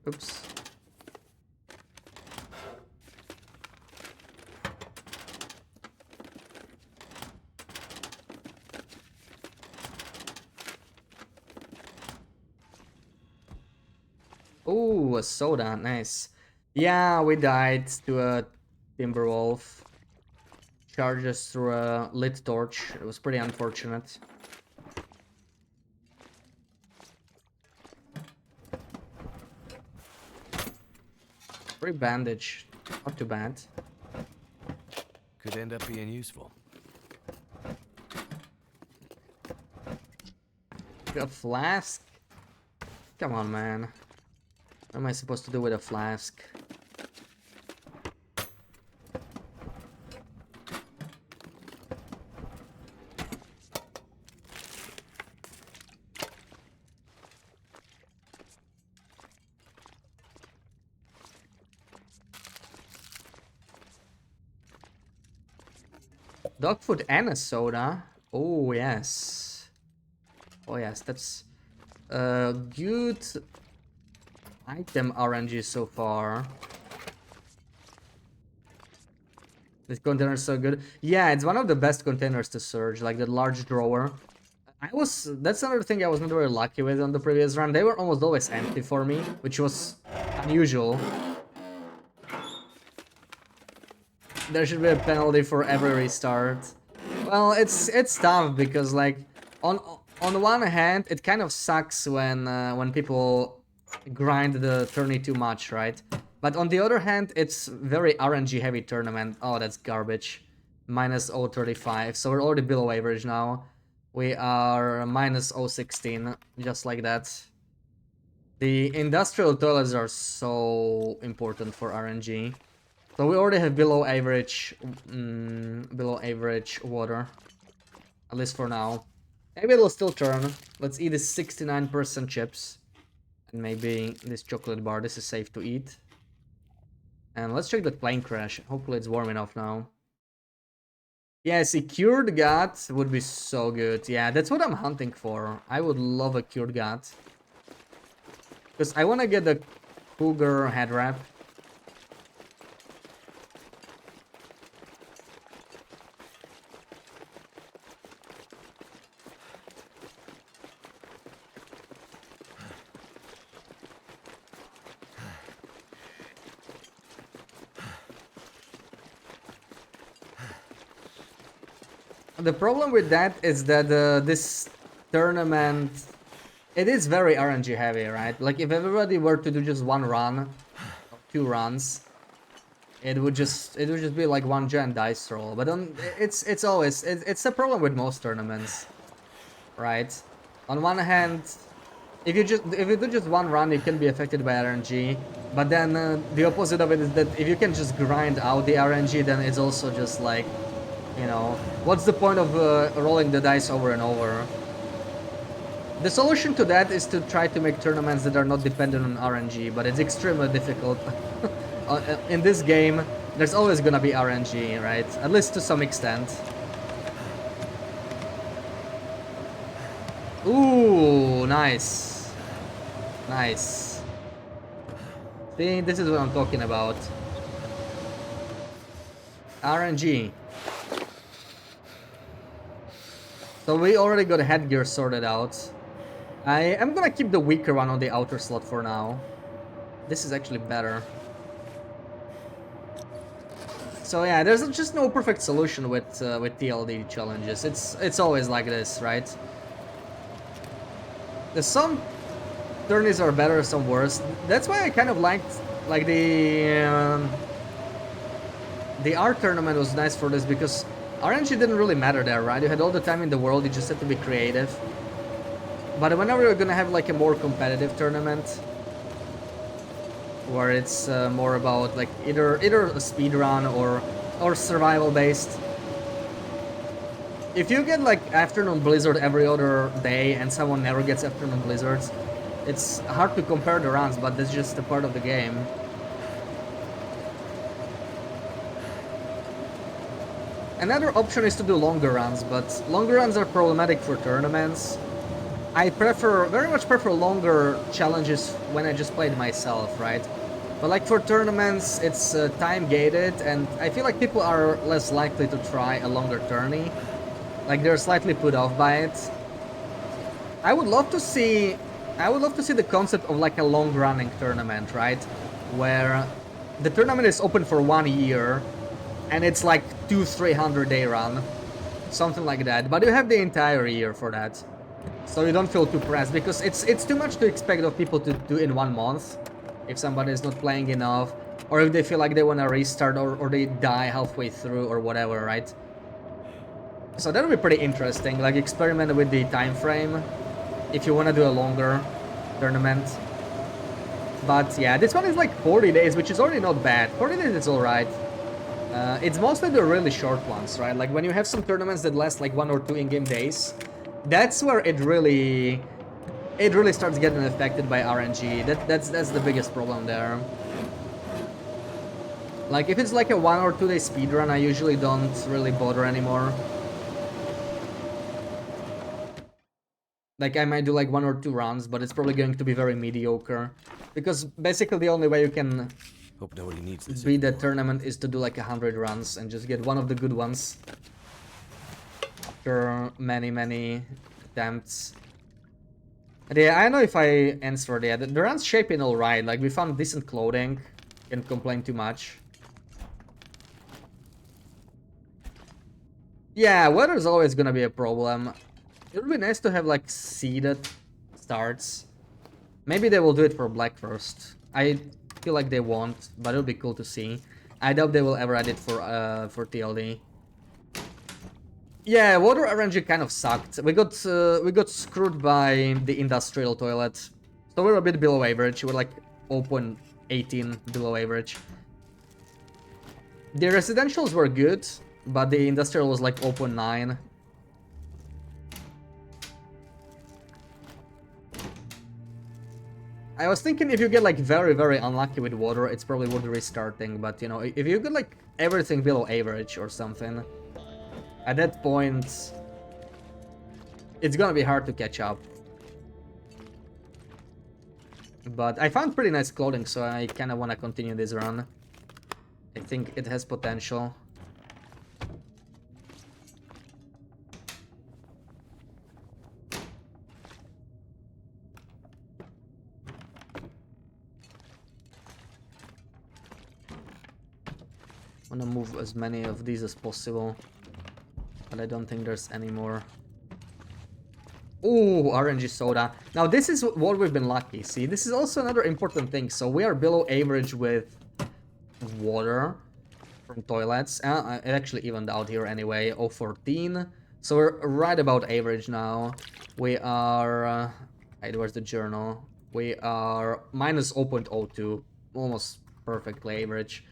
Oops. Ooh, a soda, nice. Yeah, we died to a Timberwolf. Charged us through a lit torch. It was pretty unfortunate. Free bandage, not too bad. Could end up being useful. A flask? Come on, man. What am I supposed to do with a flask? Dog food and a soda. Oh, yes. Oh, yes, that's a good item RNG so far. This container is so good. Yeah, it's one of the best containers to search, like the large drawer. That's another thing I was not very lucky with on the previous run. They were almost always empty for me, which was unusual. There should be a penalty for every restart. Well, it's tough because like on one hand it kind of sucks when people grind the tourney too much, right? But on the other hand, it's very RNG heavy tournament. Oh, that's garbage. Minus 0.35, so we're already below average now. We are minus 0.16, just like that. The industrial toilets are so important for RNG. So we already have below average water, at least for now. Maybe it'll still turn. Let's eat this 69% chips, and maybe this chocolate bar. This is safe to eat. And let's check that plane crash. Hopefully it's warm enough now. Yeah, see, cured gut would be so good. Yeah, that's what I'm hunting for. I would love a cured gut, because I want to get the cougar head wrap. The problem with that is that this tournament, it is very RNG heavy, right? Like if everybody were to do just one run, or 2 runs, it would just be like one giant dice roll. But it's always it's a problem with most tournaments, right? On one hand, if you do just one run, you can be affected by RNG. But then the opposite of it is that if you can just grind out the RNG, then it's also just like, you know, what's the point of rolling the dice over and over? The solution to that is to try to make tournaments that are not dependent on RNG, but it's extremely difficult. In this game, there's always gonna be RNG, right? At least to some extent. Ooh, nice. Nice. See, this is what I'm talking about. RNG. So we already got headgear sorted out. I am gonna keep the weaker one on the outer slot for now. This is actually better. So yeah, there's just no perfect solution with TLD challenges. It's always like this, right? There's some tourneys are better, some worse. That's why I kind of liked like the art tournament was nice for this, because RNG didn't really matter there, right? You had all the time in the world, you just had to be creative. But whenever you're gonna have like a more competitive tournament, where it's more about like either a speed run or survival based. If you get like afternoon blizzard every other day and someone never gets afternoon blizzards, it's hard to compare the runs, but that's just a part of the game. Another option is to do longer runs, but longer runs are problematic for tournaments. I very much prefer longer challenges when I just play it myself, right? But like for tournaments, it's time gated, and I feel like people are less likely to try a longer tourney. Like they're slightly put off by it. I would love to see the concept of like a long-running tournament, right? Where the tournament is open for 1 year, and it's like 200-300 day run, something like that. But you have the entire year for that. So you don't feel too pressed, because it's too much to expect of people to do in 1 month if somebody is not playing enough, or if they feel like they want to restart, or they die halfway through or whatever, right? So that would be pretty interesting, like experiment with the time frame if you want to do a longer tournament. But yeah, this one is like 40 days, which is already not bad. 40 days is alright. It's mostly the really short ones, right? Like when you have some tournaments that last like 1 or 2 in-game days, that's where it really starts getting affected by RNG. That's the biggest problem there. Like if it's like a 1 or 2 day speedrun, I usually don't really bother anymore. Like I might do like 1 or 2 runs, but it's probably going to be very mediocre, because basically the only way you can Hope nobody needs this beat that anymore. tournament is to do like 100 runs and just get one of the good ones after many attempts. But yeah, I don't know if I answered yet. The run's shaping alright. Like we found decent clothing. Can't complain too much. Yeah, weather's always gonna be a problem. It would be nice to have like seeded starts. Maybe they will do it for Black first. I feel like they won't, but it'll be cool to see. I doubt they will ever add it for TLD. Yeah, water RNG kind of sucked. We got screwed by the industrial toilet, so we're a bit below average. We're like 0.18 below average. The residentials were good, but the industrial was like 0.9. I was thinking if you get like very unlucky with water, it's probably worth restarting, but you know, if you get like everything below average or something, at that point, it's gonna be hard to catch up. But I found pretty nice clothing, so I kind of want to continue this run. I think it has potential. I want to move as many of these as possible. But I don't think there's any more. Ooh, RNG soda. Now this is what we've been lucky. See, this is also another important thing. So we are below average with water. from toilets. It actually evened out here anyway, 014. So we're right about average now. We are... hey, where's the journal? We are minus 0.02, almost perfectly average.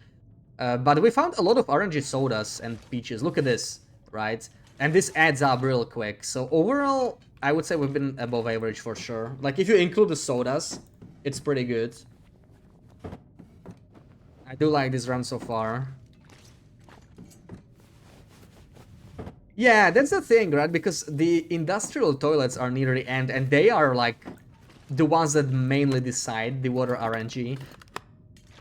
But we found a lot of RNG sodas and peaches. Look at this, right? And this adds up real quick. So overall, I would say we've been above average for sure. Like, if you include the sodas, it's pretty good. I do like this run so far. Yeah, that's the thing, right? Because the industrial toilets are near the end, and they are, like, the ones that mainly decide the water RNG.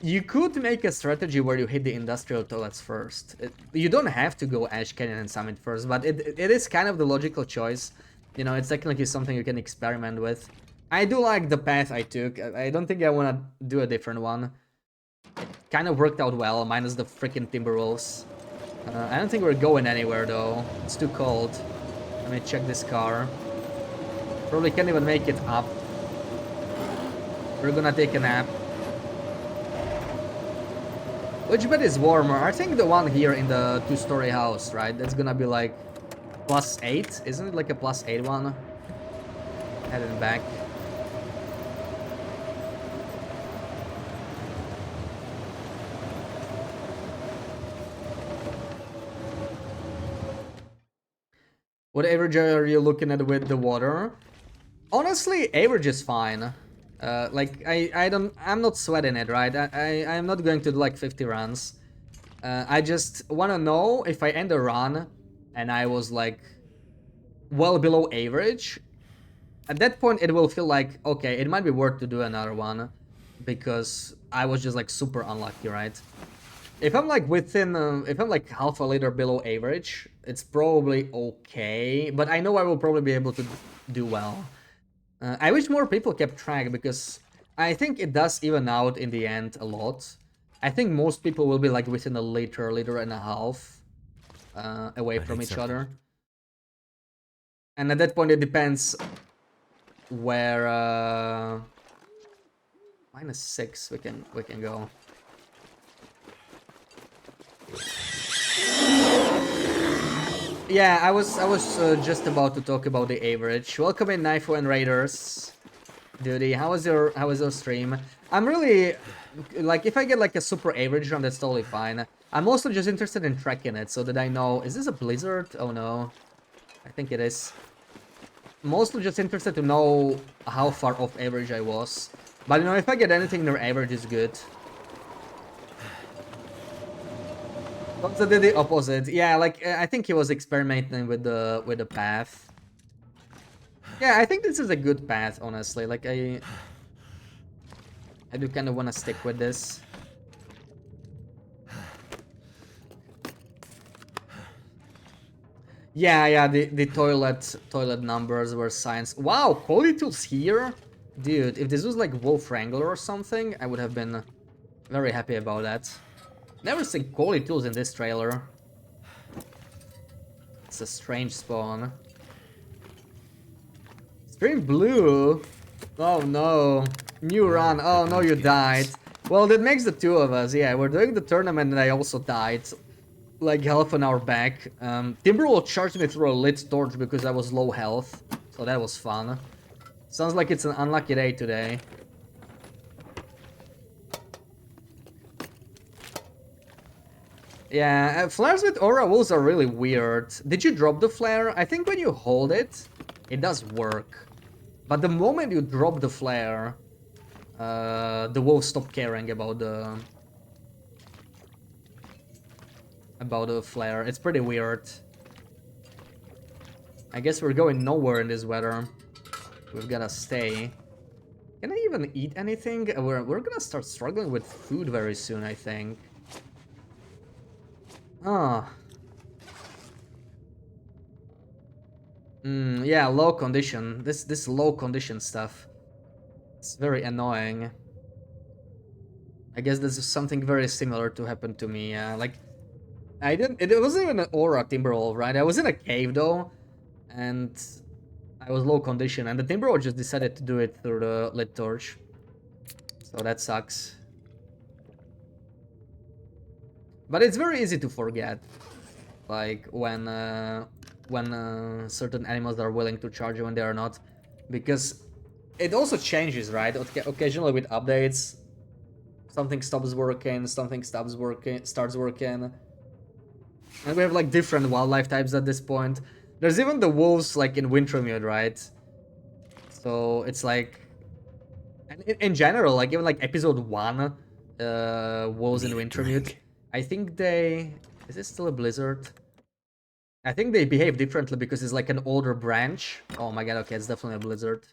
You could make a strategy where you hit the industrial toilets first. You don't have to go Ash Canyon and Summit first, but it is kind of the logical choice. You know, it's technically something you can experiment with. I do like the path I took. I don't think I want to do a different one. It kind of worked out well, minus the freaking Timberwolves. I don't think we're going anywhere, though. It's too cold. Let me check this car. Probably can't even make it up. We're gonna take a nap. Which bed is warmer? I think the one here in the two-story house, right? That's gonna be like +8, isn't it? Like a +8 one? Heading back. What average are you looking at with the water? Honestly, average is fine. Like I'm not sweating it, right? I'm not going to do like 50 runs. I just wanna know if I end a run and I was like well below average. At that point, it will feel like, okay, it might be worth to do another one because I was just like super unlucky, right? If I'm like within, if I'm like half a liter below average, it's probably okay, but I know I will probably be able to do well. I wish more people kept track because I think it does even out in the end a lot. I think most people will be like within a liter and a half away from each other. And at that point, it depends where -6 we can go. Yeah, I was just about to talk about the average. Welcome in, Knifo and Raiders. Duty, how was your stream? I'm really like, if I get like a super average run, that's totally fine. I'm also just interested in tracking it so that I know, is this a blizzard? Oh no, I think it is. Mostly just interested to know how far off average I was. But you know, if I get anything near average is good. Gonza did the opposite. Yeah, like I think he was experimenting with the path. Yeah, I think this is a good path, honestly. Like I do kind of want to stick with this. Yeah, the toilet numbers were science. Wow, quality tools here? Dude, if this was like Wolf Wrangler or something, I would have been very happy about that. Never seen quality tools in this trailer. It's a strange spawn. Stream blue? Oh no. New run. Oh no, you died. Well, that makes the two of us. Yeah, we're doing the tournament and I also died. Like half an hour back. Timberwolf charged me through a lit torch because I was low health. So that was fun. Sounds like it's an unlucky day today. Yeah, flares with aura wolves are really weird. Did you drop the flare? I think when you hold it, it does work. But the moment you drop the flare, the wolves stop caring about the flare. It's pretty weird. I guess we're going nowhere in this weather. We've gotta stay. Can I even eat anything? We're gonna start struggling with food very soon, I think. Ah. Yeah, low condition. This low condition stuff. It's very annoying. I guess this is something very similar to happen to me. Like, I didn't. It wasn't even an aura Timberwolf, right? I was in a cave though, and I was low condition, and the Timberwolf just decided to do it through the lit torch. So that sucks. But it's very easy to forget, like when certain animals are willing to charge you when they are not, because it also changes, right? Occasionally with updates, something stops working, something stops working, starts working, and we have like different wildlife types at this point. There's even the wolves like in Wintermute, right? So it's like, and in general, like even like episode 1, wolves in Need a Wintermute, drink. I think they, is it still a blizzard? I think they behave differently because it's like an older branch. Oh my god, okay, it's definitely a blizzard.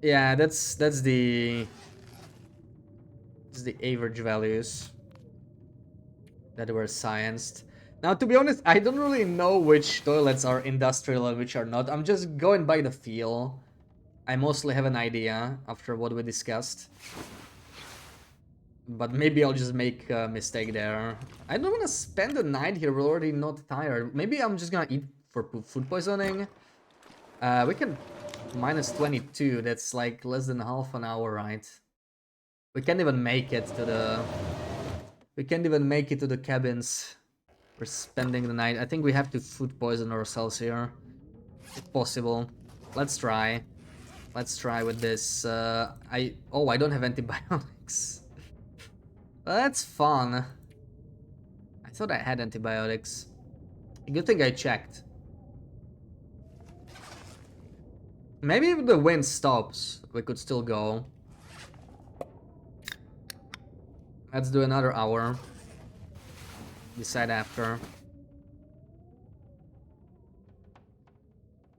Yeah, that's the average values that were scienced. Now, to be honest, I don't really know which toilets are industrial and which are not. I'm just going by the feel. I mostly have an idea after what we discussed. But maybe I'll just make a mistake there. I don't want to spend the night here, we're already not tired. Maybe I'm just gonna eat for food poisoning. We can minus 22, that's like less than half an hour, right? We can't even make it to the... We can't even make it to the cabins. We're spending the night. I think we have to food poison ourselves here. If possible. Let's try. Let's try with this. Oh, I don't have antibiotics. That's fun. I thought I had antibiotics. Good thing I checked. Maybe if the wind stops, we could still go. Let's do another hour. Decide after.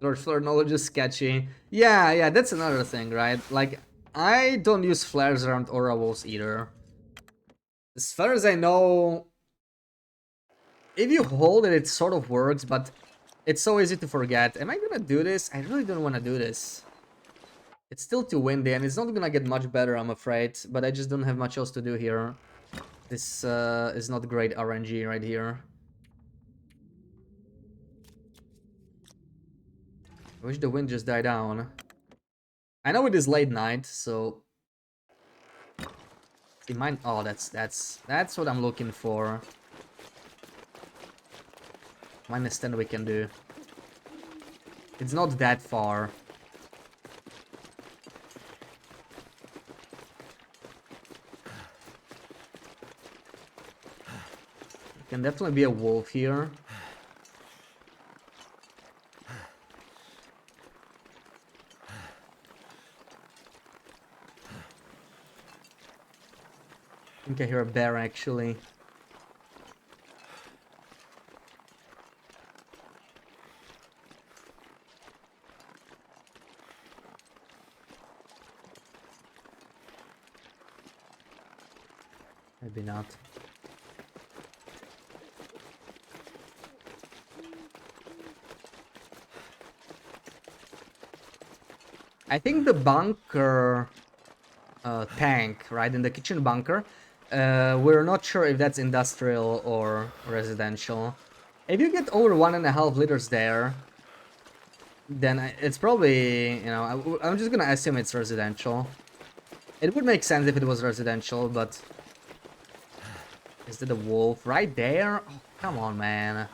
Lord Flare knowledge is sketchy. Yeah, that's another thing, right? Like, I don't use flares around Aura Wolves either. As far as I know, if you hold it, it sort of works, but it's so easy to forget. Am I gonna do this? I really don't want to do this. It's still too windy, and it's not gonna get much better, I'm afraid. But I just don't have much else to do here. This is not great RNG right here. I wish the wind just died down. I know it is late night, so it might... Oh, that's what I'm looking for. Minus 10 we can do. It's not that far. Can definitely be a wolf here. I think I hear a bear actually. Maybe not. I think the bunker tank, right, in the kitchen bunker, we're not sure if that's industrial or residential. If you get over 1.5 liters there, then it's probably, you know, I'm just gonna assume it's residential. It would make sense if it was residential, but... Is it a wolf right there? Oh, come on, man.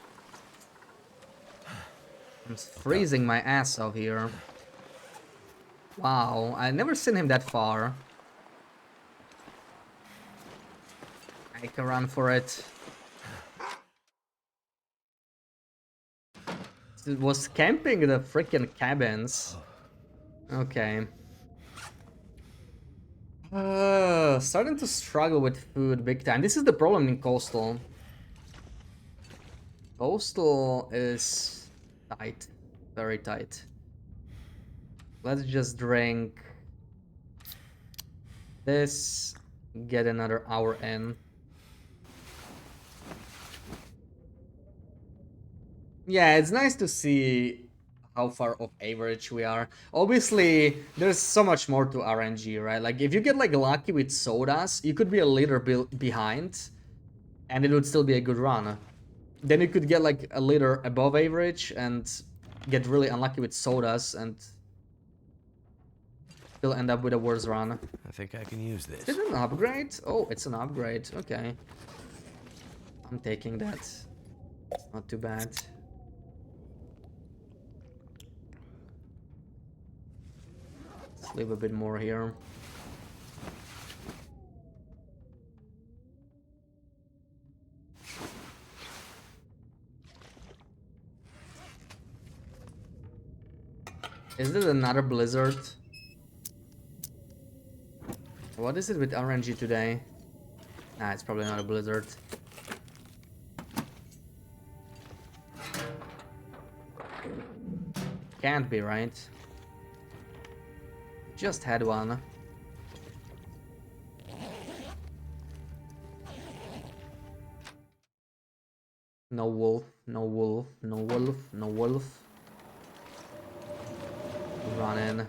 I'm freezing my ass off here. Wow, I never seen him that far. I can run for it. It was camping the freaking cabins. Okay. Starting to struggle with food big time. This is the problem in Coastal. Coastal is tight. Very tight. Let's just drink this. Get another hour in. Yeah, it's nice to see how far off average we are. Obviously, there's so much more to RNG, right? Like, if you get, like, lucky with sodas, you could be a liter behind, and it would still be a good run. Then you could get, like, a liter above average and get really unlucky with sodas, and still end up with a worse run. I think I can use this. Is it an upgrade? Oh, it's an upgrade. Okay. I'm taking that. It's not too bad. Let's leave a bit more here. Is this another blizzard? What is it with RNG today? Nah, it's probably not a blizzard. Can't be, right? Just had one. No wolf, no wolf, no wolf, no wolf. Run in.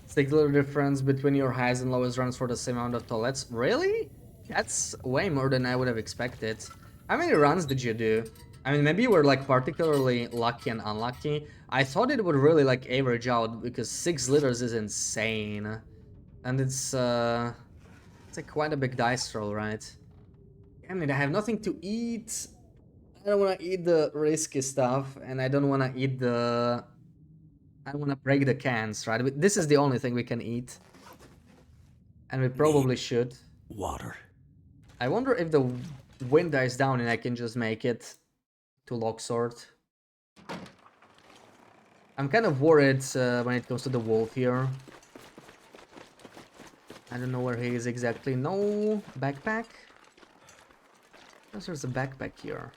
Singular difference between your highest and lowest runs for the same amount of toilets. Really? That's way more than I would have expected. How many runs did you do? I mean, maybe you were like particularly lucky and unlucky. I thought it would really like average out because 6 liters is insane. And it's like quite a big dice roll, right? I mean, I have nothing to eat. I don't want to eat the risky stuff, and I don't want to eat the... I want to break the cans, right? This is the only thing we can eat. And we probably should. Water. I wonder if the wind dies down and I can just make it to Locksword. I'm kind of worried when it comes to the wolf here. I don't know where he is exactly. No backpack? There's a backpack here.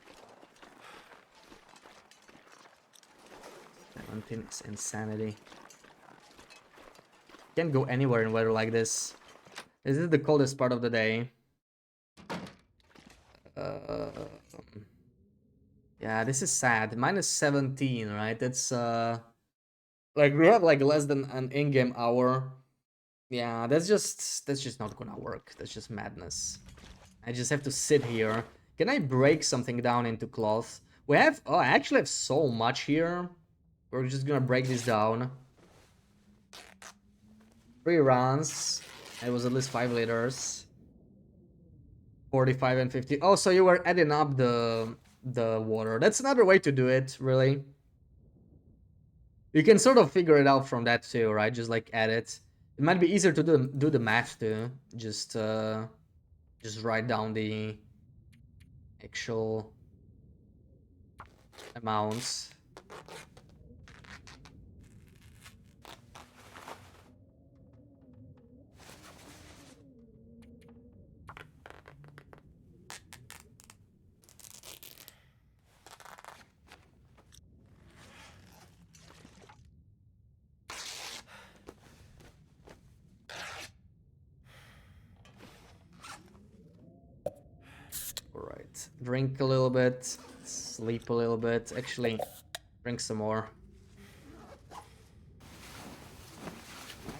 17 is insanity. Can't go anywhere in weather like this. This is the coldest part of the day. Yeah, this is sad. Minus 17, right? That's like we have like less than an in-game hour. Yeah, that's just not gonna work. That's just madness. I just have to sit here. Can I break something down into cloth? We have... Oh, I actually have so much here. We're just gonna break this down. 3 runs. It was at least 5 liters. 45 and 50. Oh, so you were adding up the water. That's another way to do it, really. You can sort of figure it out from that too, right? Just like add it. It might be easier to do the math too. Just write down the actual amounts. Alright, drink a little bit, sleep a little bit. Actually, drink some more. I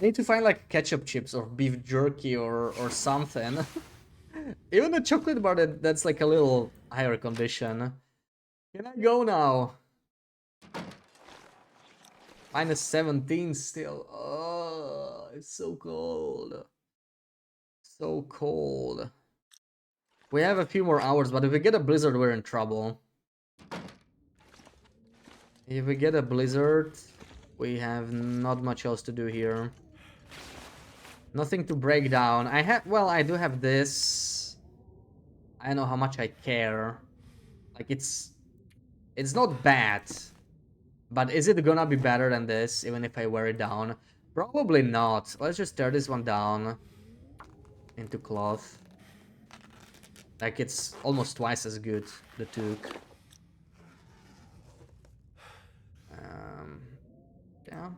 need to find like ketchup chips or beef jerky or something. Even a chocolate bar that's like a little higher condition. Can I go now? Minus 17 still. Oh, it's so cold. So cold. We have a few more hours, but if we get a blizzard, we're in trouble. If we get a blizzard, we have not much else to do here. Nothing to break down. Well, I do have this. I don't know how much I care. Like, it's not bad. But is it gonna be better than this, even if I wear it down? Probably not. Let's just tear this one down into cloth. Like, it's almost twice as good, the toque. Yeah.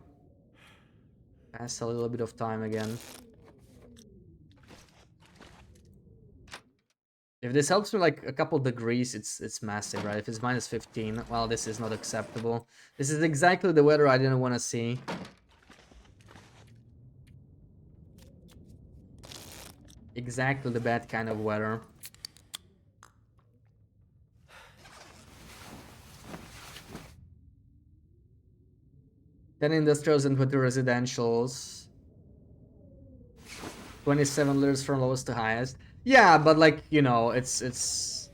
Pass a little bit of time again. If this helps me like a couple degrees, it's massive, right? If it's minus 15, well, this is not acceptable. This is exactly the weather I didn't want to see. Exactly the bad kind of weather. Then industrials and 20 residentials. 27 liters from lowest to highest. Yeah, but like, you know, it's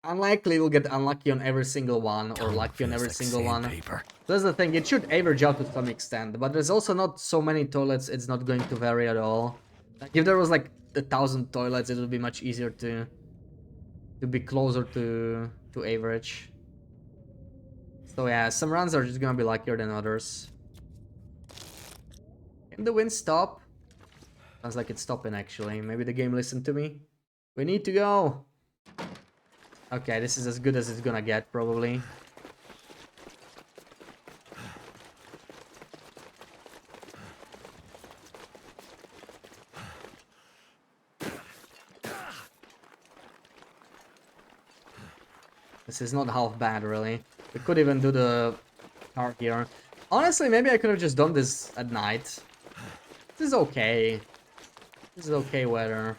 unlikely you'll get unlucky on every single one or lucky on every single one. That's the thing, it should average out to some extent, but there's also not so many toilets, it's not going to vary at all. Like if there was like 1,000 toilets, it would be much easier to be closer to average. So yeah, some runs are just gonna be luckier than others. Can the wind stop? Sounds like it's stopping actually. Maybe the game listened to me. We need to go. Okay, this is as good as it's gonna get probably. This is not half bad really. We could even do the car here. Honestly, maybe I could have just done this at night. This is okay. This is okay weather.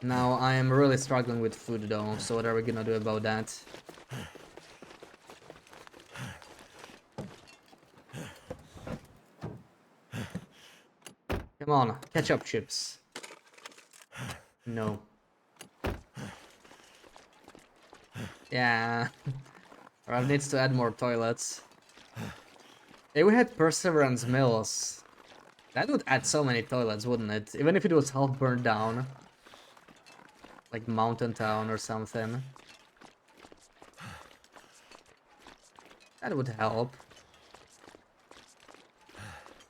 Now I am really struggling with food though, so what are we gonna do about that? Come on, ketchup chips. No. Yeah. Rav needs to add more toilets. If we had Perseverance Mills, that would add so many toilets, wouldn't it? Even if it was half burned down. Like Mountain Town or something. That would help.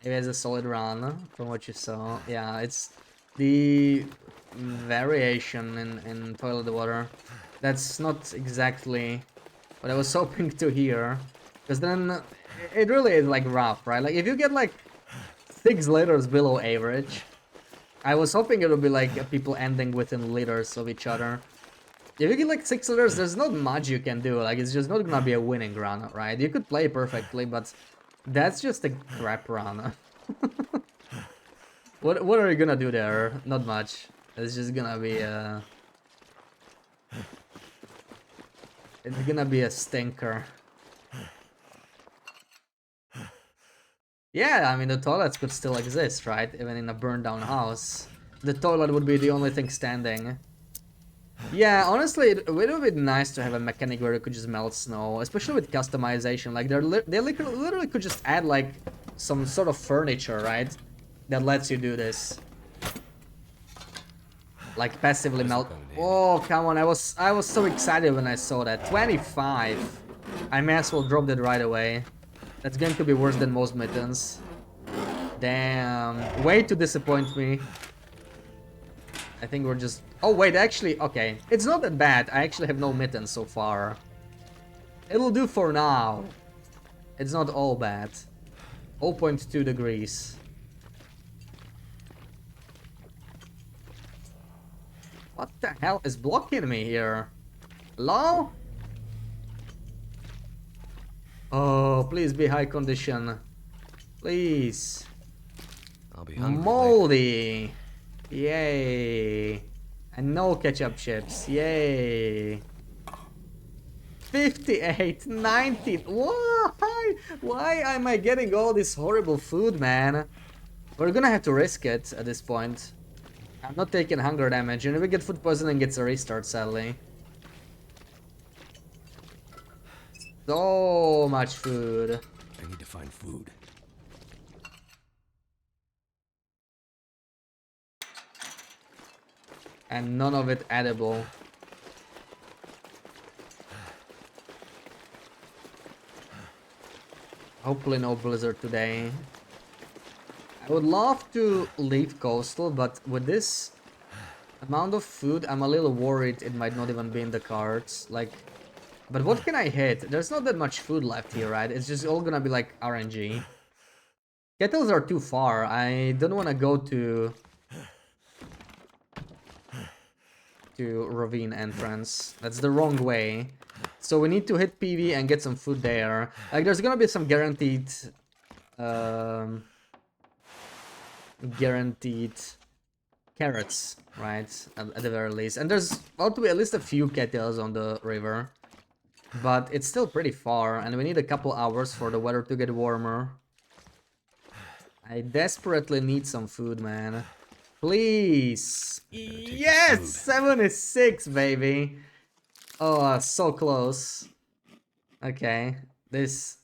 Maybe it's a solid run from what you saw. Yeah, it's the variation in toilet water. That's not exactly what I was hoping to hear. Because then it really is like rough, right? Like if you get like 6 liters below average, I was hoping it would be like people ending within liters of each other. If you get like 6 liters, there's not much you can do. Like it's just not gonna be a winning run, right? You could play perfectly, but that's just a crap run. What are you gonna do there? Not much. It's just gonna be it's gonna be a stinker. Yeah, I mean the toilets could still exist, right? Even in a burned down house. The toilet would be the only thing standing. Yeah, honestly, it would be nice to have a mechanic where you could just melt snow, especially with customization. Like they literally could just add like some sort of furniture, right? That lets you do this. Like passively melt. Oh, come on! I was so excited when I saw that. 25. I may as well drop that right away. That's going to be worse than most mittens. Damn. Way to disappoint me. I think we're just... Oh, wait, actually, okay. It's not that bad. I actually have no mittens so far. It'll do for now. It's not all bad. 0.2 degrees. What the hell is blocking me here? Hello? Oh, please be high condition. Please. I'll be hungry. Moldy. Yay. And no ketchup chips. Yay. 58, 19. Why? Why am I getting all this horrible food, man? We're gonna have to risk it at this point. I'm not taking hunger damage, and if we get food poisoning, it's a restart, sadly. So much food. I need to find food. And none of it edible. Hopefully no blizzard today. I would love to leave coastal, but with this amount of food, I'm a little worried it might not even be in the cards. Like, But what can I hit? There's not that much food left here, right? It's just all gonna be like RNG. Kettles are too far. I don't want to go to ravine entrance. That's the wrong way. So we need to hit PV and get some food there. Like there's gonna be some guaranteed carrots, right? At the very least. And there's ought to be at least a few kettles on the river. But it's still pretty far, and we need a couple hours for the weather to get warmer. I desperately need some food, man. Please. Yes! 76, baby. Oh, so close. Okay. This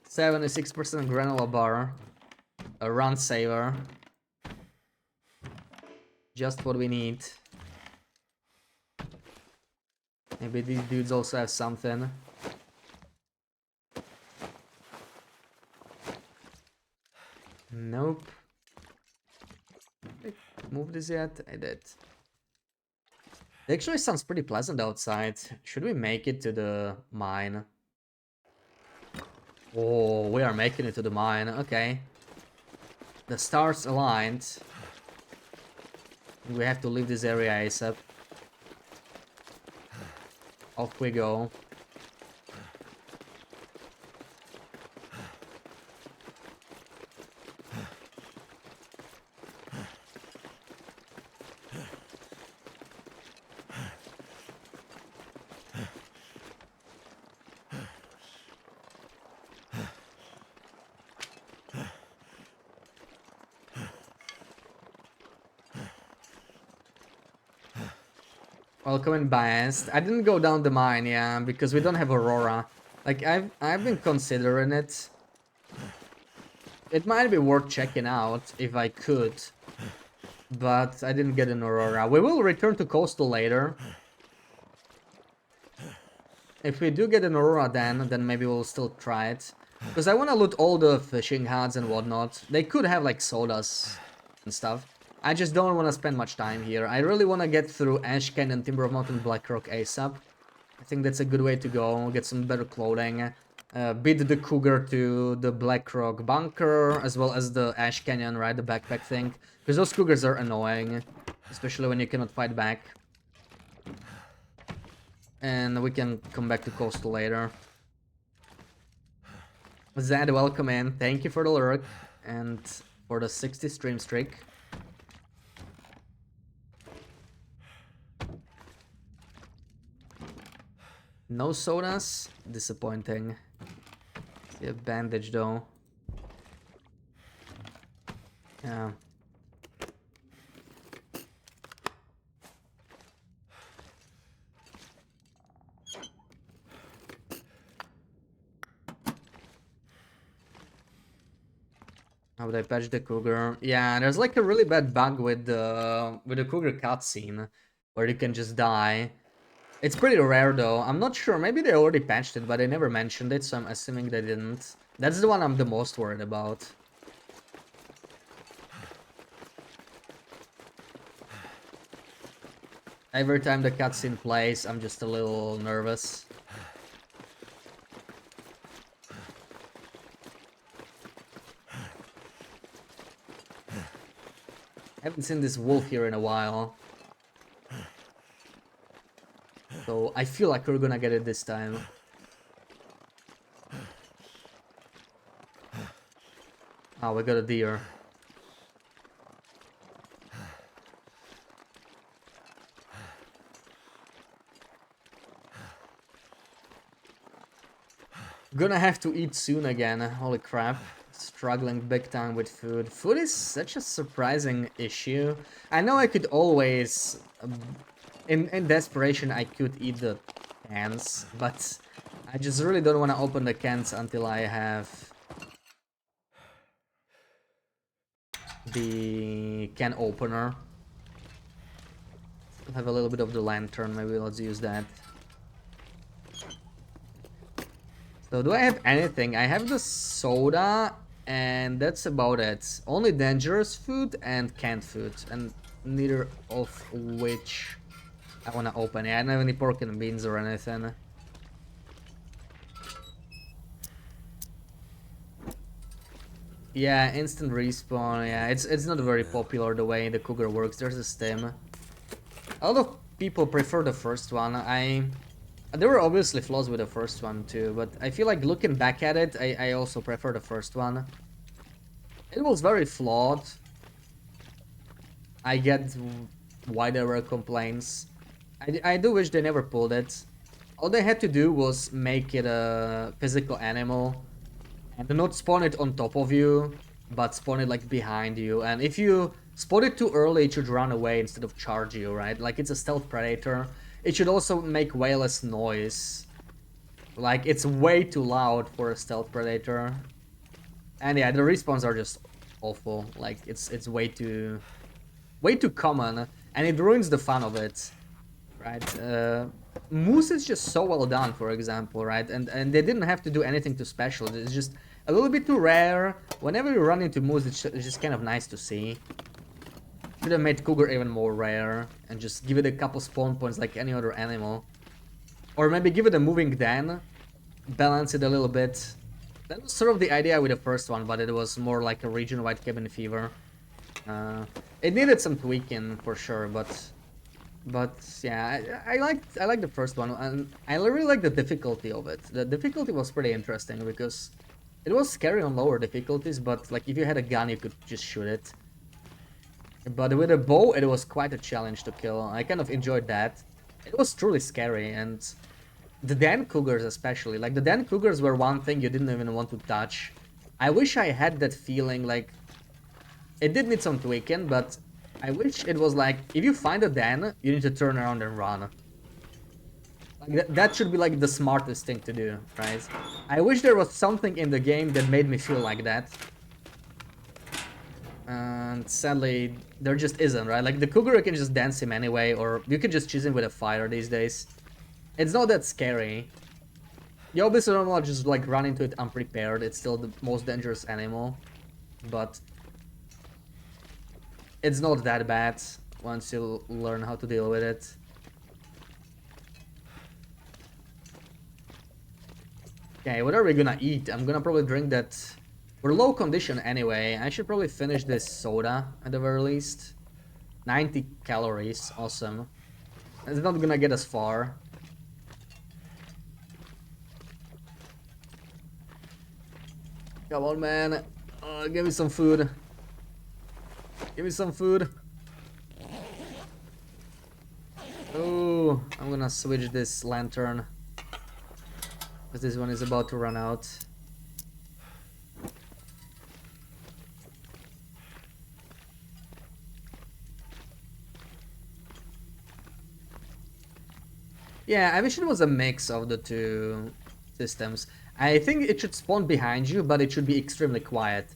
76% granola bar. A run saver. Just what we need. Maybe these dudes also have something. Nope. Did I move this yet? I did. It actually sounds pretty pleasant outside. Should we make it to the mine? Oh, we are making it to the mine. Okay. The stars aligned. We have to leave this area ASAP. Off we go. Welcome and biased. I didn't go down the mine, yeah, because we don't have Aurora. Like I've been considering it. It might be worth checking out if I could. But I didn't get an Aurora. We will return to Coastal later. If we do get an Aurora then maybe we'll still try it. Because I want to loot all the fishing huts and whatnot. They could have like sodas and stuff. I just don't want to spend much time here. I really want to get through Ash Canyon, Timber of Mountain, Blackrock ASAP. I think that's a good way to go. Get some better clothing. Beat the Cougar to the Blackrock bunker, as well as the Ash Canyon, right? The backpack thing. Because those Cougars are annoying. Especially when you cannot fight back. And we can come back to Coastal later. Zad, welcome in. Thank you for the lurk. And for the 60 stream streak. No sodas? Disappointing. See a bandage though. Yeah. How would I patch the Cougar? Yeah, there's like a really bad bug with the Cougar cutscene where you can just die. It's pretty rare though. I'm not sure. Maybe they already patched it, but they never mentioned it, so I'm assuming they didn't. That's the one I'm the most worried about. Every time the cutscene plays, I'm just a little nervous. I haven't seen this wolf here in a while. So I feel like we're gonna get it this time. Oh, we got a deer. Gonna have to eat soon again. Holy crap. Struggling big time with food. Food is such a surprising issue. I know I could always... In desperation, I could eat the cans, but I just really don't want to open the cans until I have the can opener. Still have a little bit of the lantern, maybe let's use that. So do I have anything? I have the soda and that's about it. Only dangerous food and canned food, and neither of which I wanna open. Yeah, I don't have any pork and beans or anything. Yeah, instant respawn. Yeah, it's not very popular the way the Cougar works. There's a stem. A lot of people prefer the first one. There were obviously flaws with the first one too, but I feel like looking back at it, I also prefer the first one. It was very flawed. I get why there were complaints. I do wish they never pulled it. All they had to do was make it a physical animal and not spawn it on top of you, but spawn it like behind you. And if you spawn it too early, it should run away instead of charge you, right? Like it's a stealth predator. It should also make way less noise. Like it's way too loud for a stealth predator. And yeah, the respawns are just awful. Like it's way too common, and it ruins the fun of it, right? Moose is just so well done, for example, right? And they didn't have to do anything too special. It's just a little bit too rare. Whenever you run into moose, it's just kind of nice to see. Should have made cougar even more rare and just give it a couple spawn points like any other animal, or maybe give it a moving den, balance it a little bit. That was sort of the idea with the first one, but it was more like a region-wide cabin fever. It needed some tweaking for sure, but yeah, I like the first one, and I really like the difficulty of it. The difficulty was pretty interesting because it was scary on lower difficulties, but like if you had a gun, you could just shoot it. But with a bow, it was quite a challenge to kill. I kind of enjoyed that. It was truly scary, and the Den Cougars especially. Like the Den Cougars were one thing you didn't even want to touch. I wish I had that feeling. Like it did need some tweaking, but I wish it was like, if you find a den, you need to turn around and run. Like that should be like the smartest thing to do, right? I wish there was something in the game that made me feel like that. And sadly, there just isn't, right? Like the cougar, you can just dance him anyway, or you can just choose him with a fire these days. It's not that scary. You obviously don't want to just like run into it unprepared. It's still the most dangerous animal, but it's not that bad once you learn how to deal with it. Okay, what are we gonna eat? I'm gonna probably drink that. We're low condition anyway. I should probably finish this soda at the very least. 90 calories, awesome. It's not gonna get us far. Come on, man. Give me some food. Give me some food. Oh, I'm gonna switch this lantern, because this one is about to run out. Yeah, I wish it was a mix of the two systems. I think it should spawn behind you, but it should be extremely quiet.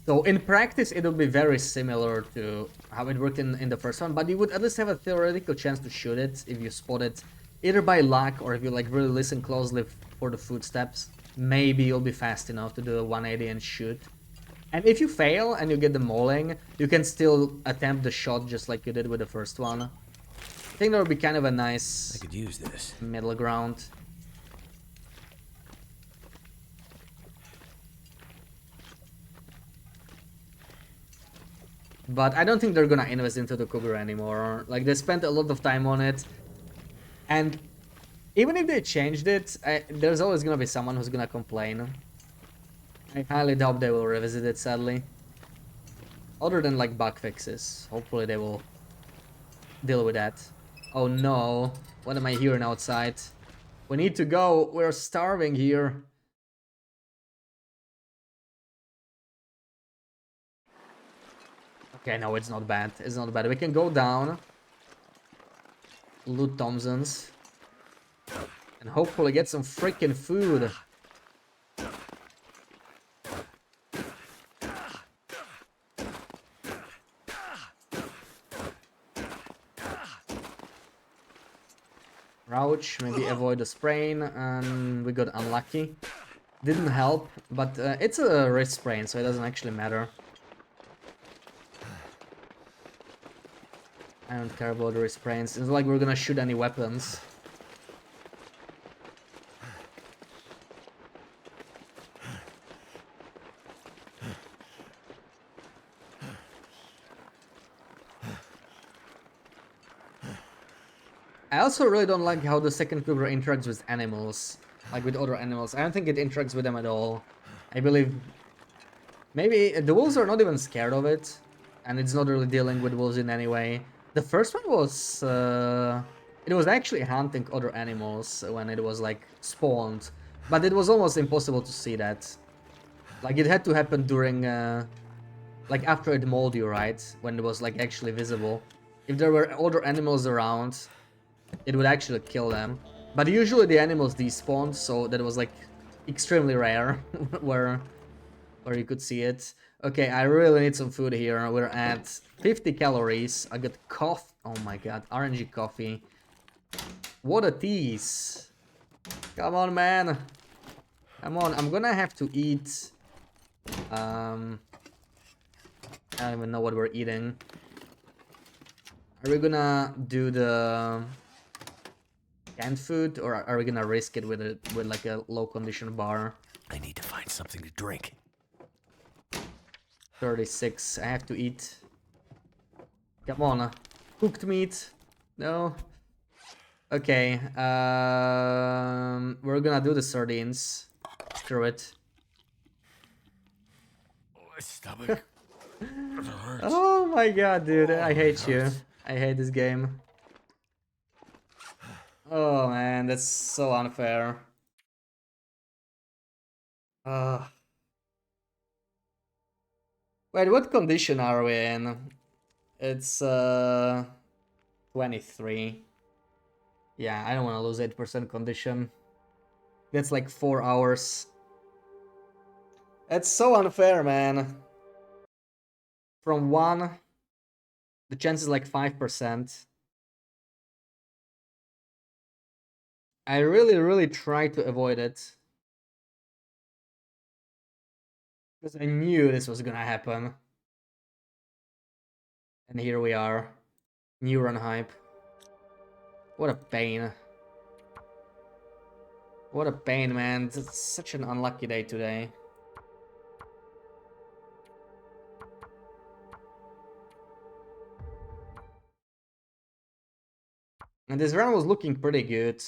So in practice, it will be very similar to how it worked in the first one, but you would at least have a theoretical chance to shoot it if you spot it, either by luck or if you like really listen closely for the footsteps. Maybe you'll be fast enough to do a 180 and shoot. And if you fail and you get the mauling, you can still attempt the shot just like you did with the first one. I think that would be kind of a nice I could use this. middle ground. But I don't think they're gonna invest into the cougar anymore. Like they spent a lot of time on it, and even if they changed it, there's always gonna be someone who's gonna complain. I highly doubt they will revisit it, sadly. Other than like bug fixes, hopefully they will deal with that. Oh no, what am I hearing outside? We need to go, we're starving here. Okay, no, it's not bad, it's not bad. We can go down, loot Thompsons, and hopefully get some freaking food. Crouch, maybe avoid the sprain, and we got unlucky. Didn't help, but it's a wrist sprain, so it doesn't actually matter. I don't care about the restraints. It's not like we're gonna shoot any weapons. I also really don't like how the second Kruger interacts with animals. Like with other animals. I don't think it interacts with them at all. I believe... Maybe the wolves are not even scared of it. And it's not really dealing with wolves in any way. The first one was... it was actually hunting other animals when it was like spawned. But it was almost impossible to see that. Like it had to happen during... like after it mauled you, right? When it was like actually visible. If there were other animals around, it would actually kill them. But usually the animals despawned, so that was like extremely rare where you could see it. Okay, I really need some food here. We're at 50 calories. I got coffee. Oh my god, RNG coffee. What a tease. Come on, man. Come on, I'm gonna have to eat. I don't even know what we're eating. Are we gonna do the canned food, or are we gonna risk it with like a low condition bar? I need to find something to drink. 36. I have to eat. Come on, cooked meat. No. Okay. We're gonna do the sardines. Screw it. My stomach hurts. Oh my god, dude! I hate you. hurts. I hate this game. Oh man, that's so unfair. Wait, what condition are we in? It's 23. Yeah, I don't want to lose 8% condition. That's like 4 hours. That's so unfair, man. From 1, the chance is like 5%. I really try to avoid it. Because I knew this was gonna happen. And here we are. Neuron hype. What a pain. What a pain, man. It's such an unlucky day today. And this run was looking pretty good.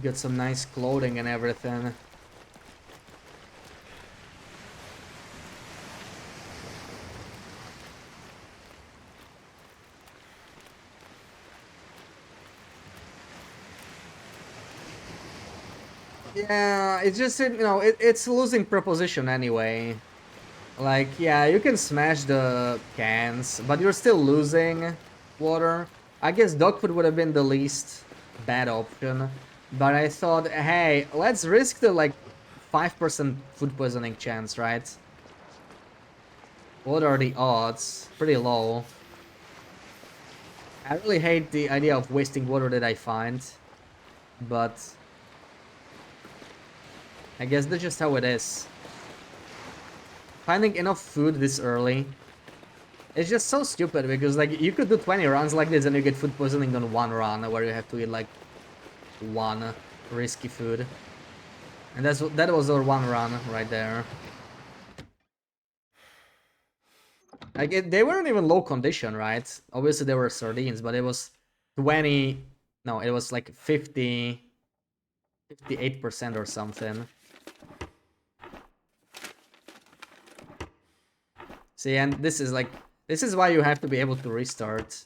Got some nice clothing and everything. Yeah, it's just, you know, it's losing proposition anyway. Like, yeah, you can smash the cans, but you're still losing water. I guess dogfood would have been the least bad option. But I thought, hey, let's risk the, like, 5% food poisoning chance, right? What are the odds? Pretty low. I really hate the idea of wasting water that I find. But I guess that's just how it is. Finding enough food this early, it's just so stupid because like you could do 20 runs like this and you get food poisoning on 1 run where you have to eat like 1 risky food. And that was our 1 run right there. Like they weren't even low condition, right? Obviously they were sardines, but it was 20, no, it was like 58% or something. See, and this is why you have to be able to restart.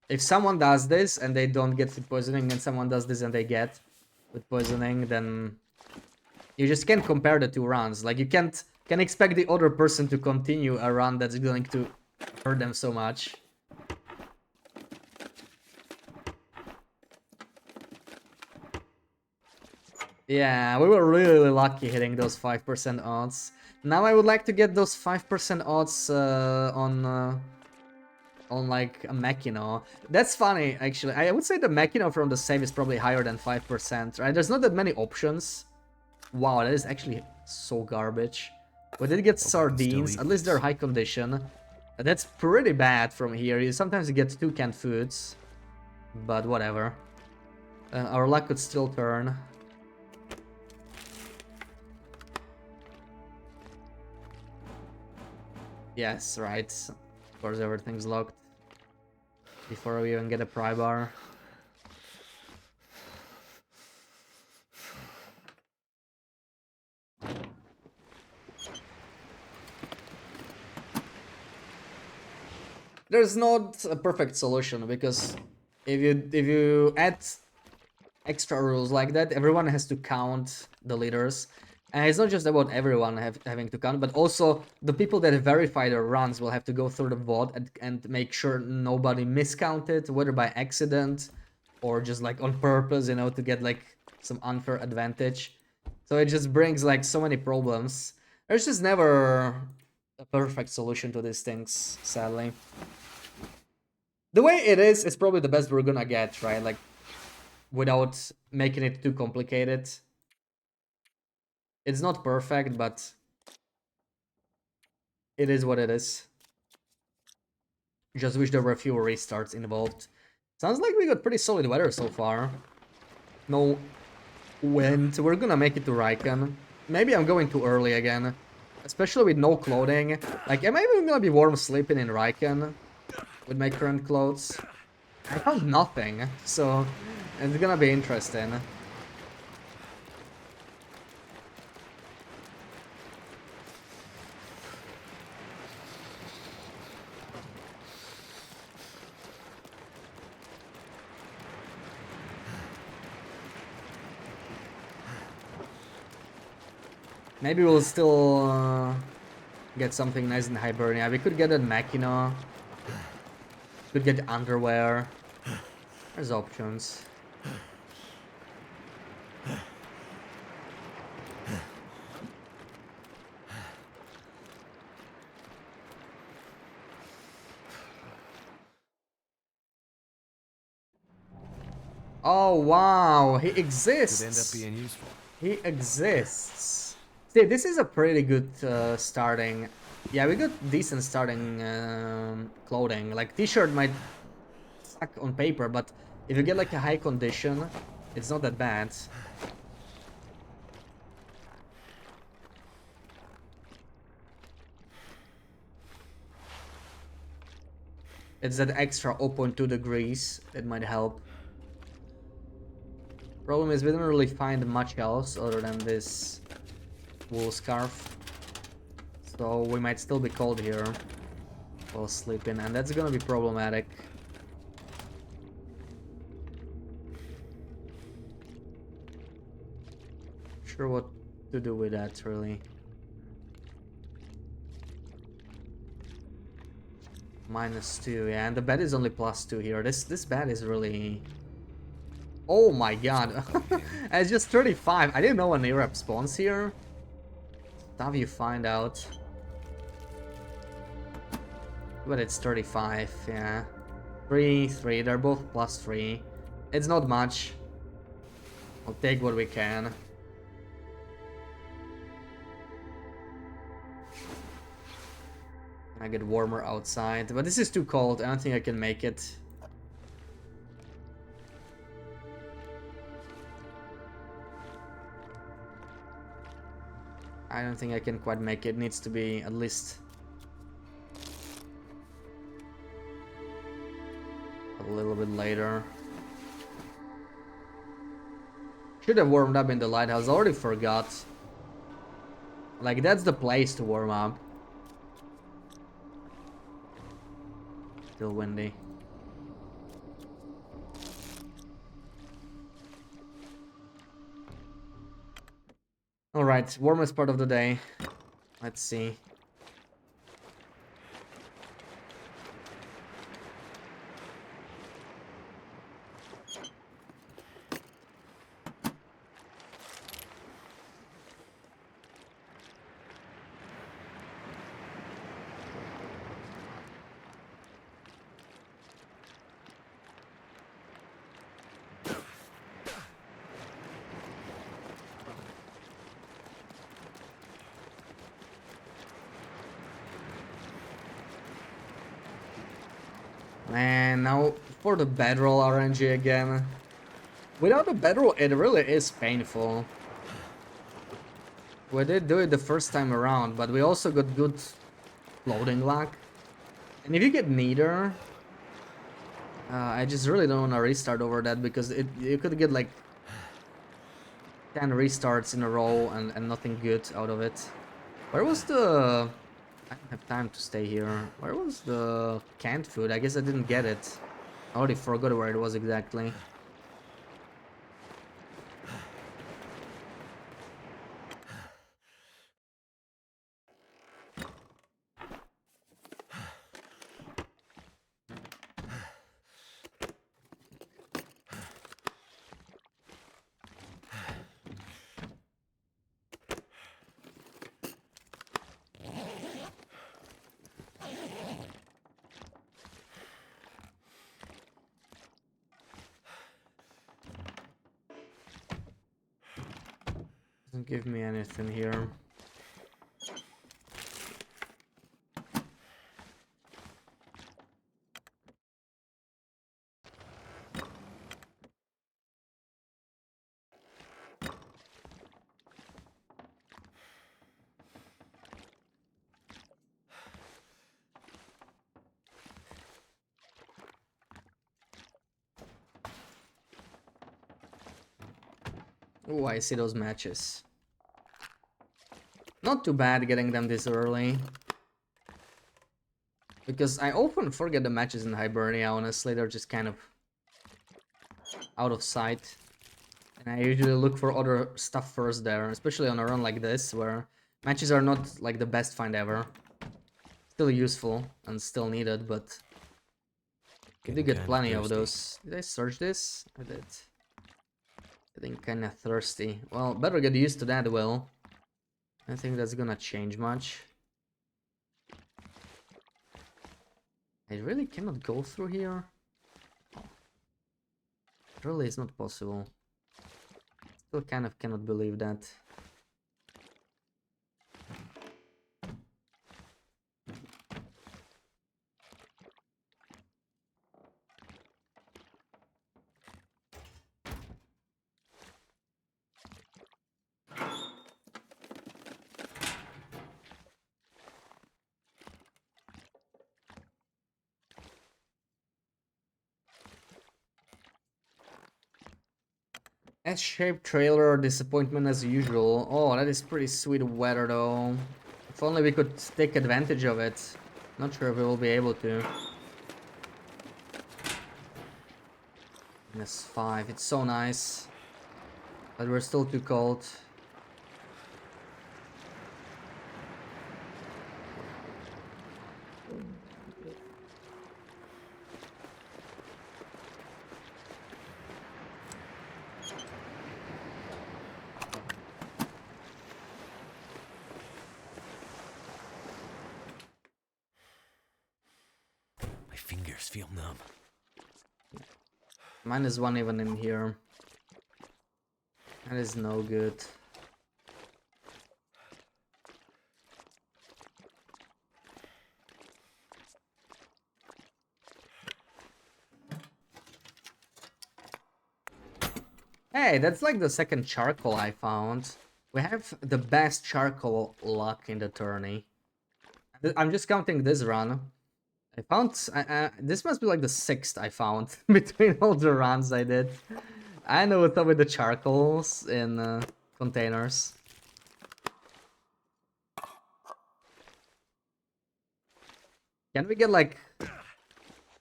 If someone does this and they don't get food poisoning, and someone does this and they get food poisoning, then you just can't compare the 2 runs. Like you can't expect the other person to continue a run that's going to hurt them so much. Yeah, we were really lucky hitting those 5% odds. Now I would like to get those 5% odds on on like a Machino. That's funny, actually. I would say the Machino from the save is probably higher than 5%, right? There's not that many options. Wow, that is actually so garbage. We did get Hope I can still sardines. eat At least they're this. high condition. That's pretty bad from here. Sometimes you get 2 canned foods. But whatever. Our luck could still turn. Yes, right. Of course, everything's locked. Before we even get a pry bar. There's not a perfect solution, because if you add extra rules like that, everyone has to count the leaders. And it's not just about everyone having to count, but also the people that verify their runs will have to go through the vote and make sure nobody miscounted, whether by accident or just like on purpose, you know, to get like some unfair advantage. So it just brings like so many problems. There's just never a perfect solution to these things, sadly. The way it is probably the best we're gonna get, right? Like, without making it too complicated. It's not perfect, but it is what it is. Just wish there were fewer restarts involved. Sounds like we got pretty solid weather so far. No wind. We're gonna make it to Raikan. Maybe I'm going too early again. Especially with no clothing. Like, am I even gonna be warm sleeping in Raikan with my current clothes? I found nothing, so it's gonna be interesting. Maybe we'll still get something nice in Hibernia. We could get a Machina. Could get underwear. There's options. Oh wow, he Could end up exists. being useful. He exists. See, this is a pretty good starting. Yeah, we got decent starting clothing. Like t-shirt might suck on paper, but if you get like a high condition, it's not that bad. It's that extra 0.2 degrees that might help. Problem is we didn't really find much else other than this wool scarf. So we might still be cold here while sleeping, and that's gonna be problematic. Sure what to do with that, really. -2, yeah, and the bed is only +2 here. This bed is really... Oh my god. It's just 35. I didn't know an Arab spawns here. Stuff you find out. But it's 35, yeah. 3, 3, they're both +3. It's not much. I'll take what we can. I get warmer outside, but this is too cold. I don't think I can make it. I don't think I can quite make it. It needs to be at least a little bit later. Should have warmed up in the lighthouse. I already forgot. Like, that's the place to warm up. Still windy. Alright, warmest part of the day. Let's see. And now for the bedroll RNG again. Without the bedroll, it really is painful. We did do it the first time around, but we also got good loading luck. And if you get neither, I just really don't want to restart over that, because you could get like 10 restarts in a row and nothing good out of it. Where was the... I don't have time to stay here. Where was the canned food? I guess I didn't get it. I already forgot where it was exactly. Doesn't give me anything here. Oh, I see those matches. Not too bad getting them this early. Because I often forget the matches in Hibernia, honestly. They're just kind of out of sight. And I usually look for other stuff first there, especially on a run like this, where matches are not like the best find ever. Still useful and still needed, but you do get plenty of those. Did I search this? I did. Getting kinda thirsty. Well, better get used to that, Will. I think that's gonna change much. I really cannot go through here. It really is not possible. Still kind of cannot believe that. S-shaped trailer, disappointment as usual. Oh, that is pretty sweet weather though. If only we could take advantage of it. Not sure if we will be able to. -5, it's so nice. But we're still too cold. My fingers feel numb. -1 even in here. That is no good. Hey, that's like the second charcoal I found. We have the best charcoal luck in the tourney. I'm just counting this run. I found... this must be like the 6th I found between all the runs I did. I know what's up with the charcoals in containers. Can we get like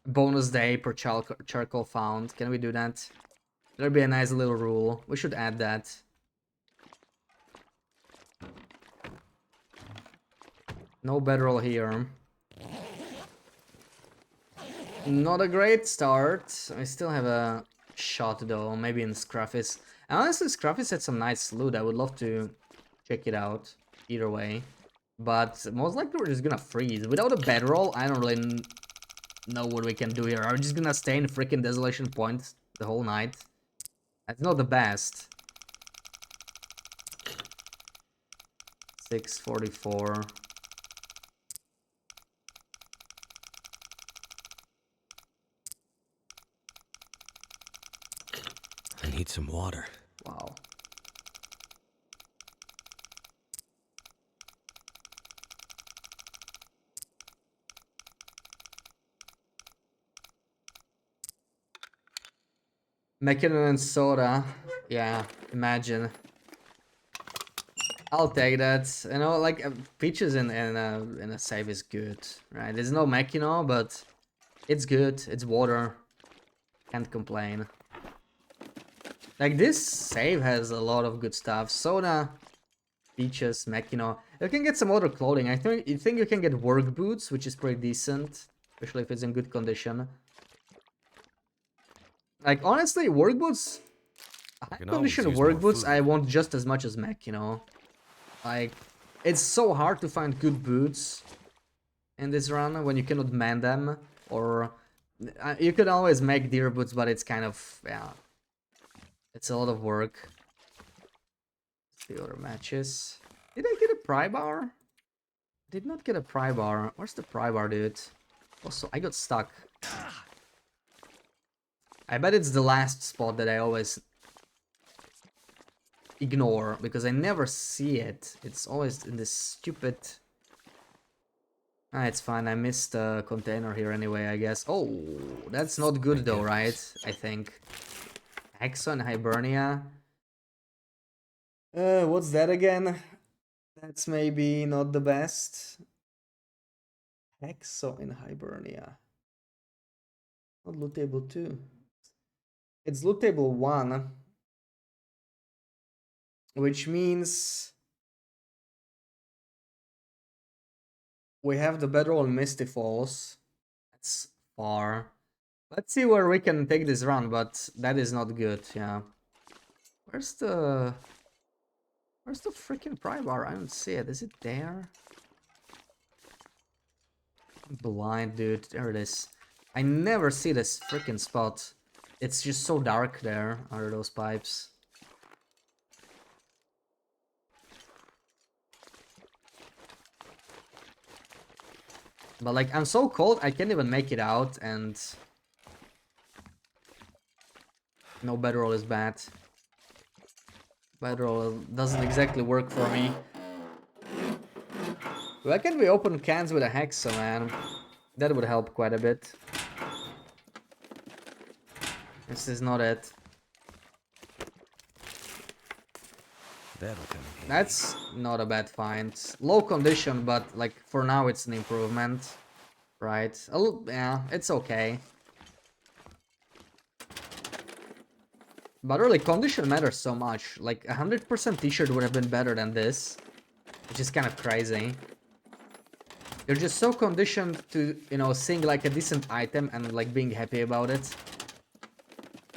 bonus day per charcoal found? Can we do that? That'd be a nice little rule. We should add that. No bedroll here. Not a great start. I still have a shot though, maybe in Scruffy's. And honestly, Scruffy's had some nice loot. I would love to check it out either way. But most likely we're just gonna freeze. Without a bedroll, I don't really know what we can do here. Are we just gonna stay in freaking Desolation Point the whole night? That's not the best. 6:44. I need some water. Wow. Mackinnon and soda. Yeah, imagine. I'll take that. You know, like peaches in a save is good, right? There's no Mackinnon, but it's good. It's water. Can't complain. Like this save has a lot of good stuff. Soda, peaches, Mackinnon. You can get some other clothing. I think you can get work boots, which is pretty decent, especially if it's in good condition. Like honestly, work boots. High Can always condition use work more boots food. I want just as much as Mackinnon. Like, it's so hard to find good boots in this run when you cannot mend them, or you could always make deer boots, but it's kind of, yeah, it's a lot of work. The other matches. Did I get a pry bar? Did not get a pry bar. Where's the pry bar, dude? Also, I got stuck. I bet it's the last spot that I always ignore because I never see it. It's always in this stupid... Ah, it's fine. I missed a container here anyway, I guess. Oh, that's not good though, right? I think. Hexo and Hibernia. What's that again? That's maybe not the best. Hexo in Hibernia. Not loot table 2. It's loot table 1. Which means we have the Bedroll and Misty Falls. That's far. Let's see where we can take this run, but that is not good, yeah. Where's the freaking pry bar? I don't see it. Is it there? I'm blind, dude. There it is. I never see this freaking spot. It's just so dark there under those pipes. But like, I'm so cold, I can't even make it out, and no bedroll is bad. Bedroll doesn't exactly work for me. Why can't we open cans with a Hexo, man? That would help quite a bit. This is not it. That'll come in handy. That's not a bad find. Low condition, but like for now it's an improvement. Right? Yeah, it's okay. But really, condition matters so much. Like 100% t-shirt would have been better than this, which is kind of crazy. You're just so conditioned to, you know, seeing like a decent item and like being happy about it.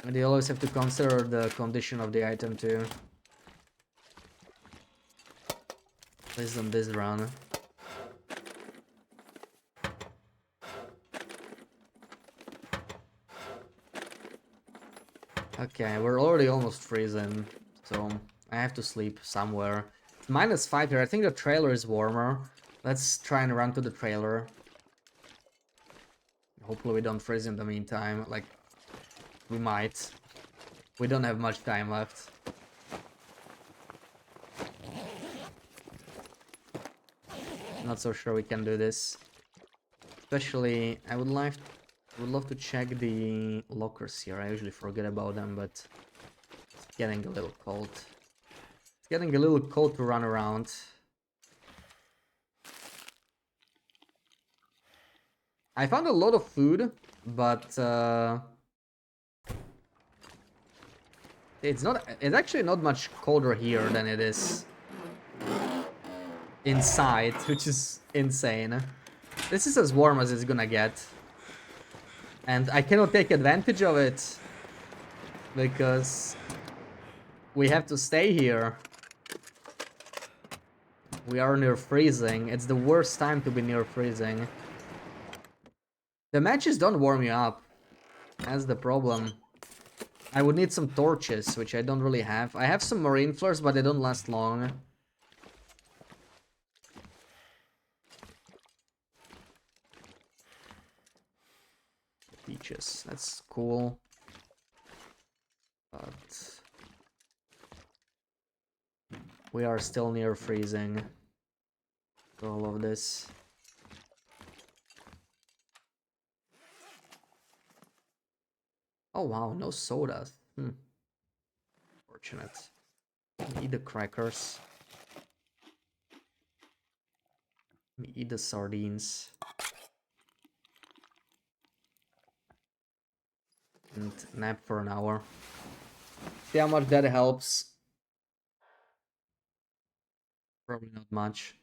And you always have to consider the condition of the item too. At least on this run. Okay, we're already almost freezing, so I have to sleep somewhere. It's -5 here. I think the trailer is warmer. Let's try and run to the trailer. Hopefully we don't freeze in the meantime. Like, we might. We don't have much time left. Not so sure we can do this. Especially, I would love to check the lockers here. I usually forget about them, but it's getting a little cold. It's getting a little cold to run around. I found a lot of food, but it's actually not much colder here than it is inside, which is insane. This is as warm as it's gonna get. And I cannot take advantage of it because we have to stay here. We are near freezing. It's the worst time to be near freezing. The matches don't warm you up. That's the problem. I would need some torches, which I don't really have. I have some marine flares, but they don't last long. Peaches, that's cool. But we are still near freezing. All of this. Oh wow, no sodas. Fortunate. Eat the crackers. Eat the sardines. And nap for an hour. See how much that helps. Probably not much.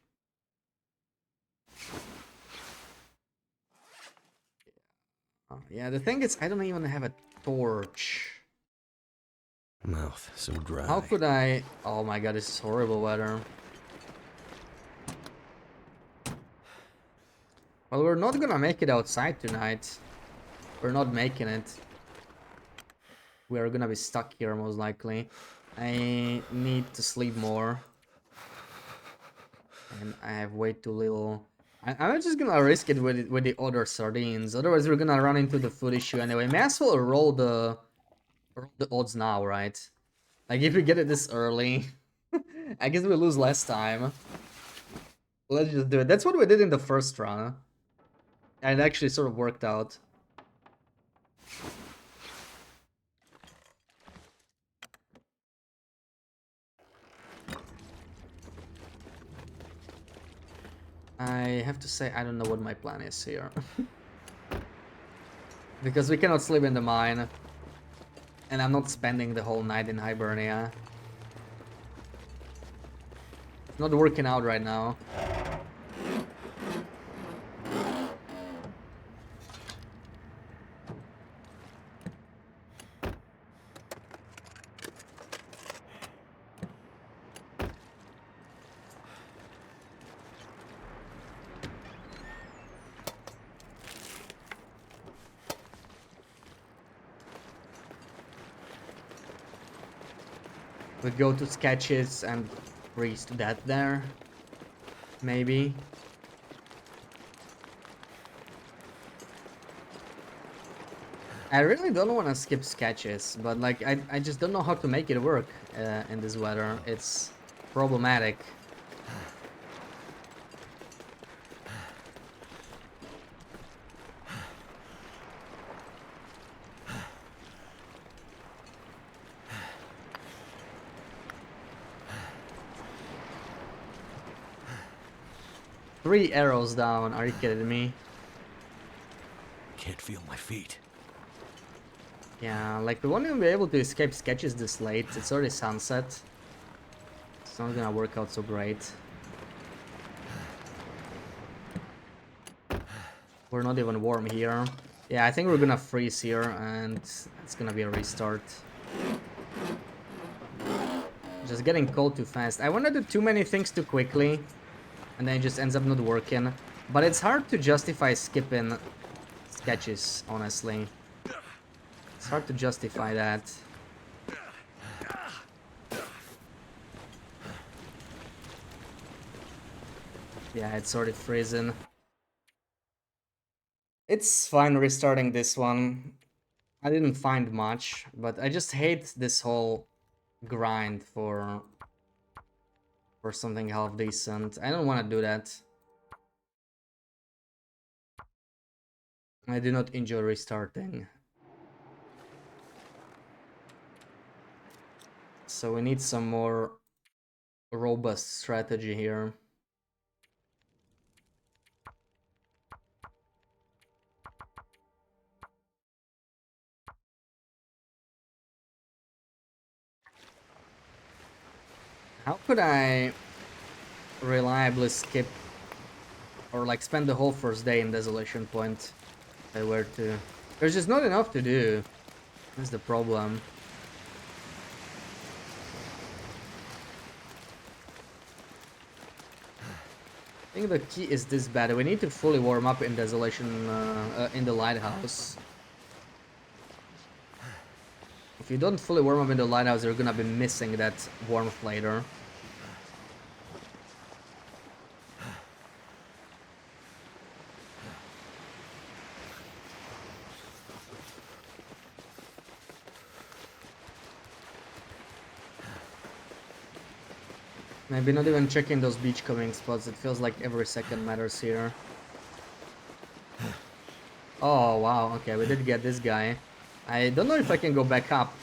Yeah, the thing is, I don't even have a torch. Mouth so dry. How could I? Oh my god, this is horrible weather. Well, we're not gonna make it outside tonight. We're not making it. We are gonna be stuck here most likely. I need to sleep more. And I have way too little. I'm just gonna risk it with the other sardines. Otherwise, we're gonna run into the food issue anyway. May as well roll the odds now, right? Like if we get it this early, I guess we lose less time. Let's just do it. That's what we did in the first run, and it actually sort of worked out. I have to say, I don't know what my plan is here. Because we cannot sleep in the mine. And I'm not spending the whole night in Hibernia. It's not working out right now. We go to sketches and freeze to death there. Maybe. I really don't want to skip sketches, but like I just don't know how to make it work in this weather. It's problematic. Three arrows down, are you kidding me? Can't feel my feet. Yeah, like we won't even be able to escape sketches this late. It's already sunset. It's not gonna work out so great. We're not even warm here. Yeah, I think we're gonna freeze here and it's gonna be a restart. Just getting cold too fast. I wanna do too many things too quickly and then it just ends up not working. But it's hard to justify skipping sketches, honestly. It's hard to justify that. Yeah, it's already freezing. It's fine restarting this one. I didn't find much, but I just hate this whole grind for something half decent. I don't want to do that. I do not enjoy restarting. So we need some more robust strategy here. How could I reliably skip or like spend the whole first day in Desolation Point if I were to? There's just not enough to do. That's the problem. I think the key is this bad. We need to fully warm up in Desolation, in the Lighthouse. If you don't fully warm up in the Lighthouse, you're gonna be missing that warmth later. Maybe not even checking those beachcombing spots. It feels like every second matters here. Oh, wow. Okay, we did get this guy. I don't know if I can go back up.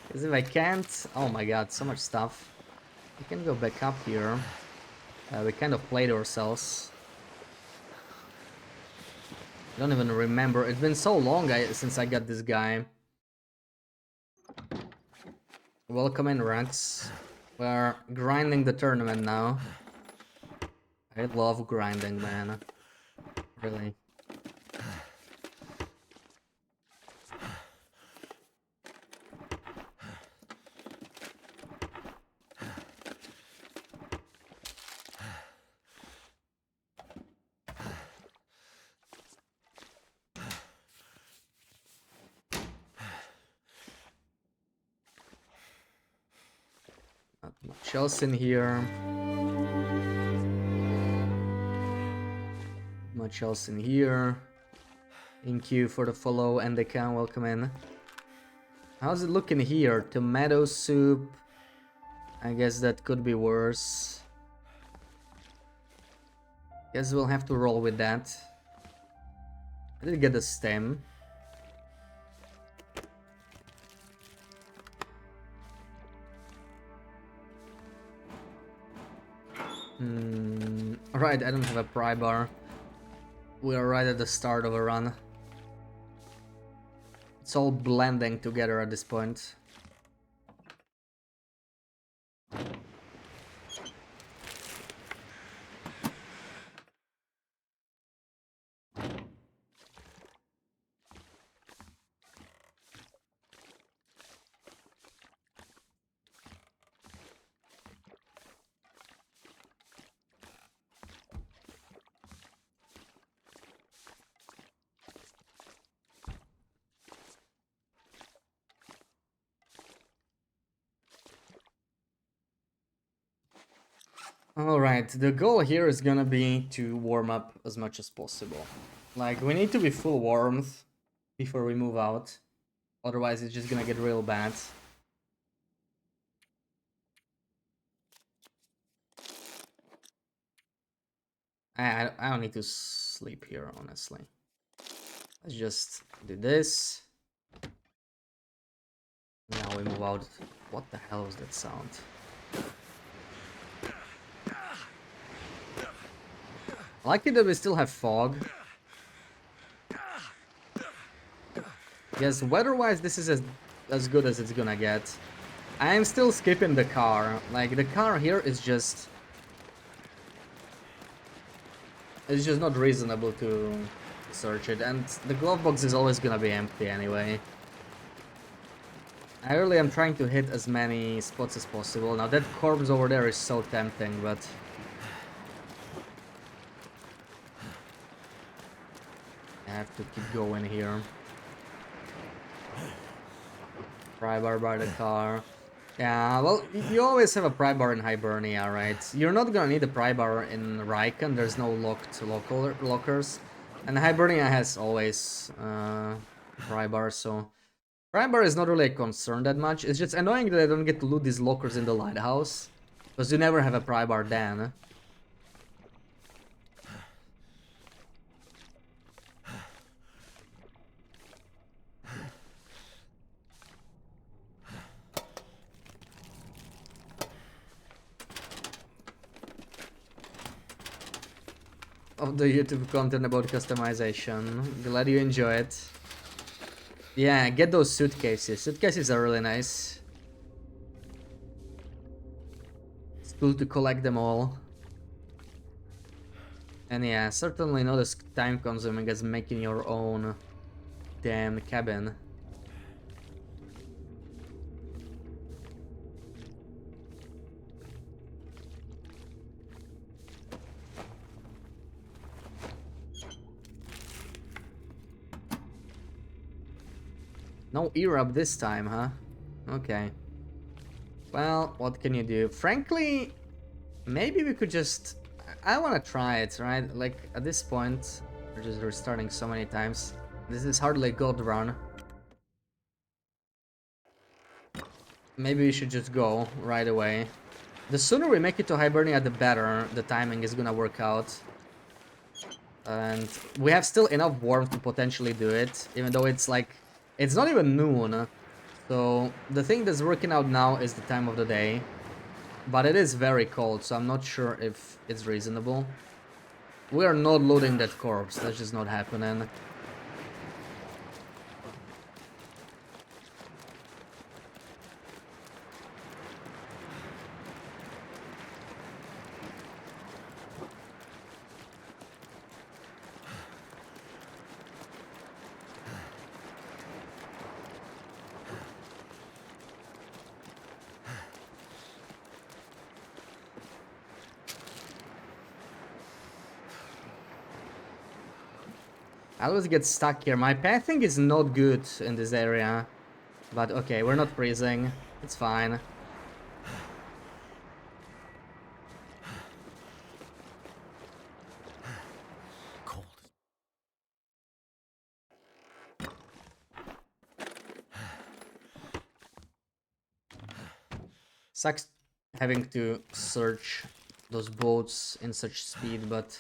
Because if I can't... Oh my god, so much stuff. We can go back up here. We kind of played ourselves. I don't even remember. It's been so long since I got this guy. Welcome in, Rex. We're grinding the tournament now. I love grinding, man. Really. Not much else in here. Much else in here. Thank you for the follow and the can. Welcome in. How's it looking here? Tomato soup. I guess that could be worse. Guess we'll have to roll with that. I did get a stem. Right, I don't have a pry bar. We are right at the start of a run. It's all blending together at this point. Alright, the goal here is gonna be to warm up as much as possible. Like, we need to be full warmth before we move out. Otherwise, it's just gonna get real bad. I don't need to sleep here, honestly. Let's just do this. Now we move out. What the hell was that sound? I like it that we still have fog. Yes, weather-wise, this is as good as it's gonna get. I am still skipping the car. Like, the car here is just... It's just not reasonable to search it, and the glove box is always gonna be empty anyway. I really am trying to hit as many spots as possible. Now that corpse over there is so tempting, but... I have to keep going here. Pry bar by the car. Yeah, well, you always have a pry bar in Hibernia, right? You're not gonna need a pry bar in Raiken, there's no locked lockers. And Hibernia has always pry bar, so... Pry bar is not really a concern that much. It's just annoying that I don't get to loot these lockers in the lighthouse. Because you never have a pry bar then. Of the YouTube content about customization. Glad you enjoy it. Yeah, get those suitcases. Suitcases are really nice. It's cool to collect them all. And yeah, certainly not as time consuming as making your own damn cabin. No ear-up this time, huh? Okay. Well, what can you do? Frankly, maybe we could just... I want to try it, right? Like, at this point, we're just restarting so many times. This is hardly a gold run. Maybe we should just go right away. The sooner we make it to Hibernia, the better the timing is gonna work out. And we have still enough warmth to potentially do it, even though it's like, it's not even noon. So the thing that's working out now is the time of the day. But it is very cold, so I'm not sure if it's reasonable. We are not loading that corpse, that's just not happening. I always get stuck here. My pathing is not good in this area. But okay, we're not freezing. It's fine. Cold. Sucks having to search those boats in such speed, but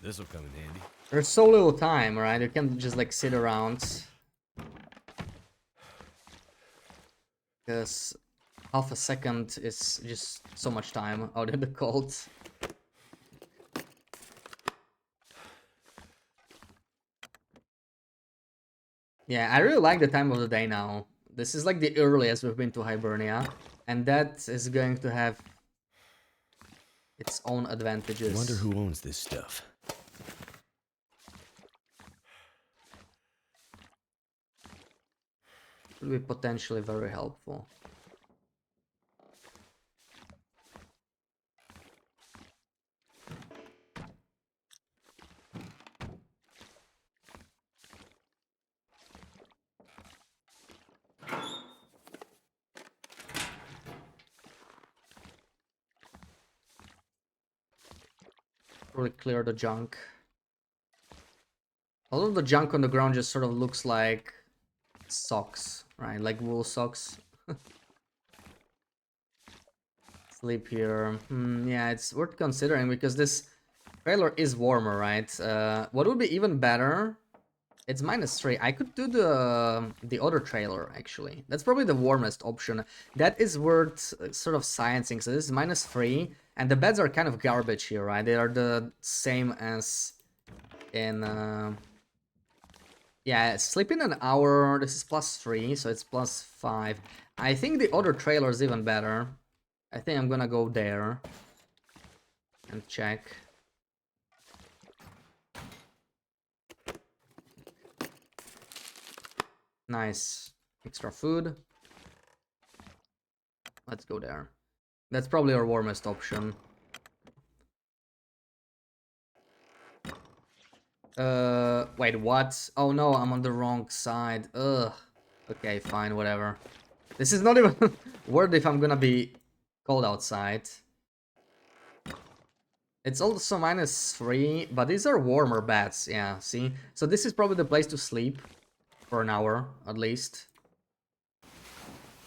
This'll come in handy. there's so little time, right? You can't just like sit around. Because half a second is just so much time out in the cold. Yeah, I really like the time of the day now. This is like the earliest we've been to Hibernia, and that is going to have its own advantages. Wonder who owns this stuff. Will be potentially very helpful. Really clear the junk. All of the junk on the ground just sort of looks like socks, right? Like wool socks. Sleep here. Yeah, it's worth considering because this trailer is warmer, right? What would be even better? It's -3. I could do the other trailer actually. That's probably the warmest option. That is worth sort of sciencing. So this is -3, and the beds are kind of garbage here, right? They are the same as in. Yeah, sleep in an hour. This is +3, so it's +5. I think the other trailer is even better. I think I'm gonna go there and check. Nice. Extra food. Let's go there. That's probably our warmest option. Wait, what? Oh no, I'm on the wrong side. Ugh. Okay, fine, whatever. This is not even worth if I'm gonna be cold outside. It's also -3, but these are warmer beds, yeah, see? So this is probably the place to sleep for an hour, at least.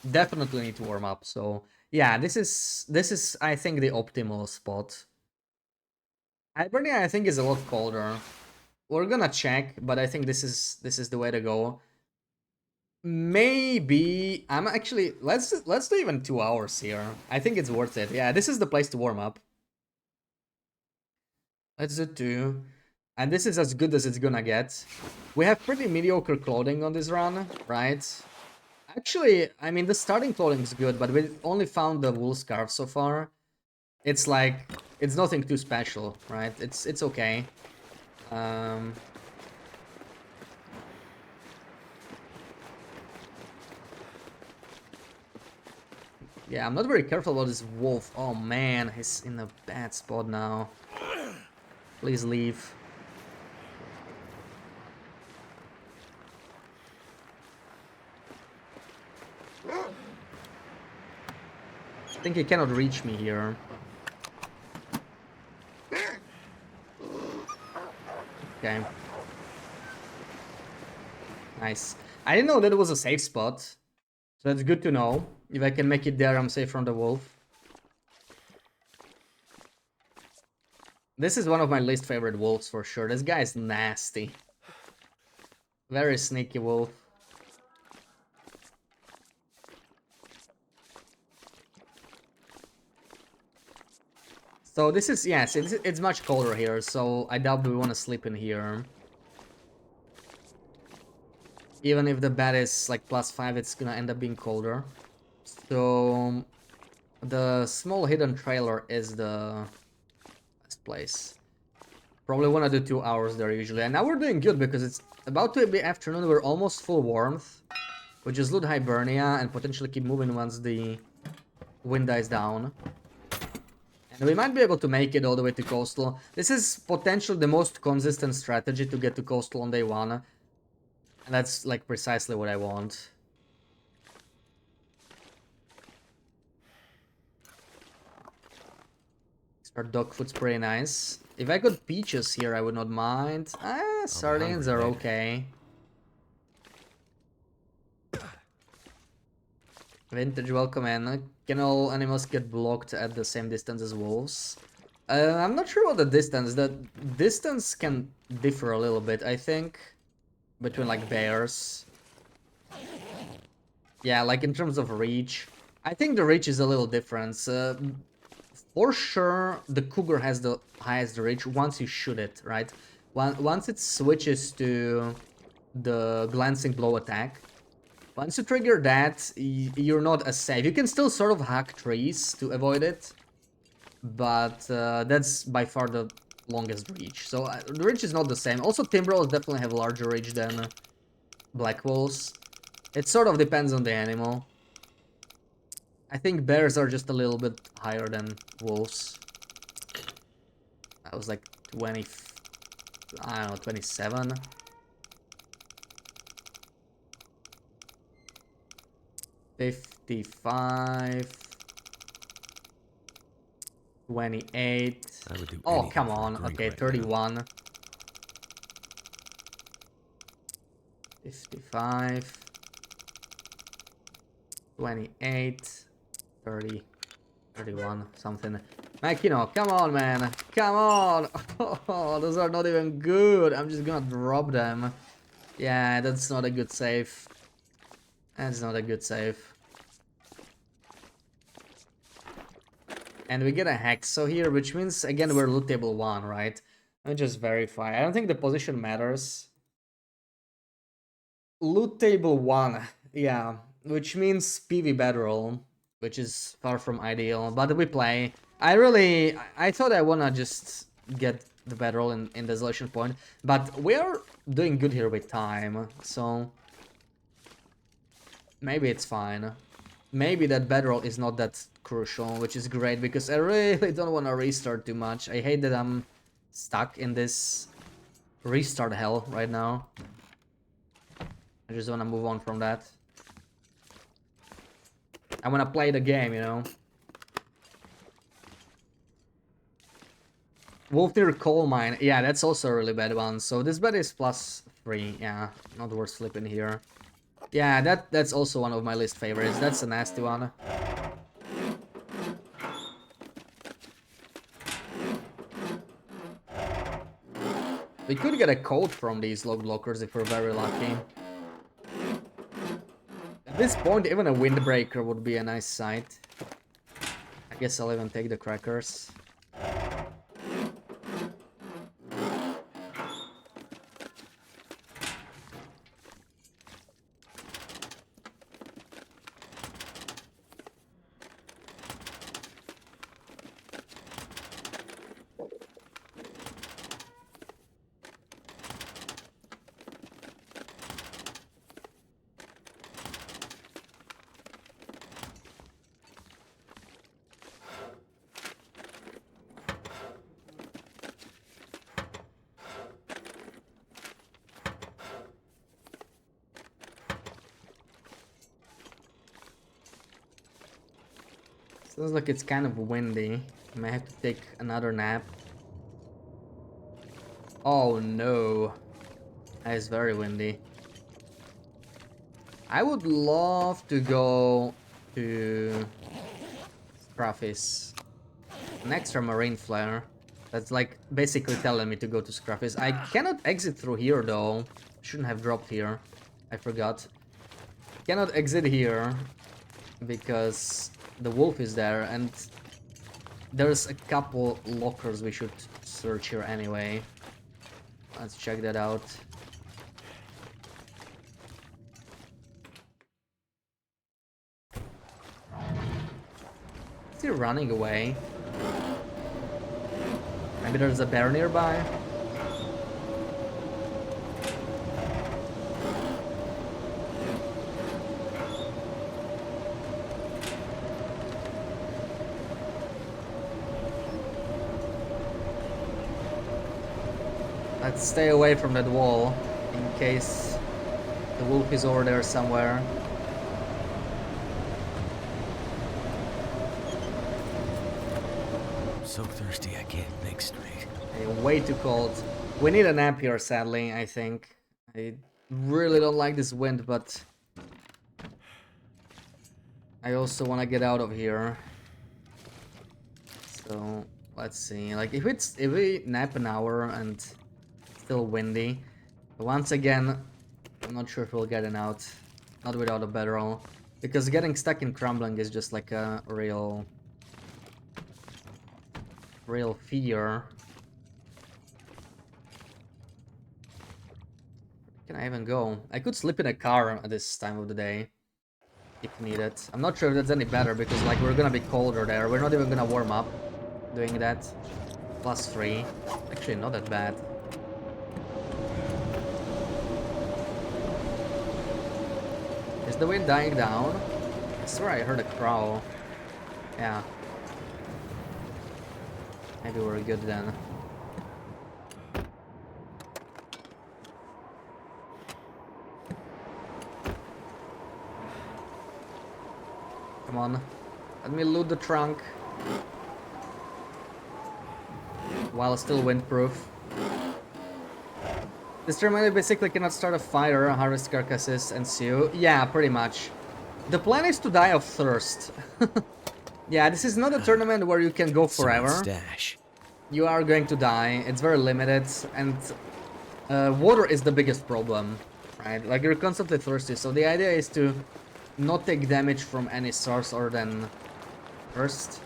Definitely need to warm up, so... Yeah, this is I think the optimal spot. Hibernia I think is a lot colder. We're gonna check, but I think this is the way to go. Maybe I'm actually let's do even 2 hours here. I think it's worth it. Yeah, this is the place to warm up. Let's do 2. And this is as good as it's gonna get. We have pretty mediocre clothing on this run, right? Actually, I mean the starting clothing is good, but we only found the wool scarf so far. It's like it's nothing too special, right? It's okay. Yeah, I'm not very careful about this wolf. Oh man, he's in a bad spot now. Please leave. I think he cannot reach me here. Okay. Nice. I didn't know that it was a safe spot. So that's good to know. If I can make it there, I'm safe from the wolf. This is one of my least favorite wolves for sure. This guy is nasty. Very sneaky wolf. So this is, yes, it's much colder here, so I doubt we want to sleep in here. Even if the bed is like +5, it's gonna end up being colder. So the small hidden trailer is the best place. Probably want to do 2 hours there usually. And now we're doing good because it's about to be afternoon. We're almost full warmth. We just loot Hibernia and potentially keep moving once the wind dies down. And we might be able to make it all the way to coastal. This is potentially the most consistent strategy to get to coastal on day 1. And that's like precisely what I want. Our dog food's pretty nice. If I got peaches here, I would not mind. Sardines are okay. Vintage, welcome in. Can all animals get blocked at the same distance as wolves? I'm not sure about the distance. The distance can differ a little bit, I think, between like bears. Yeah, like in terms of reach. I think the reach is a little different. For sure, the cougar has the highest reach once you shoot it, right? Once it switches to the glancing blow attack, once you trigger that, you're not as safe. You can still sort of hack trees to avoid it, but that's by far the longest reach. So the reach is not the same. Also, timberwolves definitely have larger reach than black wolves. It sort of depends on the animal. I think bears are just a little bit higher than wolves. That was like 20, I don't know, 27. $55, 28. I would do Oh, anything come for a on. drink Okay, right now. 31. 55. 28. 30. 31. Something. Makino, come on, man. Come on. Oh, those are not even good. I'm just gonna drop them. Yeah, that's not a good save. That's not a good save. And we get a Hexo here, which means, again, we're loot table 1, right? Let me just verify. I don't think the position matters. Loot table 1, yeah. Which means PV bedroll, which is far from ideal. But we play. I thought I wanna just get the bedroll in Desolation Point. But we are doing good here with time, so... maybe it's fine. Maybe that bedroll is not that crucial, which is great, because I really don't want to restart too much. I hate that I'm stuck in this restart hell right now. I just want to move on from that. I want to play the game, you know? Wolfnir Coal Mine. Yeah, that's also a really bad one. So this bed is +3. Yeah, not worth sleeping here. Yeah, that's also one of my least favorites. That's a nasty one. We could get a code from these log blockers if we're very lucky. At this point, even a windbreaker would be a nice sight. I guess I'll even take the crackers. Sounds like it's kind of windy. I may have to take another nap. Oh no. That is very windy. I would love to go to Scruffy's. An extra marine flare. That's like basically telling me to go to Scruffy's. I cannot exit through here though. Shouldn't have dropped here. I forgot. Cannot exit here because the wolf is there, and there's a couple lockers we should search here anyway. Let's check that out. Is he running away? Maybe there's a bear nearby? Let's stay away from that wall in case the wolf is over there somewhere. I'm so thirsty I can't think straight. Hey, way too cold. We need a nap here, sadly, I think. I really don't like this wind, but I also want to get out of here. So let's see. Like if we nap an hour and it's still windy, once again, I'm not sure if we'll get it out. Not without a bedroll, because getting stuck in crumbling is just like a real fear. Can I even go? I could sleep in a car at this time of the day if needed. I'm not sure if that's any better because like we're gonna be colder there. We're not even gonna warm up doing that. +3. Actually not that bad. Is the wind dying down? I swear I heard a crow. Yeah. Maybe we're good then. Come on. Let me loot the trunk. While still windproof. This tournament basically cannot start a fire, harvest carcasses, and sue. Yeah, pretty much. The plan is to die of thirst. Yeah, this is not a tournament where you can go forever. Stash. You are going to die. It's very limited, and water is the biggest problem, right? Like you're constantly thirsty. So the idea is to not take damage from any source other than thirst,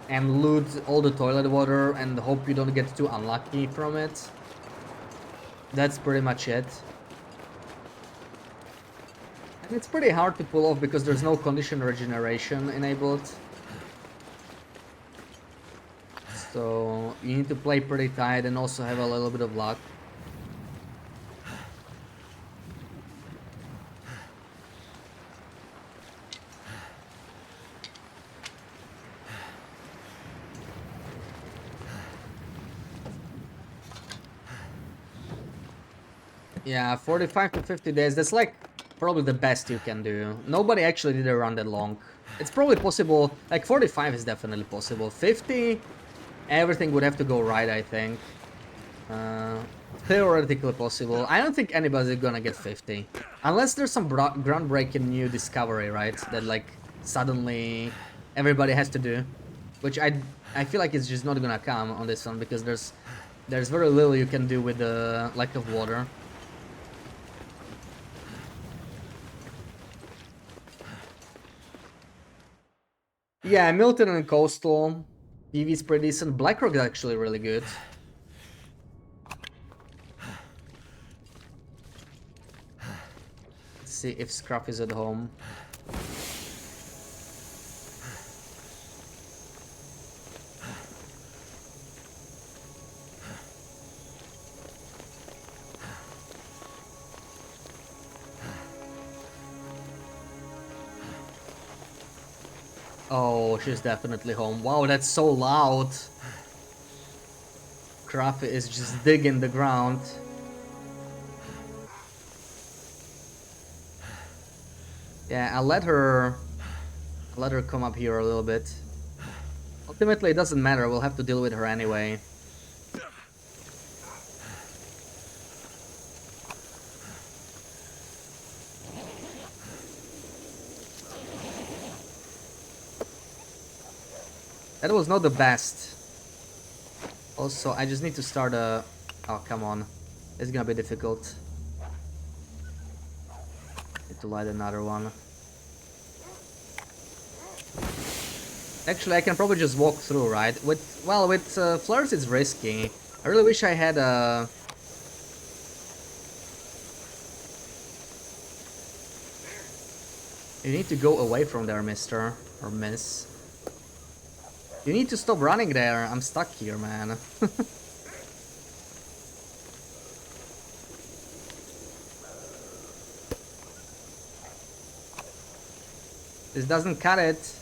and loot all the toilet water and hope you don't get too unlucky from it. That's pretty much it. And it's pretty hard to pull off because there's no condition regeneration enabled. So you need to play pretty tight and also have a little bit of luck. Yeah, 45 to 50 days, that's like probably the best you can do. Nobody actually did a run that long. It's probably possible, like 45 is definitely possible. 50, everything would have to go right, I think. Theoretically possible. I don't think anybody's gonna get 50. Unless there's some groundbreaking new discovery, right? That like suddenly everybody has to do. Which I feel like it's just not gonna come on this one because there's very little you can do with the lack of water. Yeah, Milton and Coastal. EV's pretty decent. BlackRock is actually really good. Let's see if Scruff is at home. Oh, she's definitely home. Wow, that's so loud. Scruff is just digging the ground. Yeah, I'll let her come up here a little bit. Ultimately, it doesn't matter. We'll have to deal with her anyway. That was not the best. Also, I just need to start a... Oh, come on. It's gonna be difficult. Need to light another one. Actually, I can probably just walk through, right? With flares it's risky. I really wish I had a... You need to go away from there, mister. Or miss. You need to stop running there. I'm stuck here, man. This doesn't cut it.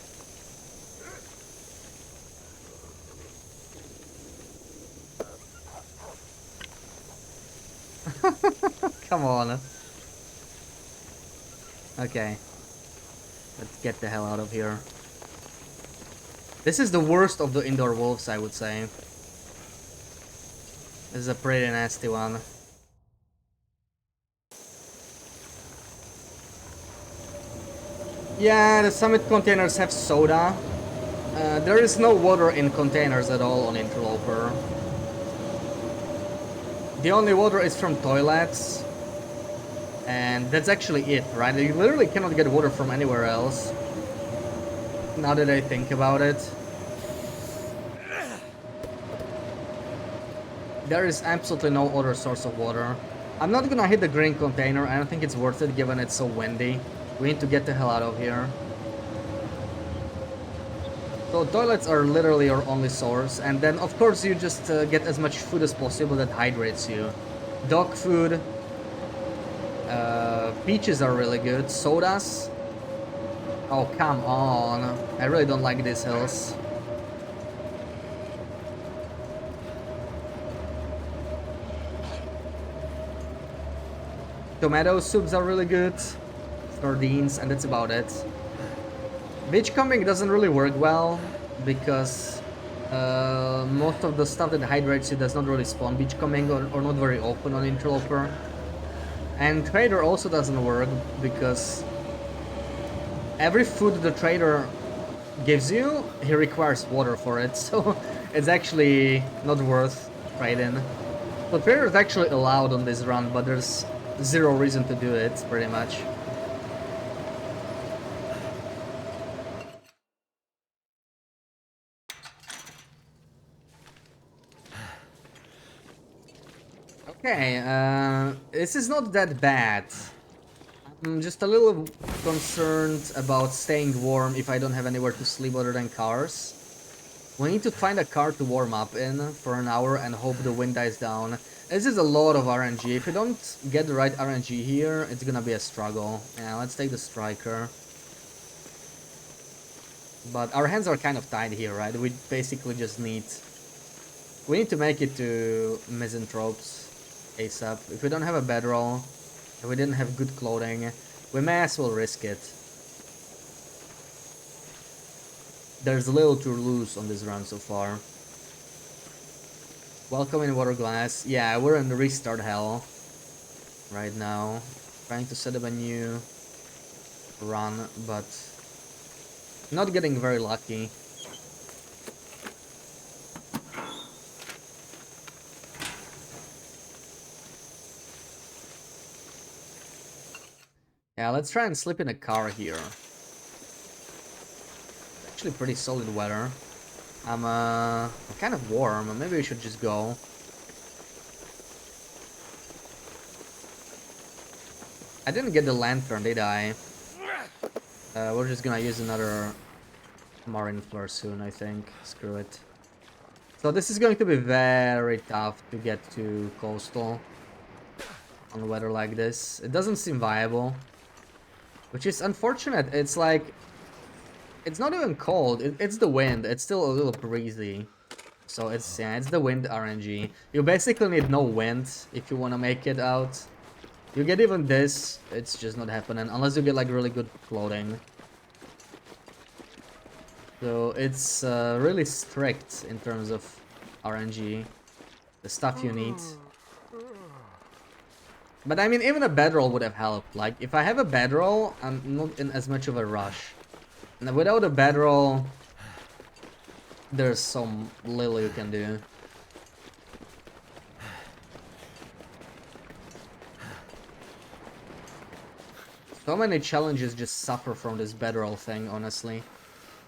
Come on. Okay. Let's get the hell out of here. This is the worst of the indoor wolves, I would say. This is a pretty nasty one. Yeah, the summit containers have soda. There is no water in containers at all on Interloper. The only water is from toilets. And that's actually it, right? You literally cannot get water from anywhere else. Now that I think about it. There is absolutely no other source of water. I'm not gonna hit the green container. I don't think it's worth it given it's so windy. We need to get the hell out of here. So toilets are literally your only source. And then of course you just get as much food as possible that hydrates you. Dog food. Peaches are really good. Sodas. Oh, come on. I really don't like these hills. Tomato soups are really good. Sardines, and that's about it. Beachcombing doesn't really work well because most of the stuff that hydrates you does not really spawn beachcombing or not very often on Interloper. And Trader also doesn't work because every food the Trader gives you, he requires water for it, so it's actually not worth trading. So Trader is actually allowed on this run, but there's zero reason to do it, pretty much. Okay, this is not that bad. I'm just a little concerned about staying warm if I don't have anywhere to sleep other than cars. We need to find a car to warm up in for an hour and hope the wind dies down. This is a lot of RNG. If you don't get the right RNG here, it's gonna be a struggle. Yeah, let's take the Striker. But our hands are kind of tied here, right? We basically just need... We need to make it to Misanthropes ASAP. If we don't have a bedroll, if we didn't have good clothing, we may as well risk it. There's little to lose on this run so far. Welcome in Waterglass. Yeah, we're in the restart hell right now. Trying to set up a new run, but not getting very lucky. Yeah, let's try and sleep in a car here. Actually pretty solid weather. I'm kind of warm. Maybe we should just go. I didn't get the lantern, did I? We're just gonna use another Marine Flare soon, I think. Screw it. So this is going to be very tough to get to Coastal on weather like this. It doesn't seem viable, which is unfortunate. It's like, it's not even cold. It's the wind. It's still a little breezy. So it's, yeah, it's the wind RNG. You basically need no wind if you want to make it out. You get even this, it's just not happening unless you get like really good clothing. So it's really strict in terms of RNG, the stuff you need. But I mean, even a bedroll would have helped. Like, if I have a bedroll, I'm not in as much of a rush. And without a bedroll, there's so little you can do. So many challenges just suffer from this bedroll thing, honestly.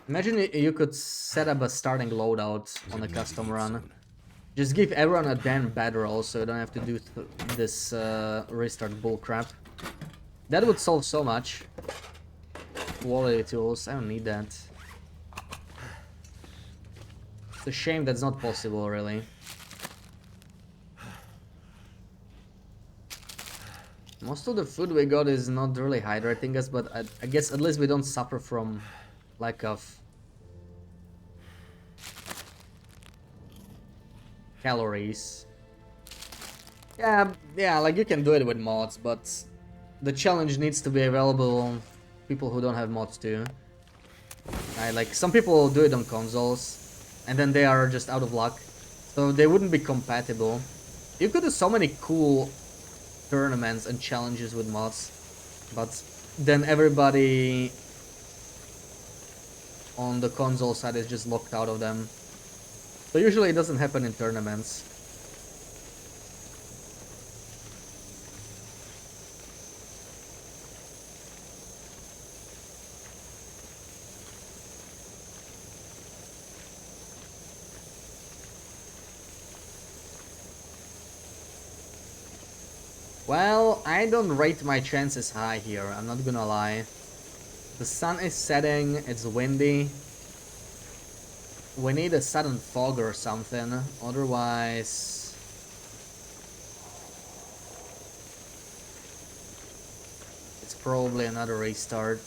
Imagine you could set up a starting loadout I'm on a gonna need to custom eat run. soon. Just give everyone a damn bedroll so you don't have to do this restart bullcrap. That would solve so much. Quality tools, I don't need that. It's a shame that's not possible, really. Most of the food we got is not really hydrating us, but I guess at least we don't suffer from lack of calories. Yeah, like you can do it with mods, but the challenge needs to be available on people who don't have mods too. Right, like some people do it on consoles, and then they are just out of luck, so they wouldn't be compatible. You could do so many cool tournaments and challenges with mods, but then everybody on the console side is just locked out of them. So usually it doesn't happen in tournaments. Well, I don't rate my chances high here, I'm not gonna lie. The sun is setting, it's windy. We need a sudden fog or something, otherwise... it's probably another restart.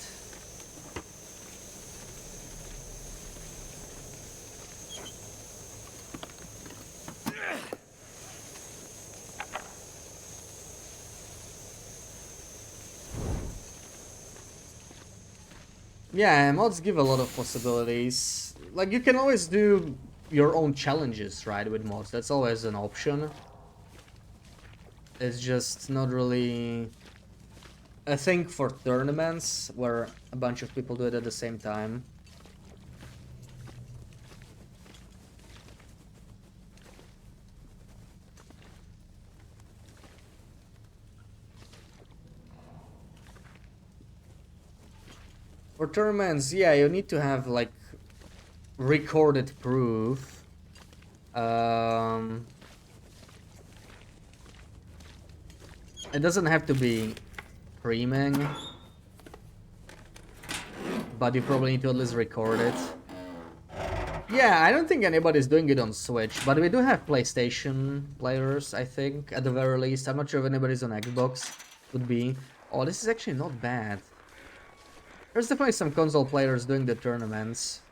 Yeah, mods give a lot of possibilities. Like, you can always do your own challenges, right, with mods. That's always an option. It's just not really a thing for tournaments, where a bunch of people do it at the same time. For tournaments, yeah, you need to have, like, recorded proof. It doesn't have to be streaming, but you probably need to at least record it. Yeah, I don't think anybody's doing it on Switch, but we do have PlayStation players, I think, at the very least. I'm not sure if anybody's on Xbox. Would be. Oh, this is actually not bad. There's definitely some console players doing the tournaments.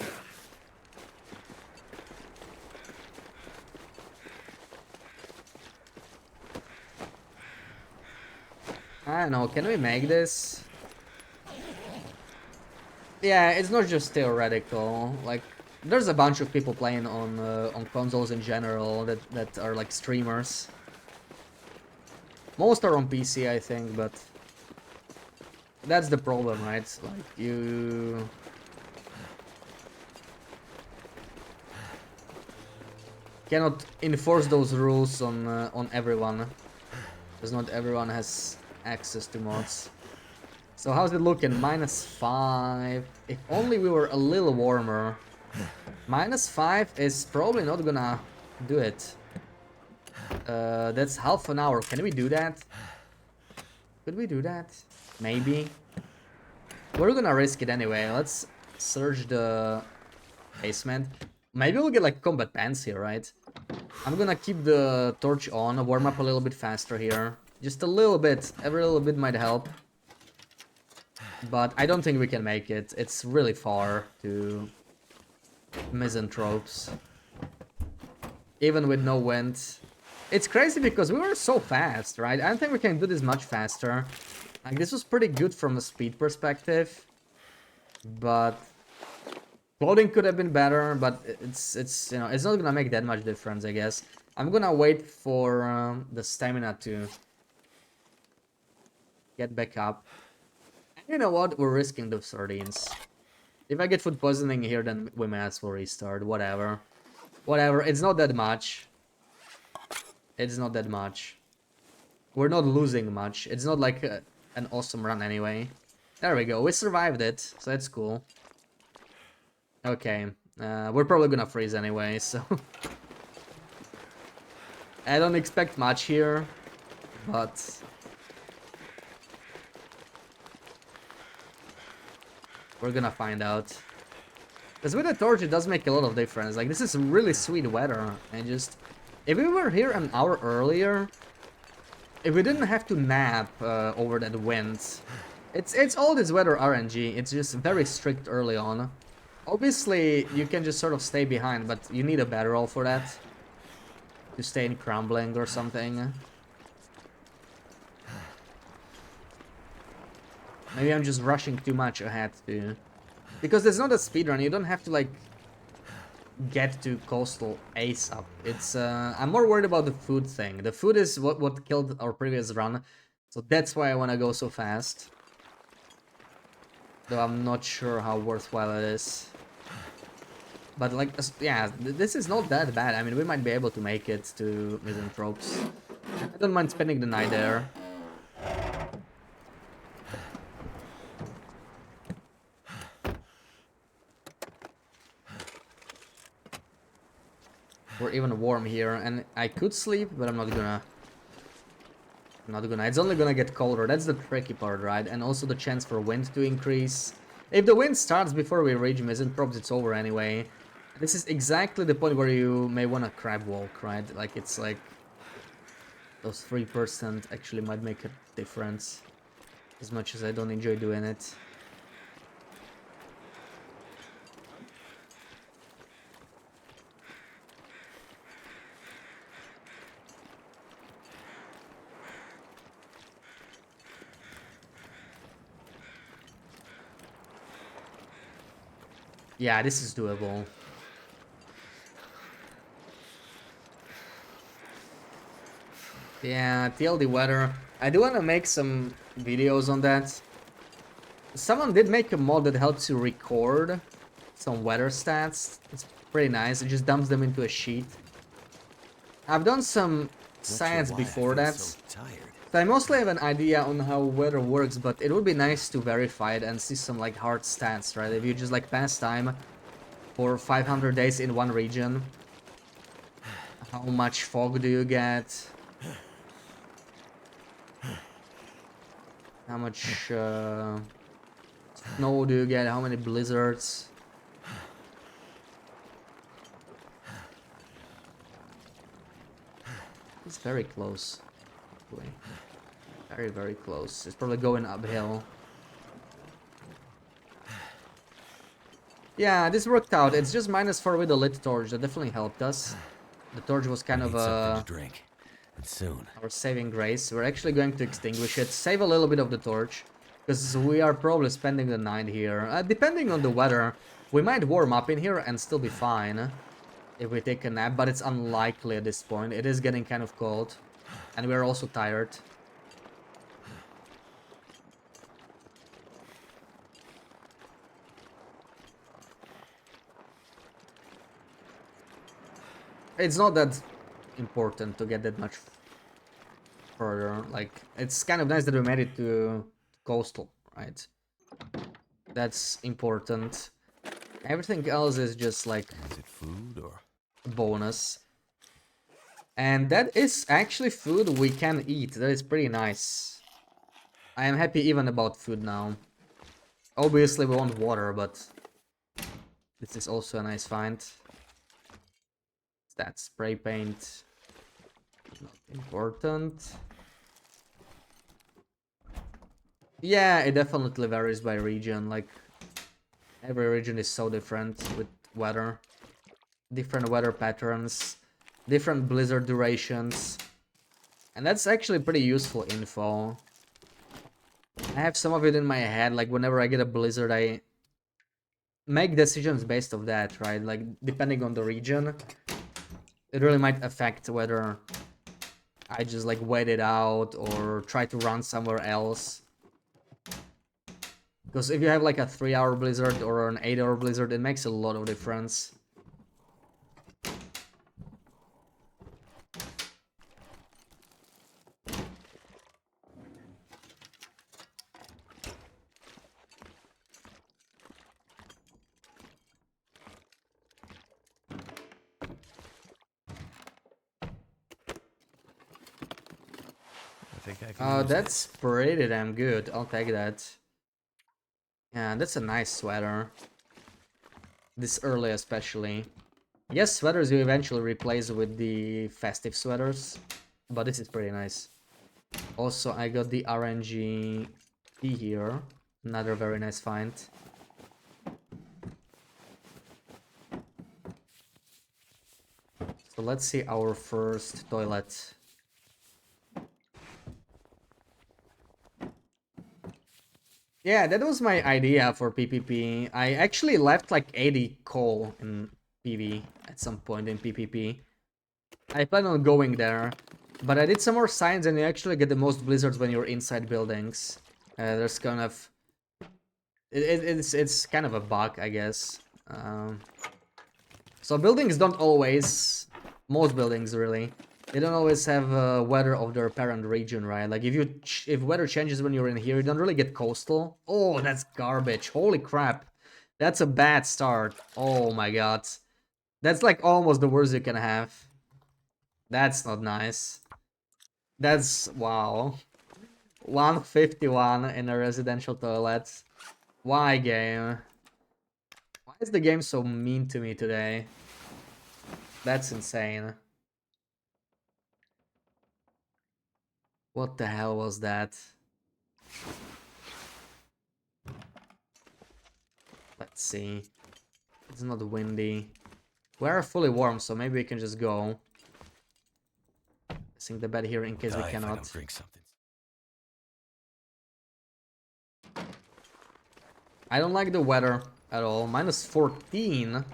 I don't know, can we make this? Yeah, it's not just theoretical. Like, there's a bunch of people playing on consoles in general that are like streamers. Most are on PC, I think, but that's the problem, right? Like, you cannot enforce those rules on everyone, because not everyone has access to mods. So how's it looking? -5. If only we were a little warmer. -5 is probably not gonna do it. That's half an hour. Can we do that? Could we do that? Maybe. We're gonna risk it anyway. Let's search the basement. Maybe we'll get like combat pants here, right? I'm gonna keep the torch on, warm up a little bit faster here. Just a little bit. Every little bit might help. But I don't think we can make it. It's really far to Misanthropes. Even with no wind. It's crazy because we were so fast, right? I don't think we can do this much faster. Like, this was pretty good from a speed perspective. But clothing could have been better, but it's you know, it's not gonna make that much difference, I guess. I'm gonna wait for the stamina to get back up. And you know what? We're risking the sardines. If I get food poisoning here, then we might as well restart. Whatever. Whatever. It's not that much. It's not that much. We're not losing much. It's not like an awesome run anyway. There we go, we survived it, so that's cool. Okay, we're probably gonna freeze anyway, so... I don't expect much here, but... we're gonna find out. Because with the torch, it does make a lot of difference. Like, this is really sweet weather, and just... if we were here an hour earlier, if we didn't have to nap over that wind, it's all this weather RNG. It's just very strict early on. Obviously, you can just sort of stay behind, but you need a bedroll for that. To stay in crumbling or something. Maybe I'm just rushing too much ahead too. Because there's not a speedrun, you don't have to like get to coastal ASAP. It's I'm more worried about the food thing. The food is what killed our previous run. So that's why I wanna go so fast. Though I'm not sure how worthwhile it is. But like, yeah, this is not that bad. I mean, we might be able to make it to Misanthropes. I don't mind spending the night there. We're even warm here, and I could sleep, but I'm not gonna. It's only gonna get colder. That's the tricky part, right? And also the chance for wind to increase. If the wind starts before we reach Misanthropes, it's over anyway. This is exactly the point where you may want to crab walk, right? Like, it's like... those 3% actually might make a difference. As much as I don't enjoy doing it. Yeah, this is doable. Yeah, TLD weather. I do want to make some videos on that. Someone did make a mod that helps you record some weather stats. It's pretty nice. It just dumps them into a sheet. I've done some science before that. So I mostly have an idea on how weather works, but it would be nice to verify it and see some like hard stats, right? If you just like pass time for 500 days in one region, how much fog do you get? How much snow do you get? How many blizzards? It's very close. Very, very close. It's probably going uphill. Yeah, this worked out. It's just -4 with the lit torch. That definitely helped us. The torch was kind of to drink. And soon. Our saving grace. We're actually going to extinguish it. Save a little bit of the torch. Because we are probably spending the night here. Depending on the weather, we might warm up in here and still be fine. If we take a nap, but it's unlikely at this point. It is getting kind of cold. And we're also tired. It's not that important to get that much further. Like, it's kind of nice that we made it to coastal, right? That's important. Everything else is just like... is it food or bonus. And that is actually food we can eat. That is pretty nice. I am happy even about food now. Obviously we want water, but this is also a nice find. That spray paint. Not important. Yeah, it definitely varies by region. Like, every region is so different with weather. Different weather patterns. Different blizzard durations. And that's actually pretty useful info. I have some of it in my head, like whenever I get a blizzard, I make decisions based off that, right? Like, depending on the region, it really might affect whether I just like wait it out or try to run somewhere else. Because if you have like a 3-hour blizzard or an 8-hour blizzard, it makes a lot of difference. I think I can use That's pretty damn good. I'll take that. Yeah, that's a nice sweater. This early especially. Yes, sweaters you eventually replace with the festive sweaters, but this is pretty nice. Also, I got the RNG key here. Another very nice find. So let's see our first toilet. Yeah, that was my idea for PvP. I actually left like 80 coal in PV at some point in PvP. I plan on going there, but I did some more science and you actually get the most blizzards when you're inside buildings. There's kind of... It's kind of a bug, I guess. So buildings don't always... Most buildings, really. They don't always have weather of their parent region, right? Like if weather changes when you're in here, you don't really get coastal. Oh, that's garbage. Holy crap. That's a bad start. Oh my god. That's like almost the worst you can have. That's not nice. That's wow. 151 in a residential toilet. Why, game? Why is the game so mean to me today? That's insane. What the hell was that? Let's see. It's not windy. We are fully warm, so maybe we can just go. Sink the bed here in case we if I cannot. don't drink something. I don't like the weather at all. Minus 14. What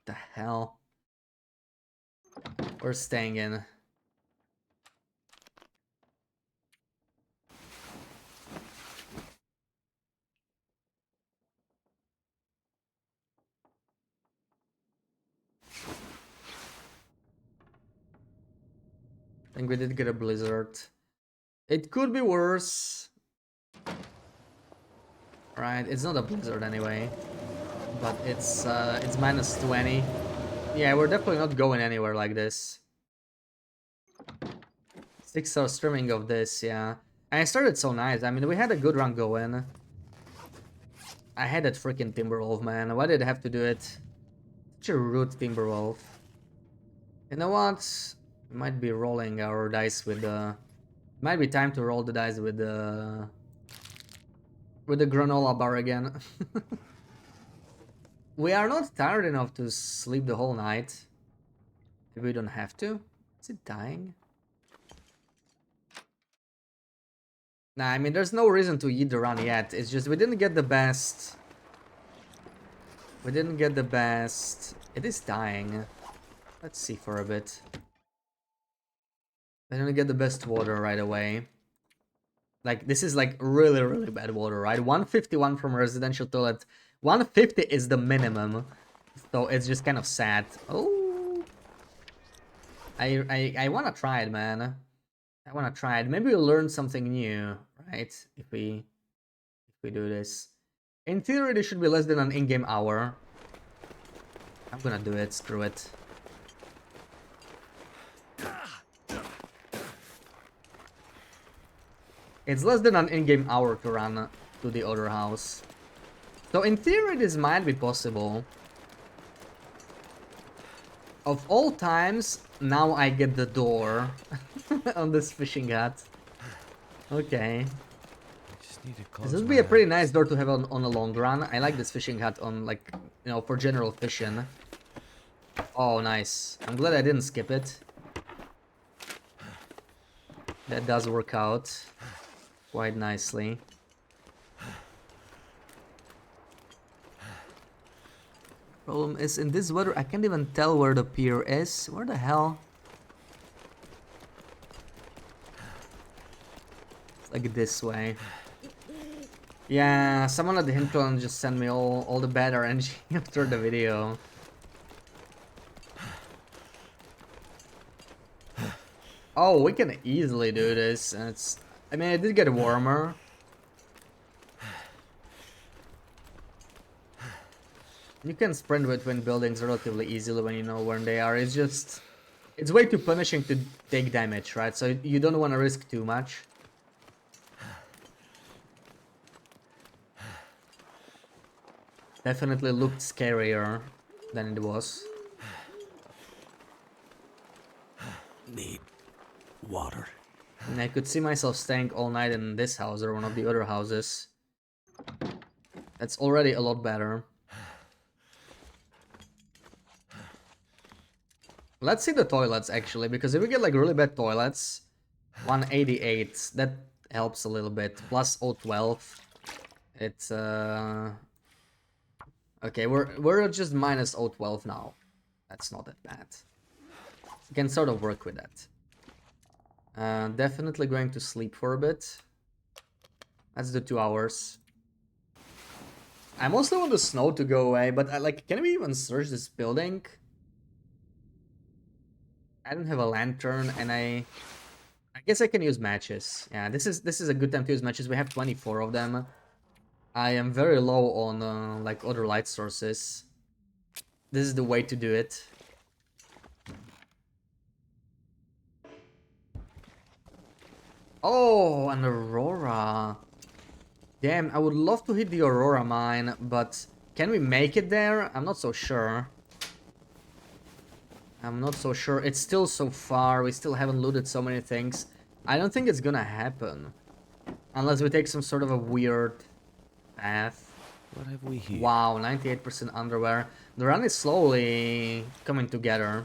the hell? We're staying in. I think we did get a blizzard. It could be worse. Right, it's not a blizzard anyway. But it's minus 20. Yeah, we're definitely not going anywhere like this. 6 hour streaming of this, yeah. And I started so nice. I mean, we had a good run going. I had that freaking Timberwolf, man. Why did I have to do it? Such a rude Timberwolf. You know what? We might be rolling our dice with the... Might be time to roll the dice with the... With the granola bar again. We are not tired enough to sleep the whole night. Maybe we don't have to. Is it dying? Nah, I mean, there's no reason to eat the run yet. It's just we didn't get the best. We didn't get the best. It is dying. Let's see for a bit. I didn't get the best water right away. Like, this is like really, really bad water, right? 151 from residential toilet. 150 is the minimum. So it's just kind of sad. Oh. I want to try it, man. I want to try it. Maybe we'll learn something new, right? If we do this. In theory, this should be less than an in-game hour. I'm gonna do it. Screw it. It's less than an in-game hour to run to the other house. So in theory, this might be possible. Of all times, now I get the door on this fishing hut. Okay. This would be a pretty nice door to have on a long run. I like this fishing hut on, like, you know, for general fishing. Oh, nice. I'm glad I didn't skip it. That does work out quite nicely. Problem is, in this weather, I can't even tell where the pier is. Where the hell? It's like this way. Yeah, someone at the Hinterland just sent me all the bad RNG after the video. Oh, we can easily do this. And it's... I mean, it did get warmer. You can sprint between buildings relatively easily when you know where they are. It's just... It's way too punishing to take damage, right? So you don't want to risk too much. Definitely looked scarier than it was. Need water. And I could see myself staying all night in this house or one of the other houses. That's already a lot better. Let's see the toilets actually, because if we get like really bad toilets, 188, that helps a little bit. Plus 012. It's okay, we're just minus 012 now. That's not that bad. We can sort of work with that. Definitely going to sleep for a bit. That's the 2 hours. I mostly want the snow to go away, but like, can we even search this building? I don't have a lantern, and I guess I can use matches. Yeah, this is a good time to use matches. We have 24 of them. I am very low on like other light sources. This is the way to do it. Oh, an Aurora. Damn, I would love to hit the Aurora mine, but can we make it there? I'm not so sure. I'm not so sure. It's still so far. We still haven't looted so many things. I don't think it's gonna happen. Unless we take some sort of a weird path. What have we here? Wow, 98% underwear. The run is slowly coming together.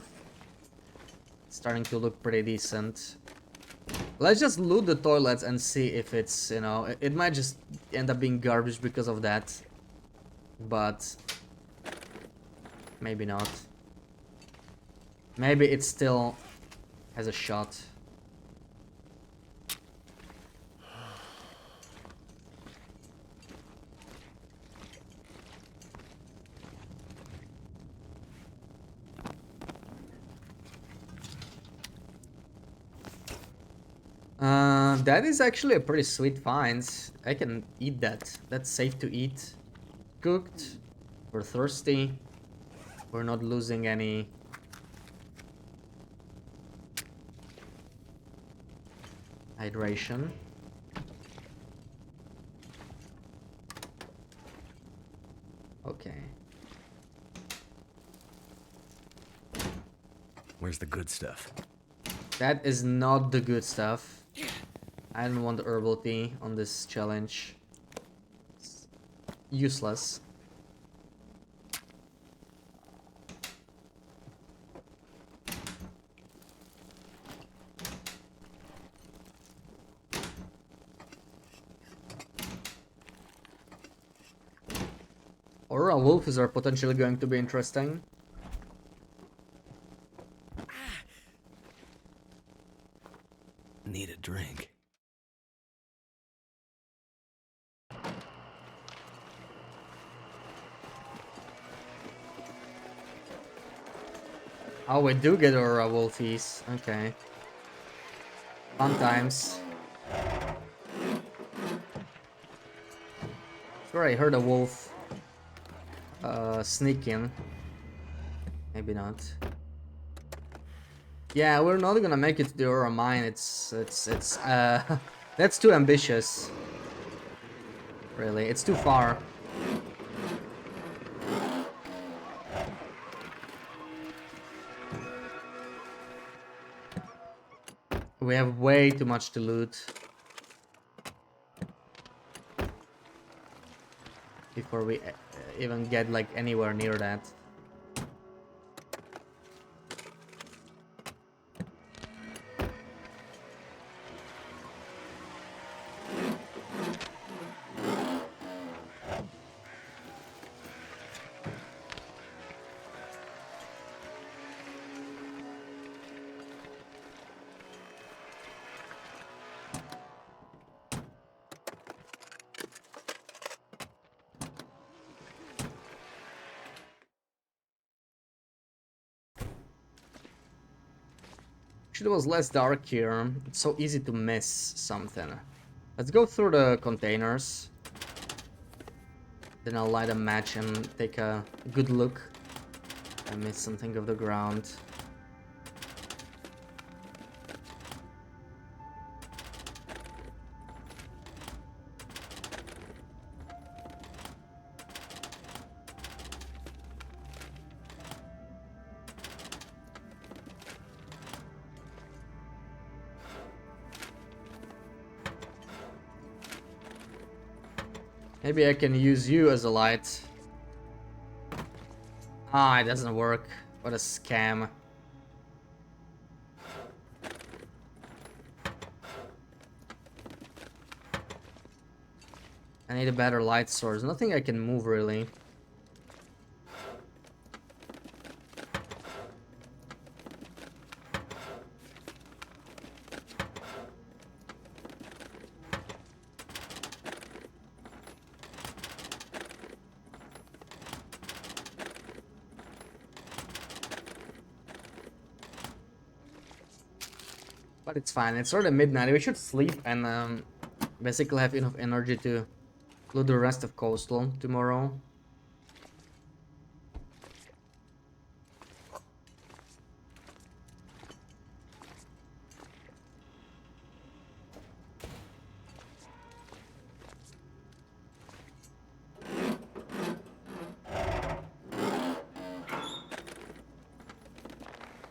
It's starting to look pretty decent. Let's just loot the toilets and see if it's, you know, it might just end up being garbage because of that. But maybe not. Maybe it still has a shot. That is actually a pretty sweet find. I can eat that. That's safe to eat. Cooked. We're thirsty. We're not losing any. Hydration. Okay. Where's the good stuff? That is not the good stuff. I don't want herbal tea on this challenge. It's useless. Aurora wolves are potentially going to be interesting. Need a drink. Oh, we do get Aurora wolfies. Okay. Fun times. Sure, I heard a wolf sneak in. Maybe not. Yeah, we're not gonna make it to the Aurora mine. It's that's too ambitious. Really, it's too far. We have way too much to loot before we even get like anywhere near that. Actually, it was less dark here. It's so easy to miss something. Let's go through the containers. Then I'll light a match and take a good look. I missed something of the ground. Maybe I can use you as a light. Ah, it doesn't work. What a scam. I need a better light source. Nothing I can move really. But it's fine. It's already midnight. We should sleep and basically have enough energy to do the rest of Coastal tomorrow.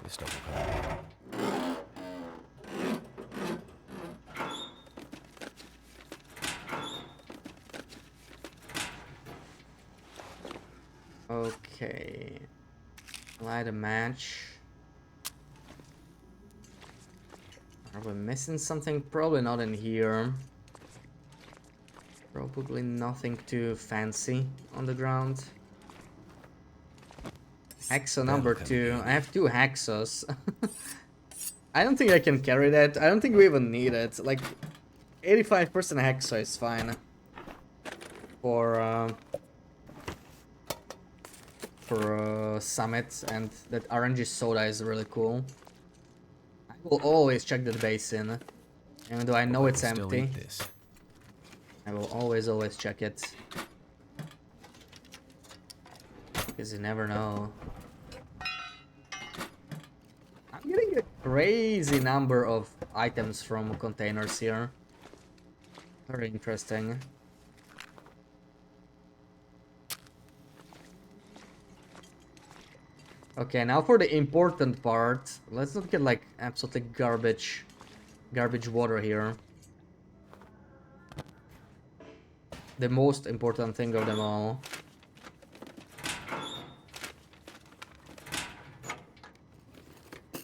This stuff will come in handy. Okay. Light a match. Are we missing something? Probably not in here. Probably nothing too fancy on the ground. Hacksaw number 2. I have 2 hacksaws. I don't think I can carry that. I don't think we even need it. Like, 85% hacksaw is fine. For Summit, and that RNG soda is really cool. I will always check that basin. Even though I know it's Still empty. eat this. I will always check it. Because you never know. I'm getting a crazy number of items from containers here. Very interesting. Okay, now for the important part. Let's not get like absolutely garbage water here. The most important thing of them all.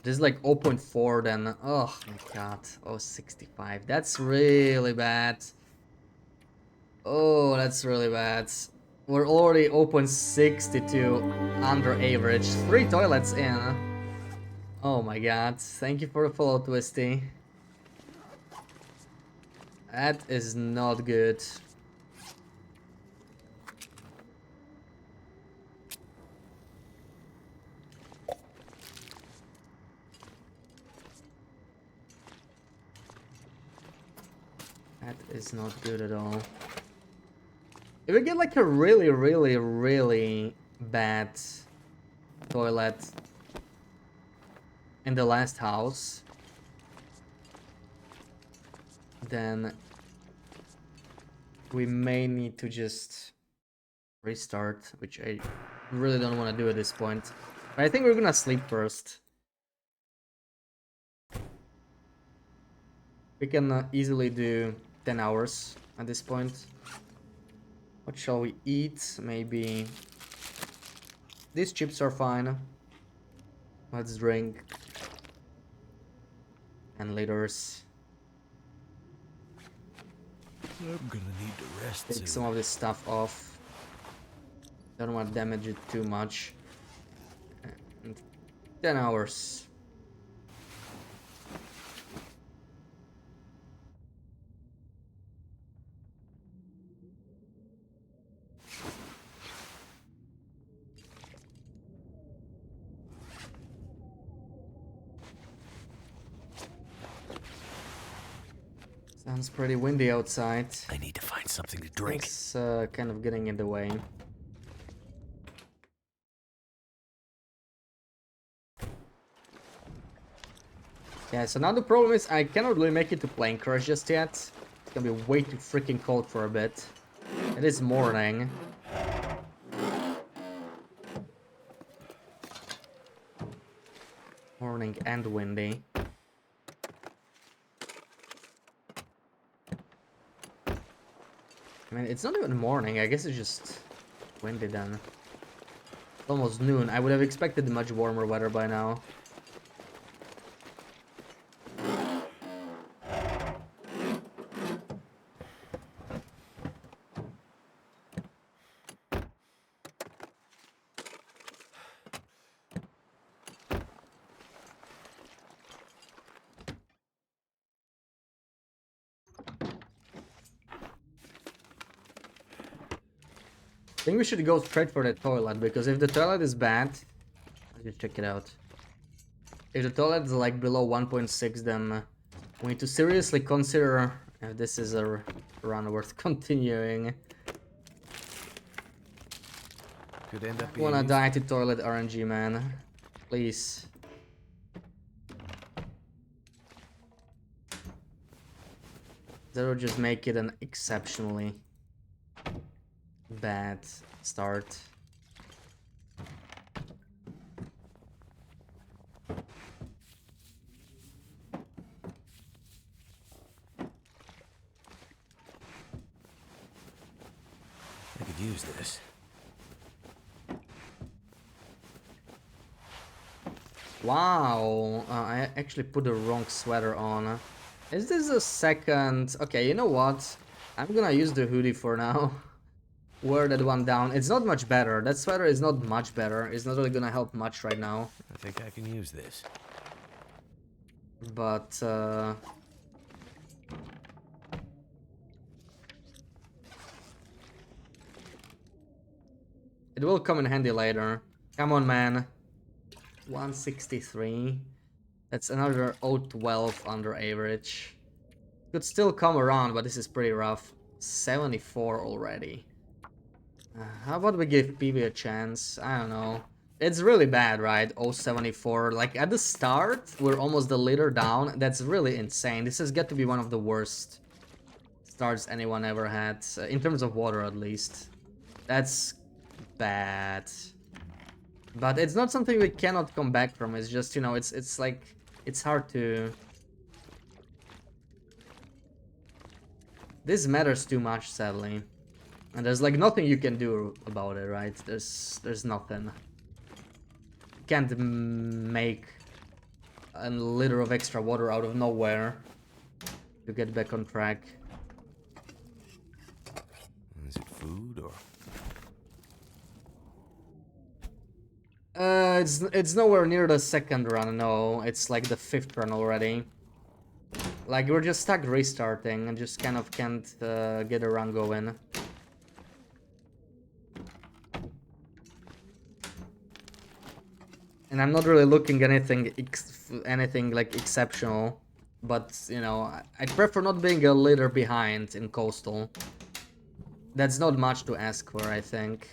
This is like 0.4 then. Oh my god. Oh, 65. That's really bad. Oh, that's really bad. We're already 0.62 under average. 3 toilets in. Oh my god. Thank you for the follow, Twisty. That is not good. That is not good at all. If we get like a really bad toilet in the last house, then we may need to just restart, which I really don't want to do at this point. But I think we're gonna sleep first. We can easily do 10 hours at this point. What shall we eat? Maybe these chips are fine. Let's drink. And liters. I'm gonna need to rest Take soon. some of this stuff off. Don't want to damage it too much. And 10 hours. Sounds pretty windy outside. I need to find something to drink. It's kind of getting in the way. Yeah, so now the problem is I cannot really make it to plane crash just yet. It's gonna be way too freaking cold for a bit. It is morning. Morning and windy. I mean, it's not even morning. I guess it's just windy then. It's almost noon. I would have expected much warmer weather by now. I think we should go straight for the toilet, because if the toilet is bad... Let's just check it out. If the toilet is like below 1.6, then we need to seriously consider if this is a run worth continuing. Could end up I being wanna useful. die to toilet RNG, man. Please. That would just make it an exceptionally bad start. I could use this. Wow, I actually put the wrong sweater on. Is this a second? Okay, you know what? I'm gonna use the hoodie for now. Wear that one down. It's not much better. That sweater is not much better. It's not really gonna help much right now. I think I can use this. But, it will come in handy later. Come on, man. 163. That's another 012 under average. Could still come around, but this is pretty rough. 74 already. How about we give PV a chance? I don't know. It's really bad, right? 074. Like at the start, we're almost the leader down. That's really insane. This has got to be one of the worst starts anyone ever had, in terms of water at least. That's bad. But it's not something we cannot come back from. It's just, you know, it's like it's hard to. This matters too much, sadly. And there's like nothing you can do about it, right? There's nothing. You can't make a liter of extra water out of nowhere to get back on track. Is it food or? It's nowhere near the second run, no. It's like the 5th run already. Like we're just stuck restarting and just kind of can't get a run going. And I'm not really looking at anything like exceptional, but you know, I prefer not being a leader behind in Coastal. That's not much to ask for, I think.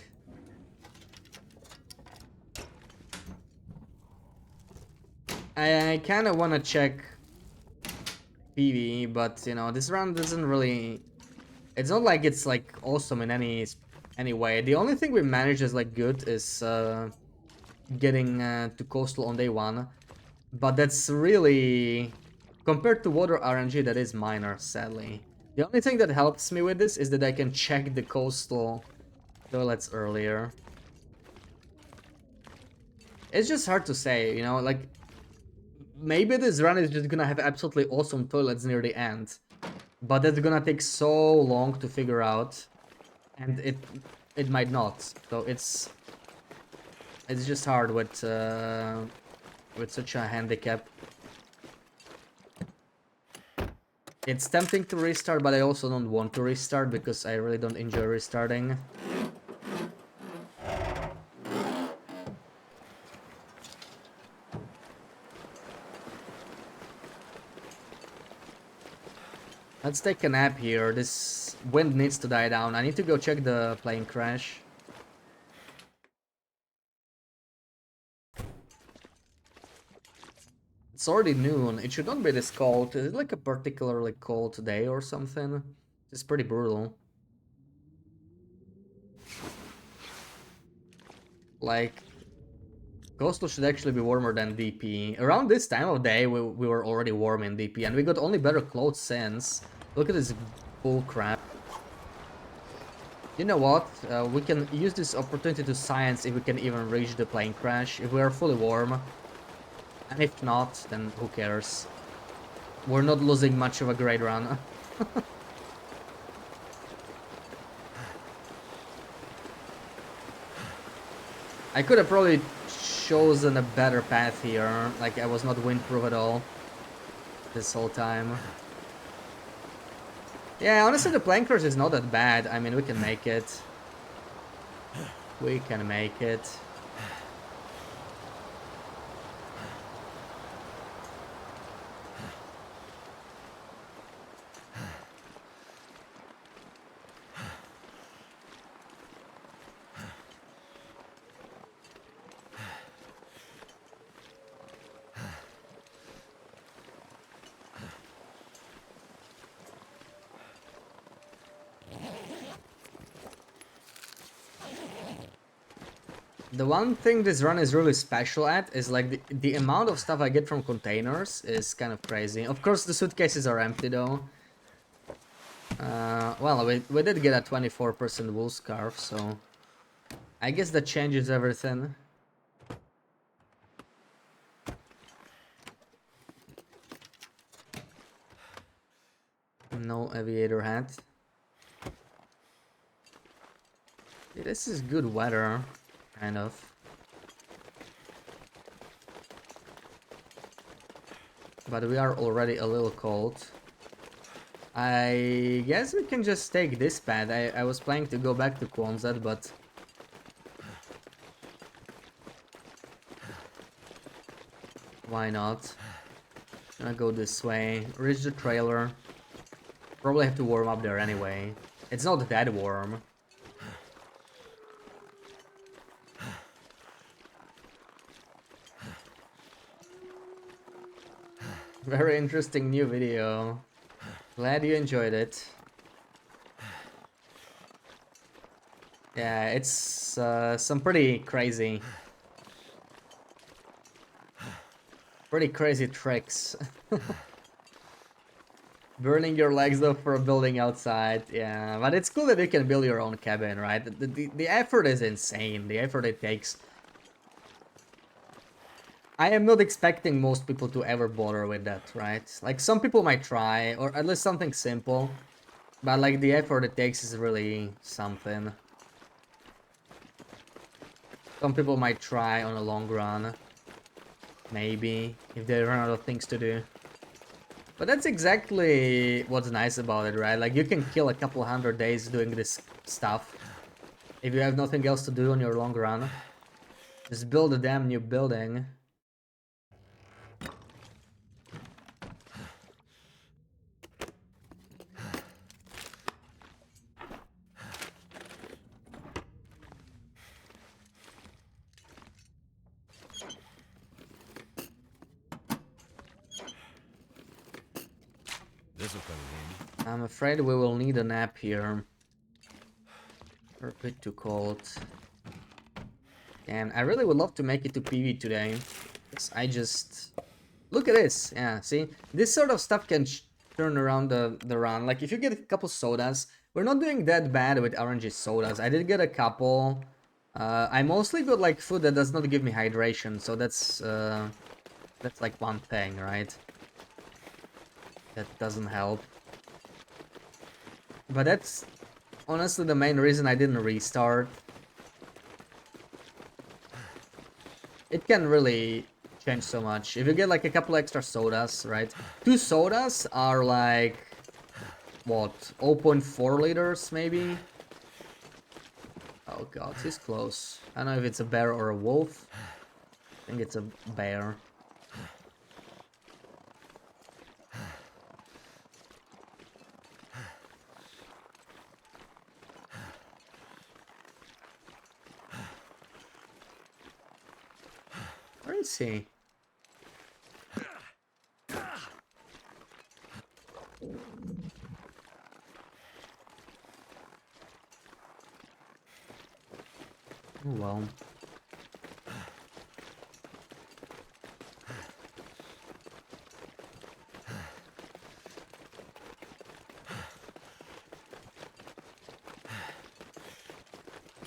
I kind of want to check PV, but you know, this round doesn't really. It's not like it's like awesome in any way. The only thing we managed is like good is getting to Coastal on day 1, but that's really compared to water RNG, that is minor, sadly. The only thing that helps me with this is that I can check the Coastal toilets earlier. It's just hard to say, you know, like maybe this run is just gonna have absolutely awesome toilets near the end, but that's gonna take so long to figure out, and it might not. So it's just hard with such a handicap. It's tempting to restart, but I also don't want to restart because I really don't enjoy restarting. Let's take a nap here. This wind needs to die down. I need to go check the plane crash. It's already noon. It should not be this cold. Is it like a particularly cold day or something? It's pretty brutal. Like, Coastal should actually be warmer than DP. Around this time of day, we were already warm in DP, and we got only better clothes since. Look at this bull crap. You know what? We can use this opportunity to science if we can even reach the plane crash, if we are fully warm. And if not, then who cares? We're not losing much of a great run. I could have probably chosen a better path here, like I was not windproof at all this whole time. Yeah, honestly the plane crash is not that bad, I mean we can make it. We can make it. The one thing this run is really special at is like the amount of stuff I get from containers is kind of crazy. Of course the suitcases are empty though. Well, we did get a 24% wool scarf, so I guess that changes everything. No aviator hat. Yeah, this is good weather, kind of. But we are already a little cold. I guess we can just take this pad. I was planning to go back to Quonset, but... why not? Gonna go this way, reach the trailer. Probably have to warm up there anyway. It's not that warm. Very interesting new video. Glad you enjoyed it. Yeah, it's some pretty crazy tricks. Burning your legs off for a building outside, yeah, but it's cool that you can build your own cabin, right? The effort is insane, the effort it takes. I am not expecting most people to ever bother with that, right? Like, some people might try, or at least something simple, but like the effort it takes is really something. Some people might try on a long run, maybe, if they run out of things to do. But that's exactly what's nice about it, right? Like, you can kill a couple 100 days doing this stuff. If you have nothing else to do on your long run. Just build a damn new building. This will come in handy. I'm afraid we will need a nap here. We're a bit too cold. And I really would love to make it to PV today. I just... look at this. Yeah, see? This sort of stuff can turn around the run. Like, if you get a couple sodas... we're not doing that bad with RNG sodas. I did get a couple. I mostly got, like, food that does not give me hydration. So that's like one thing, right? That doesn't help. But that's honestly the main reason I didn't restart. It can really change so much. If you get like a couple extra sodas, right? 2 sodas are like, what, 0.4 liters maybe? Oh god, he's close. I don't know if it's a bear or a wolf. I think it's a bear. Where is he? Oh well.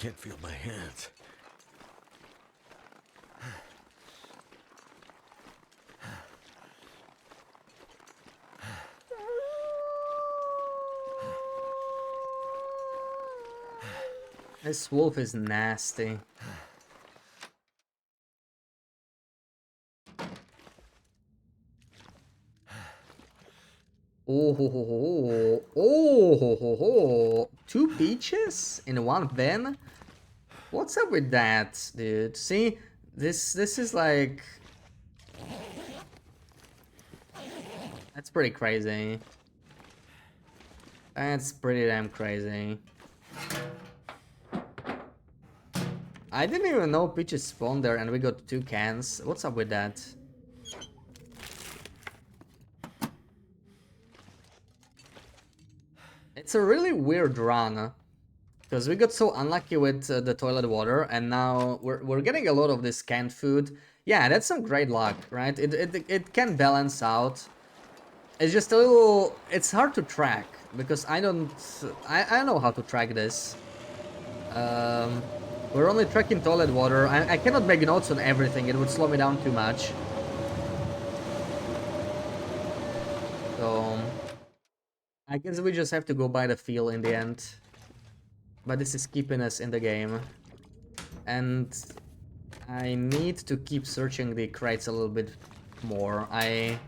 can't feel my hands. This wolf is nasty. Oh ho ho ho. Oh ho ho ho. 2 peaches in one bin? What's up with that, dude? See, this is like... That's pretty crazy. That's pretty damn crazy. I didn't even know peaches spawned there and we got 2 cans. What's up with that? It's a really weird run. Because we got so unlucky with the toilet water, and now we're getting a lot of this canned food. Yeah, that's some great luck, right? It can balance out. It's just a little... It's hard to track, because I don't know how to track this. We're only tracking toilet water. I cannot make notes on everything, it would slow me down too much. So... I guess we just have to go by the feel in the end. But this is keeping us in the game. And I need to keep searching the crates a little bit more. I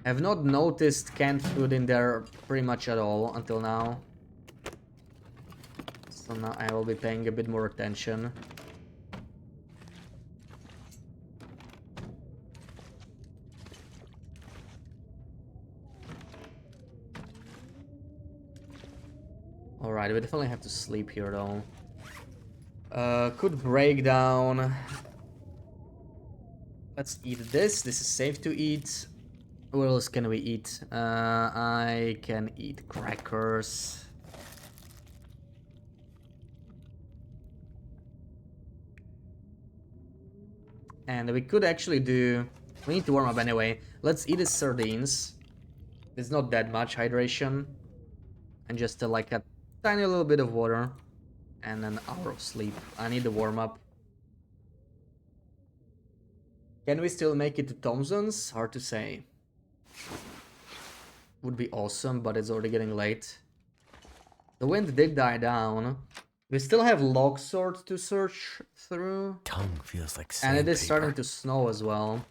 have not noticed canned food in there pretty much at all until now. So now I will be paying a bit more attention. Alright, we definitely have to sleep here though. Could break down. Let's eat this. This is safe to eat. What else can we eat? I can eat crackers. And we could actually do... We need to warm up anyway. Let's eat the sardines. It's not that much hydration. And just like a tiny little bit of water. And an hour of sleep. I need the warm up. Can we still make it to Thompson's? Hard to say. Would be awesome, but it's already getting late. The wind did die down. We still have Logsword to search through. Tongue feels like And it is sandpaper. starting to snow as well.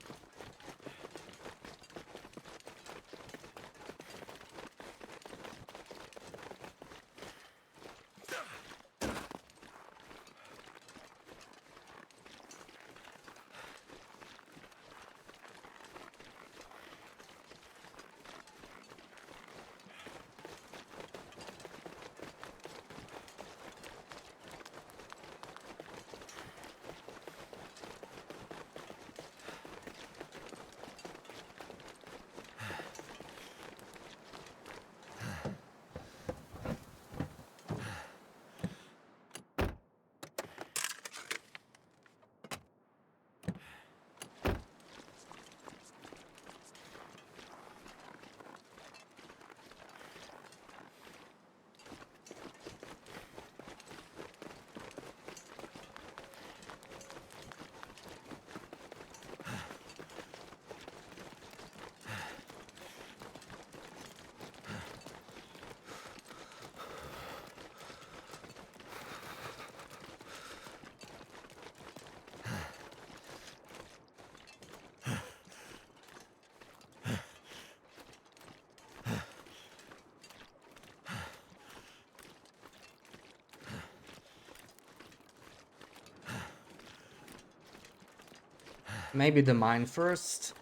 Maybe the mine first.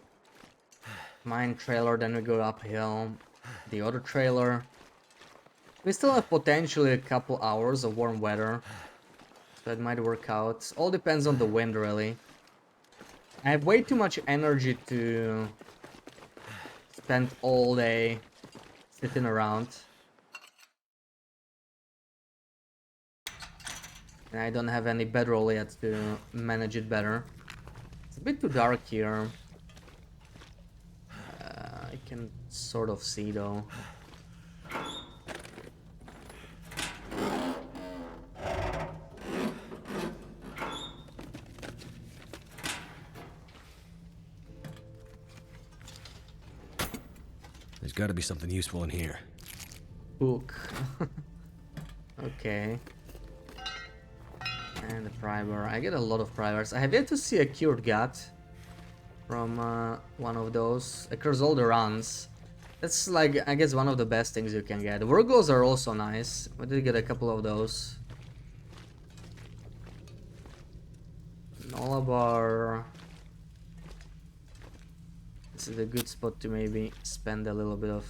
Mine trailer, then we go uphill. The other trailer. We still have potentially a couple hours of warm weather. So it might work out. All depends on the wind, really. I have way too much energy to spend all day sitting around. And I don't have any bedroll yet to manage it better. It's a bit too dark here. I can sort of see though. There's got to be something useful in here. Book. Okay. And the primer. I get a lot of primers. I have yet to see a cured gut from one of those across all the runs. That's like, I guess, one of the best things you can get. Virgos are also nice. We did get a couple of those. Nolabar. This is a good spot to maybe spend a little bit of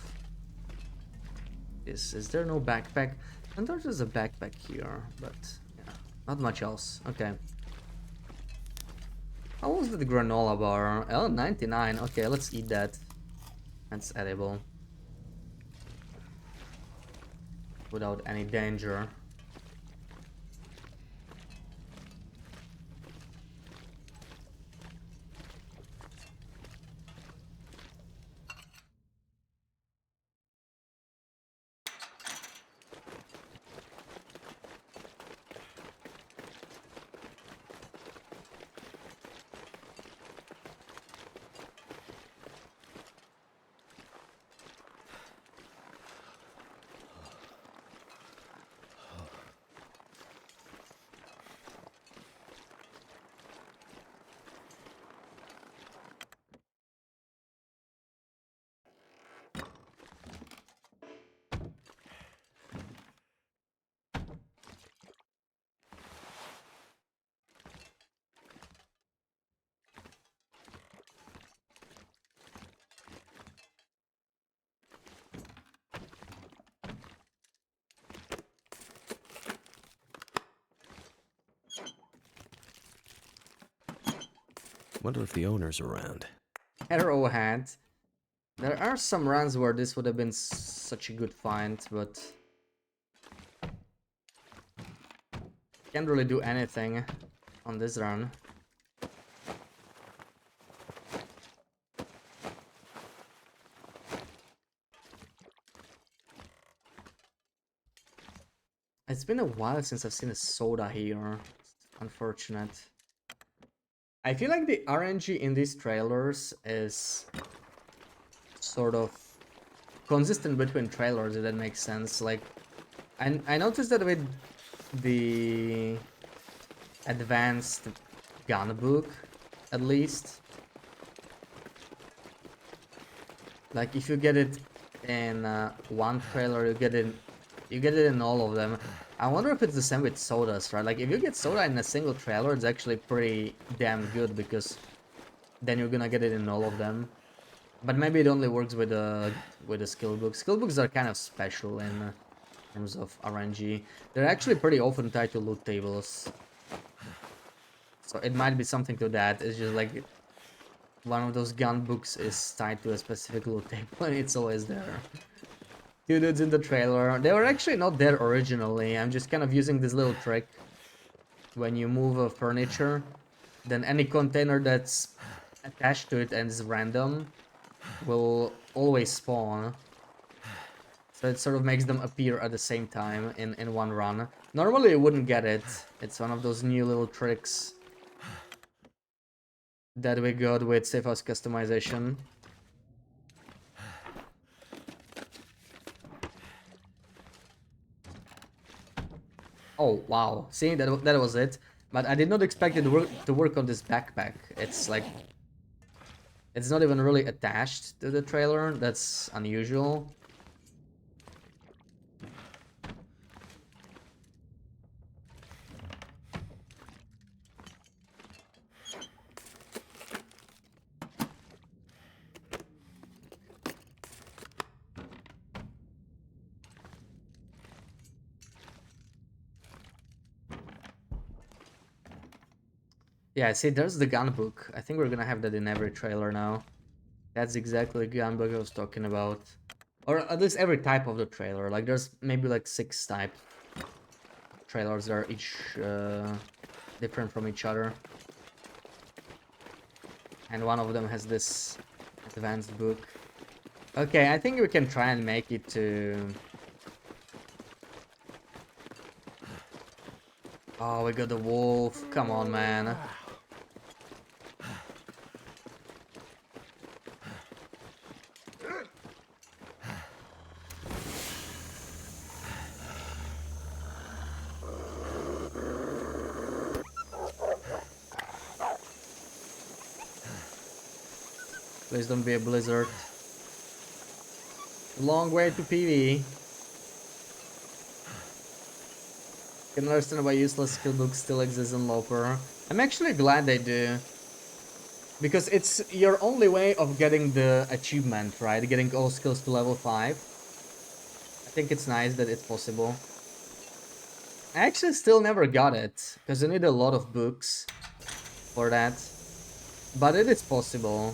this. Is there no backpack? And there's a backpack here, but yeah, not much else. Okay. How was the granola bar? Oh, 99. Okay, let's eat that. That's edible. Without any danger. Wonder if the owner's around. Arrowhead. There are some runs where this would have been such a good find, but can't really do anything on this run. It's been a while since I've seen a soda here. It's unfortunate. I feel like the RNG in these trailers is sort of consistent between trailers, if that makes sense. Like, I noticed that with the advanced gun book, at least, like if you get it in one trailer, you get it in all of them. I wonder if it's the same with sodas, right? Like if you get soda in a single trailer, it's actually pretty damn good because then you're gonna get it in all of them. But maybe it only works with the skill books. Skill books are kind of special in terms of RNG. They're actually pretty often tied to loot tables. So it might be something to that. It's just like one of those gun books is tied to a specific loot table and it's always there. Two dudes in the trailer. They were actually not there originally. I'm just kind of using this little trick. When you move a furniture, then any container that's attached to it and is random will always spawn. So it sort of makes them appear at the same time in one run. Normally you wouldn't get it. It's one of those new little tricks that we got with Safe House customization. Oh wow, see, that was it. But I did not expect it to work on this backpack. It's like, it's not even really attached to the trailer. That's unusual. Yeah, see, there's the gun book. I think we're gonna have that in every trailer now. That's exactly the gun book I was talking about. Or at least every type of the trailer. Like, there's maybe like 6 type trailers that are each different from each other. And one of them has this advanced book. Okay, I think we can try and make it to... Oh, we got the wolf. Come on, man. Please don't be a blizzard. Long way to PV. Can understand why useless skill books still exist in Loper. I'm actually glad they do. Because it's your only way of getting the achievement, right? Getting all skills to level 5. I think it's nice that it's possible. I actually still never got it, because you need a lot of books for that. But it is possible.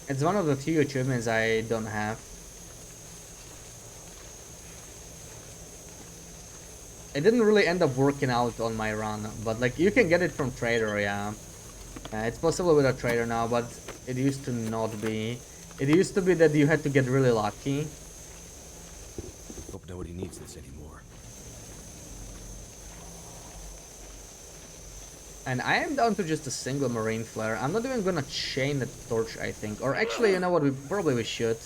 It's one of the few achievements I don't have. It didn't really end up working out on my run, but like you can get it from trader, yeah. It's possible with a trader now, but it used to not be. It used to be that you had to get really lucky. Hope nobody needs this anymore. And I am down to just a single marine flare. I'm not even gonna chain the torch, I think. Or actually, you know what, we should.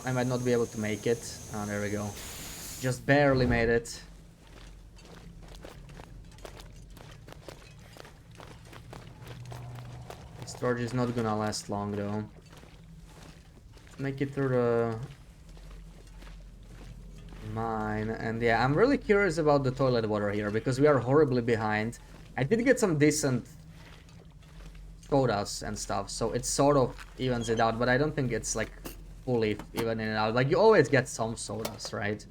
I might not be able to make it. Oh, there we go. Just barely made it. This torch is not gonna last long though. Make it through the mine. And yeah, I'm really curious about the toilet water here because we are horribly behind. I did get some decent sodas and stuff, so it sort of evens it out, but I don't think it's like fully evening it out. Like you always get some sodas, right?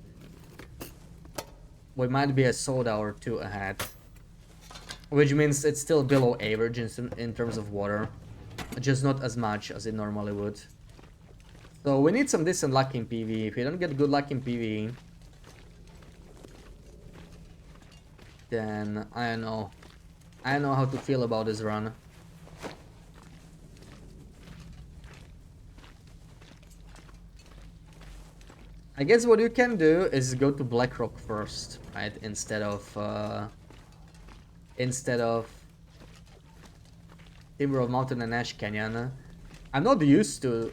We might be a soda or two ahead, which means it's still below average in terms of water, just not as much as it normally would. So we need some decent luck in PvE. If we don't get good luck in PvE, then I don't know. I don't know how to feel about this run. I guess what you can do is go to Blackrock first, right? Instead of Timber of Mountain and Ash Canyon. I'm not used to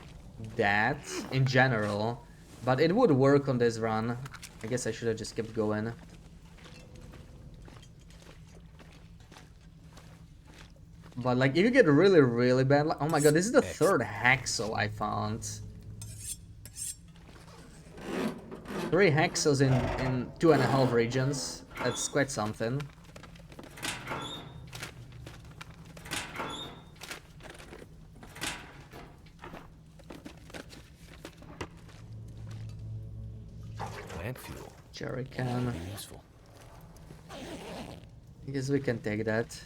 that in general, but it would work on this run. I guess I should have just kept going. But like, if you get really bad, oh my god, this is the third Haxo I found. 3 Haxos in 2.5 regions. That's quite something. Plant fuel. Jerry can. Useful. I guess we can take that.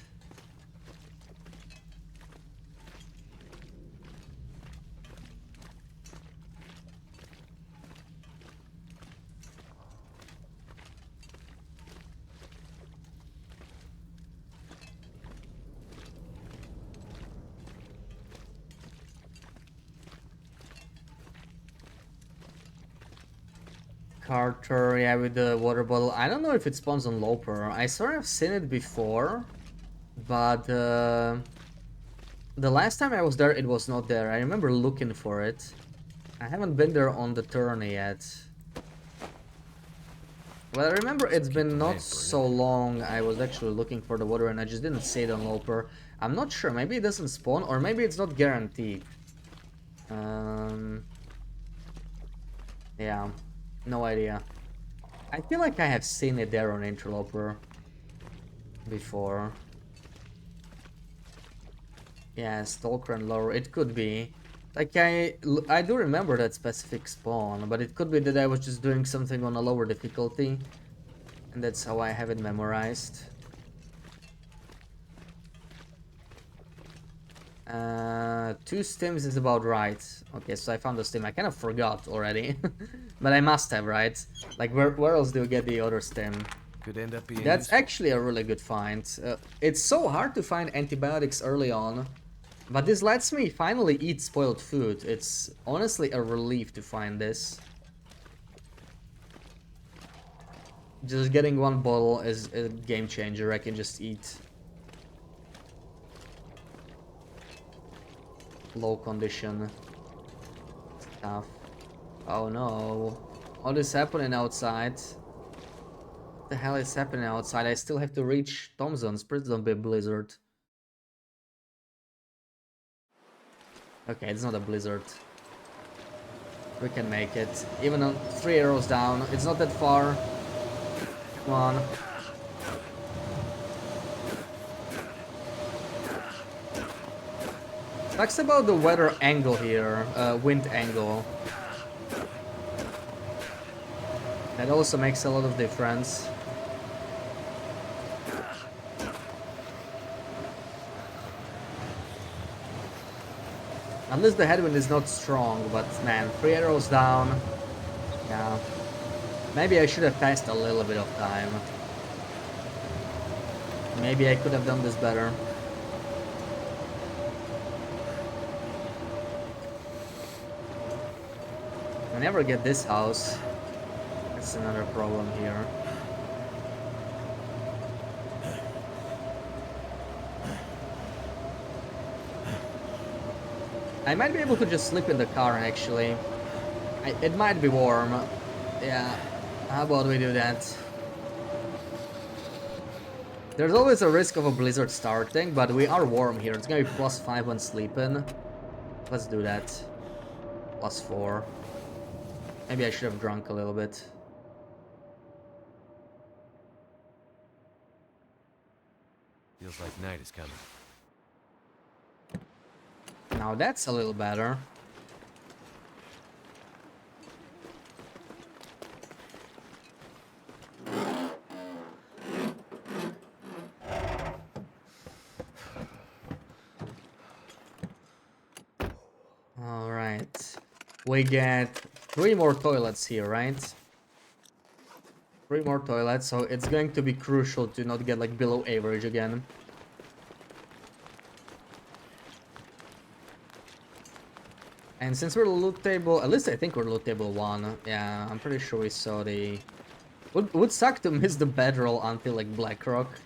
Carter, yeah, with the water bottle. I don't know if it spawns on Loper. I sort of seen it before, but the last time I was there, it was not there. I remember looking for it. I haven't been there on the turn yet. Well, I remember it's been not so long I was actually looking for the water and I just didn't see it on Loper. I'm not sure. Maybe it doesn't spawn or maybe it's not guaranteed. Yeah. No idea. I feel like I have seen it there on Interloper before. Yeah, Stalker and Lower. It could be. Like, I do remember that specific spawn, but it could be that I was just doing something on a lower difficulty. And that's how I have it memorized. 2 stims is about right. Okay, so I found the stim. I kind of forgot already. But I must have, right? Like, where else do you get the other stim? Could end up being That's useful. actually a really good find. It's so hard to find antibiotics early on. But this lets me finally eat spoiled food. It's honestly a relief to find this. Just getting 1 bottle is a game changer. I can just eat low condition stuff. Oh no. What is happening outside? What the hell is happening outside? I still have to reach Thompson's. Please don't be a blizzard. Okay, it's not a blizzard. We can make it. Even on 3 arrows down, it's not that far. Come on. Talks about the weather angle here, wind angle. That also makes a lot of difference. At least the headwind is not strong, but man, 3 arrows down. Yeah. Maybe I should have passed a little bit of time. Maybe I could have done this better. I never get this house. That's another problem here. I might be able to just sleep in the car actually. It might be warm. Yeah. How about we do that? There's always a risk of a blizzard starting, but we are warm here. It's gonna be +5 when sleeping. Let's do that. +4. Maybe I should have drunk a little bit. Feels like night is coming. Now that's a little better. Alright. We get 3 more toilets here, right? 3 more toilets, so it's going to be crucial to not get like below average again. And since we're loot table, at least I think we're loot table 1. Yeah, I'm pretty sure we saw the... Would suck to miss the bedroll until like Blackrock.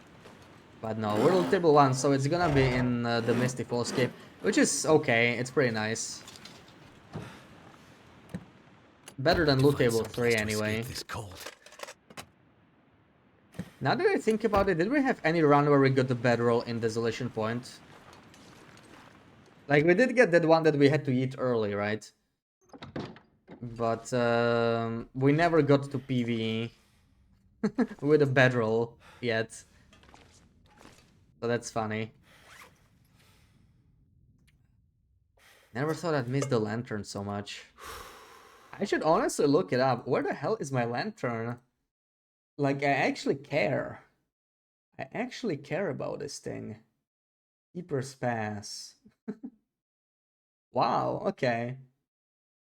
But no, we're loot table 1, so it's gonna be in the Misty Fallscape, which is okay, it's pretty nice. Better than loot table 3 anyway. This cold. Now that I think about it, did we have any run where we got the bedroll in Desolation Point? Like, we did get that one that we had to eat early, right? But we never got to PvE with a bedroll yet. So that's funny. Never thought I'd miss the lantern so much. I should honestly look it up. Where the hell is my lantern? Like, I actually care. I actually care about this thing. Keeper's Pass. Wow, okay.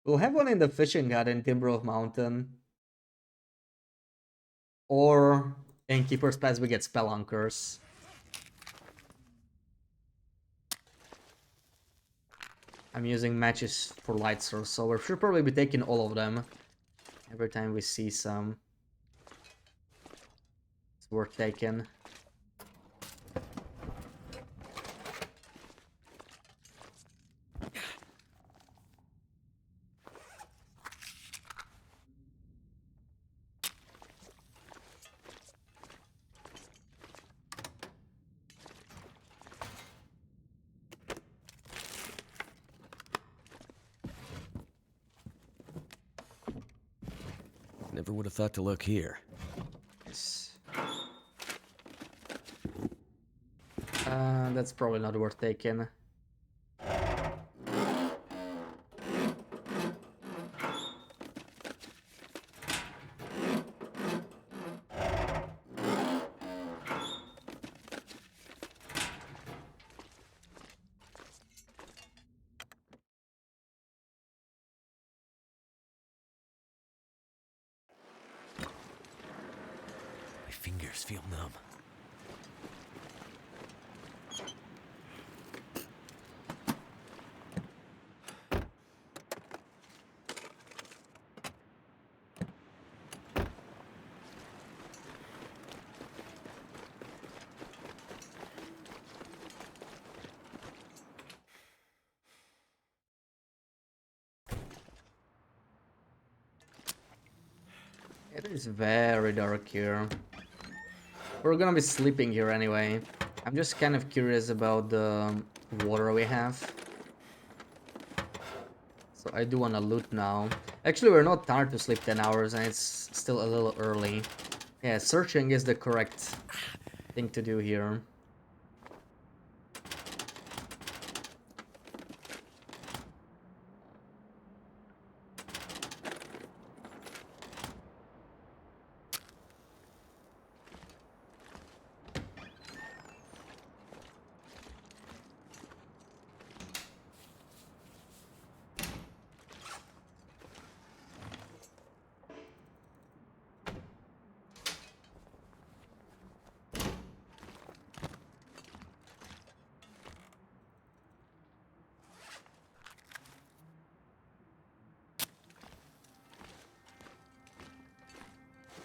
We'll have one in the fishing hut in Timberwolf Mountain. Or in Keeper's Pass we get Spelunkers. I'm using matches for light source, so we should probably be taking all of them. Every time we see some. It's worth taking. Never would have thought to look here. Yes. That's probably not worth taking. My fingers feel numb. It is very dark here. We're gonna be sleeping here anyway. I'm just kind of curious about the water we have. So I do want to loot now. Actually, we're not tired to sleep 10 hours and it's still a little early. Yeah, searching is the correct thing to do here.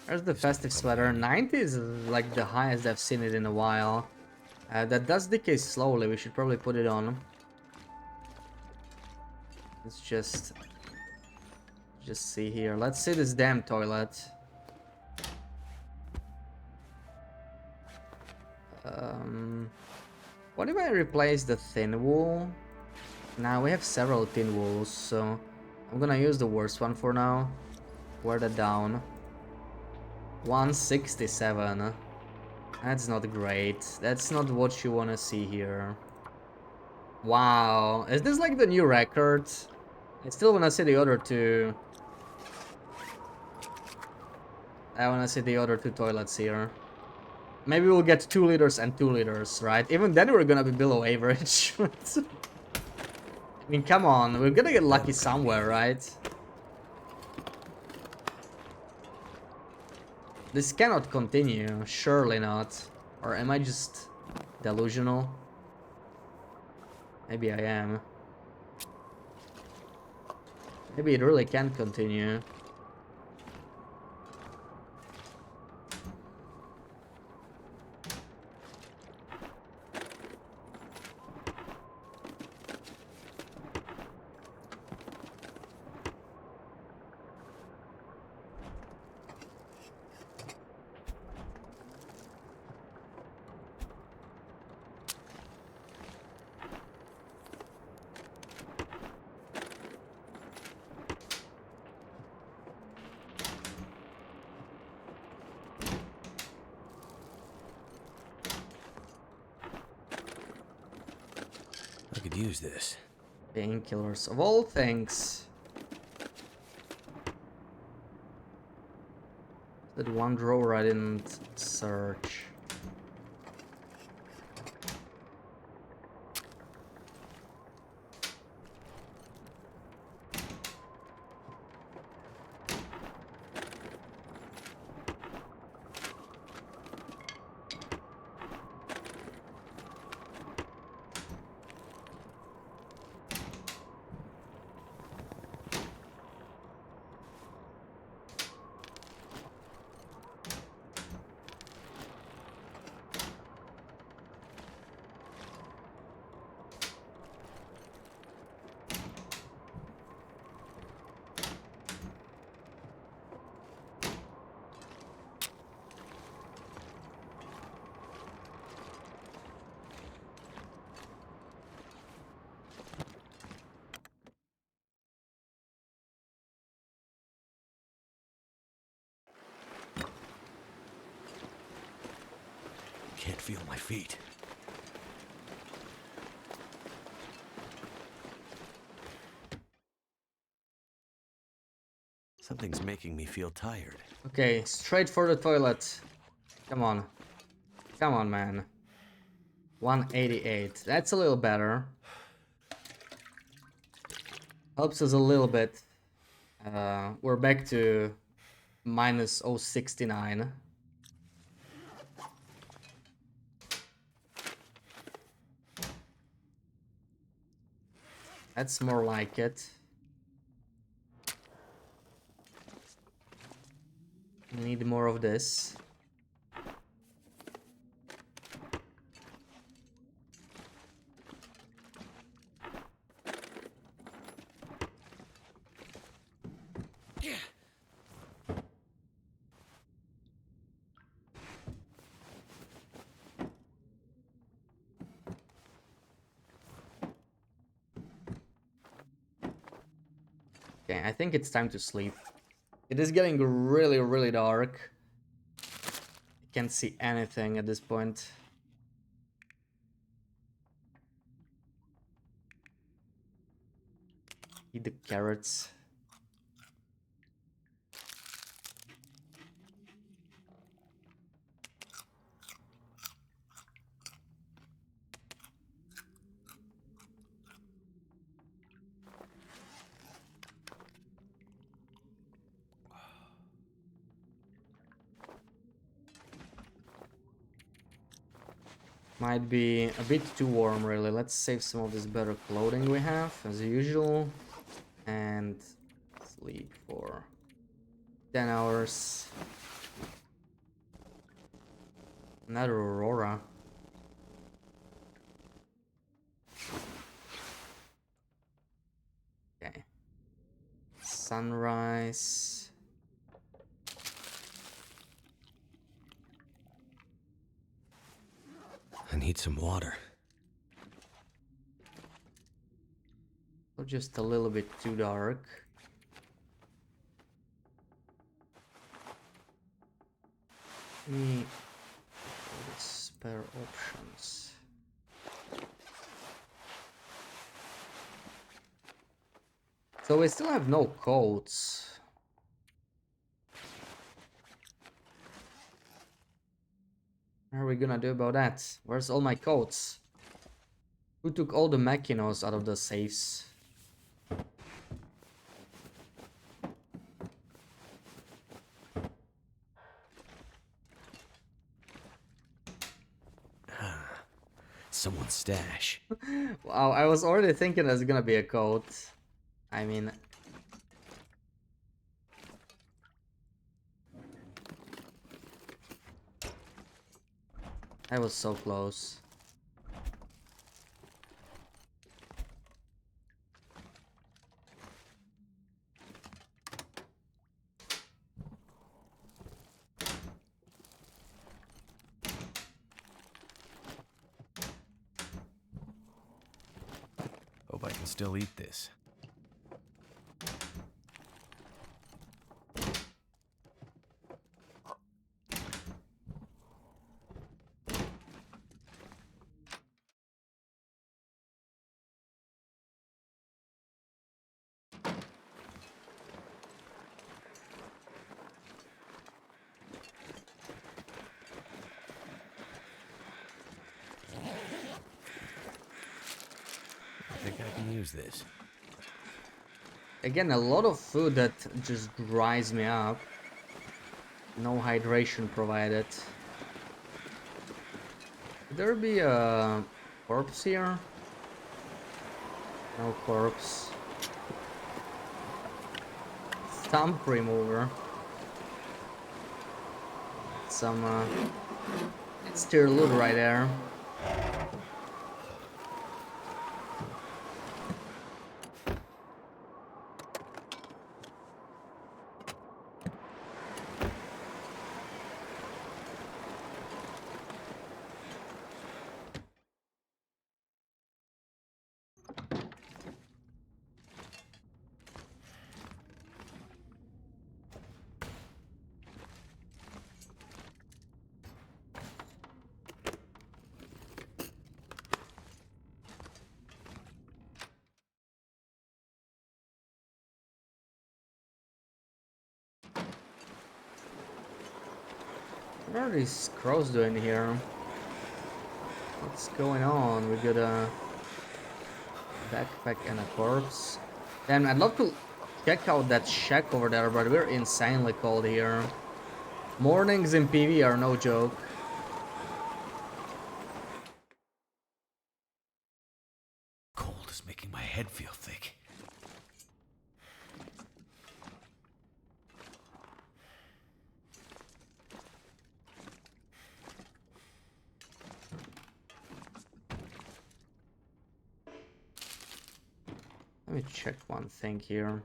There's the festive sweater. 90 is like the highest I've seen it in a while. That does decay slowly. We should probably put it on. Let's just see here. Let's see this damn toilet. What if I replace the thin wool? Now we have several thin wools, so I'm gonna use the worst one for now. Wear that down. 167. That's not great. That's not what you wanna see here. Wow, is this like the new record? I still wanna see the other two. I wanna see the other two toilets here. Maybe we'll get 2 liters and 2 liters, right? Even then we're gonna be below average. I mean, come on, we're gonna get lucky somewhere, right? This cannot continue, surely not. Or am I just delusional? Maybe I am. Maybe it really can continue. I could use this. Painkillers of all things. That one drawer I didn't search. Can't feel my feet. Something's making me feel tired. Okay, straight for the toilet. Come on. Come on, man. 188. That's a little better. Helps us a little bit. We're back to minus 069. That's more like it. We need more of this. Okay, I think it's time to sleep. It is getting really, really dark. I can't see anything at this point. Eat the carrots. Might be a bit too warm, really. Let's save some of this better clothing we have, as usual. And sleep for 10 hours. Another aurora. Okay. Sunrise. I need some water. Or just a little bit too dark. Me spare options. So we still have no coats. What are we gonna do about that? Where's all my coats? Who took all the Makinos out of the safes? Someone's stash. Wow, I was already thinking there's gonna be a coat. I mean... I was so close. Hope I can still eat this. I think I can use this. Again, a lot of food that just dries me up. No hydration provided. Could there be a corpse here? No corpse. Stump remover. Some it's tier loot right there. What are these crows doing here? What's going on? We got a backpack and a corpse. Damn, I'd love to check out that shack over there, but we're insanely cold here. Mornings in PV are no joke. Cold is making my head feel thick. Let me check one thing here.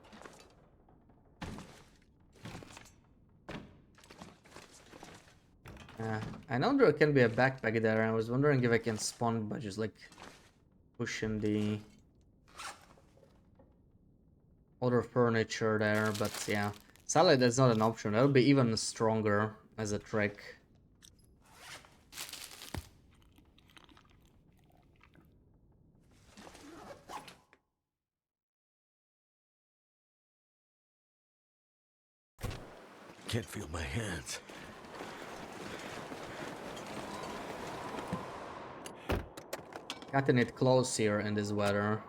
I know there can be a backpack there. I was wondering if I can spawn by just like pushing the other furniture there, but yeah. Sadly, that's not an option. That'll be even stronger as a trick. Can't feel my hands. Cutting it close here in this weather.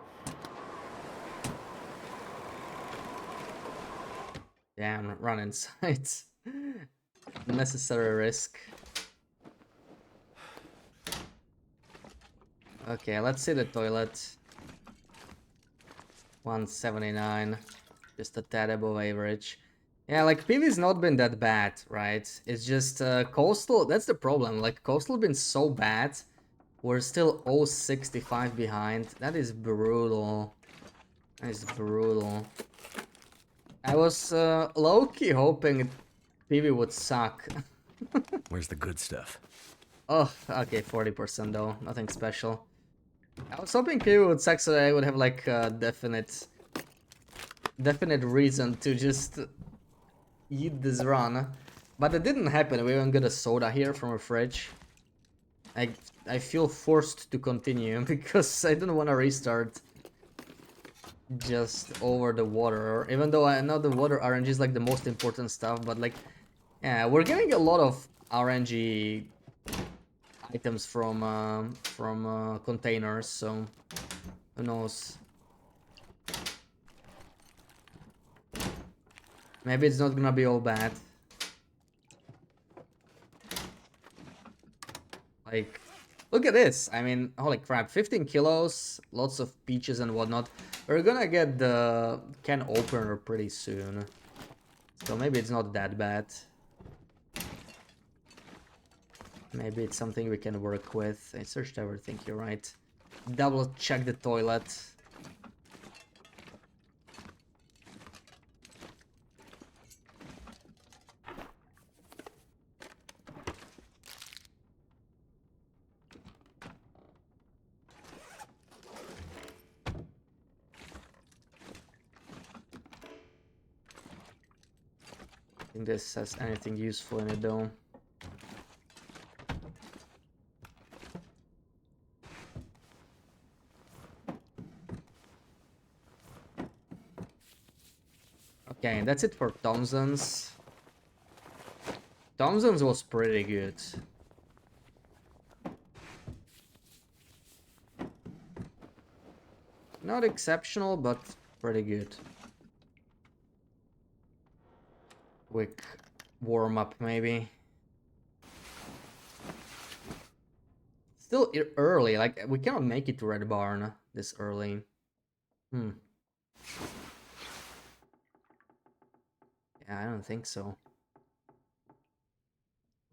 Damn, run inside. Necessary risk. Okay, let's see the toilet. 179. Just a tad above average. Yeah, like PV's not been that bad, right? It's just Coastal, that's the problem. Like Coastal been so bad. We're still 0.65 behind. That is brutal. That is brutal. I was low-key hoping PV would suck. Where's the good stuff? Oh, okay, 40% though. Nothing special. I was hoping PV would suck so that I would have like a definite reason to just eat this run. But it didn't happen. We even got a soda here from a fridge. I feel forced to continue because I don't want to restart just over the water, even though I know the water RNG is like the most important stuff, but like, yeah, we're getting a lot of RNG items from containers, so who knows. Maybe it's not gonna be all bad. Like, look at this. I mean, holy crap, 15 kilos, lots of peaches and whatnot. We're gonna get the can opener pretty soon. So maybe it's not that bad. Maybe it's something we can work with. I searched everything, you're right. Double check the toilet. I think this has anything useful in it though. Okay, that's it for Thompson's. Thompson's was pretty good. Not exceptional, but pretty good. Quick warm-up, maybe. Still early, like, we cannot make it to Red Barn this early. Yeah, I don't think so.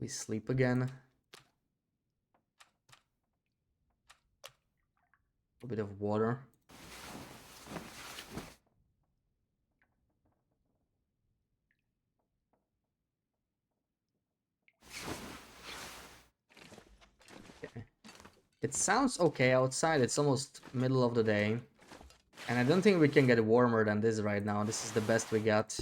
We sleep again. A bit of water. Okay. It sounds okay outside. It's almost middle of the day. And I don't think we can get warmer than this right now. This is the best we got.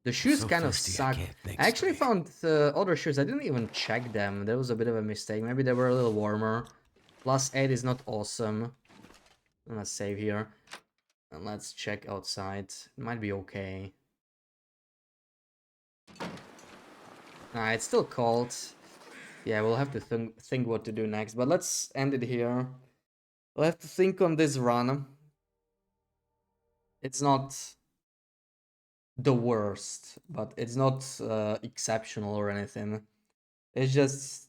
The shoes So kind of thirsty, I suck. can't think I actually straight. found other shoes. I didn't even check them. That was a bit of a mistake. Maybe they were a little warmer. +8 is not awesome. Let's save here. And let's check outside. It might be okay. Nah, it's still cold. Yeah, we'll have to think what to do next. But let's end it here. We'll have to think on this run. It's not the worst, but it's not exceptional or anything. It's just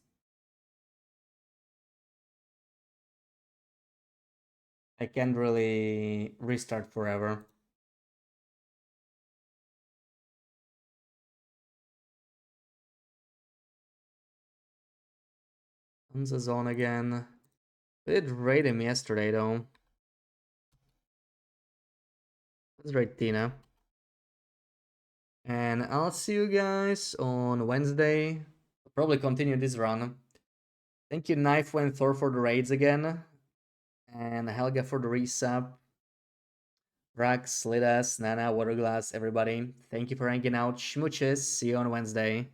I can't really restart forever. On the zone again. We did raid him yesterday though. Let's raid Tina. And I'll see you guys on Wednesday. I'll probably continue this run. Thank you, Knife and Thor, for the raids again. And Helga for the resub. Rax, Lidas, Nana, Waterglass, everybody. Thank you for hanging out. Schmooches. See you on Wednesday.